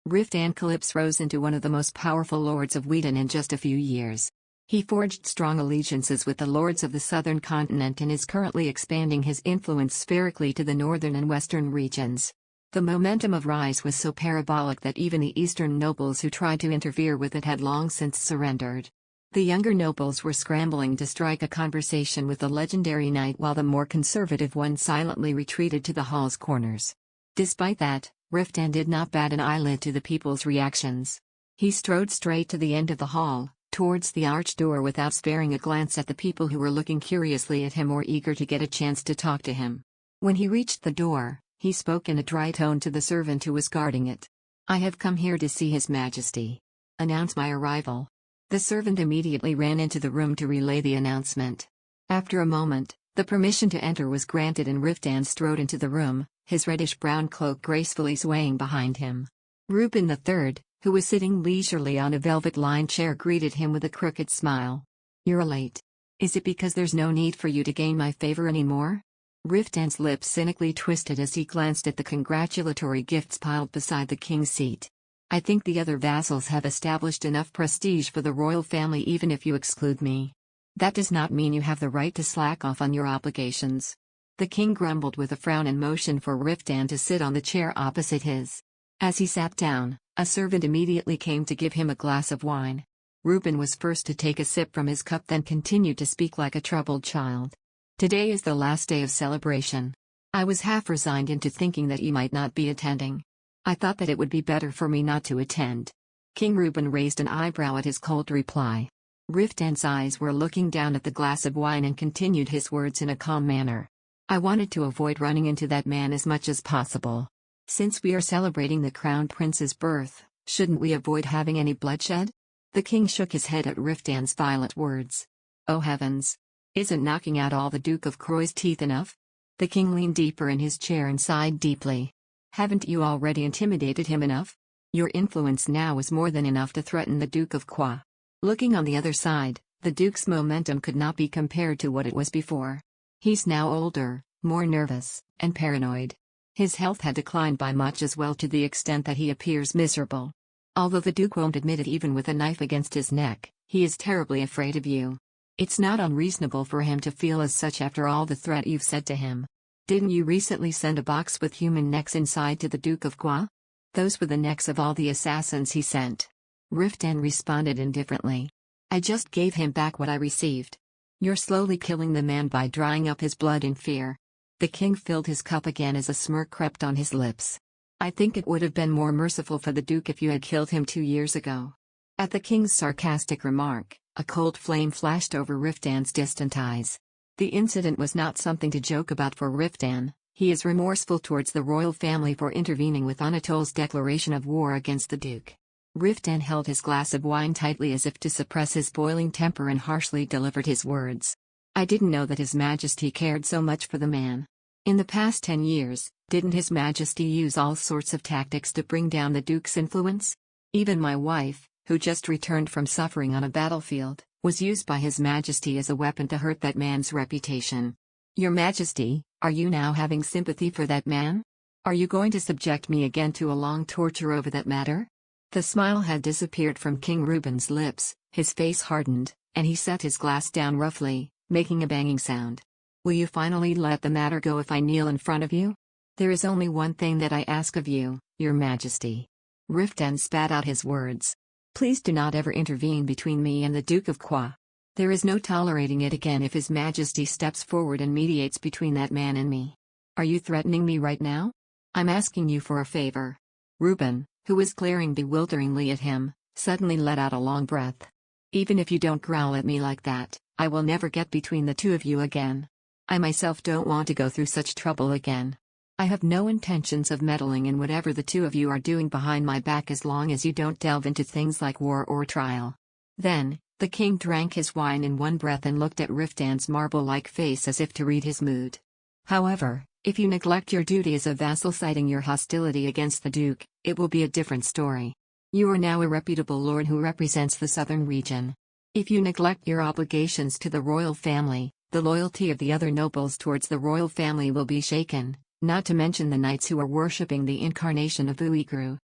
Riftan Calypso rose into one of the most powerful lords of Wheaton in just a few years. He forged strong allegiances with the lords of the southern continent and is currently expanding his influence spherically to the northern and western regions. The momentum of rise was so parabolic that even the eastern nobles who tried to interfere with it had long since surrendered. The younger nobles were scrambling to strike a conversation with the legendary knight while the more conservative ones silently retreated to the hall's corners. Despite that, Riftan did not bat an eyelid to the people's reactions. He strode straight to the end of the hall, towards the arched door without sparing a glance at the people who were looking curiously at him or eager to get a chance to talk to him. When he reached the door, he spoke in a dry tone to the servant who was guarding it. "I have come here to see His Majesty. Announce my arrival." The servant immediately ran into the room to relay the announcement. After a moment, the permission to enter was granted and Riftan strode into the room, his reddish-brown cloak gracefully swaying behind him. Reuben III, who was sitting leisurely on a velvet-lined chair, greeted him with a crooked smile. "You're late. Is it because there's no need for you to gain my favor anymore?" Riftan's lips cynically twisted as he glanced at the congratulatory gifts piled beside the king's seat. "I think the other vassals have established enough prestige for the royal family even if you exclude me. That does not mean you have the right to slack off on your obligations." The king grumbled with a frown and motioned for Riftan to sit on the chair opposite his. As he sat down, a servant immediately came to give him a glass of wine. Reuben was first to take a sip from his cup, then continued to speak like a troubled child. "Today is the last day of celebration. I was half resigned into thinking that you might not be attending. I thought that it would be better for me not to attend." King Reuben raised an eyebrow at his cold reply. Riftan's eyes were looking down at the glass of wine and continued his words in a calm manner. "I wanted to avoid running into that man as much as possible. Since we are celebrating the crown prince's birth, shouldn't we avoid having any bloodshed?" The king shook his head at Riftan's violent words. "Oh heavens! Isn't knocking out all the Duke of Croy's teeth enough?" The king leaned deeper in his chair and sighed deeply. Haven't you already intimidated him enough? Your influence now is more than enough to threaten the Duke of Qua. Looking on the other side, the Duke's momentum could not be compared to what it was before. He's now older, more nervous, and paranoid. His health had declined by much as well, to the extent that he appears miserable. Although the Duke won't admit it even with a knife against his neck, he is terribly afraid of you. It's not unreasonable for him to feel as such after all the threat you've said to him. Didn't you recently send a box with human necks inside to the Duke of Qua? Those were the necks of all the assassins he sent. Riftan responded indifferently. I just gave him back what I received. You're slowly killing the man by drying up his blood in fear. The king filled his cup again as a smirk crept on his lips. I think it would have been more merciful for the Duke if you had killed him 2 years ago. At the king's sarcastic remark, a cold flame flashed over Riftan's distant eyes. The incident was not something to joke about for Riftan. He is remorseful towards the royal family for intervening with Anatole's declaration of war against the Duke. Riftan held his glass of wine tightly as if to suppress his boiling temper and harshly delivered his words. I didn't know that His Majesty cared so much for the man. In the past 10 years, didn't His Majesty use all sorts of tactics to bring down the Duke's influence? Even my wife, who just returned from suffering on a battlefield, was used by His Majesty as a weapon to hurt that man's reputation. Your Majesty, are you now having sympathy for that man? Are you going to subject me again to a long torture over that matter? The smile had disappeared from King Reuben's lips, his face hardened, and he set his glass down roughly, making a banging sound. Will you finally let the matter go if I kneel in front of you? There is only one thing that I ask of you, Your Majesty. Riftan spat out his words. Please do not ever intervene between me and the Duke of Qua. There is no tolerating it again if His Majesty steps forward and mediates between that man and me. Are you threatening me right now? I'm asking you for a favor. Reuben, who was glaring bewilderingly at him, suddenly let out a long breath. Even if you don't growl at me like that, I will never get between the two of you again. I myself don't want to go through such trouble again. I have no intentions of meddling in whatever the two of you are doing behind my back as long as you don't delve into things like war or trial. Then, the king drank his wine in one breath and looked at Riftan's marble-like face as if to read his mood. However, if you neglect your duty as a vassal citing your hostility against the Duke, it will be a different story. You are now a reputable lord who represents the southern region. If you neglect your obligations to the royal family, the loyalty of the other nobles towards the royal family will be shaken, not to mention the knights who are worshipping the incarnation of Uiguru.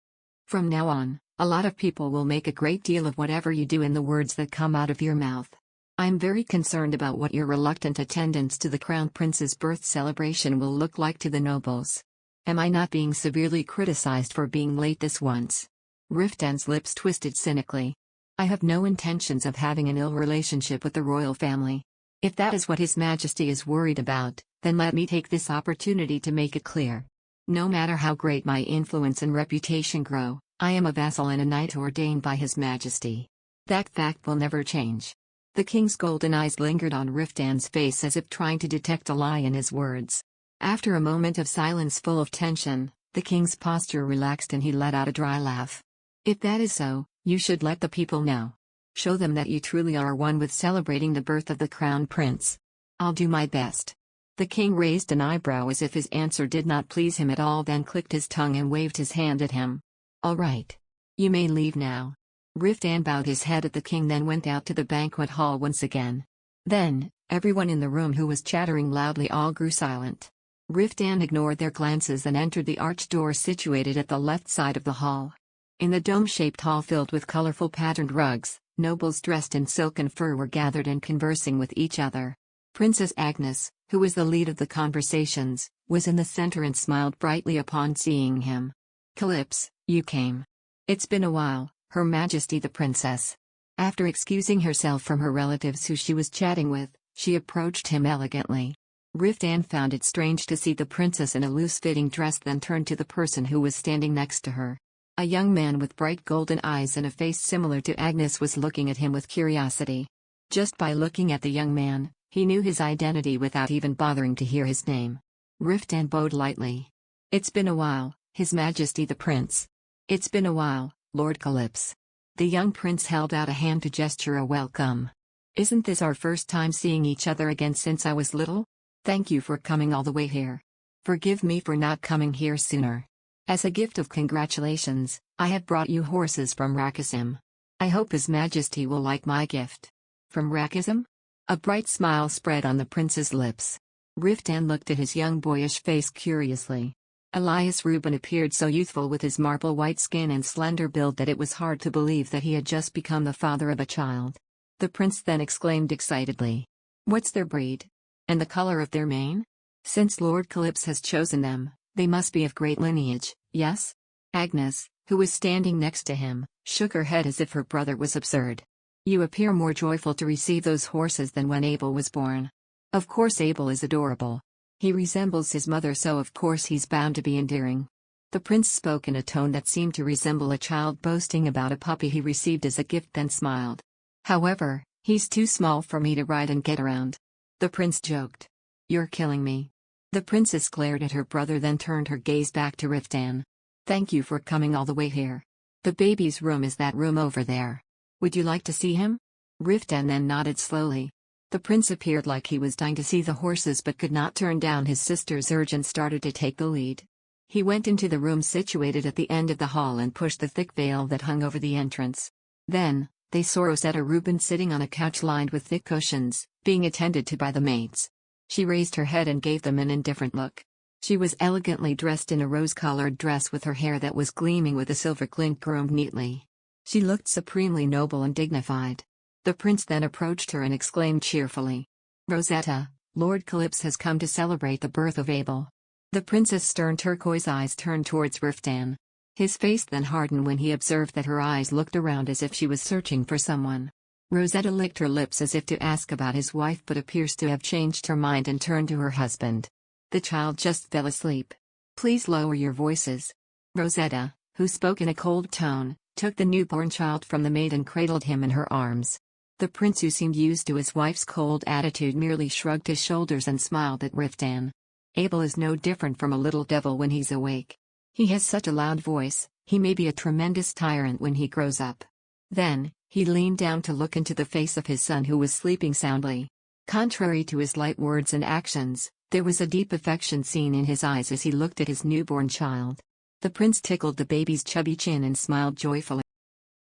From now on, a lot of people will make a great deal of whatever you do in the words that come out of your mouth. I'm very concerned about what your reluctant attendance to the Crown Prince's birth celebration will look like to the nobles. Am I not being severely criticized for being late this once? Riftan's lips twisted cynically. I have no intentions of having an ill relationship with the royal family. If that is what His Majesty is worried about, then let me take this opportunity to make it clear. No matter how great my influence and reputation grow, I am a vassal and a knight ordained by His Majesty. That fact will never change. The king's golden eyes lingered on Riftan's face as if trying to detect a lie in his words. After a moment of silence full of tension, the king's posture relaxed and he let out a dry laugh. If that is so, you should let the people know. Show them that you truly are one with celebrating the birth of the crown prince. I'll do my best. The king raised an eyebrow as if his answer did not please him at all, then clicked his tongue and waved his hand at him. All right. You may leave now. Riftan bowed his head at the king, then went out to the banquet hall once again. Then, everyone in the room who was chattering loudly all grew silent. Riftan ignored their glances and entered the arched door situated at the left side of the hall. In the dome-shaped hall filled with colorful patterned rugs, nobles dressed in silk and fur were gathered and conversing with each other. Princess Agnes, who was the lead of the conversations, was in the center and smiled brightly upon seeing him. Calypso, you came. It's been a while, Her Majesty the Princess. After excusing herself from her relatives who she was chatting with, she approached him elegantly. Riftan found it strange to see the princess in a loose-fitting dress, then turned to the person who was standing next to her. A young man with bright golden eyes and a face similar to Agnes was looking at him with curiosity. Just by looking at the young man, he knew his identity without even bothering to hear his name. Riftan bowed lightly. It's been a while, His Majesty the Prince. It's been a while, Lord Calypso. The young prince held out a hand to gesture a welcome. Isn't this our first time seeing each other again since I was little? Thank you for coming all the way here. Forgive me for not coming here sooner. As a gift of congratulations, I have brought you horses from Rakissim. I hope His Majesty will like my gift. From Rakissim? A bright smile spread on the prince's lips. Riftan looked at his young boyish face curiously. Elias Reuben appeared so youthful with his marble-white skin and slender build that it was hard to believe that he had just become the father of a child. The prince then exclaimed excitedly. What's their breed? And the color of their mane? Since Lord Calypso has chosen them, they must be of great lineage, yes? Agnes, who was standing next to him, shook her head as if her brother was absurd. You appear more joyful to receive those horses than when Abel was born. Of course Abel is adorable. He resembles his mother, so of course he's bound to be endearing. The prince spoke in a tone that seemed to resemble a child boasting about a puppy he received as a gift, then smiled. However, he's too small for me to ride and get around. The prince joked. You're killing me. The princess glared at her brother, then turned her gaze back to Riftan. Thank you for coming all the way here. The baby's room is that room over there. Would you like to see him? Riftan then nodded slowly. The prince appeared like he was dying to see the horses but could not turn down his sister's urge and started to take the lead. He went into the room situated at the end of the hall and pushed the thick veil that hung over the entrance. Then, they saw Rosetta Reuben sitting on a couch lined with thick cushions, being attended to by the maids. She raised her head and gave them an indifferent look. She was elegantly dressed in a rose-colored dress with her hair that was gleaming with a silver glint groomed neatly. She looked supremely noble and dignified. The prince then approached her and exclaimed cheerfully. Rosetta, Lord Calypso has come to celebrate the birth of Abel. The prince's stern turquoise eyes turned towards Riftan. His face then hardened when he observed that her eyes looked around as if she was searching for someone. Rosetta licked her lips as if to ask about his wife but appears to have changed her mind and turned to her husband. The child just fell asleep. Please lower your voices. Rosetta, who spoke in a cold tone, took the newborn child from the maid and cradled him in her arms. The prince, who seemed used to his wife's cold attitude, merely shrugged his shoulders and smiled at Riftan. Abel is no different from a little devil when he's awake. He has such a loud voice, he may be a tremendous tyrant when he grows up. Then, he leaned down to look into the face of his son, who was sleeping soundly. Contrary to his light words and actions, there was a deep affection seen in his eyes as he looked at his newborn child. The prince tickled the baby's chubby chin and smiled joyfully.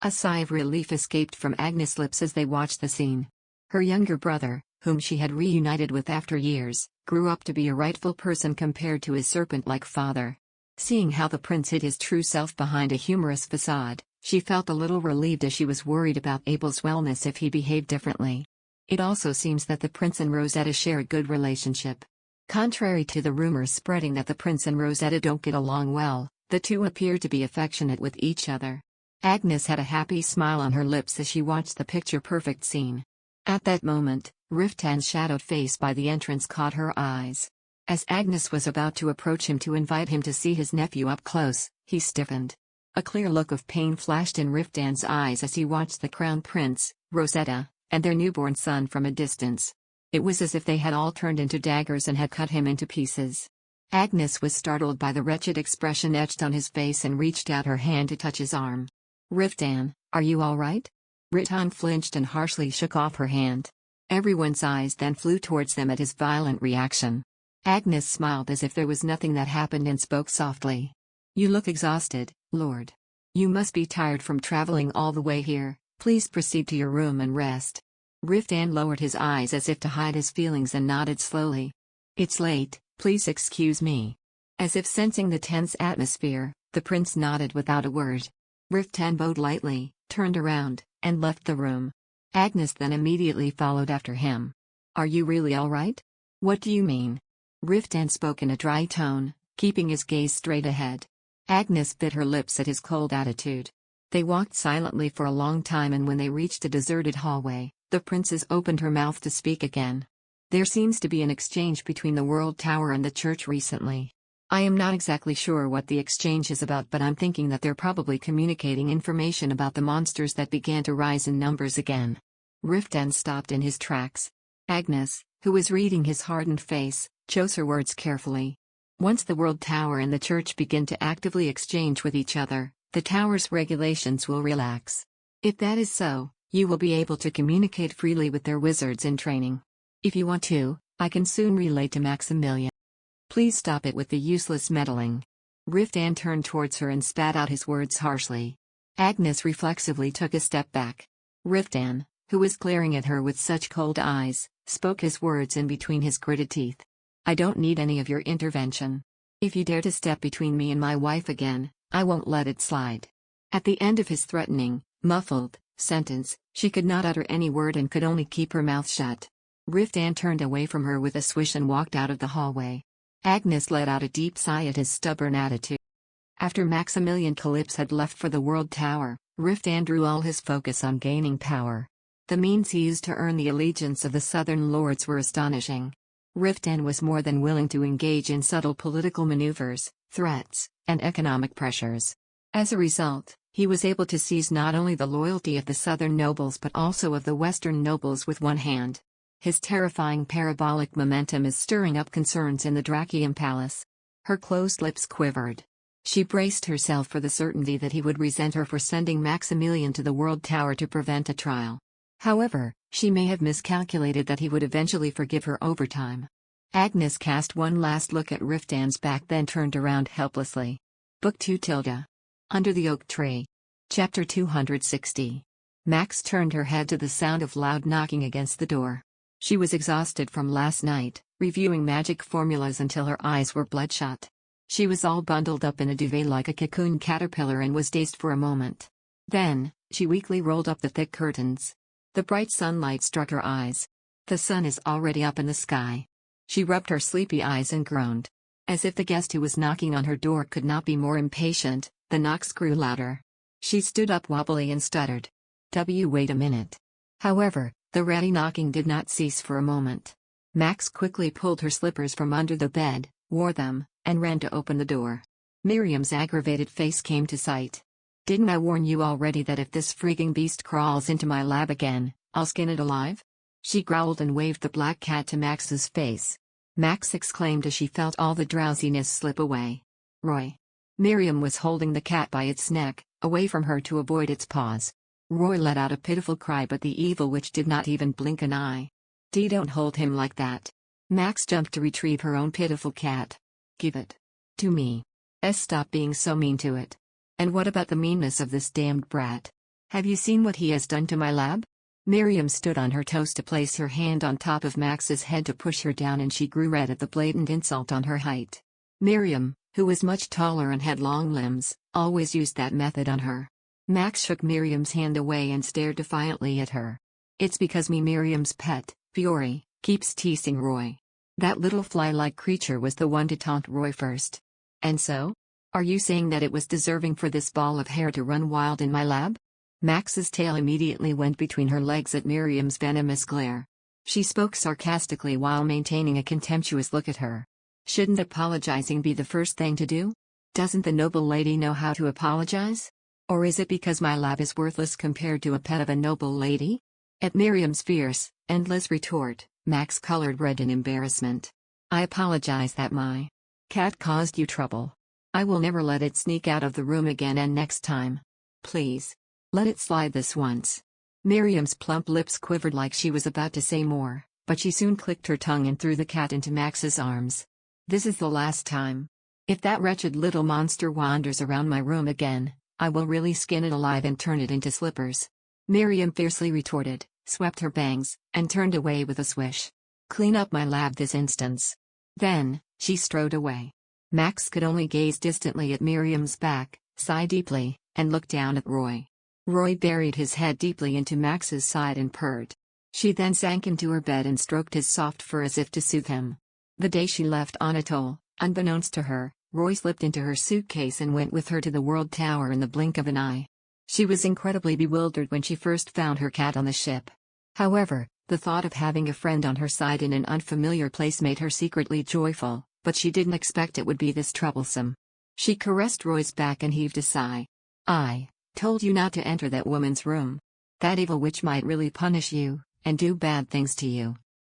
A sigh of relief escaped from Agnes' lips as they watched the scene. Her younger brother, whom she had reunited with after years, grew up to be a rightful person compared to his serpent-like father. Seeing how the prince hid his true self behind a humorous facade, she felt a little relieved as she was worried about Abel's wellness if he behaved differently. It also seems that the prince and Rosetta share a good relationship. Contrary to the rumors spreading that the prince and Rosetta don't get along well, the two appear to be affectionate with each other. Agnes had a happy smile on her lips as she watched the picture-perfect scene. At that moment, Riftan's shadowed face by the entrance caught her eyes. As Agnes was about to approach him to invite him to see his nephew up close, he stiffened. A clear look of pain flashed in Riftan's eyes as he watched the crown prince, Rosetta, and their newborn son from a distance. It was as if they had all turned into daggers and had cut him into pieces. Agnes was startled by the wretched expression etched on his face and reached out her hand to touch his arm. Riftan, are you all right? Riftan flinched and harshly shook off her hand. Everyone's eyes then flew towards them at his violent reaction. Agnes smiled as if there was nothing that happened and spoke softly. You look exhausted, Lord. You must be tired from traveling all the way here. Please proceed to your room and rest. Riftan lowered his eyes as if to hide his feelings and nodded slowly. It's late, please excuse me. As if sensing the tense atmosphere, the prince nodded without a word. Riftan bowed lightly, turned around, and left the room. Agnes then immediately followed after him. Are you really all right? What do you mean? Riftan spoke in a dry tone, keeping his gaze straight ahead. Agnes bit her lips at his cold attitude. They walked silently for a long time, and when they reached a deserted hallway, the princess opened her mouth to speak again. There seems to be an exchange between the World Tower and the church recently. I am not exactly sure what the exchange is about, but I'm thinking that they're probably communicating information about the monsters that began to rise in numbers again. Riftan stopped in his tracks. Agnes, who was reading his hardened face, chose her words carefully. Once the World Tower and the church begin to actively exchange with each other, the tower's regulations will relax. If that is so, you will be able to communicate freely with their wizards in training. If you want to, I can soon relay to Maximilian. Please stop it with the useless meddling. Riftan turned towards her and spat out his words harshly. Agnes reflexively took a step back. Riftan, who was glaring at her with such cold eyes, spoke his words in between his gritted teeth. I don't need any of your intervention. If you dare to step between me and my wife again, I won't let it slide. At the end of his threatening, muffled sentence, she could not utter any word and could only keep her mouth shut. Riftan turned away from her with a swish and walked out of the hallway. Agnes let out a deep sigh at his stubborn attitude. After Maximilian Calypso had left for the World Tower, Riftan drew all his focus on gaining power. The means he used to earn the allegiance of the southern lords were astonishing. Riftan was more than willing to engage in subtle political maneuvers, threats, and economic pressures. As a result, he was able to seize not only the loyalty of the southern nobles but also of the western nobles with one hand. His terrifying parabolic momentum is stirring up concerns in the Drakium Palace. Her closed lips quivered. She braced herself for the certainty that he would resent her for sending Maximilian to the World Tower to prevent a trial. However, she may have miscalculated that he would eventually forgive her over time. Agnes cast one last look at Riftan's back, then turned around helplessly. Book 2 Tilda. Under the Oak Tree. Chapter 260. Max turned her head to the sound of loud knocking against the door. She was exhausted from last night, reviewing magic formulas until her eyes were bloodshot. She was all bundled up in a duvet like a cocoon caterpillar and was dazed for a moment. Then, she weakly rolled up the thick curtains. The bright sunlight struck her eyes. The sun is already up in the sky. She rubbed her sleepy eyes and groaned. As if the guest who was knocking on her door could not be more impatient, the knocks grew louder. She stood up wobbly and stuttered. Wait a minute. However, the ready knocking did not cease for a moment. Max quickly pulled her slippers from under the bed, wore them, and ran to open the door. Miriam's aggravated face came to sight. Didn't I warn you already that if this freaking beast crawls into my lab again, I'll skin it alive? She growled and waved the black cat to Max's face. Max exclaimed as she felt all the drowsiness slip away. Roy. Miriam was holding the cat by its neck, away from her to avoid its paws. Roy let out a pitiful cry, but the evil witch did not even blink an eye. Dee, don't hold him like that. Max jumped to retrieve her own pitiful cat. Give it to me. Stop being so mean to it. And what about the meanness of this damned brat? Have you seen what he has done to my lab? Miriam stood on her toes to place her hand on top of Max's head to push her down, and she grew red at the blatant insult on her height. Miriam, who was much taller and had long limbs, always used that method on her. Max shook Miriam's hand away and stared defiantly at her. It's because me, Miriam's pet, Fiore, keeps teasing Roy. That little fly-like creature was the one to taunt Roy first. And so? Are you saying that it was deserving for this ball of hair to run wild in my lab? Max's tail immediately went between her legs at Miriam's venomous glare. She spoke sarcastically while maintaining a contemptuous look at her. Shouldn't apologizing be the first thing to do? Doesn't the noble lady know how to apologize? Or is it because my lab is worthless compared to a pet of a noble lady? At Miriam's fierce, endless retort, Max colored red in embarrassment. I apologize that my cat caused you trouble. I will never let it sneak out of the room again, and next time, please, let it slide this once. Miriam's plump lips quivered like she was about to say more, but she soon clicked her tongue and threw the cat into Max's arms. This is the last time. If that wretched little monster wanders around my room again, I will really skin it alive and turn it into slippers. Miriam fiercely retorted, swept her bangs, and turned away with a swish. Clean up my lab this instance. Then, she strode away. Max could only gaze distantly at Miriam's back, sigh deeply, and look down at Roy. Roy buried his head deeply into Max's side and purred. She then sank into her bed and stroked his soft fur as if to soothe him. The day she left Anatole, unbeknownst to her, Roy slipped into her suitcase and went with her to the World Tower in the blink of an eye. She was incredibly bewildered when she first found her cat on the ship. However, the thought of having a friend on her side in an unfamiliar place made her secretly joyful, but she didn't expect it would be this troublesome. She caressed Roy's back and heaved a sigh. I told you not to enter that woman's room. That evil witch might really punish you, and do bad things to you.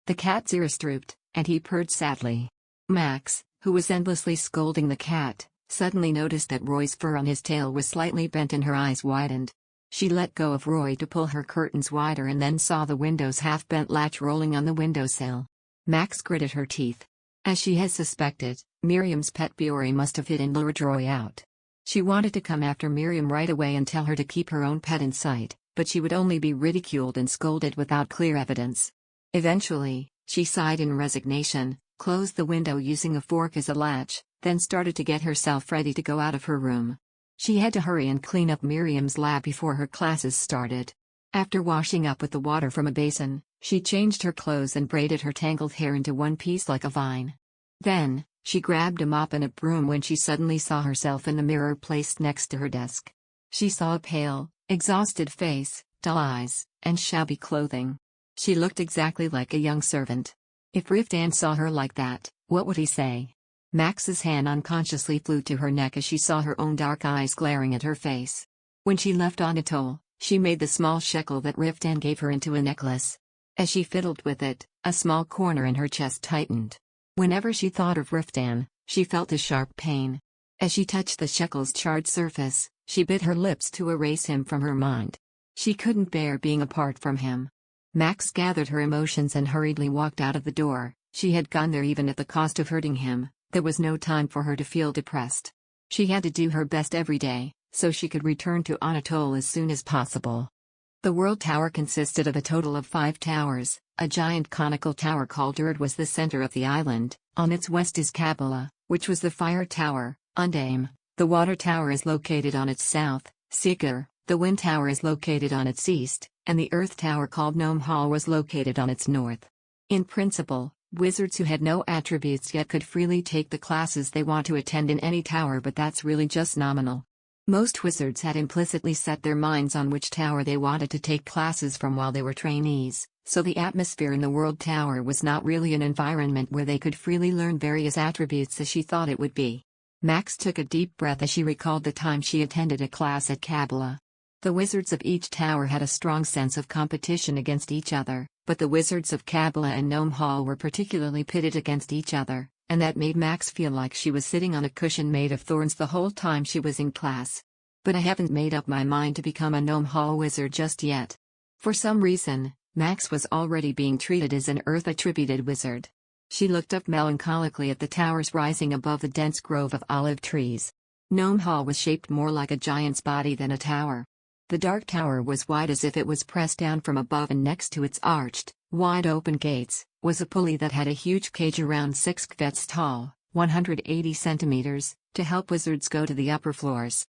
The cat's ears drooped, and he purred sadly. Max, who was endlessly scolding the cat, suddenly noticed that Roy's fur on his tail was slightly bent and her eyes widened. She let go of Roy to pull her curtains wider and then saw the window's half-bent latch rolling on the windowsill. Max gritted her teeth. As she had suspected, Miriam's pet Biori must have hidden and lured Roy out. She wanted to come after Miriam right away and tell her to keep her own pet in sight, but she would only be ridiculed and scolded without clear evidence. Eventually, she sighed in resignation, closed the window using a fork as a latch, then started to get herself ready to go out of her room. She had to hurry and clean up Miriam's lab before her classes started. After washing up with the water from a basin, she changed her clothes and braided her tangled hair into one piece like a vine. Then, she grabbed a mop and a broom when she suddenly saw herself in the mirror placed next to her desk. She saw a pale, exhausted face, dull eyes, and shabby clothing. She looked exactly like a young servant. If Riftan saw her like that, what would he say? Max's hand unconsciously flew to her neck as she saw her own dark eyes glaring at her face. When she left Anatole, she made the small shekel that Riftan gave her into a necklace. As she fiddled with it, a small corner in her chest tightened. Whenever she thought of Riftan, she felt a sharp pain. As she touched the shekel's charred surface, she bit her lips to erase him from her mind. She couldn't bear being apart from him. Max gathered her emotions and hurriedly walked out of the door. She had gone there even at the cost of hurting him. There was no time for her to feel depressed. She had to do her best every day, so she could return to Anatole as soon as possible. The World Tower consisted of a total of 5 towers. A giant conical tower called Erd was the center of the island. On its west is Kabbalah, which was the fire tower. Undame, the water tower, is located on its south. Sikar, the wind tower, is located on its east, and the earth tower called Gnome Hall was located on its north. In principle, wizards who had no attributes yet could freely take the classes they want to attend in any tower, but that's really just nominal. Most wizards had implicitly set their minds on which tower they wanted to take classes from while they were trainees, so the atmosphere in the World Tower was not really an environment where they could freely learn various attributes as she thought it would be. Max took a deep breath as she recalled the time she attended a class at Kabbalah. The wizards of each tower had a strong sense of competition against each other, but the wizards of Kabbalah and Gnome Hall were particularly pitted against each other, and that made Max feel like she was sitting on a cushion made of thorns the whole time she was in class. But I haven't made up my mind to become a Gnome Hall wizard just yet. For some reason, Max was already being treated as an Earth-attributed wizard. She looked up melancholically at the towers rising above the dense grove of olive trees. Gnome Hall was shaped more like a giant's body than a tower. The dark tower was wide as if it was pressed down from above, and next to its arched, wide-open gates, was a pulley that had a huge cage around 6 kvets tall, 180 centimeters, to help wizards go to the upper floors.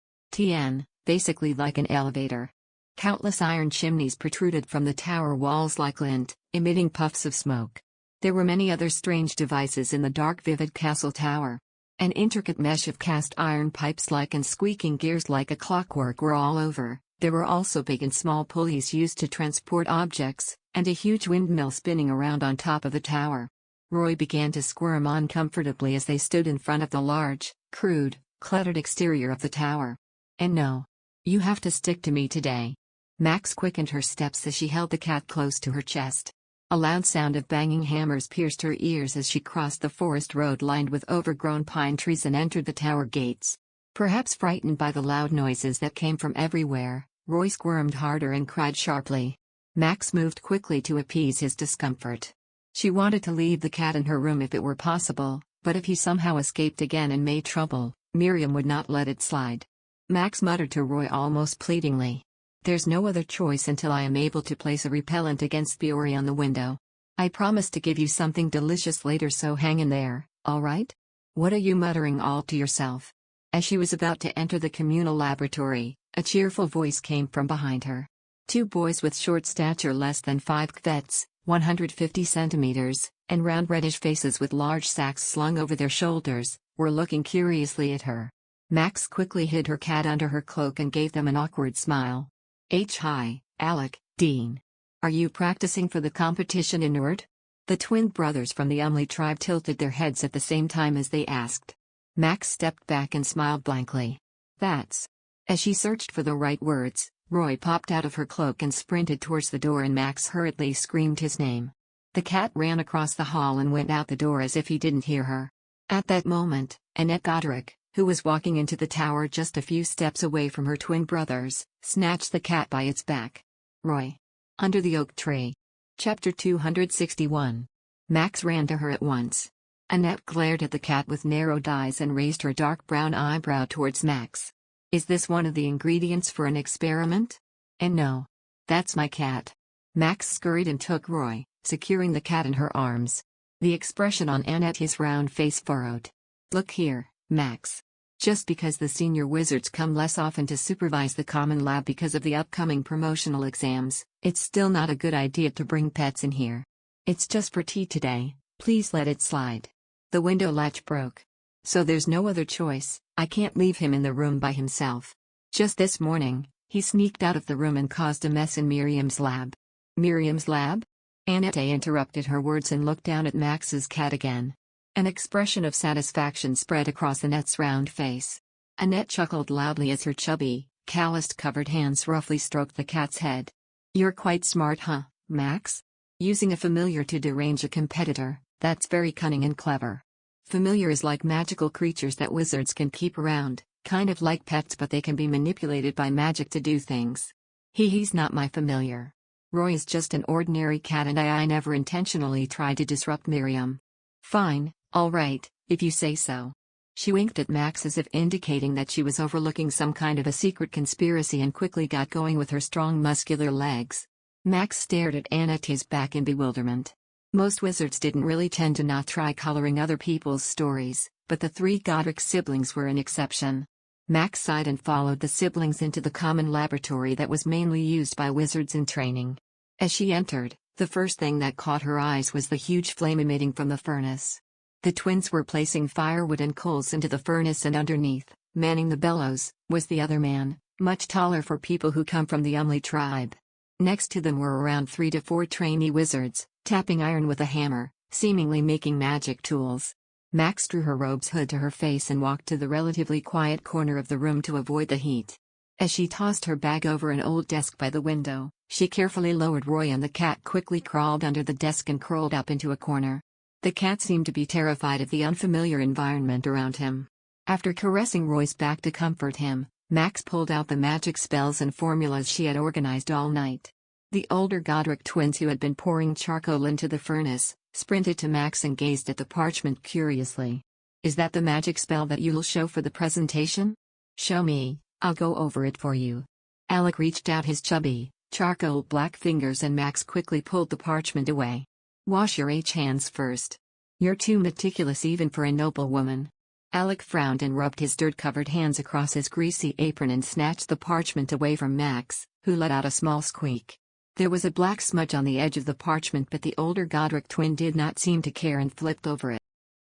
Basically like an elevator. Countless iron chimneys protruded from the tower walls like lint, emitting puffs of smoke. There were many other strange devices in the dark vivid castle tower. An intricate mesh of cast iron pipes like and squeaking gears like a clockwork were all over. There were also big and small pulleys used to transport objects, and a huge windmill spinning around on top of the tower. Roy began to squirm uncomfortably as they stood in front of the large, crude, cluttered exterior of the tower. And no. You have to stick to me today. Max quickened her steps as she held the cat close to her chest. A loud sound of banging hammers pierced her ears as she crossed the forest road lined with overgrown pine trees and entered the tower gates. Perhaps frightened by the loud noises that came from everywhere, Roy squirmed harder and cried sharply. Max moved quickly to appease his discomfort. She wanted to leave the cat in her room if it were possible, but if he somehow escaped again and made trouble, Miriam would not let it slide. Max muttered to Roy almost pleadingly. There's no other choice until I am able to place a repellent against Biori on the window. I promise to give you something delicious later, so hang in there, alright? What are you muttering all to yourself? As she was about to enter the communal laboratory, a cheerful voice came from behind her. 2 boys with short stature less than 5 kvets, 150 centimeters, and round reddish faces with large sacks slung over their shoulders, were looking curiously at her. Max quickly hid her cat under her cloak and gave them an awkward smile. Hi, Alec, Dean. Are you practicing for the competition in Erd? The twin brothers from the Umli tribe tilted their heads at the same time as they asked. Max stepped back and smiled blankly. That's. As she searched for the right words, Roy popped out of her cloak and sprinted towards the door, and Max hurriedly screamed his name. The cat ran across the hall and went out the door as if he didn't hear her. At that moment, Annette Goderic, who was walking into the tower just a few steps away from her twin brothers, snatched the cat by its back. Roy. Under the oak tree. Chapter 261. Max ran to her at once. Annette glared at the cat with narrowed eyes and raised her dark brown eyebrow towards Max. Is this one of the ingredients for an experiment? And no. That's my cat. Max scurried and took Roy, securing the cat in her arms. The expression on Annette's round face furrowed. Look here, Max. Just because the senior wizards come less often to supervise the common lab because of the upcoming promotional exams, it's still not a good idea to bring pets in here. It's just for tea today, please let it slide. The window latch broke. So there's no other choice, I can't leave him in the room by himself. Just this morning, he sneaked out of the room and caused a mess in Miriam's lab. Miriam's lab? Annette interrupted her words and looked down at Max's cat again. An expression of satisfaction spread across Annette's round face. Annette chuckled loudly as her chubby, calloused covered hands roughly stroked the cat's head. You're quite smart, huh, Max? Using a familiar to derange a competitor, that's very cunning and clever. Familiars like magical creatures that wizards can keep around, kind of like pets, but they can be manipulated by magic to do things. He's not my familiar. Roy is just an ordinary cat and I never intentionally tried to disrupt Miriam. Fine, all right, if you say so. She winked at Max as if indicating that she was overlooking some kind of a secret conspiracy and quickly got going with her strong muscular legs. Max stared at Annette's back in bewilderment. Most wizards didn't really tend to not try coloring other people's stories, but the three Godric siblings were an exception. Max sighed and followed the siblings into the common laboratory that was mainly used by wizards in training. As she entered, the first thing that caught her eyes was the huge flame emitting from the furnace. The twins were placing firewood and coals into the furnace, and underneath, manning the bellows, was the other man, much taller for people who come from the Umley tribe. Next to them were around 3 to 4 trainee wizards, tapping iron with a hammer, seemingly making magic tools. Max drew her robe's hood to her face and walked to the relatively quiet corner of the room to avoid the heat. As she tossed her bag over an old desk by the window, she carefully lowered Roy, and the cat quickly crawled under the desk and curled up into a corner. The cat seemed to be terrified of the unfamiliar environment around him. After caressing Roy's back to comfort him, Max pulled out the magic spells and formulas she had organized all night. The older Godric twins, who had been pouring charcoal into the furnace, sprinted to Max and gazed at the parchment curiously. Is that the magic spell that you'll show for the presentation? Show me, I'll go over it for you. Alec reached out his chubby, charcoal black fingers and Max quickly pulled the parchment away. Wash your hands first. You're too meticulous even for a noble woman. Alec frowned and rubbed his dirt-covered hands across his greasy apron and snatched the parchment away from Max, who let out a small squeak. There was a black smudge on the edge of the parchment, but the older Godric twin did not seem to care and flipped over it.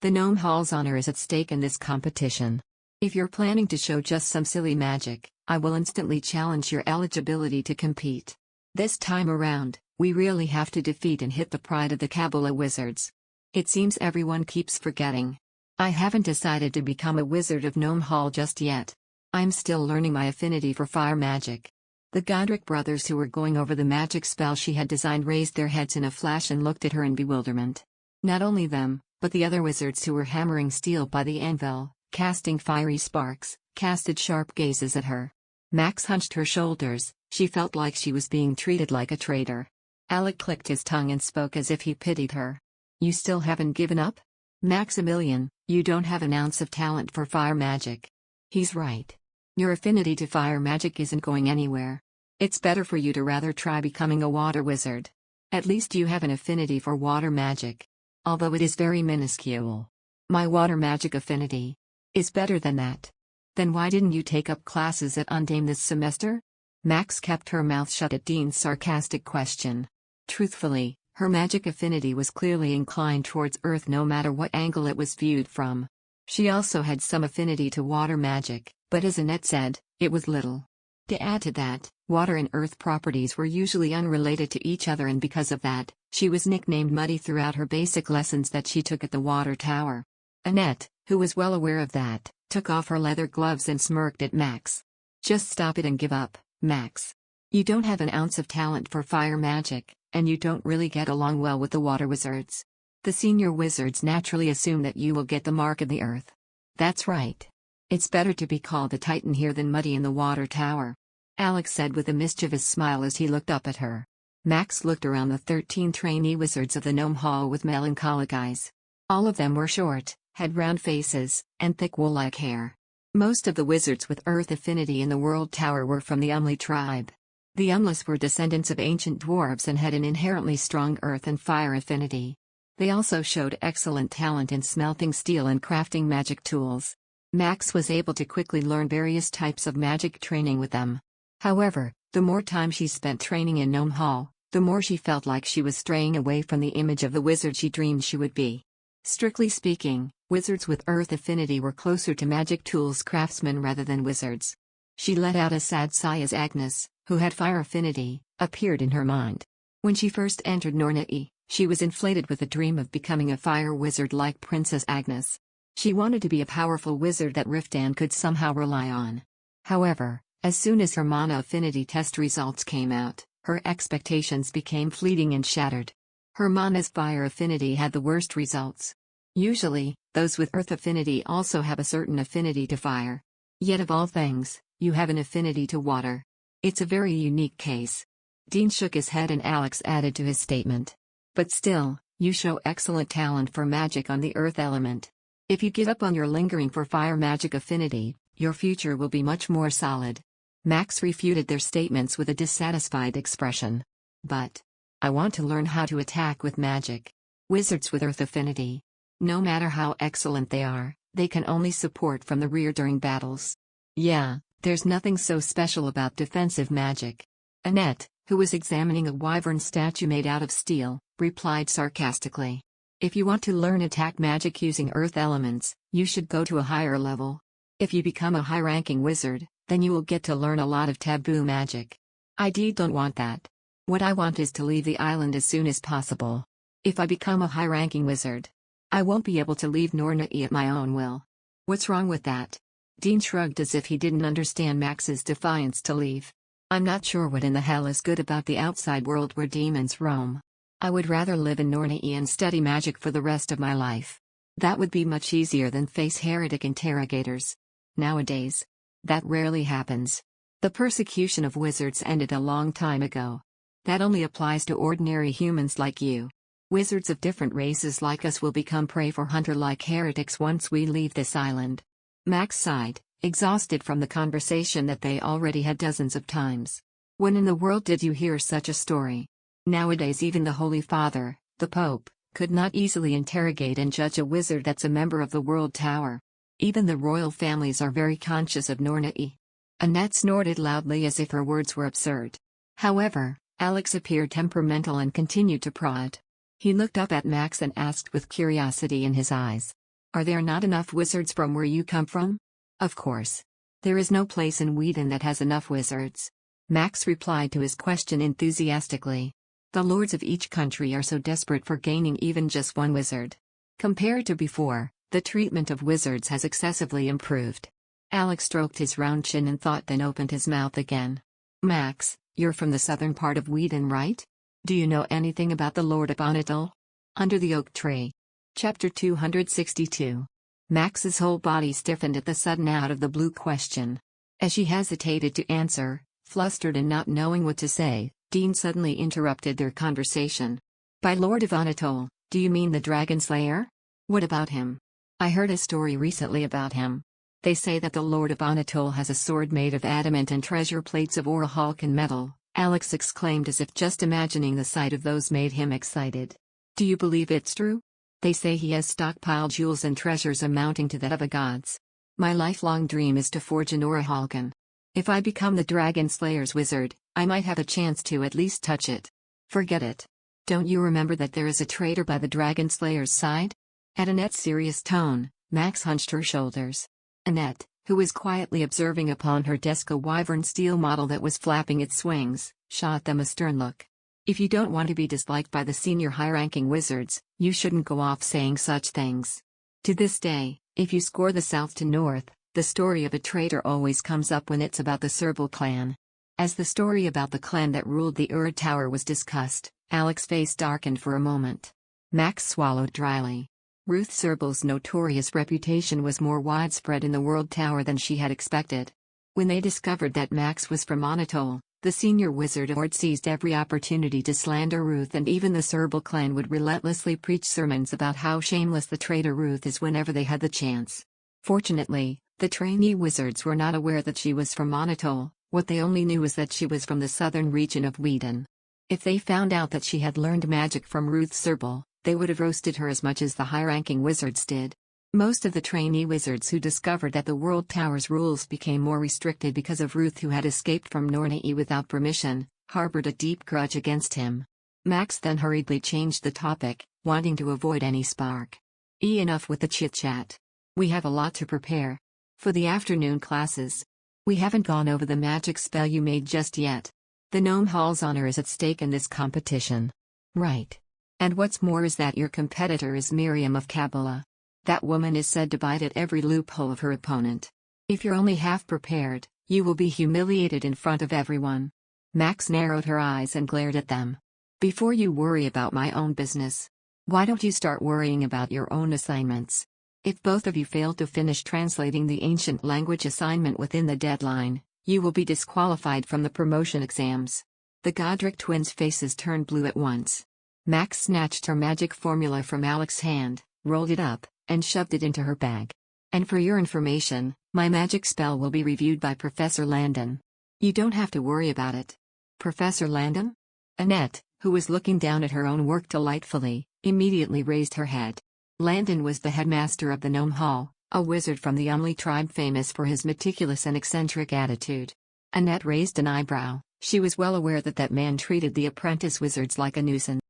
The Gnome Hall's honor is at stake in this competition. If you're planning to show just some silly magic, I will instantly challenge your eligibility to compete. This time around, we really have to defeat and hit the pride of the Kabbalah wizards. It seems everyone keeps forgetting. I haven't decided to become a wizard of Gnome Hall just yet. I'm still learning my affinity for fire magic. The Godric brothers, who were going over the magic spell she had designed, raised their heads in a flash and looked at her in bewilderment. Not only them, but the other wizards who were hammering steel by the anvil, casting fiery sparks, casted sharp gazes at her. Max hunched her shoulders. She felt like she was being treated like a traitor. Alec clicked his tongue and spoke as if he pitied her. You still haven't given up? Maximilian, you don't have an ounce of talent for fire magic. He's right. Your affinity to fire magic isn't going anywhere. It's better for you to rather try becoming a water wizard. At least you have an affinity for water magic. Although it is very minuscule. My water magic affinity is better than that. Then why didn't you take up classes at Undame this semester? Max kept her mouth shut at Dean's sarcastic question. Truthfully, her magic affinity was clearly inclined towards earth no matter what angle it was viewed from. She also had some affinity to water magic, but as Annette said, it was little. To add to that, water and earth properties were usually unrelated to each other, and because of that, she was nicknamed Muddy throughout her basic lessons that she took at the water tower. Annette, who was well aware of that, took off her leather gloves and smirked at Max. Just stop it and give up, Max. You don't have an ounce of talent for fire magic, and you don't really get along well with the water wizards. The senior wizards naturally assume that you will get the mark of the earth. That's right. It's better to be called the Titan here than Muddy in the water tower. Alex said with a mischievous smile as he looked up at her. Max looked around the 13 trainee wizards of the Gnome Hall with melancholic eyes. All of them were short, had round faces, and thick wool-like hair. Most of the wizards with earth affinity in the World Tower were from the Umli tribe. The Umlas were descendants of ancient dwarves and had an inherently strong earth and fire affinity. They also showed excellent talent in smelting steel and crafting magic tools. Max was able to quickly learn various types of magic training with them. However, the more time she spent training in Gnome Hall, the more she felt like she was straying away from the image of the wizard she dreamed she would be. Strictly speaking, wizards with earth affinity were closer to magic tools craftsmen rather than wizards. She let out a sad sigh as Agnes, who had fire affinity, appeared in her mind. When she first entered Nornai, she was inflated with a dream of becoming a fire wizard like Princess Agnes. She wanted to be a powerful wizard that Riftan could somehow rely on. However, as soon as her mana affinity test results came out, her expectations became fleeting and shattered. Her mana's fire affinity had the worst results. Usually, those with earth affinity also have a certain affinity to fire. Yet of all things, you have an affinity to water. It's a very unique case. Dean shook his head and Alex added to his statement. But still, you show excellent talent for magic on the earth element. If you give up on your lingering for fire magic affinity, your future will be much more solid. Max refuted their statements with a dissatisfied expression. But I want to learn how to attack with magic. Wizards with earth affinity, no matter how excellent they are, they can only support from the rear during battles. Yeah, there's nothing so special about defensive magic. Annette, who was examining a wyvern statue made out of steel, replied sarcastically. If you want to learn attack magic using earth elements, you should go to a higher level. If you become a high-ranking wizard, then you will get to learn a lot of taboo magic. I don't want that. What I want is to leave the island as soon as possible. If I become a high-ranking wizard, I won't be able to leave Nornai at my own will. What's wrong with that? Dean shrugged as if he didn't understand Max's defiance to leave. I'm not sure what in the hell is good about the outside world where demons roam. I would rather live in Nornai and study magic for the rest of my life. That would be much easier than face heretic interrogators. Nowadays, that rarely happens. The persecution of wizards ended a long time ago. That only applies to ordinary humans like you. Wizards of different races like us will become prey for hunter-like heretics once we leave this island. Max sighed, exhausted from the conversation that they already had dozens of times. When in the world did you hear such a story? Nowadays even the Holy Father, the Pope, could not easily interrogate and judge a wizard that's a member of the World Tower. Even the royal families are very conscious of Nornai. Annette snorted loudly as if her words were absurd. However, Alex appeared temperamental and continued to prod. He looked up at Max and asked with curiosity in his eyes. Are there not enough wizards from where you come from? Of course. There is no place in Whedon that has enough wizards. Max replied to his question enthusiastically. The lords of each country are so desperate for gaining even just one wizard. Compared to before, the treatment of wizards has excessively improved. Alex stroked his round chin in thought, then opened his mouth again. Max, you're from the southern part of Whedon, right? Do you know anything about the Lord of Onatal? Under the Oak Tree. Chapter 262. Max's whole body stiffened at the sudden out-of-the-blue question. As she hesitated to answer, flustered and not knowing what to say, Dean suddenly interrupted their conversation. By Lord of Onatal, do you mean the Dragon Slayer? What about him? I heard a story recently about him. They say that the Lord of Onatal has a sword made of adamant and treasure plates of Orhalkan metal, Alex exclaimed as if just imagining the sight of those made him excited. Do you believe it's true? They say he has stockpiled jewels and treasures amounting to that of a god's. My lifelong dream is to forge an Orhalkan. If I become the Dragon Slayer's wizard, I might have a chance to at least touch it. Forget it. Don't you remember that there is a traitor by the Dragon Slayer's side? At Annette's serious tone, Max hunched her shoulders. Annette, who was quietly observing upon her desk a wyvern steel model that was flapping its wings, shot them a stern look. If you don't want to be disliked by the senior high-ranking wizards, you shouldn't go off saying such things. To this day, if you score the south to north, the story of a traitor always comes up when it's about the Serval clan. As the story about the clan that ruled the Ur Tower was discussed, Alex's face darkened for a moment. Max swallowed dryly. Ruth Serval's notorious reputation was more widespread in the World Tower than she had expected. When they discovered that Max was from Onatal, The senior wizard Ord seized every opportunity to slander Ruth, and even the Serble clan would relentlessly preach sermons about how shameless the traitor Ruth is whenever they had the chance. Fortunately, the trainee wizards were not aware that she was from Monotol. What they only knew was that she was from the southern region of Whedon. If they found out that she had learned magic from Ruth Serble, they would have roasted her as much as the high-ranking wizards did. Most of the trainee wizards who discovered that the World Tower's rules became more restricted because of Ruth, who had escaped from Nornai without permission, harbored a deep grudge against him. Max then hurriedly changed the topic, wanting to avoid any spark. Enough with the chit-chat. We have a lot to prepare for the afternoon classes. We haven't gone over the magic spell you made just yet. The Gnome Hall's honor is at stake in this competition. Right. And what's more is that your competitor is Miriam of Kabbalah. That woman is said to bite at every loophole of her opponent. If you're only half prepared, you will be humiliated in front of everyone. Max narrowed her eyes and glared at them. Before you worry about my own business, why don't you start worrying about your own assignments? If both of you fail to finish translating the ancient language assignment within the deadline, you will be disqualified from the promotion exams. The Godric twins' faces turned blue at once. Max snatched her magic formula from Alex's hand, rolled it up, and shoved it into her bag. And for your information, my magic spell will be reviewed by Professor Landon. You don't have to worry about it. Professor Landon? Annette, who was looking down at her own work delightfully, immediately raised her head. Landon was the headmaster of the Gnome Hall, a wizard from the Umley tribe famous for his meticulous and eccentric attitude. Annette raised an eyebrow. She was well aware that that man treated the apprentice wizards like a nuisance.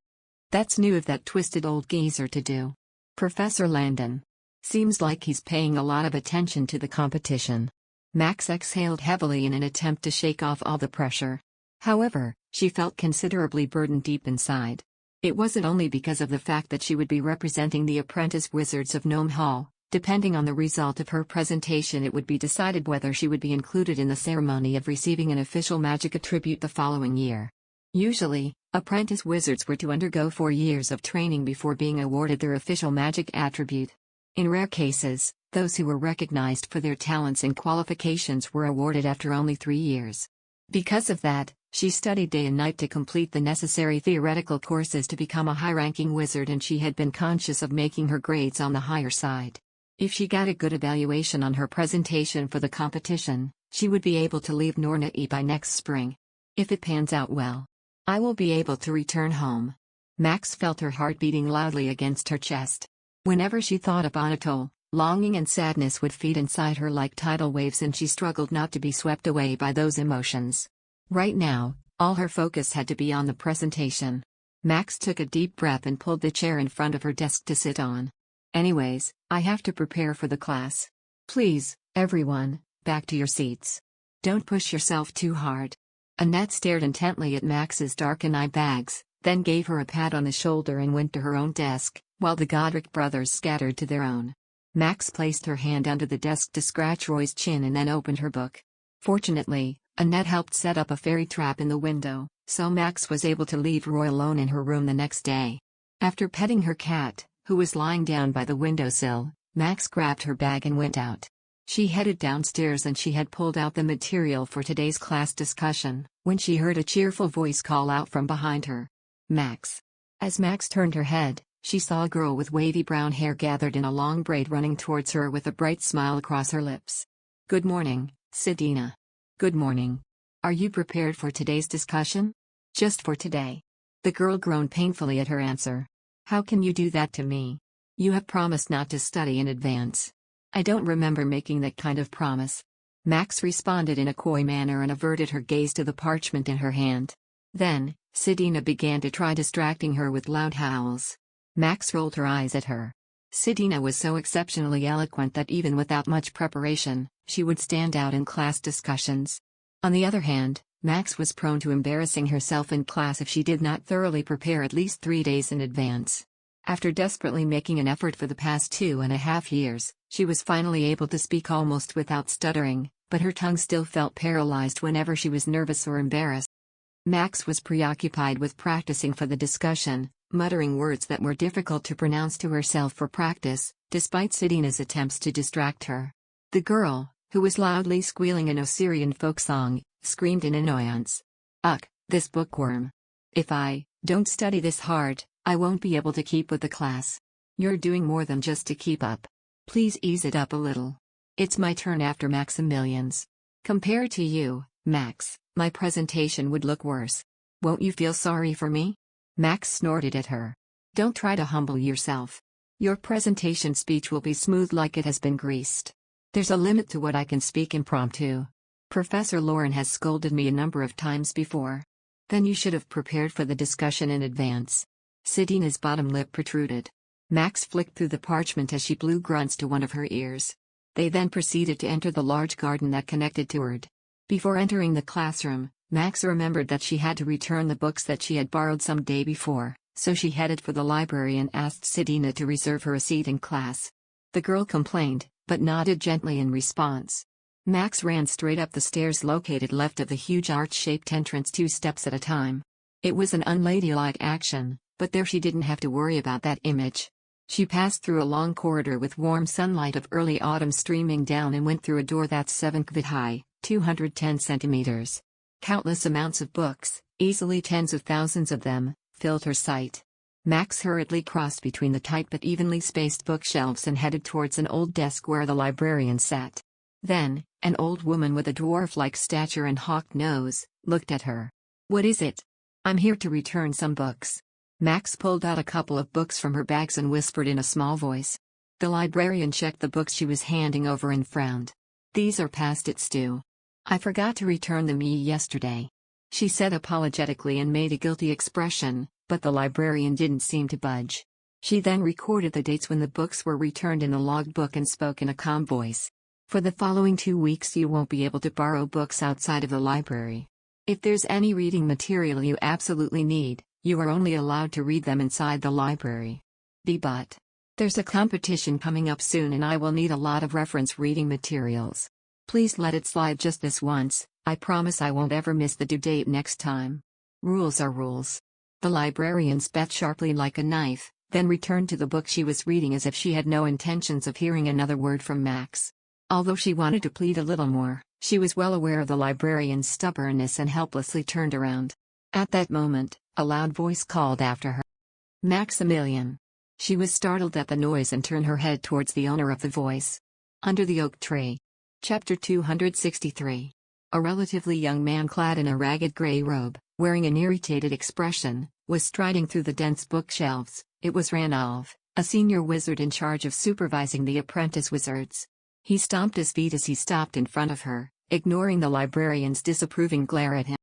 That's new of that twisted old geezer to do. Professor Landon. Seems like he's paying a lot of attention to the competition. Max exhaled heavily in an attempt to shake off all the pressure. However, she felt considerably burdened deep inside. It wasn't only because of the fact that she would be representing the apprentice wizards of Gnome Hall. Depending on the result of her presentation, it would be decided whether she would be included in the ceremony of receiving an official magic attribute the following year. Usually, apprentice wizards were to undergo 4 years of training before being awarded their official magic attribute. In rare cases, those who were recognized for their talents and qualifications were awarded after only 3 years. Because of that, she studied day and night to complete the necessary theoretical courses to become a high-ranking wizard, and she had been conscious of making her grades on the higher side. If she got a good evaluation on her presentation for the competition, she would be able to leave Nornai by next spring. If it pans out well, I will be able to return home. Max felt her heart beating loudly against her chest. Whenever she thought of Anatole, longing and sadness would feed inside her like tidal waves, and she struggled not to be swept away by those emotions. Right now, all her focus had to be on the presentation. Max took a deep breath and pulled the chair in front of her desk to sit on. Anyways, I have to prepare for the class. Please, everyone, back to your seats. Don't push yourself too hard. Annette stared intently at Max's dark eye bags, then gave her a pat on the shoulder and went to her own desk, while the Godric brothers scattered to their own. Max placed her hand under the desk to scratch Roy's chin and then opened her book. Fortunately, Annette helped set up a fairy trap in the window, so Max was able to leave Roy alone in her room the next day. After petting her cat, who was lying down by the windowsill, Max grabbed her bag and went out. She headed downstairs and she had pulled out the material for today's class discussion, when she heard a cheerful voice call out from behind her. Max. As Max turned her head, she saw a girl with wavy brown hair gathered in a long braid running towards her with a bright smile across her lips. Good morning, Sidina. Good morning. Are you prepared for today's discussion? Just for today. The girl groaned painfully at her answer. How can you do that to me? You have promised not to study in advance. I don't remember making that kind of promise. Max responded in a coy manner and averted her gaze to the parchment in her hand. Then, Sidina began to try distracting her with loud howls. Max rolled her eyes at her. Sidina was so exceptionally eloquent that even without much preparation, she would stand out in class discussions. On the other hand, Max was prone to embarrassing herself in class if she did not thoroughly prepare at least 3 days in advance. After desperately making an effort for the past 2.5 years, she was finally able to speak almost without stuttering, but her tongue still felt paralyzed whenever she was nervous or embarrassed. Max was preoccupied with practicing for the discussion, muttering words that were difficult to pronounce to herself for practice, despite Sidina's attempts to distract her. The girl, who was loudly squealing an Osirian folk song, screamed in annoyance. Ugh, this bookworm. If I don't study this hard, I won't be able to keep with the class. You're doing more than just to keep up. Please ease it up a little. It's my turn after Maximilian's. Compared to you, Max, my presentation would look worse. Won't you feel sorry for me? Max snorted at her. Don't try to humble yourself. Your presentation speech will be smooth like it has been greased. There's a limit to what I can speak impromptu. Professor Lauren has scolded me a number of times before. Then you should have prepared for the discussion in advance. Sidina's bottom lip protruded. Max flicked through the parchment as she blew grunts to one of her ears. They then proceeded to enter the large garden that connected to her. Before entering the classroom, Max remembered that she had to return the books that she had borrowed some day before, so she headed for the library and asked Sidina to reserve her a seat in class. The girl complained, but nodded gently in response. Max ran straight up the stairs located left of the huge arch-shaped entrance 2 steps at a time. It was an unladylike action, but there she didn't have to worry about that image. She passed through a long corridor with warm sunlight of early autumn streaming down and went through a door that's 7 feet high, 210 centimeters. Countless amounts of books, easily tens of thousands of them, filled her sight. Max hurriedly crossed between the tight but evenly spaced bookshelves and headed towards an old desk where the librarian sat. Then, an old woman with a dwarf-like stature and hawk nose, looked at her. What is it? I'm here to return some books. Max pulled out a couple of books from her bags and whispered in a small voice. The librarian checked the books she was handing over and frowned. These are past its due. I forgot to return them yesterday. She said apologetically and made a guilty expression, but the librarian didn't seem to budge. She then recorded the dates when the books were returned in the logbook and spoke in a calm voice. For the following 2 weeks you won't be able to borrow books outside of the library. If there's any reading material you absolutely need, you are only allowed to read them inside the library. But there's a competition coming up soon and I will need a lot of reference reading materials. Please let it slide just this once, I promise I won't ever miss the due date next time. Rules are rules. The librarian spat sharply like a knife, then returned to the book she was reading as if she had no intentions of hearing another word from Max. Although she wanted to plead a little more, she was well aware of the librarian's stubbornness and helplessly turned around. At that moment, a loud voice called after her. Maximilian. She was startled at the noise and turned her head towards the owner of the voice. Under the oak tree. Chapter 263. A relatively young man clad in a ragged gray robe, wearing an irritated expression, was striding through the dense bookshelves. It was Ranulph, a senior wizard in charge of supervising the apprentice wizards. He stomped his feet as he stopped in front of her, ignoring the librarian's disapproving glare at him.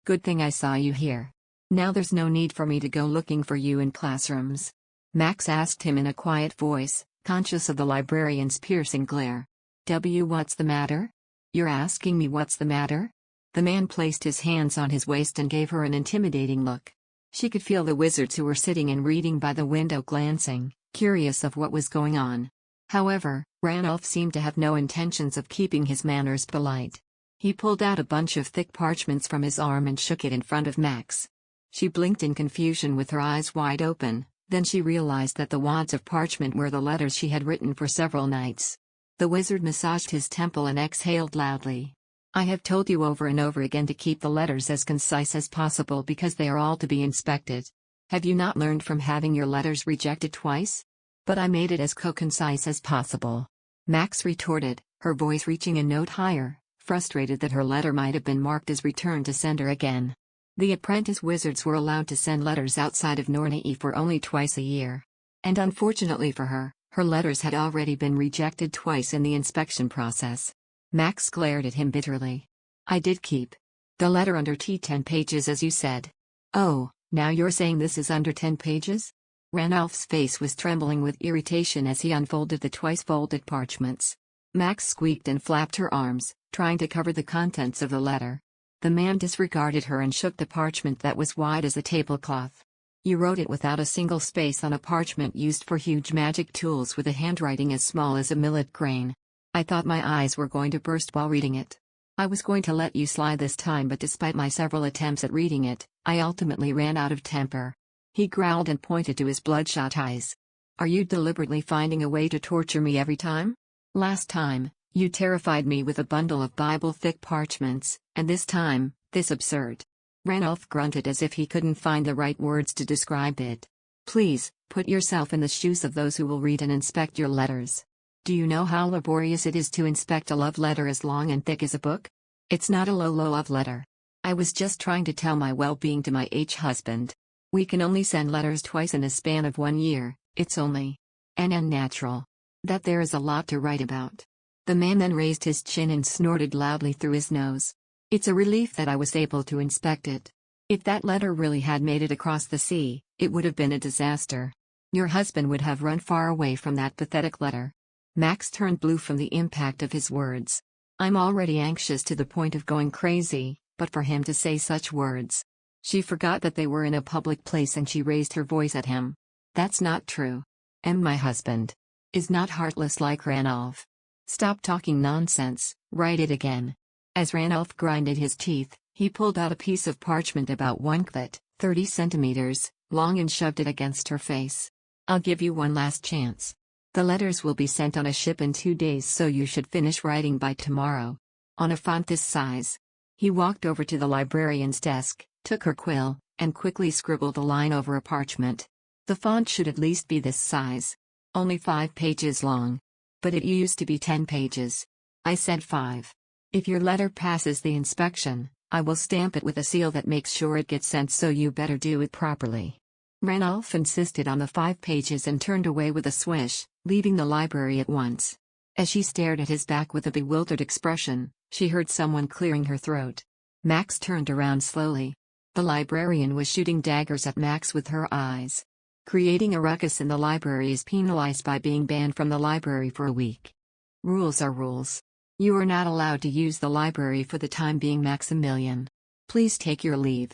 Good thing I saw you here. Now there's no need for me to go looking for you in classrooms. Max asked him in a quiet voice, conscious of the librarian's piercing glare. What's the matter? You're asking me what's the matter? The man placed his hands on his waist and gave her an intimidating look. She could feel the wizards who were sitting and reading by the window glancing, curious of what was going on. However, Ranulph seemed to have no intentions of keeping his manners polite. He pulled out a bunch of thick parchments from his arm and shook it in front of Max. She blinked in confusion with her eyes wide open, then she realized that the wads of parchment were the letters she had written for several nights. The wizard massaged his temple and exhaled loudly. I have told you over and over again to keep the letters as concise as possible because they are all to be inspected. Have you not learned from having your letters rejected twice? But I made it as concise as possible. Max retorted, her voice reaching a note higher, frustrated that her letter might have been marked as returned to sender again. The apprentice wizards were allowed to send letters outside of Nornei for only twice a year. And unfortunately for her, her letters had already been rejected twice in the inspection process. Max glared at him bitterly. I did keep the letter under 10 pages as you said. Oh, now you're saying this is under 10 pages? Ranulph's face was trembling with irritation as he unfolded the twice-folded parchments. Max squeaked and flapped her arms, trying to cover the contents of the letter. The man disregarded her and shook the parchment that was wide as a tablecloth. You wrote it without a single space on a parchment used for huge magic tools with a handwriting as small as a millet grain. I thought my eyes were going to burst while reading it. I was going to let you slide this time, but despite my several attempts at reading it, I ultimately ran out of temper. He growled and pointed to his bloodshot eyes. Are you deliberately finding a way to torture me every time? Last time, you terrified me with a bundle of Bible-thick parchments, and this time, this absurd Ranulph grunted as if he couldn't find the right words to describe it. Please, put yourself in the shoes of those who will read and inspect your letters. Do you know how laborious it is to inspect a love letter as long and thick as a book? It's not a low love letter. I was just trying to tell my well-being to my husband. We can only send letters twice in a span of 1 year, it's only and unnatural that there is a lot to write about. The man then raised his chin and snorted loudly through his nose. It's a relief that I was able to inspect it. If that letter really had made it across the sea, it would have been a disaster. Your husband would have run far away from that pathetic letter. Max turned blue from the impact of his words. I'm already anxious to the point of going crazy, but for him to say such words. She forgot that they were in a public place and she raised her voice at him. That's not true. And my husband is not heartless like Ranulph. Stop talking nonsense, write it again. As Ranulph grinded his teeth, he pulled out a piece of parchment about 1 foot, 30 centimeters, long and shoved it against her face. I'll give you one last chance. The letters will be sent on a ship in 2 days, so you should finish writing by tomorrow. On a font this size. He walked over to the librarian's desk, took her quill, and quickly scribbled a line over a parchment. The font should at least be this size. Only 5 pages long. But it used to be 10 pages. I said 5. If your letter passes the inspection, I will stamp it with a seal that makes sure it gets sent, so you better do it properly. Ranulph insisted on the 5 pages and turned away with a swish, leaving the library at once. As she stared at his back with a bewildered expression, she heard someone clearing her throat. Max turned around slowly. The librarian was shooting daggers at Max with her eyes. Creating a ruckus in the library is penalized by being banned from the library for a week. Rules are rules. You are not allowed to use the library for the time being, Maximilian. Please take your leave.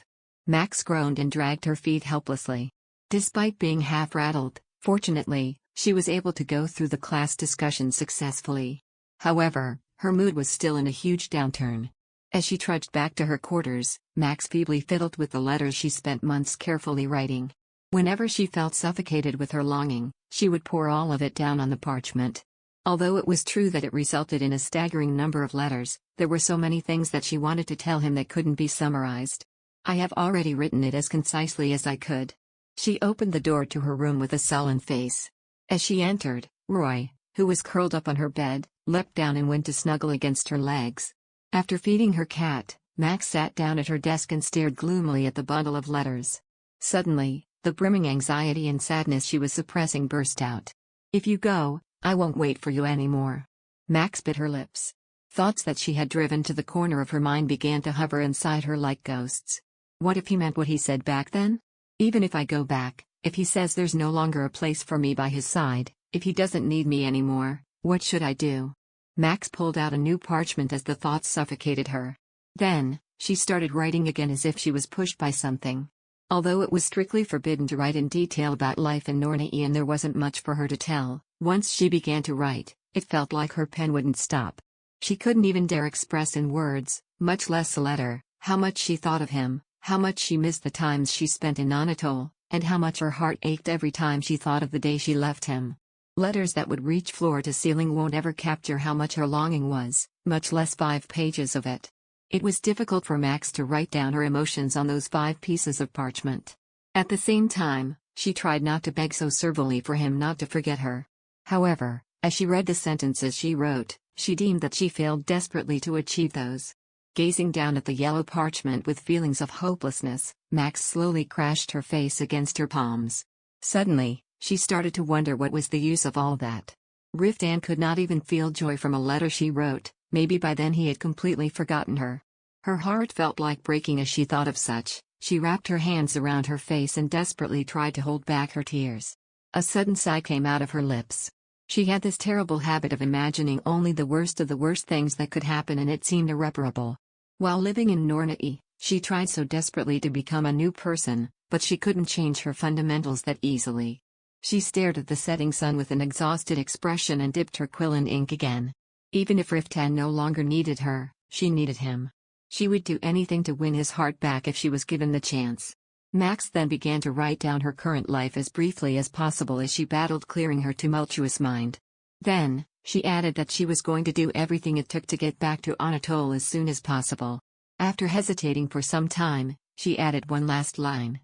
Max groaned and dragged her feet helplessly. Despite being half-rattled, fortunately, she was able to go through the class discussion successfully. However, her mood was still in a huge downturn. As she trudged back to her quarters, Max feebly fiddled with the letters she spent months carefully writing. Whenever she felt suffocated with her longing, she would pour all of it down on the parchment. Although it was true that it resulted in a staggering number of letters, there were so many things that she wanted to tell him that couldn't be summarized. I have already written it as concisely as I could. She opened the door to her room with a sullen face. As she entered, Roy, who was curled up on her bed, leapt down and went to snuggle against her legs. After feeding her cat, Max sat down at her desk and stared gloomily at the bundle of letters. Suddenly, the brimming anxiety and sadness she was suppressing burst out. If you go, I won't wait for you anymore. Max bit her lips. Thoughts that she had driven to the corner of her mind began to hover inside her like ghosts. What if he meant what he said back then? Even if I go back, if he says there's no longer a place for me by his side, if he doesn't need me anymore, what should I do? Max pulled out a new parchment as the thoughts suffocated her. Then, she started writing again as if she was pushed by something. Although it was strictly forbidden to write in detail about life in Norney and there wasn't much for her to tell, once she began to write, it felt like her pen wouldn't stop. She couldn't even dare express in words, much less a letter, how much she thought of him, how much she missed the times she spent in Anatole, and how much her heart ached every time she thought of the day she left him. Letters that would reach floor to ceiling won't ever capture how much her longing was, much less 5 pages of it. It was difficult for Max to write down her emotions on those 5 pieces of parchment. At the same time, she tried not to beg so servilely for him not to forget her. However, as she read the sentences she wrote, she deemed that she failed desperately to achieve those. Gazing down at the yellow parchment with feelings of hopelessness, Max slowly crashed her face against her palms. Suddenly, she started to wonder what was the use of all that. Riftan could not even feel joy from a letter she wrote. Maybe by then he had completely forgotten her. Her heart felt like breaking as she thought of such. She wrapped her hands around her face and desperately tried to hold back her tears. A sudden sigh came out of her lips. She had this terrible habit of imagining only the worst of the worst things that could happen, and it seemed irreparable. While living in Norney, she tried so desperately to become a new person, but she couldn't change her fundamentals that easily. She stared at the setting sun with an exhausted expression and dipped her quill in ink again. Even if Riftan no longer needed her, she needed him. She would do anything to win his heart back if she was given the chance. Max then began to write down her current life as briefly as possible as she battled clearing her tumultuous mind. Then, she added that she was going to do everything it took to get back to Anatole as soon as possible. After hesitating for some time, She added one last line.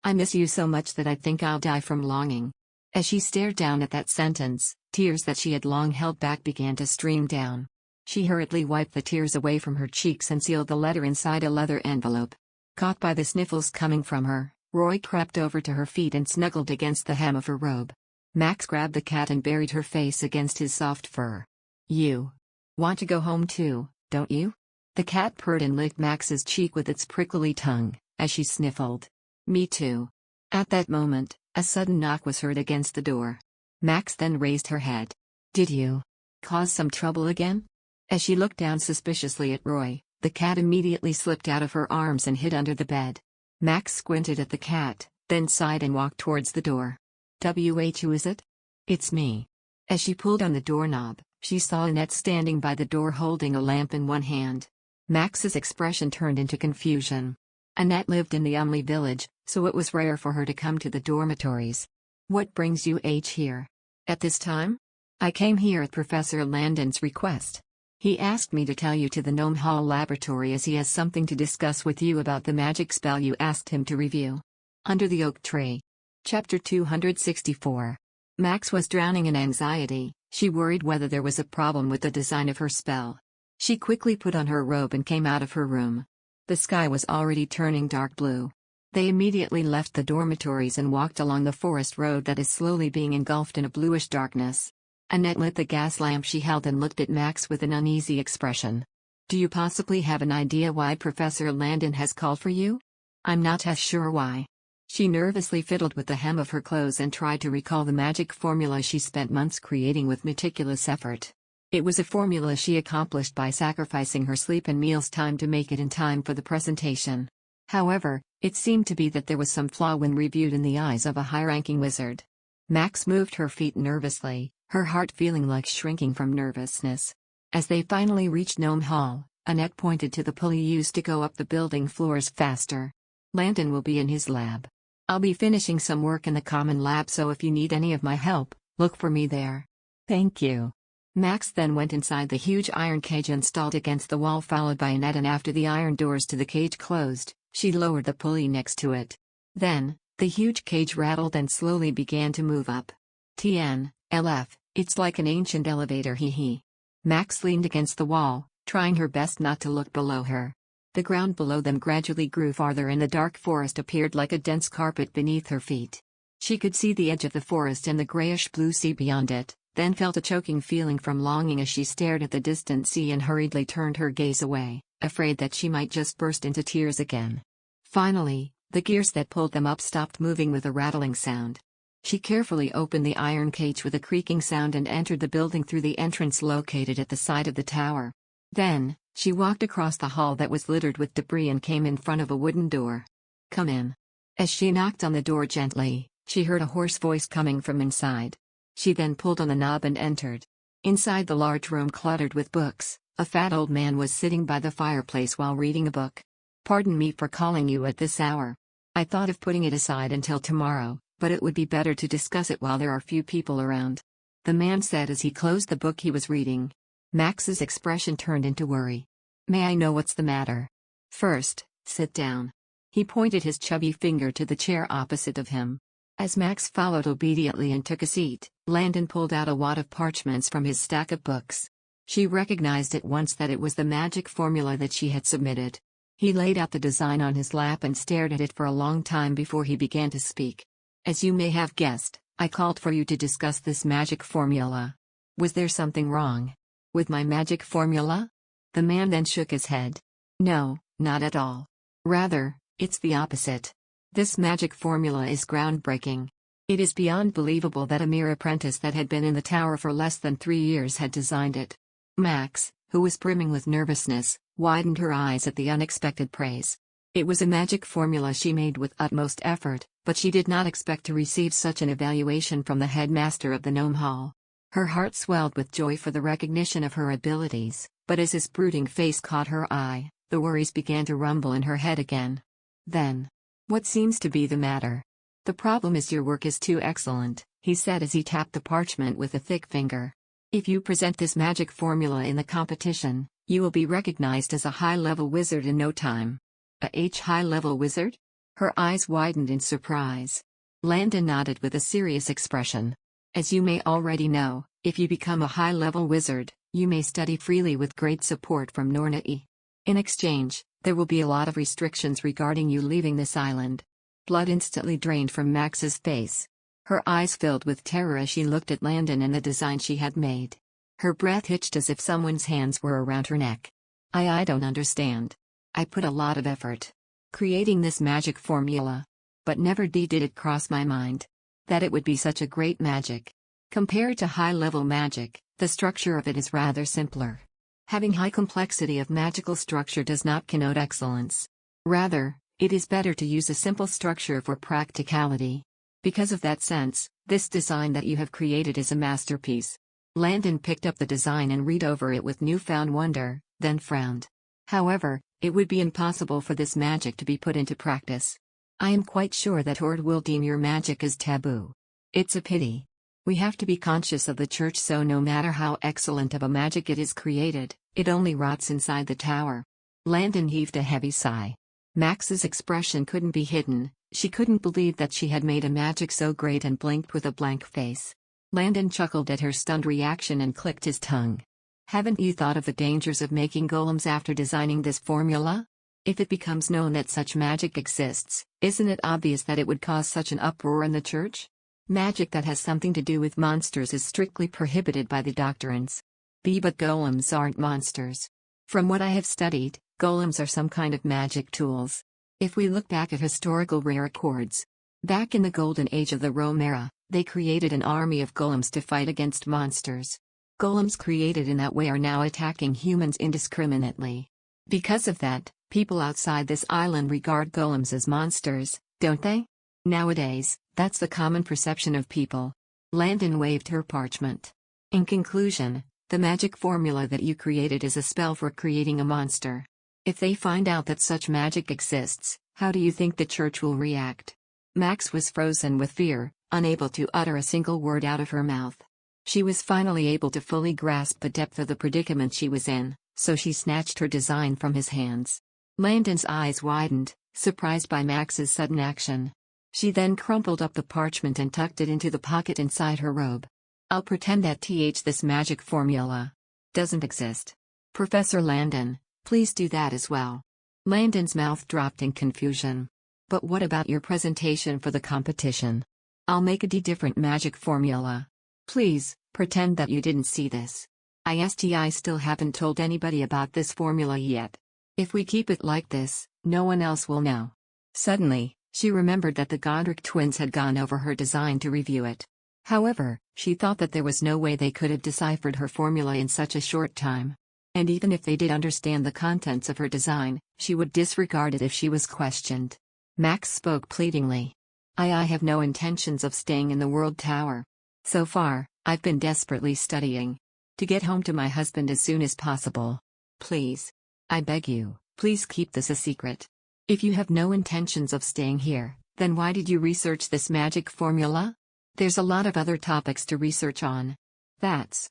I miss you so much that I think I'll die from longing. As she stared down at that sentence, tears that she had long held back began to stream down. She hurriedly wiped the tears away from her cheeks and sealed the letter inside a leather envelope. Caught by the sniffles coming from her, Roy crept over to her feet and snuggled against the hem of her robe. Max grabbed the cat and buried her face against his soft fur. You want to go home too, don't you? The cat purred and licked Max's cheek with its prickly tongue, as she sniffled. Me too. At that moment, a sudden knock was heard against the door. Max then raised her head. Did you cause some trouble again? As she looked down suspiciously at Roy, the cat immediately slipped out of her arms and hid under the bed. Max squinted at the cat, then sighed and walked towards the door. Who is it? It's me. As she pulled on the doorknob, she saw Annette standing by the door holding a lamp in one hand. Max's expression turned into confusion. Annette lived in the Umley village, so it was rare for her to come to the dormitories. What brings you here? At this time? I came here at Professor Landon's request. He asked me to tell you to the Gnome Hall laboratory as he has something to discuss with you about the magic spell you asked him to review. Under the Oak Tree. Chapter 264. Max was drowning in anxiety. She worried whether there was a problem with the design of her spell. She quickly put on her robe and came out of her room. The sky was already turning dark blue. They immediately left the dormitories and walked along the forest road that is slowly being engulfed in a bluish darkness. Annette lit the gas lamp she held and looked at Max with an uneasy expression. Do you possibly have an idea why Professor Landon has called for you? I'm not as sure why. She nervously fiddled with the hem of her clothes and tried to recall the magic formula she spent months creating with meticulous effort. It was a formula she accomplished by sacrificing her sleep and meals time to make it in time for the presentation. However, it seemed to be that there was some flaw when reviewed in the eyes of a high-ranking wizard. Max moved her feet nervously, her heart feeling like shrinking from nervousness. As they finally reached Gnome Hall, Annette pointed to the pulley used to go up the building floors faster. Landon will be in his lab. I'll be finishing some work in the common lab, so if you need any of my help, look for me there. Thank you. Max then went inside the huge iron cage installed against the wall, followed by Annette, and after the iron doors to the cage closed, she lowered the pulley next to it. Then, the huge cage rattled and slowly began to move up. TNLF, it's like an ancient elevator, hee. Max leaned against the wall, trying her best not to look below her. The ground below them gradually grew farther and the dark forest appeared like a dense carpet beneath her feet. She could see the edge of the forest and the grayish-blue sea beyond it, then felt a choking feeling from longing as she stared at the distant sea and hurriedly turned her gaze away, afraid that she might just burst into tears again. Finally, the gears that pulled them up stopped moving with a rattling sound. She carefully opened the iron cage with a creaking sound and entered the building through the entrance located at the side of the tower. Then, she walked across the hall that was littered with debris and came in front of a wooden door. Come in. As she knocked on the door gently, she heard a hoarse voice coming from inside. She then pulled on the knob and entered. Inside the large room cluttered with books, a fat old man was sitting by the fireplace while reading a book. Pardon me for calling you at this hour. I thought of putting it aside until tomorrow, but it would be better to discuss it while there are few people around. The man said as he closed the book he was reading. Max's expression turned into worry. May I know what's the matter? First, sit down. He pointed his chubby finger to the chair opposite of him. As Max followed obediently and took a seat, Landon pulled out a wad of parchments from his stack of books. She recognized at once that it was the magic formula that she had submitted. He laid out the design on his lap and stared at it for a long time before he began to speak. As you may have guessed, I called for you to discuss this magic formula. Was there something wrong with my magic formula? The man then shook his head. No, not at all. Rather, it's the opposite. This magic formula is groundbreaking. It is beyond believable that a mere apprentice that had been in the tower for less than 3 years had designed it. Max, who was brimming with nervousness, widened her eyes at the unexpected praise. It was a magic formula she made with utmost effort, but she did not expect to receive such an evaluation from the headmaster of the Gnome Hall. Her heart swelled with joy for the recognition of her abilities, but as his brooding face caught her eye, the worries began to rumble in her head again. Then, what seems to be the matter? The problem is your work is too excellent, he said as he tapped the parchment with a thick finger. If you present this magic formula in the competition, you will be recognized as a high-level wizard in no time. High-level wizard? Her eyes widened in surprise. Landon nodded with a serious expression. As you may already know, if you become a high-level wizard, you may study freely with great support from Nornai. In exchange, there will be a lot of restrictions regarding you leaving this island. Blood instantly drained from Max's face. Her eyes filled with terror as she looked at Landon and the design she had made. Her breath hitched as if someone's hands were around her neck. I don't understand. I put a lot of effort creating this magic formula. But never did it cross my mind that it would be such a great magic. Compared to high-level magic, the structure of it is rather simpler. Having high complexity of magical structure does not connote excellence. Rather, it is better to use a simple structure for practicality. Because of that sense, this design that you have created is a masterpiece. Landon picked up the design and read over it with newfound wonder, then frowned. However, it would be impossible for this magic to be put into practice. I am quite sure that Horde will deem your magic as taboo. It's a pity. We have to be conscious of the church, so no matter how excellent of a magic it is created, it only rots inside the tower. Landon heaved a heavy sigh. Max's expression couldn't be hidden. She couldn't believe that she had made a magic so great and blinked with a blank face. Landon chuckled at her stunned reaction and clicked his tongue. Haven't you thought of the dangers of making golems after designing this formula? If it becomes known that such magic exists, isn't it obvious that it would cause such an uproar in the church? Magic that has something to do with monsters is strictly prohibited by the doctrines. But golems aren't monsters. From what I have studied, golems are some kind of magic tools. If we look back at historical rare records, back in the golden age of the Rome era, they created an army of golems to fight against monsters. Golems created in that way are now attacking humans indiscriminately. Because of that, people outside this island regard golems as monsters, don't they? Nowadays, that's the common perception of people. Landon waved her parchment. In conclusion, the magic formula that you created is a spell for creating a monster. If they find out that such magic exists, how do you think the church will react? Max was frozen with fear, unable to utter a single word out of her mouth. She was finally able to fully grasp the depth of the predicament she was in, so she snatched her design from his hands. Landon's eyes widened, surprised by Max's sudden action. She then crumpled up the parchment and tucked it into the pocket inside her robe. I'll pretend that this magic formula doesn't exist. Professor Landon, please do that as well. Landon's mouth dropped in confusion. But what about your presentation for the competition? I'll make a different magic formula. Please, pretend that you didn't see this. I still haven't told anybody about this formula yet. If we keep it like this, no one else will know. Suddenly, she remembered that the Godric twins had gone over her design to review it. However, she thought that there was no way they could have deciphered her formula in such a short time. And even if they did understand the contents of her design, she would disregard it if she was questioned. Max spoke pleadingly. I have no intentions of staying in the World Tower. So far, I've been desperately studying to get home to my husband as soon as possible. Please. I beg you, please keep this a secret. If you have no intentions of staying here, then why did you research this magic formula? There's a lot of other topics to research on. That's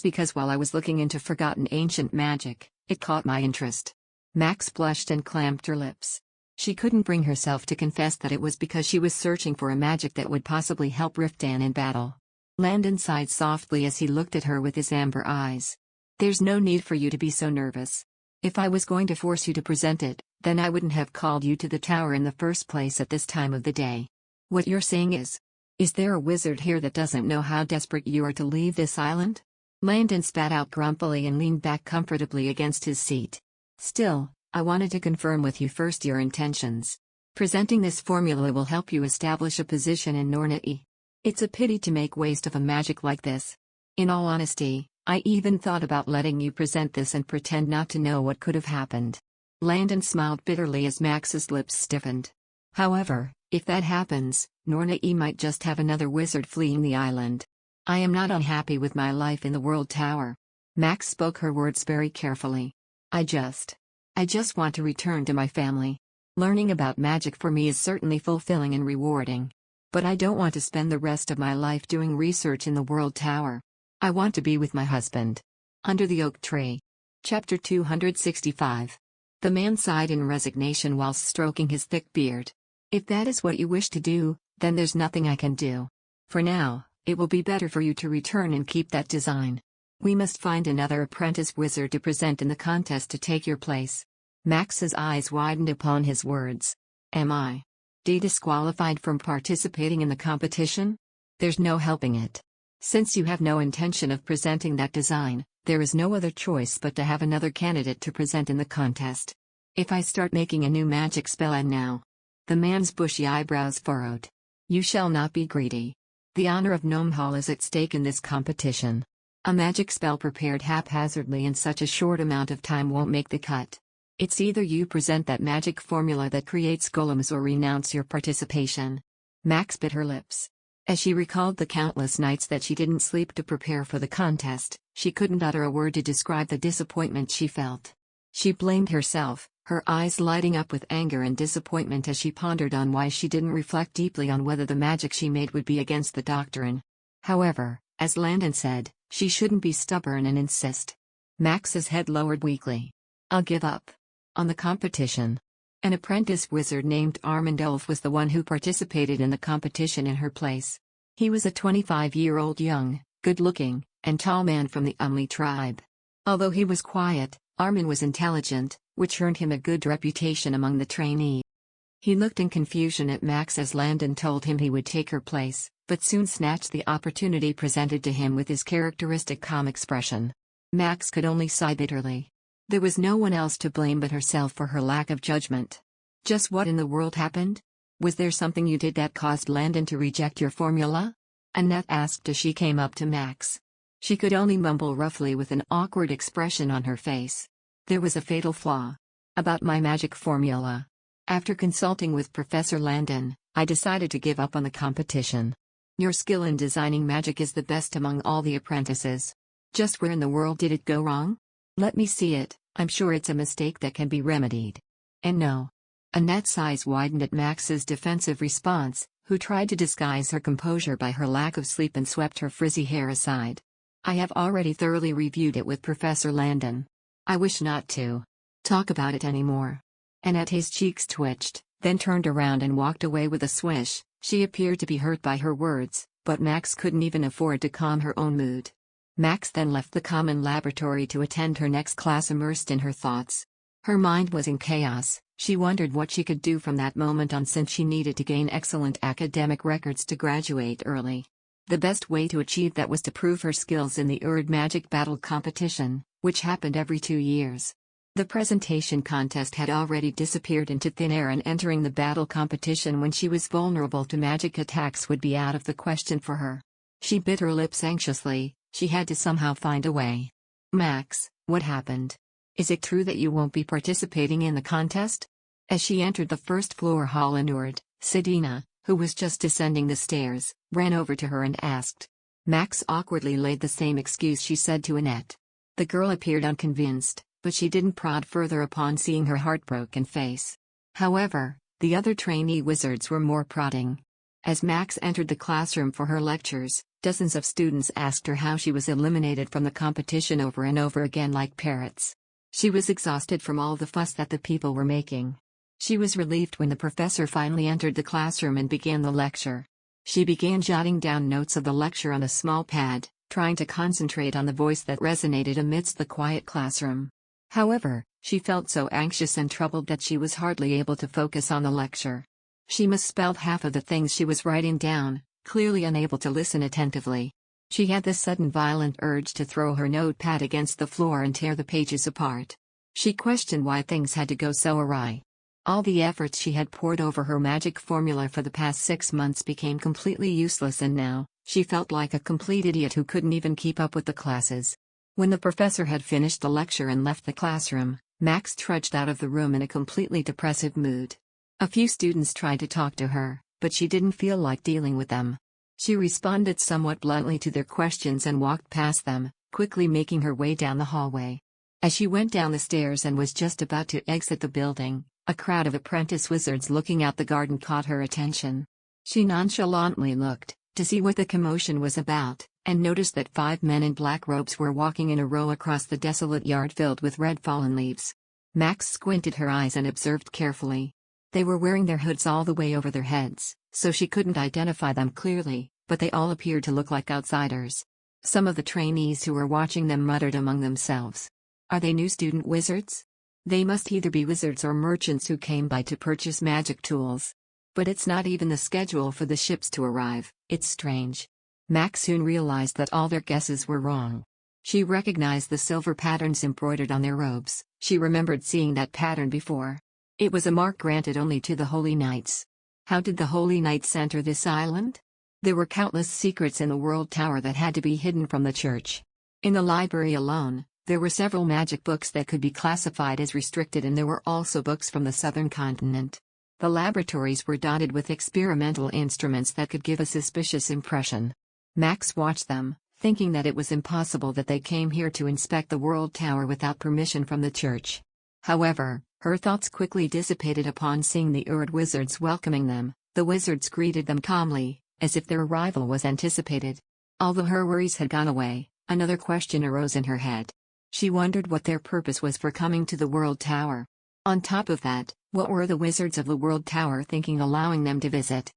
because while I was looking into forgotten ancient magic, it caught my interest. Max blushed and clamped her lips. She couldn't bring herself to confess that it was because she was searching for a magic that would possibly help Riftan in battle. Landon sighed softly as he looked at her with his amber eyes. There's no need for you to be so nervous. If I was going to force you to present it, then I wouldn't have called you to the tower in the first place at this time of the day. What you're saying is there a wizard here that doesn't know how desperate you are to leave this island? Landon spat out grumpily and leaned back comfortably against his seat. Still, I wanted to confirm with you first your intentions. Presenting this formula will help you establish a position in Nornai. It's a pity to make waste of a magic like this. In all honesty, I even thought about letting you present this and pretend not to know what could have happened. Landon smiled bitterly as Max's lips stiffened. However, if that happens, Nornai might just have another wizard fleeing the island. I am not unhappy with my life in the World Tower. Max spoke her words very carefully. I just want to return to my family. Learning about magic for me is certainly fulfilling and rewarding. But I don't want to spend the rest of my life doing research in the World Tower. I want to be with my husband. Under the oak tree. Chapter 265. The man sighed in resignation whilst stroking his thick beard. If that is what you wish to do, then there's nothing I can do. For now, it will be better for you to return and keep that design. We must find another apprentice wizard to present in the contest to take your place. Max's eyes widened upon his words. Am I disqualified from participating in the competition? There's no helping it. Since you have no intention of presenting that design, there is no other choice but to have another candidate to present in the contest. If I start making a new magic spell and now. The man's bushy eyebrows furrowed. You shall not be greedy. The honor of Gnome Hall is at stake in this competition. A magic spell prepared haphazardly in such a short amount of time won't make the cut. It's either you present that magic formula that creates golems or renounce your participation. Max bit her lips. As she recalled the countless nights that she didn't sleep to prepare for the contest, she couldn't utter a word to describe the disappointment she felt. She blamed herself, her eyes lighting up with anger and disappointment as she pondered on why she didn't reflect deeply on whether the magic she made would be against the doctrine. However, as Landon said, she shouldn't be stubborn and insist. Max's head lowered weakly. I'll give up on the competition. An apprentice wizard named Armandolf was the one who participated in the competition in her place. He was a 25-year-old young, good-looking, and tall man from the Umli tribe. Although he was quiet, Armin was intelligent, which earned him a good reputation among the trainees. He looked in confusion at Max as Landon told him he would take her place, but soon snatched the opportunity presented to him with his characteristic calm expression. Max could only sigh bitterly. There was no one else to blame but herself for her lack of judgment. Just what in the world happened? Was there something you did that caused Landon to reject your formula? Annette asked as she came up to Max. She could only mumble roughly with an awkward expression on her face. There was a fatal flaw. About my magic formula. After consulting with Professor Landon, I decided to give up on the competition. Your skill in designing magic is the best among all the apprentices. Just where in the world did it go wrong? Let me see it. I'm sure it's a mistake that can be remedied. And no. Annette's eyes widened at Max's defensive response, who tried to disguise her composure by her lack of sleep and swept her frizzy hair aside. I have already thoroughly reviewed it with Professor Landon. I wish not to talk about it anymore. Annette's cheeks twitched, then turned around and walked away with a swish. She appeared to be hurt by her words, but Max couldn't even afford to calm her own mood. Max then left the common laboratory to attend her next class immersed in her thoughts. Her mind was in chaos. She wondered what she could do from that moment on since she needed to gain excellent academic records to graduate early. The best way to achieve that was to prove her skills in the Erd Magic Battle competition, which happened every 2 years. The presentation contest had already disappeared into thin air, and entering the battle competition when she was vulnerable to magic attacks would be out of the question for her. She bit her lips anxiously. She had to somehow find a way. Max, what happened? Is it true that you won't be participating in the contest? As she entered the first floor hall in Ord, Sedina, who was just descending the stairs, ran over to her and asked. Max awkwardly laid the same excuse she said to Annette. The girl appeared unconvinced, but she didn't prod further upon seeing her heartbroken face. However, the other trainee wizards were more prodding. As Max entered the classroom for her lectures, dozens of students asked her how she was eliminated from the competition over and over again like parrots. She was exhausted from all the fuss that the people were making. She was relieved when the professor finally entered the classroom and began the lecture. She began jotting down notes of the lecture on a small pad, trying to concentrate on the voice that resonated amidst the quiet classroom. However, she felt so anxious and troubled that she was hardly able to focus on the lecture. She misspelled half of the things she was writing down, clearly unable to listen attentively. She had this sudden violent urge to throw her notepad against the floor and tear the pages apart. She questioned why things had to go so awry. All the efforts she had poured over her magic formula for the past 6 months became completely useless, and now, she felt like a complete idiot who couldn't even keep up with the classes. When the professor had finished the lecture and left the classroom, Max trudged out of the room in a completely depressive mood. A few students tried to talk to her, but she didn't feel like dealing with them. She responded somewhat bluntly to their questions and walked past them, quickly making her way down the hallway. As she went down the stairs and was just about to exit the building, a crowd of apprentice wizards looking out the garden caught her attention. She nonchalantly looked to see what the commotion was about, and noticed that 5 men in black robes were walking in a row across the desolate yard filled with red fallen leaves. Max squinted her eyes and observed carefully. They were wearing their hoods all the way over their heads, so she couldn't identify them clearly, but they all appeared to look like outsiders. Some of the trainees who were watching them muttered among themselves. Are they new student wizards? They must either be wizards or merchants who came by to purchase magic tools. But it's not even the schedule for the ships to arrive. It's strange. Max soon realized that all their guesses were wrong. She recognized the silver patterns embroidered on their robes. She remembered seeing that pattern before. It was a mark granted only to the Holy Knights. How did the Holy Knights enter this island? There were countless secrets in the World Tower that had to be hidden from the church. In the library alone, there were several magic books that could be classified as restricted, and there were also books from the southern continent. The laboratories were dotted with experimental instruments that could give a suspicious impression. Max watched them, thinking that it was impossible that they came here to inspect the World Tower without permission from the church. However, her thoughts quickly dissipated upon seeing the Erd wizards welcoming them. The wizards greeted them calmly, as if their arrival was anticipated. Although her worries had gone away, another question arose in her head. She wondered what their purpose was for coming to the World Tower. On top of that, what were the wizards of the World Tower thinking allowing them to visit?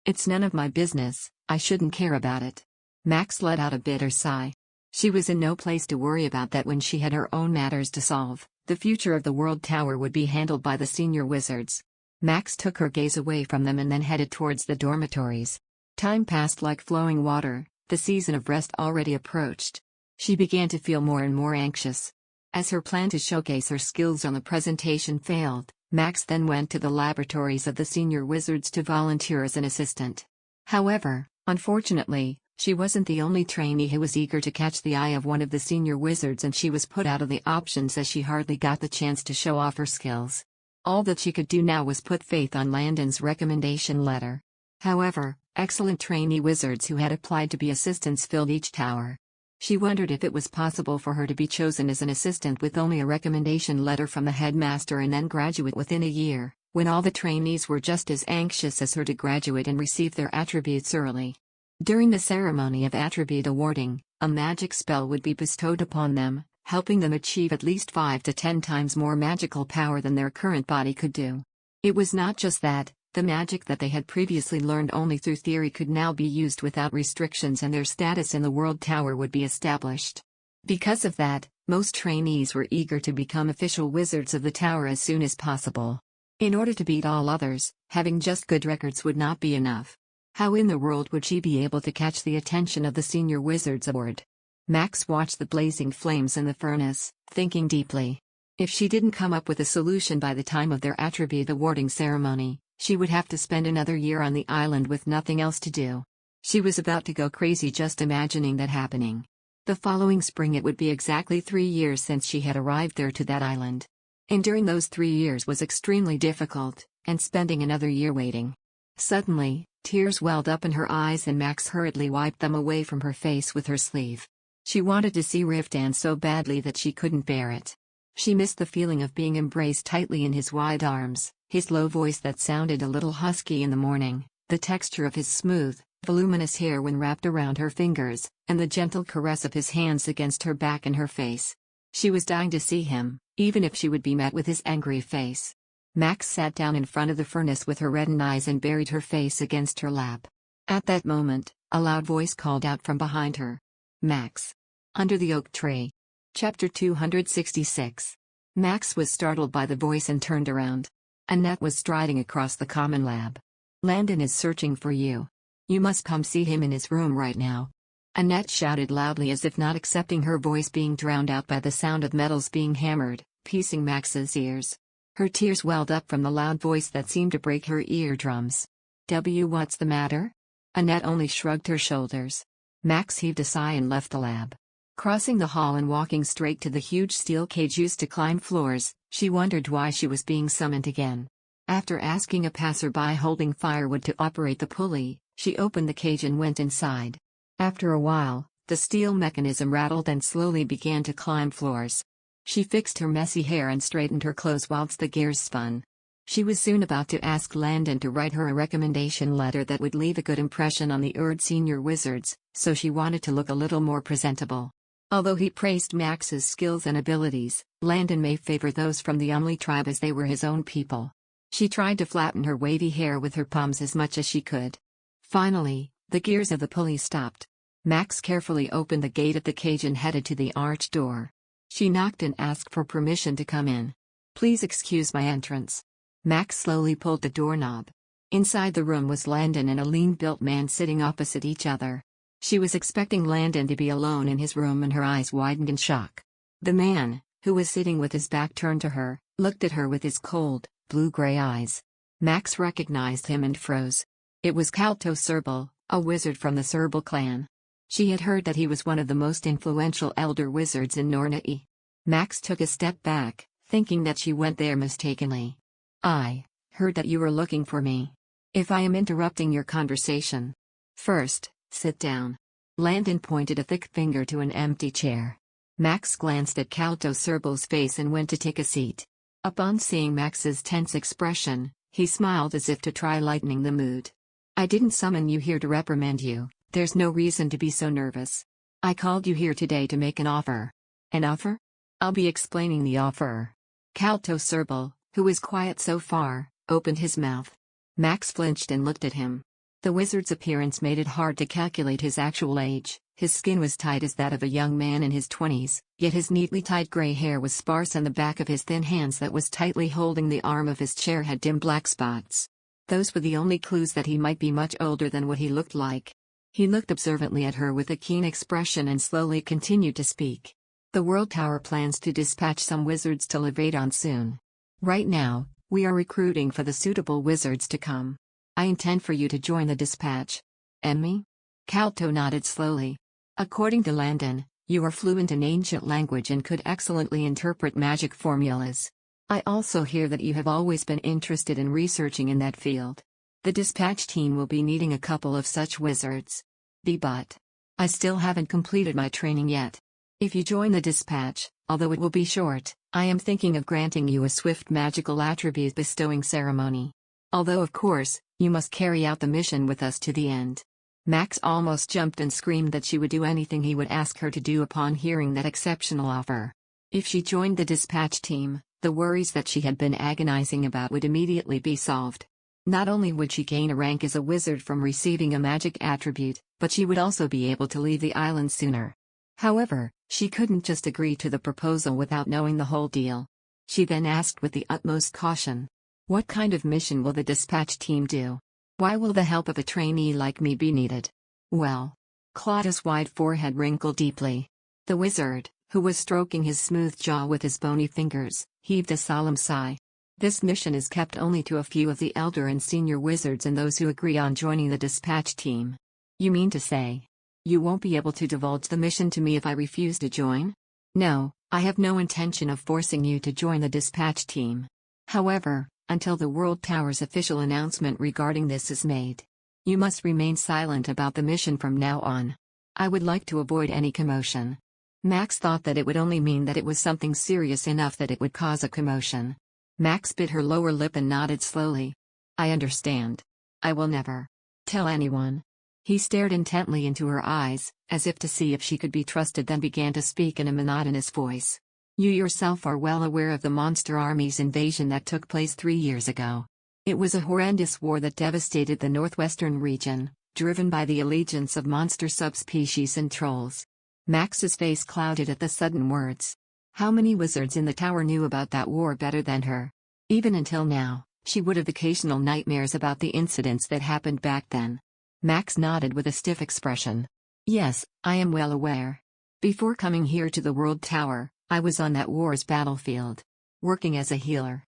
It's none of my business, I shouldn't care about it. Max let out a bitter sigh. She was in no place to worry about that when she had her own matters to solve. The future of the World Tower would be handled by the senior wizards. Max took her gaze away from them and then headed towards the dormitories. Time passed like flowing water, the season of rest already approached. She began to feel more and more anxious. As her plan to showcase her skills on the presentation failed, Max then went to the laboratories of the senior wizards to volunteer as an assistant. However, unfortunately, she wasn't the only trainee who was eager to catch the eye of one of the senior wizards, and she was put out of the options as she hardly got the chance to show off her skills. All that she could do now was put faith on Landon's recommendation letter. However, excellent trainee wizards who had applied to be assistants filled each tower. She wondered if it was possible for her to be chosen as an assistant with only a recommendation letter from the headmaster and then graduate within a year, when all the trainees were just as anxious as her to graduate and receive their attributes early. During the ceremony of attribute awarding, a magic spell would be bestowed upon them, helping them achieve at least 5 to 10 times more magical power than their current body could do. It was not just that, the magic that they had previously learned only through theory could now be used without restrictions, and their status in the World Tower would be established. Because of that, most trainees were eager to become official wizards of the tower as soon as possible. In order to beat all others, having just good records would not be enough. How in the world would she be able to catch the attention of the Senior Wizards Award? Max watched the blazing flames in the furnace, thinking deeply. If she didn't come up with a solution by the time of their attribute awarding ceremony, she would have to spend another year on the island with nothing else to do. She was about to go crazy just imagining that happening. The following spring it would be exactly 3 years since she had arrived there to that island. Enduring those 3 years was extremely difficult, and spending another year waiting. Suddenly, tears welled up in her eyes and Max hurriedly wiped them away from her face with her sleeve. She wanted to see Riftan so badly that she couldn't bear it. She missed the feeling of being embraced tightly in his wide arms, his low voice that sounded a little husky in the morning, the texture of his smooth, voluminous hair when wrapped around her fingers, and the gentle caress of his hands against her back and her face. She was dying to see him, even if she would be met with his angry face. Max sat down in front of the furnace with her reddened eyes and buried her face against her lap. At that moment, a loud voice called out from behind her. Max. Under the oak tree. Chapter 266. Max was startled by the voice and turned around. Annette was striding across the common lab. Landon is searching for you. You must come see him in his room right now. Annette shouted loudly as if not accepting her voice being drowned out by the sound of metals being hammered, piercing Max's ears. Her tears welled up from the loud voice that seemed to break her eardrums. What's the matter? Annette only shrugged her shoulders. Max heaved a sigh and left the lab. Crossing the hall and walking straight to the huge steel cage used to climb floors, she wondered why she was being summoned again. After asking a passerby holding firewood to operate the pulley, she opened the cage and went inside. After a while, the steel mechanism rattled and slowly began to climb floors. She fixed her messy hair and straightened her clothes whilst the gears spun. She was soon about to ask Landon to write her a recommendation letter that would leave a good impression on the Erd senior wizards, so she wanted to look a little more presentable. Although he praised Max's skills and abilities, Landon may favor those from the Umli tribe as they were his own people. She tried to flatten her wavy hair with her palms as much as she could. Finally, the gears of the pulley stopped. Max carefully opened the gate of the cage and headed to the arched door. She knocked and asked for permission to come in. "Please excuse my entrance." Max slowly pulled the doorknob. Inside the room was Landon and a lean-built man sitting opposite each other. She was expecting Landon to be alone in his room and her eyes widened in shock. The man, who was sitting with his back turned to her, looked at her with his cold, blue-gray eyes. Max recognized him and froze. It was Kalto Serbal, a wizard from the Serbal clan. She had heard that he was one of the most influential elder wizards in Nornai. Max took a step back, thinking that she went there mistakenly. "I heard that you were looking for me. If I am interrupting your conversation. First, sit down." Landon pointed a thick finger to an empty chair. Max glanced at Kalto Serbal's face and went to take a seat. Upon seeing Max's tense expression, he smiled as if to try lightening the mood. "I didn't summon you here to reprimand you, there's no reason to be so nervous. I called you here today to make an offer." "An offer?" "I'll be explaining the offer." Kalto Serbal, who was quiet so far, opened his mouth. Max flinched and looked at him. The wizard's appearance made it hard to calculate his actual age. His skin was tight as that of a young man in his 20s, yet his neatly tied gray hair was sparse and the back of his thin hands that was tightly holding the arm of his chair had dim black spots. Those were the only clues that he might be much older than what he looked like. He looked observantly at her with a keen expression and slowly continued to speak. "The World Tower plans to dispatch some wizards to Levadon soon. Right now, we are recruiting for the suitable wizards to come. I intend for you to join the dispatch." "And me?" Kalto nodded slowly. "According to Landon, you are fluent in ancient language and could excellently interpret magic formulas. I also hear that you have always been interested in researching in that field. The dispatch team will be needing a couple of such wizards. But I still haven't completed my training yet. If you join the dispatch, although it will be short, I am thinking of granting you a swift magical attribute bestowing ceremony. Although of course, you must carry out the mission with us to the end." Max almost jumped and screamed that she would do anything he would ask her to do upon hearing that exceptional offer. If she joined the dispatch team, the worries that she had been agonizing about would immediately be solved. Not only would she gain a rank as a wizard from receiving a magic attribute, but she would also be able to leave the island sooner. However, she couldn't just agree to the proposal without knowing the whole deal. She then asked with the utmost caution, "What kind of mission will the dispatch team do? Why will the help of a trainee like me be needed?" "Well." Claudia's wide forehead wrinkled deeply. The wizard, who was stroking his smooth jaw with his bony fingers, heaved a solemn sigh. "This mission is kept only to a few of the elder and senior wizards and those who agree on joining the dispatch team." "You mean to say you won't be able to divulge the mission to me if I refuse to join?" "No, I have no intention of forcing you to join the dispatch team. However, until the World Tower's official announcement regarding this is made, you must remain silent about the mission from now on. I would like to avoid any commotion." Max thought that it would only mean that it was something serious enough that it would cause a commotion. Max bit her lower lip and nodded slowly. "I understand. I will never tell anyone." He stared intently into her eyes, as if to see if she could be trusted, then began to speak in a monotonous voice. "You yourself are well aware of the monster army's invasion that took place 3 years ago. It was a horrendous war that devastated the northwestern region, driven by the allegiance of monster subspecies and trolls." Max's face clouded at the sudden words. How many wizards in the tower knew about that war better than her? Even until now, she would have occasional nightmares about the incidents that happened back then. Max nodded with a stiff expression. "Yes, I am well aware. Before coming here to the World Tower, I was on that war's battlefield, working as a healer.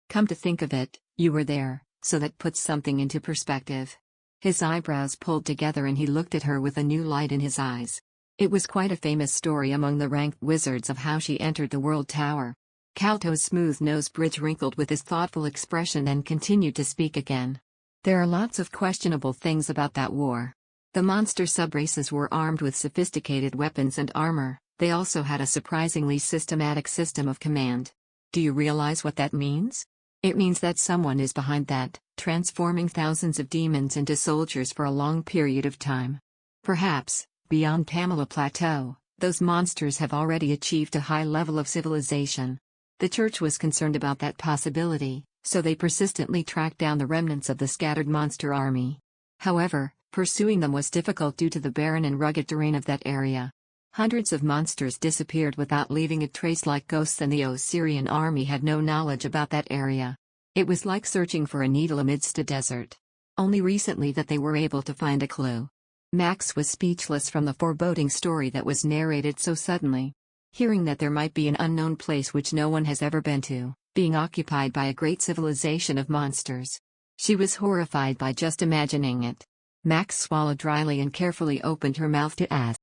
Come to think of it, you were there, so that puts something into perspective." His eyebrows pulled together and he looked at her with a new light in his eyes. It was quite a famous story among the ranked wizards of how she entered the World Tower. Kalto's smooth nose bridge wrinkled with his thoughtful expression and continued to speak again. "There are lots of questionable things about that war. The monster subraces were armed with sophisticated weapons and armor. They also had a surprisingly systematic system of command. Do you realize what that means? It means that someone is behind that, transforming thousands of demons into soldiers for a long period of time. Perhaps, beyond Pamela Plateau, Those monsters have already achieved a high level of civilization. The church was concerned about that possibility, so they persistently tracked down the remnants of the scattered monster army. However, pursuing them was difficult due to the barren and rugged terrain of that area. Hundreds of monsters disappeared without leaving a trace like ghosts, and the Osirian army had no knowledge about that area. It was like searching for a needle amidst a desert. Only recently that they were able to find a clue. Max was speechless from the foreboding story that was narrated so suddenly. Hearing that there might be an unknown place which no one has ever been to, being occupied by a great civilization of monsters. She was horrified by just imagining it. Max swallowed dryly and carefully opened her mouth to ask.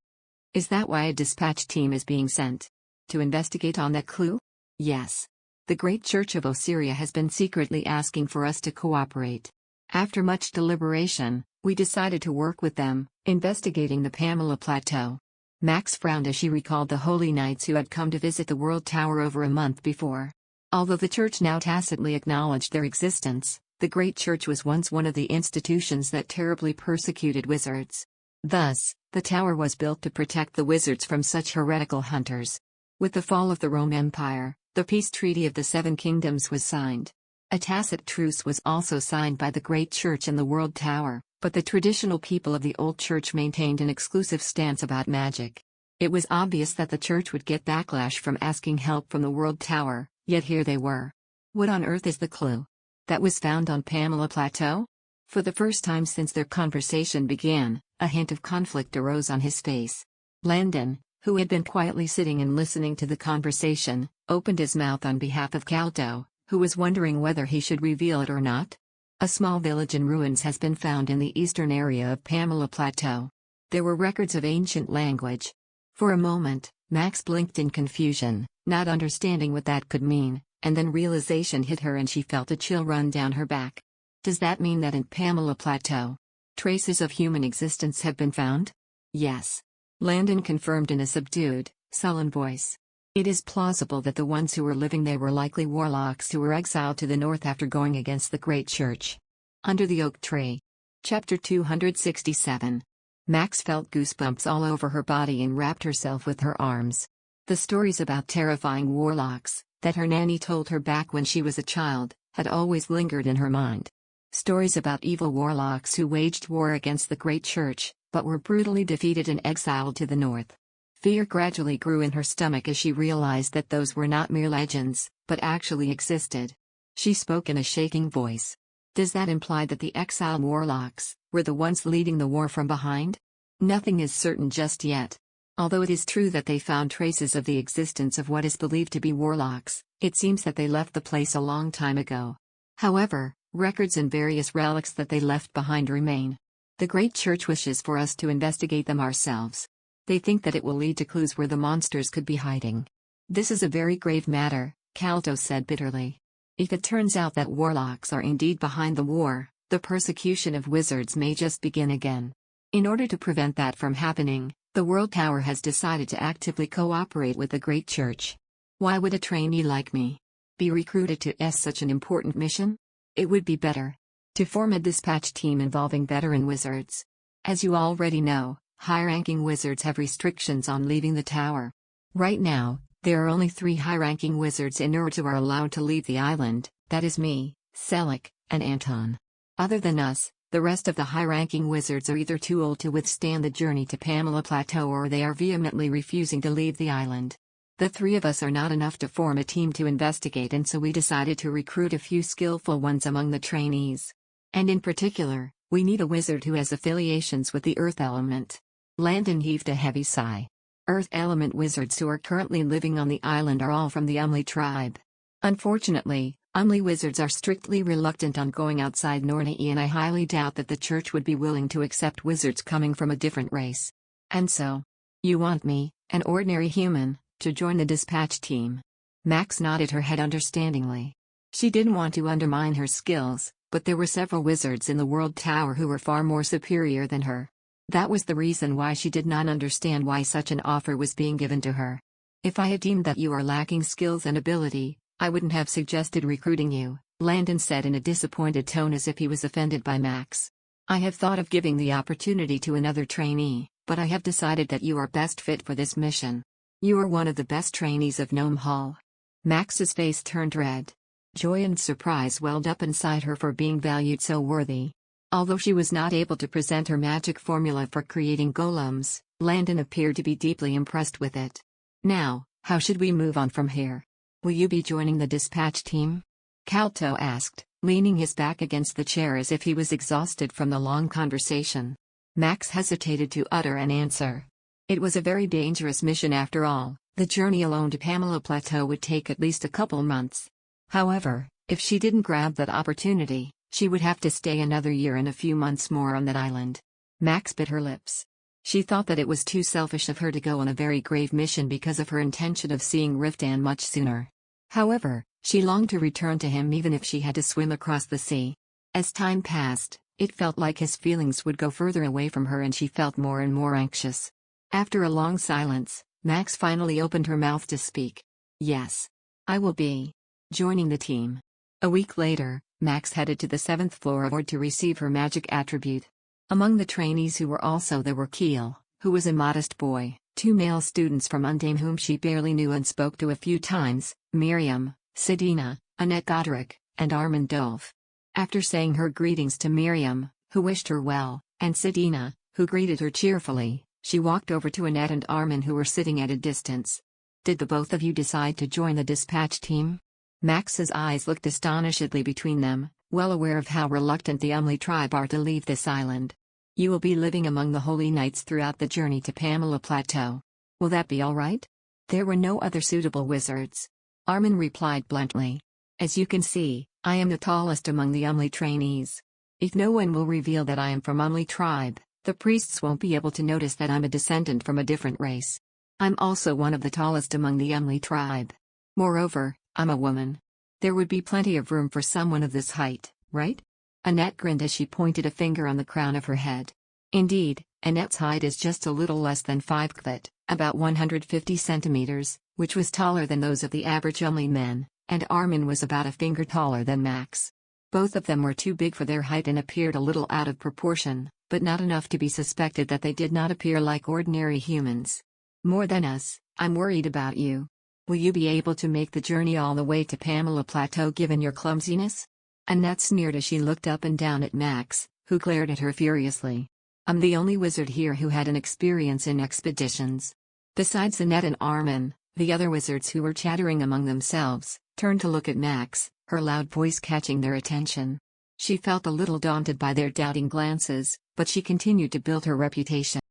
Is that why a dispatch team is being sent? To investigate on that clue? Yes. The Great Church of Osiria has been secretly asking for us to cooperate. After much deliberation, we decided to work with them, investigating the Pamela Plateau. Max frowned as she recalled the holy knights who had come to visit the World Tower over a month before. Although the church now tacitly acknowledged their existence, the Great Church was once one of the institutions that terribly persecuted wizards. Thus, the tower was built to protect the wizards from such heretical hunters. With the fall of the Rome Empire, the peace treaty of the Seven Kingdoms was signed. A tacit truce was also signed by the Great Church and the World Tower, but the traditional people of the Old Church maintained an exclusive stance about magic. It was obvious that the church would get backlash from asking help from the World Tower, yet here they were. What on earth is the clue that was found on Pamela Plateau? For the first time since their conversation began, a hint of conflict arose on his face. Landon, who had been quietly sitting and listening to the conversation, opened his mouth on behalf of Caldo, who was wondering whether he should reveal it or not. A small village in ruins has been found in the eastern area of Pamela Plateau. There were records of ancient language. For a moment, Max blinked in confusion, not understanding what that could mean, and then realization hit her and she felt a chill run down her back. Does that mean that in Pamela Plateau, traces of human existence have been found? Yes. Landon confirmed in a subdued, sullen voice. It is plausible that the ones who were living there were likely warlocks who were exiled to the north after going against the Great Church. Under the Oak Tree. Chapter 267. Max felt goosebumps all over her body and wrapped herself with her arms. The stories about terrifying warlocks, that her nanny told her back when she was a child, had always lingered in her mind. Stories about evil warlocks who waged war against the Great Church, but were brutally defeated and exiled to the north. Fear gradually grew in her stomach as she realized that those were not mere legends, but actually existed. She spoke in a shaking voice. Does that imply that the exiled warlocks were the ones leading the war from behind? Nothing is certain just yet. Although it is true that they found traces of the existence of what is believed to be warlocks, it seems that they left the place a long time ago. However, records and various relics that they left behind remain. The Great Church wishes for us to investigate them ourselves. They think that it will lead to clues where the monsters could be hiding. This is a very grave matter, Caldo said bitterly. If it turns out that warlocks are indeed behind the war, the persecution of wizards may just begin again. In order to prevent that from happening, the World Tower has decided to actively cooperate with the Great Church. Why would a trainee like me be recruited to such an important mission? It would be better to form a dispatch team involving veteran wizards. As you already know, high-ranking wizards have restrictions on leaving the tower. Right now, there are only 3 high-ranking wizards in Urdu who are allowed to leave the island, that is me, Selik, and Anton. Other than us, the rest of the high-ranking wizards are either too old to withstand the journey to Pamela Plateau or they are vehemently refusing to leave the island. The 3 of us are not enough to form a team to investigate, and so we decided to recruit a few skillful ones among the trainees. And in particular, we need a wizard who has affiliations with the Earth element. Landon heaved a heavy sigh. Earth element wizards who are currently living on the island are all from the Umli tribe. Unfortunately, Umli wizards are strictly reluctant on going outside Nornai, and I highly doubt that the church would be willing to accept wizards coming from a different race. And so, you want me, an ordinary human, to join the dispatch team? Max nodded her head understandingly. She didn't want to undermine her skills, but there were several wizards in the World Tower who were far more superior than her. That was the reason why she did not understand why such an offer was being given to her. If I had deemed that you are lacking skills and ability, I wouldn't have suggested recruiting you, Landon said in a disappointed tone as if he was offended by Max. I have thought of giving the opportunity to another trainee, but I have decided that you are best fit for this mission. You are one of the best trainees of Gnome Hall." Max's face turned red. Joy and surprise welled up inside her for being valued so worthy. Although she was not able to present her magic formula for creating golems, Landon appeared to be deeply impressed with it. "Now, how should we move on from here? Will you be joining the dispatch team?" Calto asked, leaning his back against the chair as if he was exhausted from the long conversation. Max hesitated to utter an answer. It was a very dangerous mission after all. The journey alone to Pamela Plateau would take at least a couple months. However, if she didn't grab that opportunity, she would have to stay another year and a few months more on that island. Max bit her lips. She thought that it was too selfish of her to go on a very grave mission because of her intention of seeing Riftan much sooner. However, she longed to return to him even if she had to swim across the sea. As time passed, it felt like his feelings would go further away from her and she felt more and more anxious. After a long silence, Max finally opened her mouth to speak. "Yes. I will be joining the team." A week later, Max headed to the 7th floor of Ord to receive her magic attribute. Among the trainees who were also there were Keel, who was a modest boy, 2 male students from Undame whom she barely knew and spoke to a few times, Miriam, Sedina, Annette Goderic, and Armand Dolph. After saying her greetings to Miriam, who wished her well, and Sedina, who greeted her cheerfully, she walked over to Annette and Armand who were sitting at a distance. "Did the both of you decide to join the dispatch team?" Max's eyes looked astonishedly between them, well aware of how reluctant the Umli tribe are to leave this island. "You will be living among the Holy Knights throughout the journey to Pamela Plateau. Will that be all right?" There were no other suitable wizards. Armin replied bluntly. "As you can see, I am the tallest among the Umli trainees. If no one will reveal that I am from Umli tribe, the priests won't be able to notice that I'm a descendant from a different race. I'm also one of the tallest among the Umli tribe. Moreover, I'm a woman. There would be plenty of room for someone of this height, right?" Annette grinned as she pointed a finger on the crown of her head. Indeed, Annette's height is just a little less than 5 foot, about 150 centimeters, which was taller than those of the average Umli men, and Armin was about a finger taller than Max. Both of them were too big for their height and appeared a little out of proportion, but not enough to be suspected that they did not appear like ordinary humans. "More than us, I'm worried about you. Will you be able to make the journey all the way to Pamela Plateau given your clumsiness?" Annette sneered as she looked up and down at Max, who glared at her furiously. "I'm the only wizard here who had an experience in expeditions." Besides Annette and Armin, the other wizards who were chattering among themselves, turned to look at Max, her loud voice catching their attention. She felt a little daunted by their doubting glances, but she continued to build her reputation.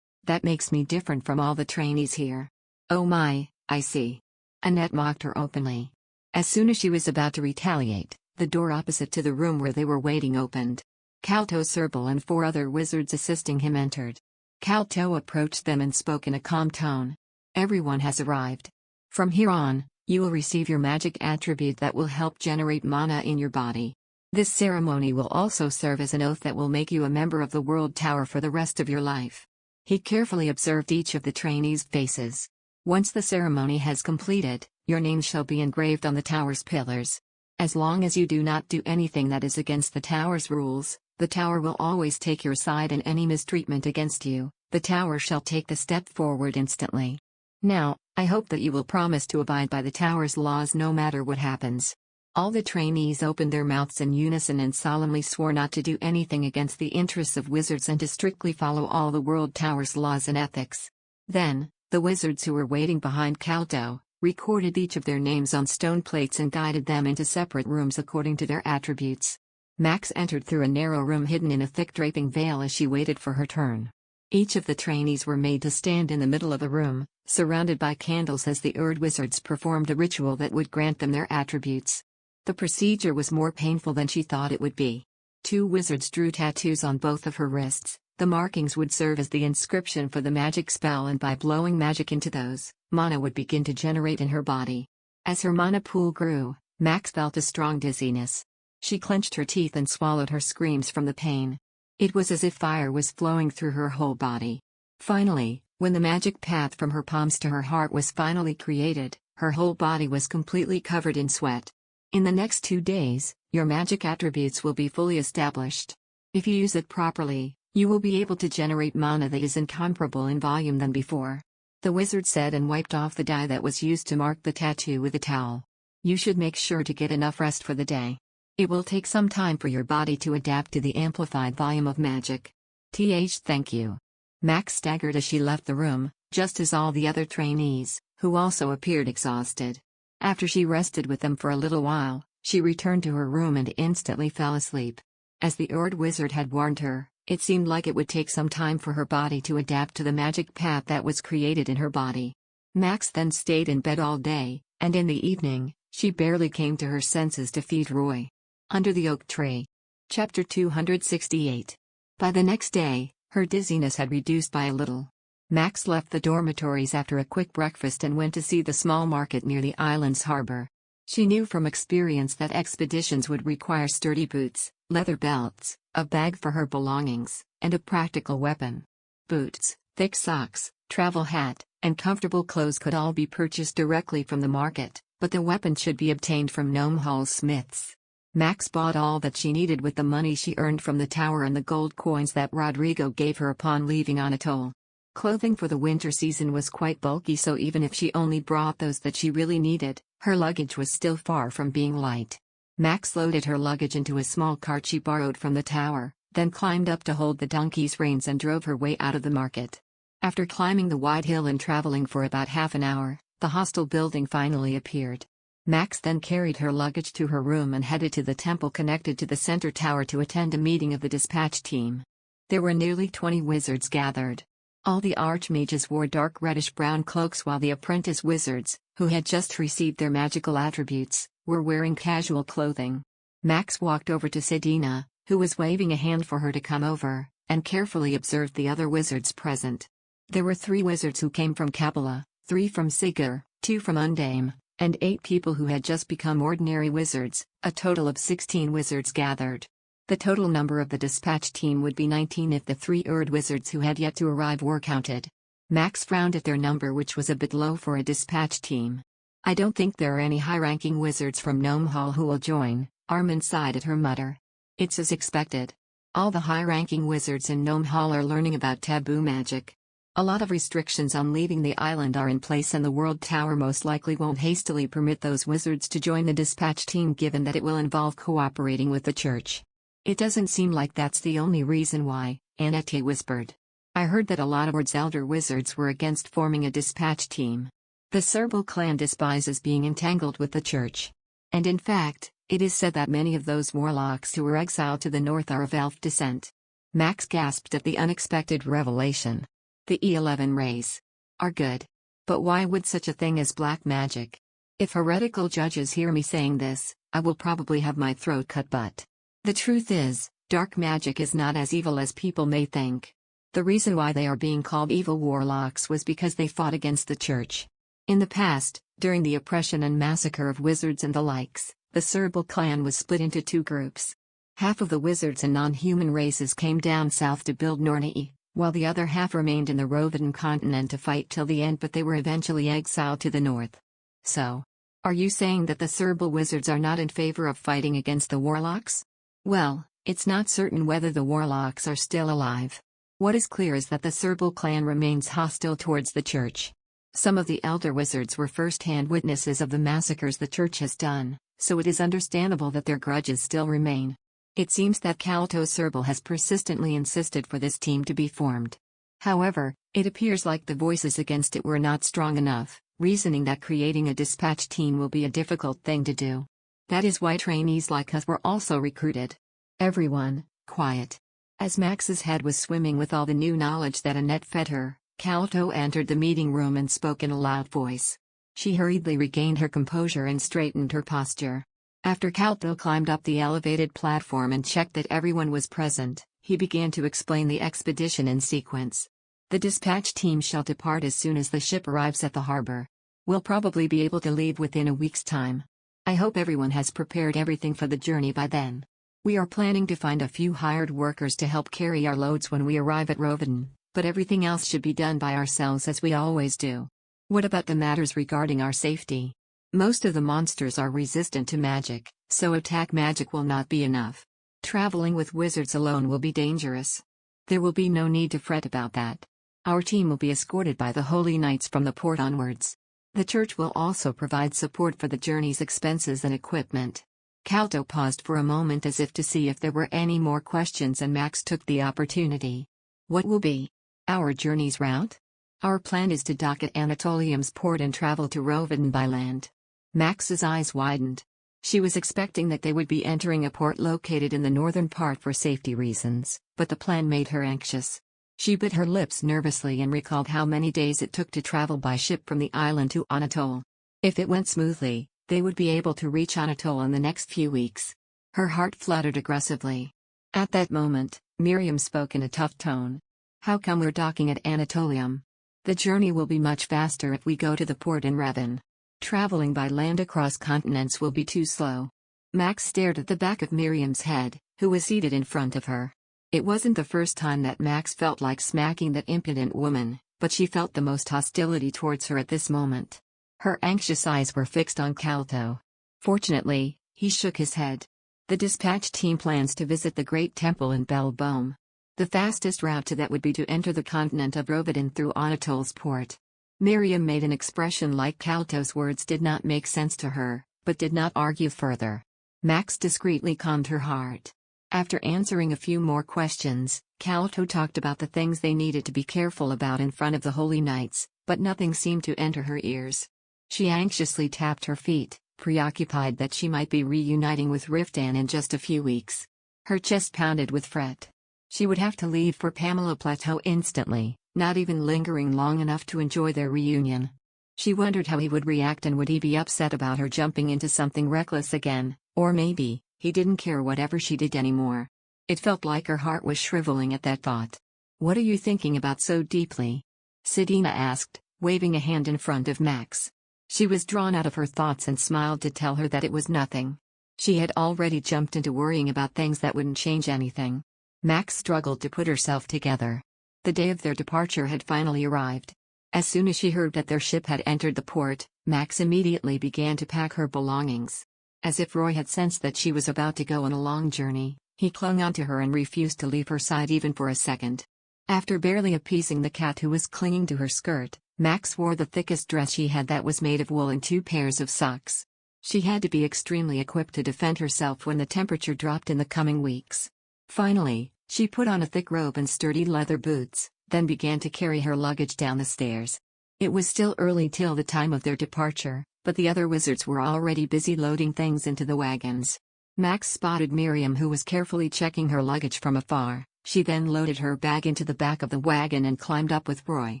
"That makes me different from all the trainees here." "Oh my, I see." Annette mocked her openly. As soon as she was about to retaliate, the door opposite to the room where they were waiting opened. Calto Serbil and 4 other wizards assisting him entered. Calto approached them and spoke in a calm tone. "Everyone has arrived. From here on, you will receive your magic attribute that will help generate mana in your body. This ceremony will also serve as an oath that will make you a member of the World Tower for the rest of your life." He carefully observed each of the trainees' faces. "Once the ceremony has completed, your name shall be engraved on the tower's pillars. As long as you do not do anything that is against the tower's rules, the tower will always take your side, and any mistreatment against you, the tower shall take the step forward instantly. Now, I hope that you will promise to abide by the tower's laws no matter what happens." All the trainees opened their mouths in unison and solemnly swore not to do anything against the interests of wizards and to strictly follow all the World Tower's laws and ethics. Then, the wizards who were waiting behind Calto recorded each of their names on stone plates and guided them into separate rooms according to their attributes. Max entered through a narrow room hidden in a thick draping veil as she waited for her turn. Each of the trainees were made to stand in the middle of the room, surrounded by candles as the Erd wizards performed a ritual that would grant them their attributes. The procedure was more painful than she thought it would be. 2 wizards drew tattoos on both of her wrists. The markings would serve as the inscription for the magic spell, and by blowing magic into those, mana would begin to generate in her body. As her mana pool grew, Max felt a strong dizziness. She clenched her teeth and swallowed her screams from the pain. It was as if fire was flowing through her whole body. Finally, when the magic path from her palms to her heart was finally created, her whole body was completely covered in sweat. "In the next 2 days, your magic attributes will be fully established. If you use it properly, you will be able to generate mana that is incomparable in volume than before. The wizard said and wiped off the dye that was used to mark the tattoo with a towel. You should make sure to get enough rest for the day. It will take some time for your body to adapt to the amplified volume of magic. Thank you. Max staggered as she left the room, just as all the other trainees, who also appeared exhausted. After she rested with them for a little while, she returned to her room and instantly fell asleep. As the Ord wizard had warned her, it seemed like it would take some time for her body to adapt to the magic path that was created in her body. Max then stayed in bed all day, and in the evening, she barely came to her senses to feed Roy. Under the oak tree. Chapter 268. By the next day, her dizziness had reduced by a little. Max left the dormitories after a quick breakfast and went to see the small market near the island's harbor. She knew from experience that expeditions would require sturdy boots, leather belts, a bag for her belongings, and a practical weapon. Boots, thick socks, travel hat, and comfortable clothes could all be purchased directly from the market, but the weapon should be obtained from Gnome Hall smiths. Max bought all that she needed with the money she earned from the tower and the gold coins that Rodrigo gave her upon leaving on atoll. Clothing for the winter season was quite bulky, so even if she only brought those that she really needed, her luggage was still far from being light. Max loaded her luggage into a small cart she borrowed from the tower, then climbed up to hold the donkey's reins and drove her way out of the market. After climbing the wide hill and traveling for about half an hour, the hostel building finally appeared. Max then carried her luggage to her room and headed to the temple connected to the center tower to attend a meeting of the dispatch team. There were nearly 20 wizards gathered. All the archmages wore dark reddish-brown cloaks while the apprentice wizards, who had just received their magical attributes, were wearing casual clothing. Max walked over to Sedina, who was waving a hand for her to come over, and carefully observed the other wizards present. There were 3 wizards who came from Kabbalah, 3 from Sigur, 2 from Undame, and 8 people who had just become ordinary wizards, a total of 16 wizards gathered. The total number of the dispatch team would be 19 if the 3 Erd wizards who had yet to arrive were counted. Max frowned at their number, which was a bit low for a dispatch team. I don't think there are any high-ranking wizards from Gnome Hall who will join, Armin sighed at her mutter. It's as expected. All the high-ranking wizards in Gnome Hall are learning about taboo magic. A lot of restrictions on leaving the island are in place, and the World Tower most likely won't hastily permit those wizards to join the dispatch team, given that it will involve cooperating with the church. It doesn't seem like that's the only reason why, Annette whispered. I heard that a lot of Ord's elder wizards were against forming a dispatch team. The Serval clan despises being entangled with the church. And in fact, it is said that many of those warlocks who were exiled to the north are of elf descent. Max gasped at the unexpected revelation. The E11 race are good. But why would such a thing as black magic? If heretical judges hear me saying this, I will probably have my throat cut, but the truth is, dark magic is not as evil as people may think. The reason why they are being called evil warlocks was because they fought against the church. In the past, during the oppression and massacre of wizards and the likes, the Serval clan was split into 2 groups. Half of the wizards and non-human races came down south to build Nornei, while the other half remained in the Rovidan continent to fight till the end, but they were eventually exiled to the north. So, are you saying that the Serval wizards are not in favor of fighting against the warlocks? Well, it's not certain whether the warlocks are still alive. What is clear is that the Serval clan remains hostile towards the church. Some of the elder wizards were first-hand witnesses of the massacres the church has done, so it is understandable that their grudges still remain. It seems that Kalto Serval has persistently insisted for this team to be formed. However, it appears like the voices against it were not strong enough, reasoning that creating a dispatch team will be a difficult thing to do. That is why trainees like us were also recruited. Everyone, quiet. As Max's head was swimming with all the new knowledge that Annette fed her, Kalto entered the meeting room and spoke in a loud voice. She hurriedly regained her composure and straightened her posture. After Kalto climbed up the elevated platform and checked that everyone was present, he began to explain the expedition in sequence. The dispatch team shall depart as soon as the ship arrives at the harbor. We'll probably be able to leave within a week's time. I hope everyone has prepared everything for the journey by then. We are planning to find a few hired workers to help carry our loads when we arrive at Rovidan, but everything else should be done by ourselves as we always do. What about the matters regarding our safety? Most of the monsters are resistant to magic, so attack magic will not be enough. Traveling with wizards alone will be dangerous. There will be no need to fret about that. Our team will be escorted by the holy knights from the port onwards. The church will also provide support for the journey's expenses and equipment. Calto paused for a moment as if to see if there were any more questions, and Max took the opportunity. What will be our journey's route? Our plan is to dock at Anatolium's port and travel to Roveden by land. Max's eyes widened. She was expecting that they would be entering a port located in the northern part for safety reasons, but the plan made her anxious. She bit her lips nervously and recalled how many days it took to travel by ship from the island to Anatol. If it went smoothly, they would be able to reach Anatol in the next few weeks. Her heart fluttered aggressively. At that moment, Miriam spoke in a tough tone. How come we're docking at Anatolium? The journey will be much faster if we go to the port in Revan. Traveling by land across continents will be too slow. Max stared at the back of Miriam's head, who was seated in front of her. It wasn't the first time that Max felt like smacking that impudent woman, but she felt the most hostility towards her at this moment. Her anxious eyes were fixed on Calto. Fortunately, he shook his head. The dispatch team plans to visit the Great Temple in Belbome. The fastest route to that would be to enter the continent of Roveden through Anatol's port. Miriam made an expression like Calto's words did not make sense to her, but did not argue further. Max discreetly calmed her heart. After answering a few more questions, Calto talked about the things they needed to be careful about in front of the Holy Knights, but nothing seemed to enter her ears. She anxiously tapped her feet, preoccupied that she might be reuniting with Riftan in just a few weeks. Her chest pounded with fret. She would have to leave for Pamela Plateau instantly, not even lingering long enough to enjoy their reunion. She wondered how he would react, and would he be upset about her jumping into something reckless again, or maybe he didn't care whatever she did anymore. It felt like her heart was shriveling at that thought. What are you thinking about so deeply? Sidina asked, waving a hand in front of Max. She was drawn out of her thoughts and smiled to tell her that it was nothing. She had already jumped into worrying about things that wouldn't change anything. Max struggled to put herself together. The day of their departure had finally arrived. As soon as she heard that their ship had entered the port, Max immediately began to pack her belongings. As if Roy had sensed that she was about to go on a long journey, he clung onto her and refused to leave her side even for a second. After barely appeasing the cat who was clinging to her skirt, Max wore the thickest dress she had that was made of wool and 2 pairs of socks. She had to be extremely equipped to defend herself when the temperature dropped in the coming weeks. Finally, she put on a thick robe and sturdy leather boots, then began to carry her luggage down the stairs. It was still early till the time of their departure, but the other wizards were already busy loading things into the wagons. Max spotted Miriam, who was carefully checking her luggage from afar. She then loaded her bag into the back of the wagon and climbed up with Roy.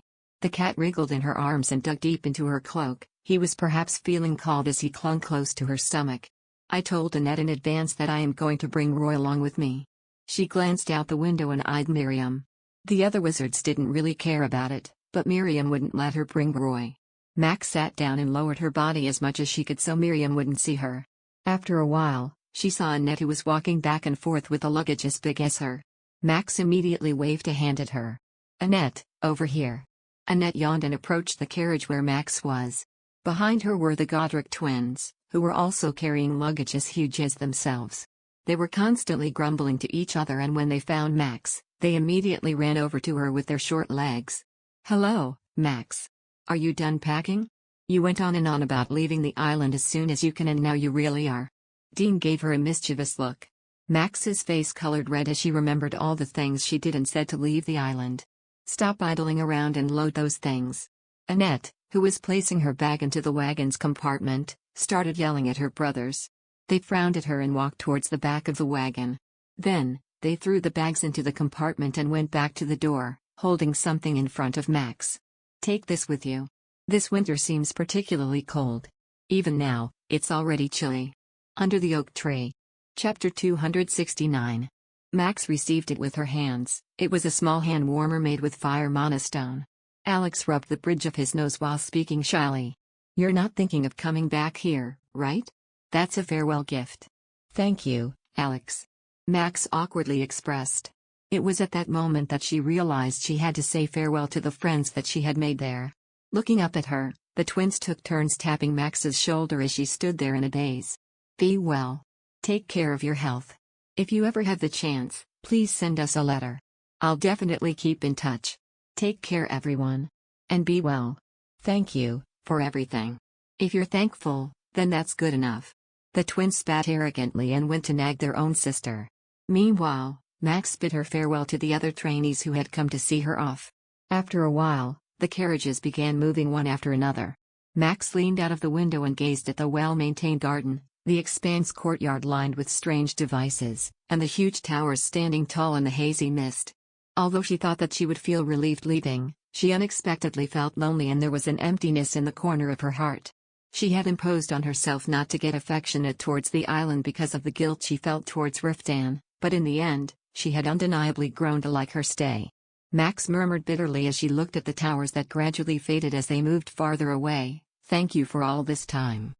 The cat wriggled in her arms and dug deep into her cloak. He was perhaps feeling cold as he clung close to her stomach. I told Annette in advance that I am going to bring Roy along with me. She glanced out the window and eyed Miriam. The other wizards didn't really care about it, but Miriam wouldn't let her bring Roy. Max sat down and lowered her body as much as she could so Miriam wouldn't see her. After a while, she saw Annette, who was walking back and forth with a luggage as big as her. Max immediately waved a hand at her. Annette, over here. Annette yawned and approached the carriage where Max was. Behind her were the Godric twins, who were also carrying luggage as huge as themselves. They were constantly grumbling to each other, and when they found Max, they immediately ran over to her with their short legs. Hello, Max. Are you done packing? You went on and on about leaving the island as soon as you can, and now you really are. Dean gave her a mischievous look. Max's face colored red as she remembered all the things she did and said to leave the island. Stop idling around and load those things. Annette, who was placing her bag into the wagon's compartment, started yelling at her brothers. They frowned at her and walked towards the back of the wagon. Then, they threw the bags into the compartment and went back to the door, holding something in front of Max. Take this with you. This winter seems particularly cold. Even now, it's already chilly. Under the oak tree. Chapter 269. Max received it with her hands. It was a small hand warmer made with fire monostone. Alex rubbed the bridge of his nose while speaking shyly. You're not thinking of coming back here, right? That's a farewell gift. Thank you, Alex. Max awkwardly expressed. It was at that moment that she realized she had to say farewell to the friends that she had made there. Looking up at her, the twins took turns tapping Max's shoulder as she stood there in a daze. Be well. Take care of your health. If you ever have the chance, please send us a letter. I'll definitely keep in touch. Take care, everyone. And be well. Thank you for everything. If you're thankful, then that's good enough. The twins spat arrogantly and went to nag their own sister. Meanwhile, Max bid her farewell to the other trainees who had come to see her off. After a while, the carriages began moving one after another. Max leaned out of the window and gazed at the well-maintained garden, the expanse courtyard lined with strange devices, and the huge towers standing tall in the hazy mist. Although she thought that she would feel relieved leaving, she unexpectedly felt lonely, and there was an emptiness in the corner of her heart. She had imposed on herself not to get affectionate towards the island because of the guilt she felt towards Riftan, but in the end, she had undeniably grown to like her stay. Max murmured bitterly as she looked at the towers that gradually faded as they moved farther away, "Thank you for all this time."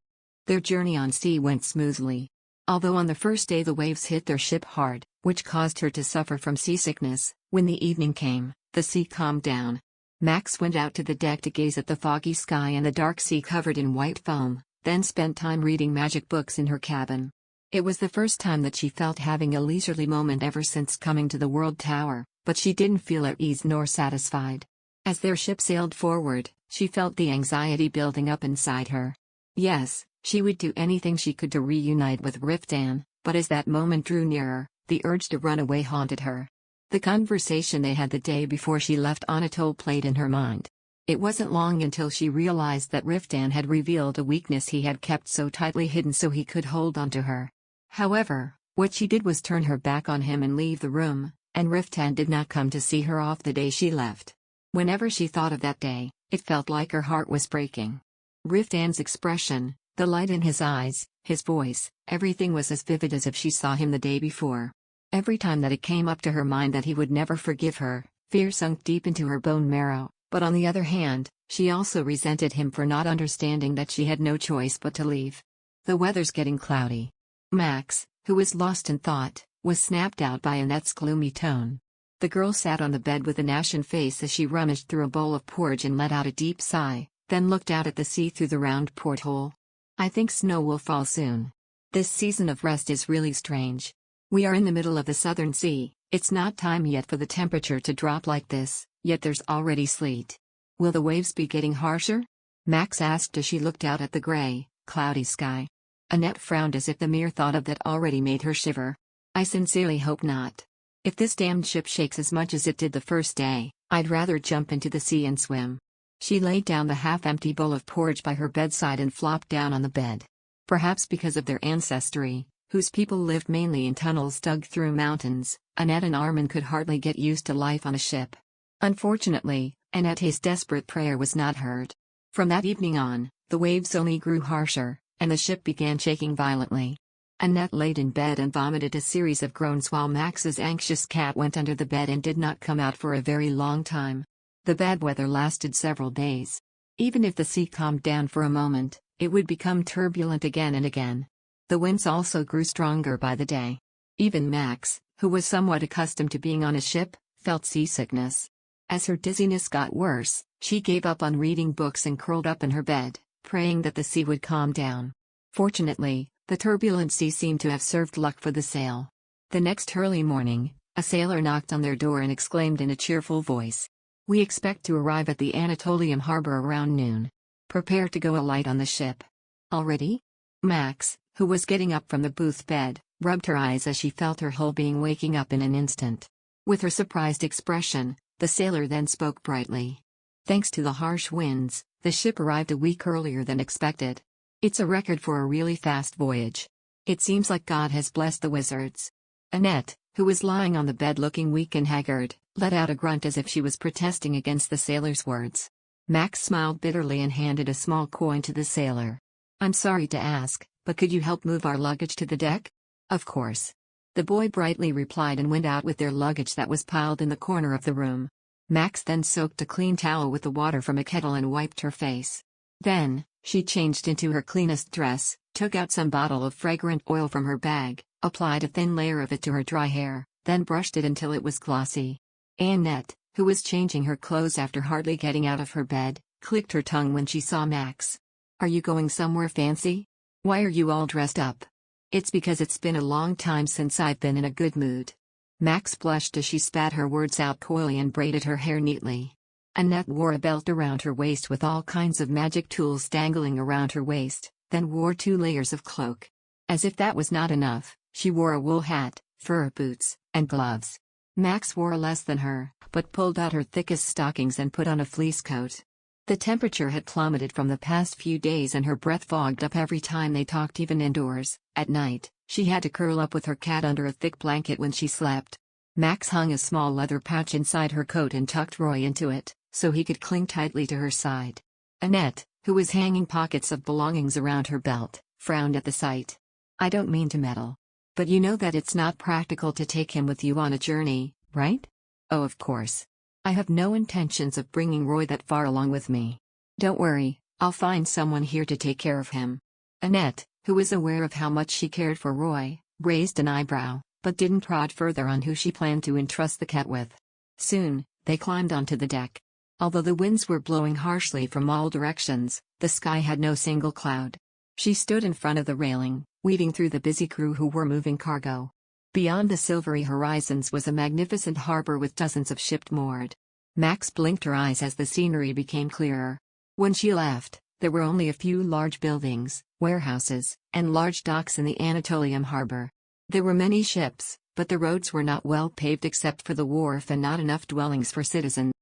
Their journey on sea went smoothly. Although on the first day the waves hit their ship hard, which caused her to suffer from seasickness, when the evening came, the sea calmed down. Max went out to the deck to gaze at the foggy sky and the dark sea covered in white foam, then spent time reading magic books in her cabin. It was the first time that she felt having a leisurely moment ever since coming to the World Tower, but she didn't feel at ease nor satisfied. As their ship sailed forward, she felt the anxiety building up inside her. Yes, she would do anything she could to reunite with Riftan, but as that moment drew nearer, the urge to run away haunted her. The conversation they had the day before she left Anatole played in her mind. It wasn't long until she realized that Riftan had revealed a weakness he had kept so tightly hidden so he could hold onto her. However, what she did was turn her back on him and leave the room, and Riftan did not come to see her off the day she left. Whenever she thought of that day, it felt like her heart was breaking. Riftan's expression, the light in his eyes, his voice, everything was as vivid as if she saw him the day before. Every time that it came up to her mind that he would never forgive her, fear sunk deep into her bone marrow, but on the other hand, she also resented him for not understanding that she had no choice but to leave. The weather's getting cloudy. Max, who was lost in thought, was snapped out by Annette's gloomy tone. The girl sat on the bed with an ashen face as she rummaged through a bowl of porridge and let out a deep sigh, then looked out at the sea through the round porthole. "I think snow will fall soon. This season of rest is really strange. We are in the middle of the Southern Sea, it's not time yet for the temperature to drop like this, yet there's already sleet. Will the waves be getting harsher?" Max asked as she looked out at the gray, cloudy sky. Annette frowned as if the mere thought of that already made her shiver. "I sincerely hope not. If this damned ship shakes as much as it did the first day, I'd rather jump into the sea and swim." She laid down the half-empty bowl of porridge by her bedside and flopped down on the bed. Perhaps because of their ancestry, whose people lived mainly in tunnels dug through mountains, Annette and Armand could hardly get used to life on a ship. Unfortunately, Annette's desperate prayer was not heard. From that evening on, the waves only grew harsher, and the ship began shaking violently. Annette laid in bed and vomited a series of groans while Max's anxious cat went under the bed and did not come out for a very long time. The bad weather lasted several days. Even if the sea calmed down for a moment, it would become turbulent again and again. The winds also grew stronger by the day. Even Max, who was somewhat accustomed to being on a ship, felt seasickness. As her dizziness got worse, she gave up on reading books and curled up in her bed, praying that the sea would calm down. Fortunately, the turbulent sea seemed to have served luck for the sail. The next early morning, a sailor knocked on their door and exclaimed in a cheerful voice, "We expect to arrive at the Anatolium harbor around noon. Prepare to go alight on the ship." "Already?" Max, who was getting up from the booth bed, rubbed her eyes as she felt her whole being waking up in an instant. With her surprised expression, the sailor then spoke brightly. "Thanks to the harsh winds, the ship arrived a week earlier than expected. It's a record for a really fast voyage. It seems like God has blessed the wizards." Annette, who was lying on the bed looking weak and haggard, let out a grunt as if she was protesting against the sailor's words. Max smiled bitterly and handed a small coin to the sailor. "I'm sorry to ask, but could you help move our luggage to the deck?" "Of course." The boy brightly replied and went out with their luggage that was piled in the corner of the room. Max then soaked a clean towel with the water from a kettle and wiped her face. Then, she changed into her cleanest dress, took out some bottle of fragrant oil from her bag, applied a thin layer of it to her dry hair, then brushed it until it was glossy. Annette, who was changing her clothes after hardly getting out of her bed, clicked her tongue when she saw Max. "Are you going somewhere fancy? Why are you all dressed up?" It's because it's been a long time since I've been in a good mood. Max blushed as she spat her words out coyly and braided her hair neatly. Annette wore a belt around her waist with all kinds of magic tools dangling around her waist, then wore 2 layers of cloak. As if that was not enough, she wore a wool hat, fur boots, and gloves. Max wore less than her, but pulled out her thickest stockings and put on a fleece coat. The temperature had plummeted from the past few days and her breath fogged up every time they talked, even indoors. At night, she had to curl up with her cat under a thick blanket when she slept. Max hung a small leather pouch inside her coat and tucked Roy into it, so he could cling tightly to her side. Annette, who was hanging pockets of belongings around her belt, frowned at the sight. "I don't mean to meddle. But you know that it's not practical to take him with you on a journey, right?" "Oh, of course. I have no intentions of bringing Roy that far along with me. Don't worry, I'll find someone here to take care of him." Annette, who was aware of how much she cared for Roy, raised an eyebrow, but didn't prod further on who she planned to entrust the cat with. Soon, they climbed onto the deck. Although the winds were blowing harshly from all directions, the sky had no single cloud. She stood in front of the railing, weaving through the busy crew who were moving cargo. Beyond the silvery horizons was a magnificent harbor with dozens of ships moored. Max blinked her eyes as the scenery became clearer. When she left, there were only a few large buildings, warehouses, and large docks in the Anatolium harbor. There were many ships, but the roads were not well paved except for the wharf and not enough dwellings for citizens.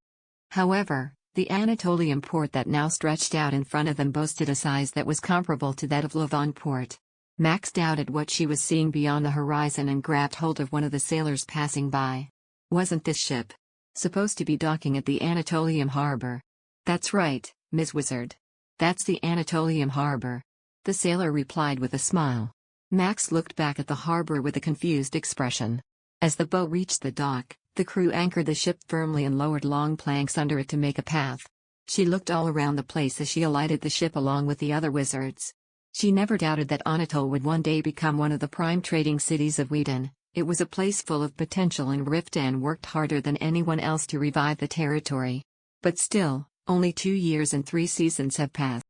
However, the Anatolium port that now stretched out in front of them boasted a size that was comparable to that of Lavon port. Max doubted what she was seeing beyond the horizon and grabbed hold of one of the sailors passing by. "Wasn't this ship supposed to be docking at the Anatolium harbor?" "That's right, Ms. Wizard. That's the Anatolium harbor," the sailor replied with a smile. Max looked back at the harbor with a confused expression. As the boat reached the dock, the crew anchored the ship firmly and lowered long planks under it to make a path. She looked all around the place as she alighted the ship along with the other wizards. She never doubted that Anatol would one day become one of the prime trading cities of Whedon. It was a place full of potential and Riftan worked harder than anyone else to revive the territory. But still, only 2 years and 3 seasons have passed.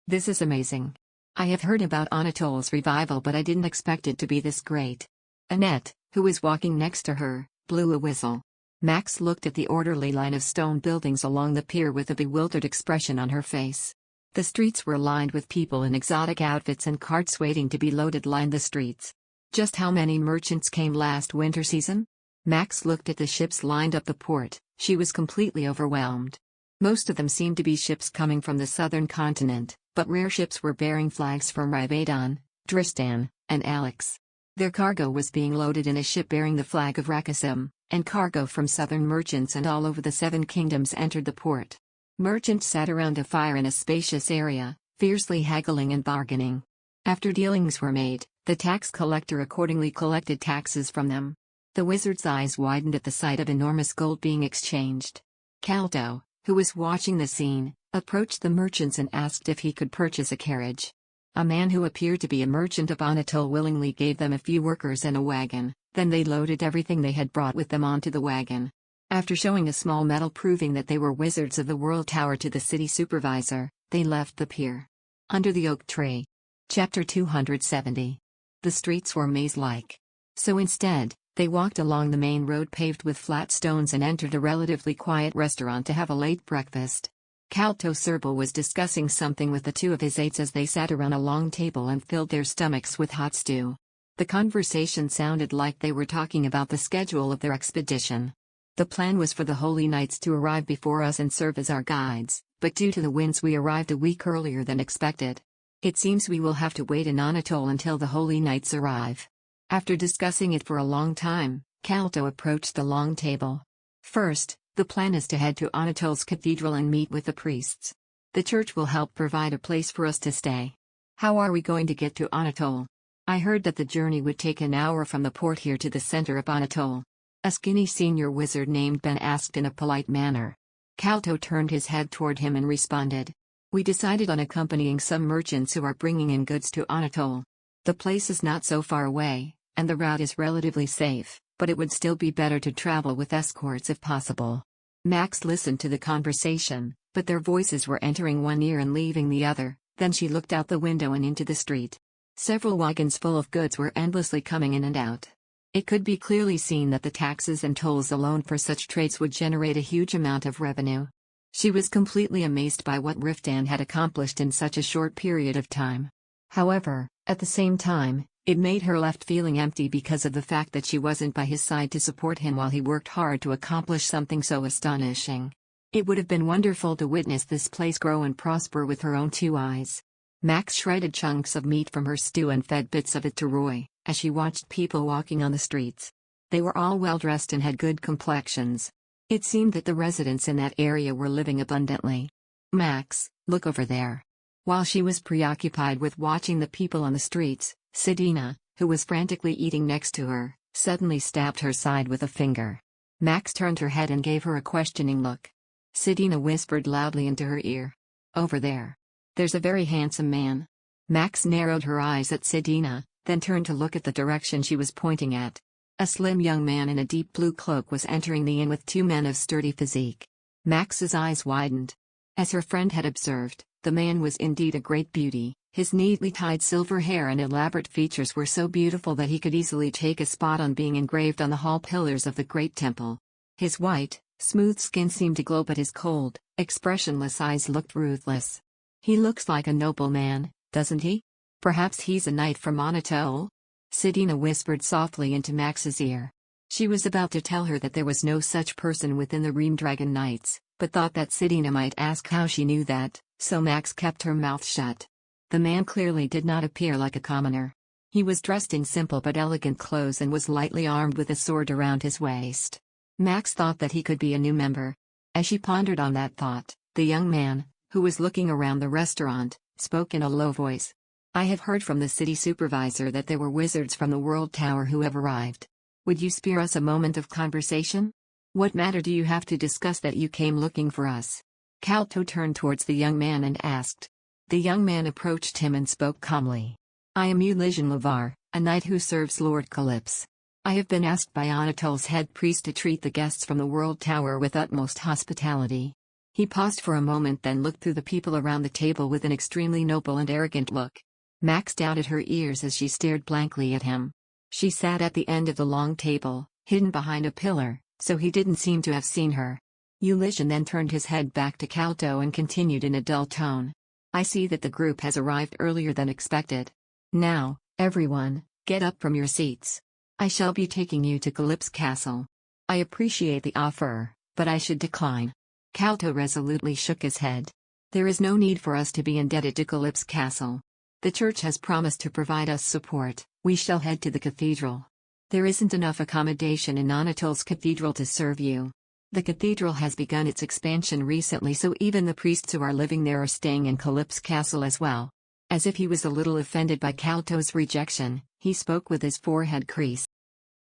"This is amazing. I have heard about Anatol's revival, but I didn't expect it to be this great." Annette, who was walking next to her, blew a whistle. Max looked at the orderly line of stone buildings along the pier with a bewildered expression on her face. The streets were lined with people in exotic outfits and carts waiting to be loaded lined the streets. Just how many merchants came last winter season? Max looked at the ships lined up the port. She was completely overwhelmed. Most of them seemed to be ships coming from the southern continent, but rare ships were bearing flags from Rivadon, Dristan, and Alex. Their cargo was being loaded in a ship bearing the flag of Rakissim, and cargo from southern merchants and all over the 7 kingdoms entered the port. Merchants sat around a fire in a spacious area, fiercely haggling and bargaining. After dealings were made, the tax collector accordingly collected taxes from them. The wizard's eyes widened at the sight of enormous gold being exchanged. Caldo, who was watching the scene, approached the merchants and asked if he could purchase a carriage. A man who appeared to be a merchant of Anatole willingly gave them a few workers and a wagon, then they loaded everything they had brought with them onto the wagon. After showing a small medal proving that they were wizards of the World Tower to the city supervisor, they left the pier. Under the oak tree. Chapter 270. The streets were maze-like. So instead, they walked along the main road paved with flat stones and entered a relatively quiet restaurant to have a late breakfast. Calto Serbil was discussing something with the 2 of his aides as they sat around a long table and filled their stomachs with hot stew. The conversation sounded like they were talking about the schedule of their expedition. The plan was for the Holy Knights to arrive before us and serve as our guides, but due to the winds we arrived a week earlier than expected. It seems we will have to wait in Anatole until the Holy Knights arrive. After discussing it for a long time, Calto approached the long table. "First, the plan is to head to Anatole's cathedral and meet with the priests. The church will help provide a place for us to stay. How are we going to get to Anatole? I heard that the journey would take an hour from the port here to the center of Anatole." A skinny senior wizard named Ben asked in a polite manner. Calto turned his head toward him and responded. "We decided on accompanying some merchants who are bringing in goods to Anatole. The place is not so far away, and the route is relatively safe, but it would still be better to travel with escorts if possible." Max listened to the conversation, but their voices were entering one ear and leaving the other. Then she looked out the window and into the street. Several wagons full of goods were endlessly coming in and out. It could be clearly seen that the taxes and tolls alone for such trades would generate a huge amount of revenue. She was completely amazed by what Riftan had accomplished in such a short period of time. However, at the same time, it made her left feeling empty because of the fact that she wasn't by his side to support him while he worked hard to accomplish something so astonishing. It would have been wonderful to witness this place grow and prosper with her own two eyes. Max shredded chunks of meat from her stew and fed bits of it to Roy, as she watched people walking on the streets. They were all well dressed and had good complexions. It seemed that the residents in that area were living abundantly. "Max, look over there." While she was preoccupied with watching the people on the streets, Sedina, who was frantically eating next to her, suddenly stabbed her side with a finger. Max turned her head and gave her a questioning look. Sedina whispered loudly into her ear. "Over there. There's a very handsome man." Max narrowed her eyes at Sedina, then turned to look at the direction she was pointing at. A slim young man in a deep blue cloak was entering the inn with two men of sturdy physique. Max's eyes widened. As her friend had observed, the man was indeed a great beauty. His neatly tied silver hair and elaborate features were so beautiful that he could easily take a spot on being engraved on the hall pillars of the great temple. His white, smooth skin seemed to glow, but his cold, expressionless eyes looked ruthless. "He looks like a noble man, doesn't he? Perhaps he's a knight from Anatole?" Sedina whispered softly into Max's ear. She was about to tell her that there was no such person within the Reamdragon Knights, but thought that Sedina might ask how she knew that, so Max kept her mouth shut. The man clearly did not appear like a commoner. He was dressed in simple but elegant clothes and was lightly armed with a sword around his waist. Max thought that he could be a new member. As she pondered on that thought, the young man, who was looking around the restaurant, spoke in a low voice. "I have heard from the city supervisor that there were wizards from the World Tower who have arrived. Would you spare us a moment of conversation? What matter do you have to discuss that you came looking for us?" Calto turned towards the young man and asked. The young man approached him and spoke calmly. "I am Ulysses Lavar, a knight who serves Lord Calypso. I have been asked by Anatole's head priest to treat the guests from the World Tower with utmost hospitality." He paused for a moment, then looked through the people around the table with an extremely noble and arrogant look. Max doubted her ears as she stared blankly at him. She sat at the end of the long table, hidden behind a pillar, so he didn't seem to have seen her. Ulysses then turned his head back to Calto and continued in a dull tone. "I see that the group has arrived earlier than expected. Now, everyone, get up from your seats. I shall be taking you to Calypso Castle. I appreciate the offer, but I should decline." Calto resolutely shook his head. "There is no need for us to be indebted to Calypso Castle. The church has promised to provide us support. We shall head to the cathedral. There isn't enough accommodation in Anatole's cathedral to serve you. The cathedral has begun its expansion recently, so even the priests who are living there are staying in Calypso Castle as well." As if he was a little offended by Calto's rejection, he spoke with his forehead creased.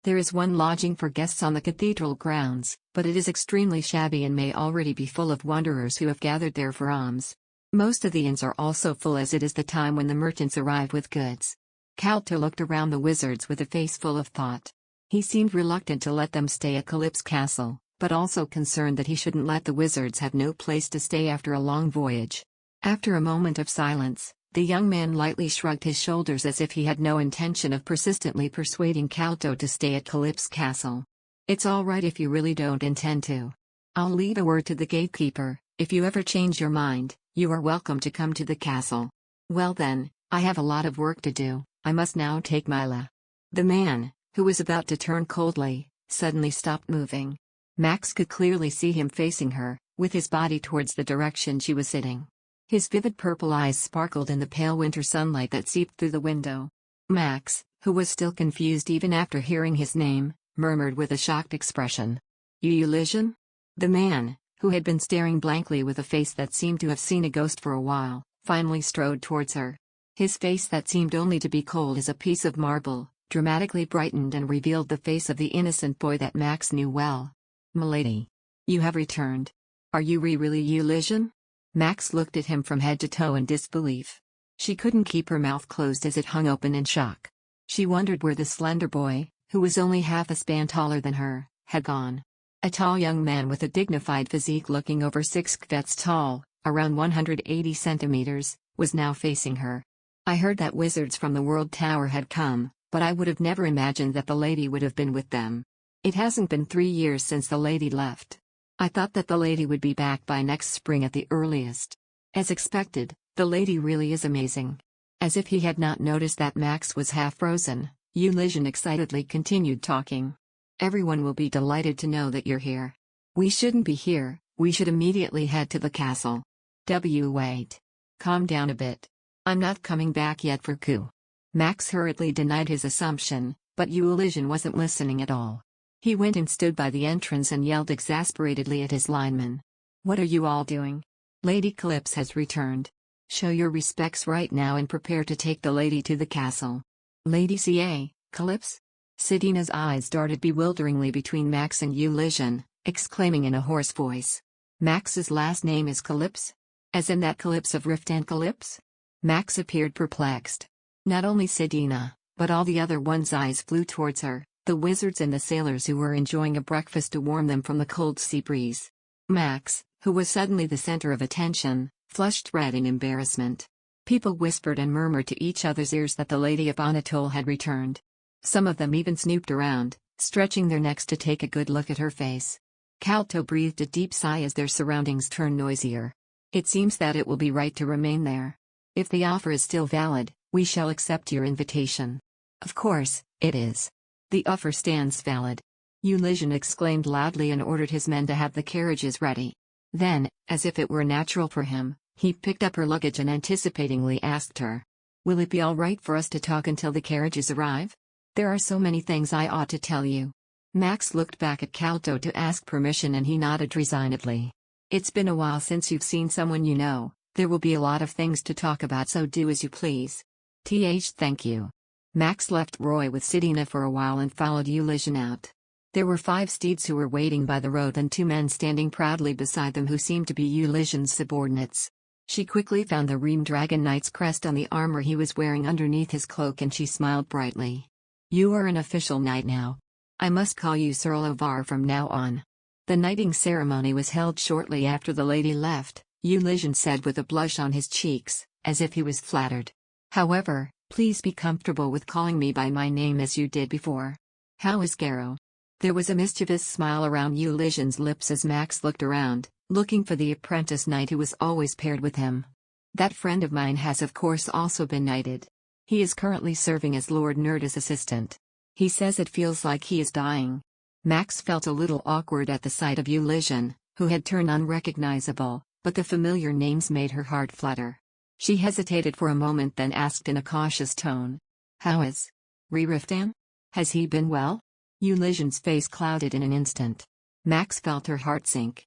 "There is one lodging for guests on the cathedral grounds, but it is extremely shabby and may already be full of wanderers who have gathered there for alms. Most of the inns are also full, as it is the time when the merchants arrive with goods." Calto looked around the wizards with a face full of thought. He seemed reluctant to let them stay at Calypso Castle, but also concerned that he shouldn't let the wizards have no place to stay after a long voyage. After a moment of silence, the young man lightly shrugged his shoulders as if he had no intention of persistently persuading Calto to stay at Calypso Castle. "It's all right if you really don't intend to. I'll leave a word to the gatekeeper. If you ever change your mind, you are welcome to come to the castle. Well then, I have a lot of work to do. I must now take my leave." The man, who was about to turn coldly, suddenly stopped moving. Max could clearly see him facing her, with his body towards the direction she was sitting. His vivid purple eyes sparkled in the pale winter sunlight that seeped through the window. Max, who was still confused even after hearing his name, murmured with a shocked expression. "Ulysses?" The man, who had been staring blankly with a face that seemed to have seen a ghost for a while, finally strode towards her. His face that seemed only to be cold as a piece of marble, dramatically brightened and revealed the face of the innocent boy that Max knew well. "Milady. You have returned. Are you really Ulysses?" Max looked at him from head to toe in disbelief. She couldn't keep her mouth closed as it hung open in shock. She wondered where the slender boy, who was only half a span taller than her, had gone. A tall young man with a dignified physique looking over 6 feet tall, around 180 centimeters, was now facing her. I heard that wizards from the World Tower had come, but I would have never imagined that the lady would have been with them. It hasn't been 3 years since the lady left. I thought that the lady would be back by next spring at the earliest. As expected, the lady really is amazing. As if he had not noticed that Max was half frozen, Euligian excitedly continued talking. Everyone will be delighted to know that you're here. We shouldn't be here, we should immediately head to the castle. Wait. Calm down a bit. I'm not coming back yet for coup. Max hurriedly denied his assumption, but Euligian wasn't listening at all. He went and stood by the entrance and yelled exasperatedly at his linemen. What are you all doing? Lady Calypso has returned. Show your respects right now and prepare to take the lady to the castle. Lady C.A., Calypso? Sidina's eyes darted bewilderingly between Max and Euligian, exclaiming in a hoarse voice. Max's last name is Calypso? As in that Calypso of Riftan Calypso? Max appeared perplexed. Not only Sidina, but all the other one's eyes flew towards her, the wizards and the sailors who were enjoying a breakfast to warm them from the cold sea breeze. Max, who was suddenly the center of attention, flushed red in embarrassment. People whispered and murmured to each other's ears that the Lady of Anatole had returned. Some of them even snooped around, stretching their necks to take a good look at her face. Calto breathed a deep sigh as their surroundings turned noisier. It seems that it will be right to remain there. If the offer is still valid, we shall accept your invitation. Of course, it is. The offer stands valid. Euligian exclaimed loudly and ordered his men to have the carriages ready. Then, as if it were natural for him, he picked up her luggage and anticipatingly asked her, "Will it be all right for us to talk until the carriages arrive? There are so many things I ought to tell you." Max looked back at Calto to ask permission and he nodded resignedly. "It's been a while since you've seen someone you know. There will be a lot of things to talk about, so do as you please." Thank you. Max left Roy with Sidina for a while and followed Euligian out. There were 5 steeds who were waiting by the road and 2 men standing proudly beside them who seemed to be Euligian's subordinates. She quickly found the Ream Dragon Knight's crest on the armor he was wearing underneath his cloak and she smiled brightly. "You are an official knight now. I must call you Sir Lovar from now on." The knighting ceremony was held shortly after the lady left, Euligian said with a blush on his cheeks, as if he was flattered. "However, please be comfortable with calling me by my name as you did before. How is Garrow?" There was a mischievous smile around Euligian's lips as Max looked around, looking for the apprentice knight who was always paired with him. "That friend of mine has of course also been knighted. He is currently serving as Lord Nerda's assistant. He says it feels like he is dying." Max felt a little awkward at the sight of Euligian, who had turned unrecognizable, but the familiar names made her heart flutter. She hesitated for a moment then asked in a cautious tone, "How is Riftan? Has he been well?" Euligian's face clouded in an instant. Max felt her heart sink.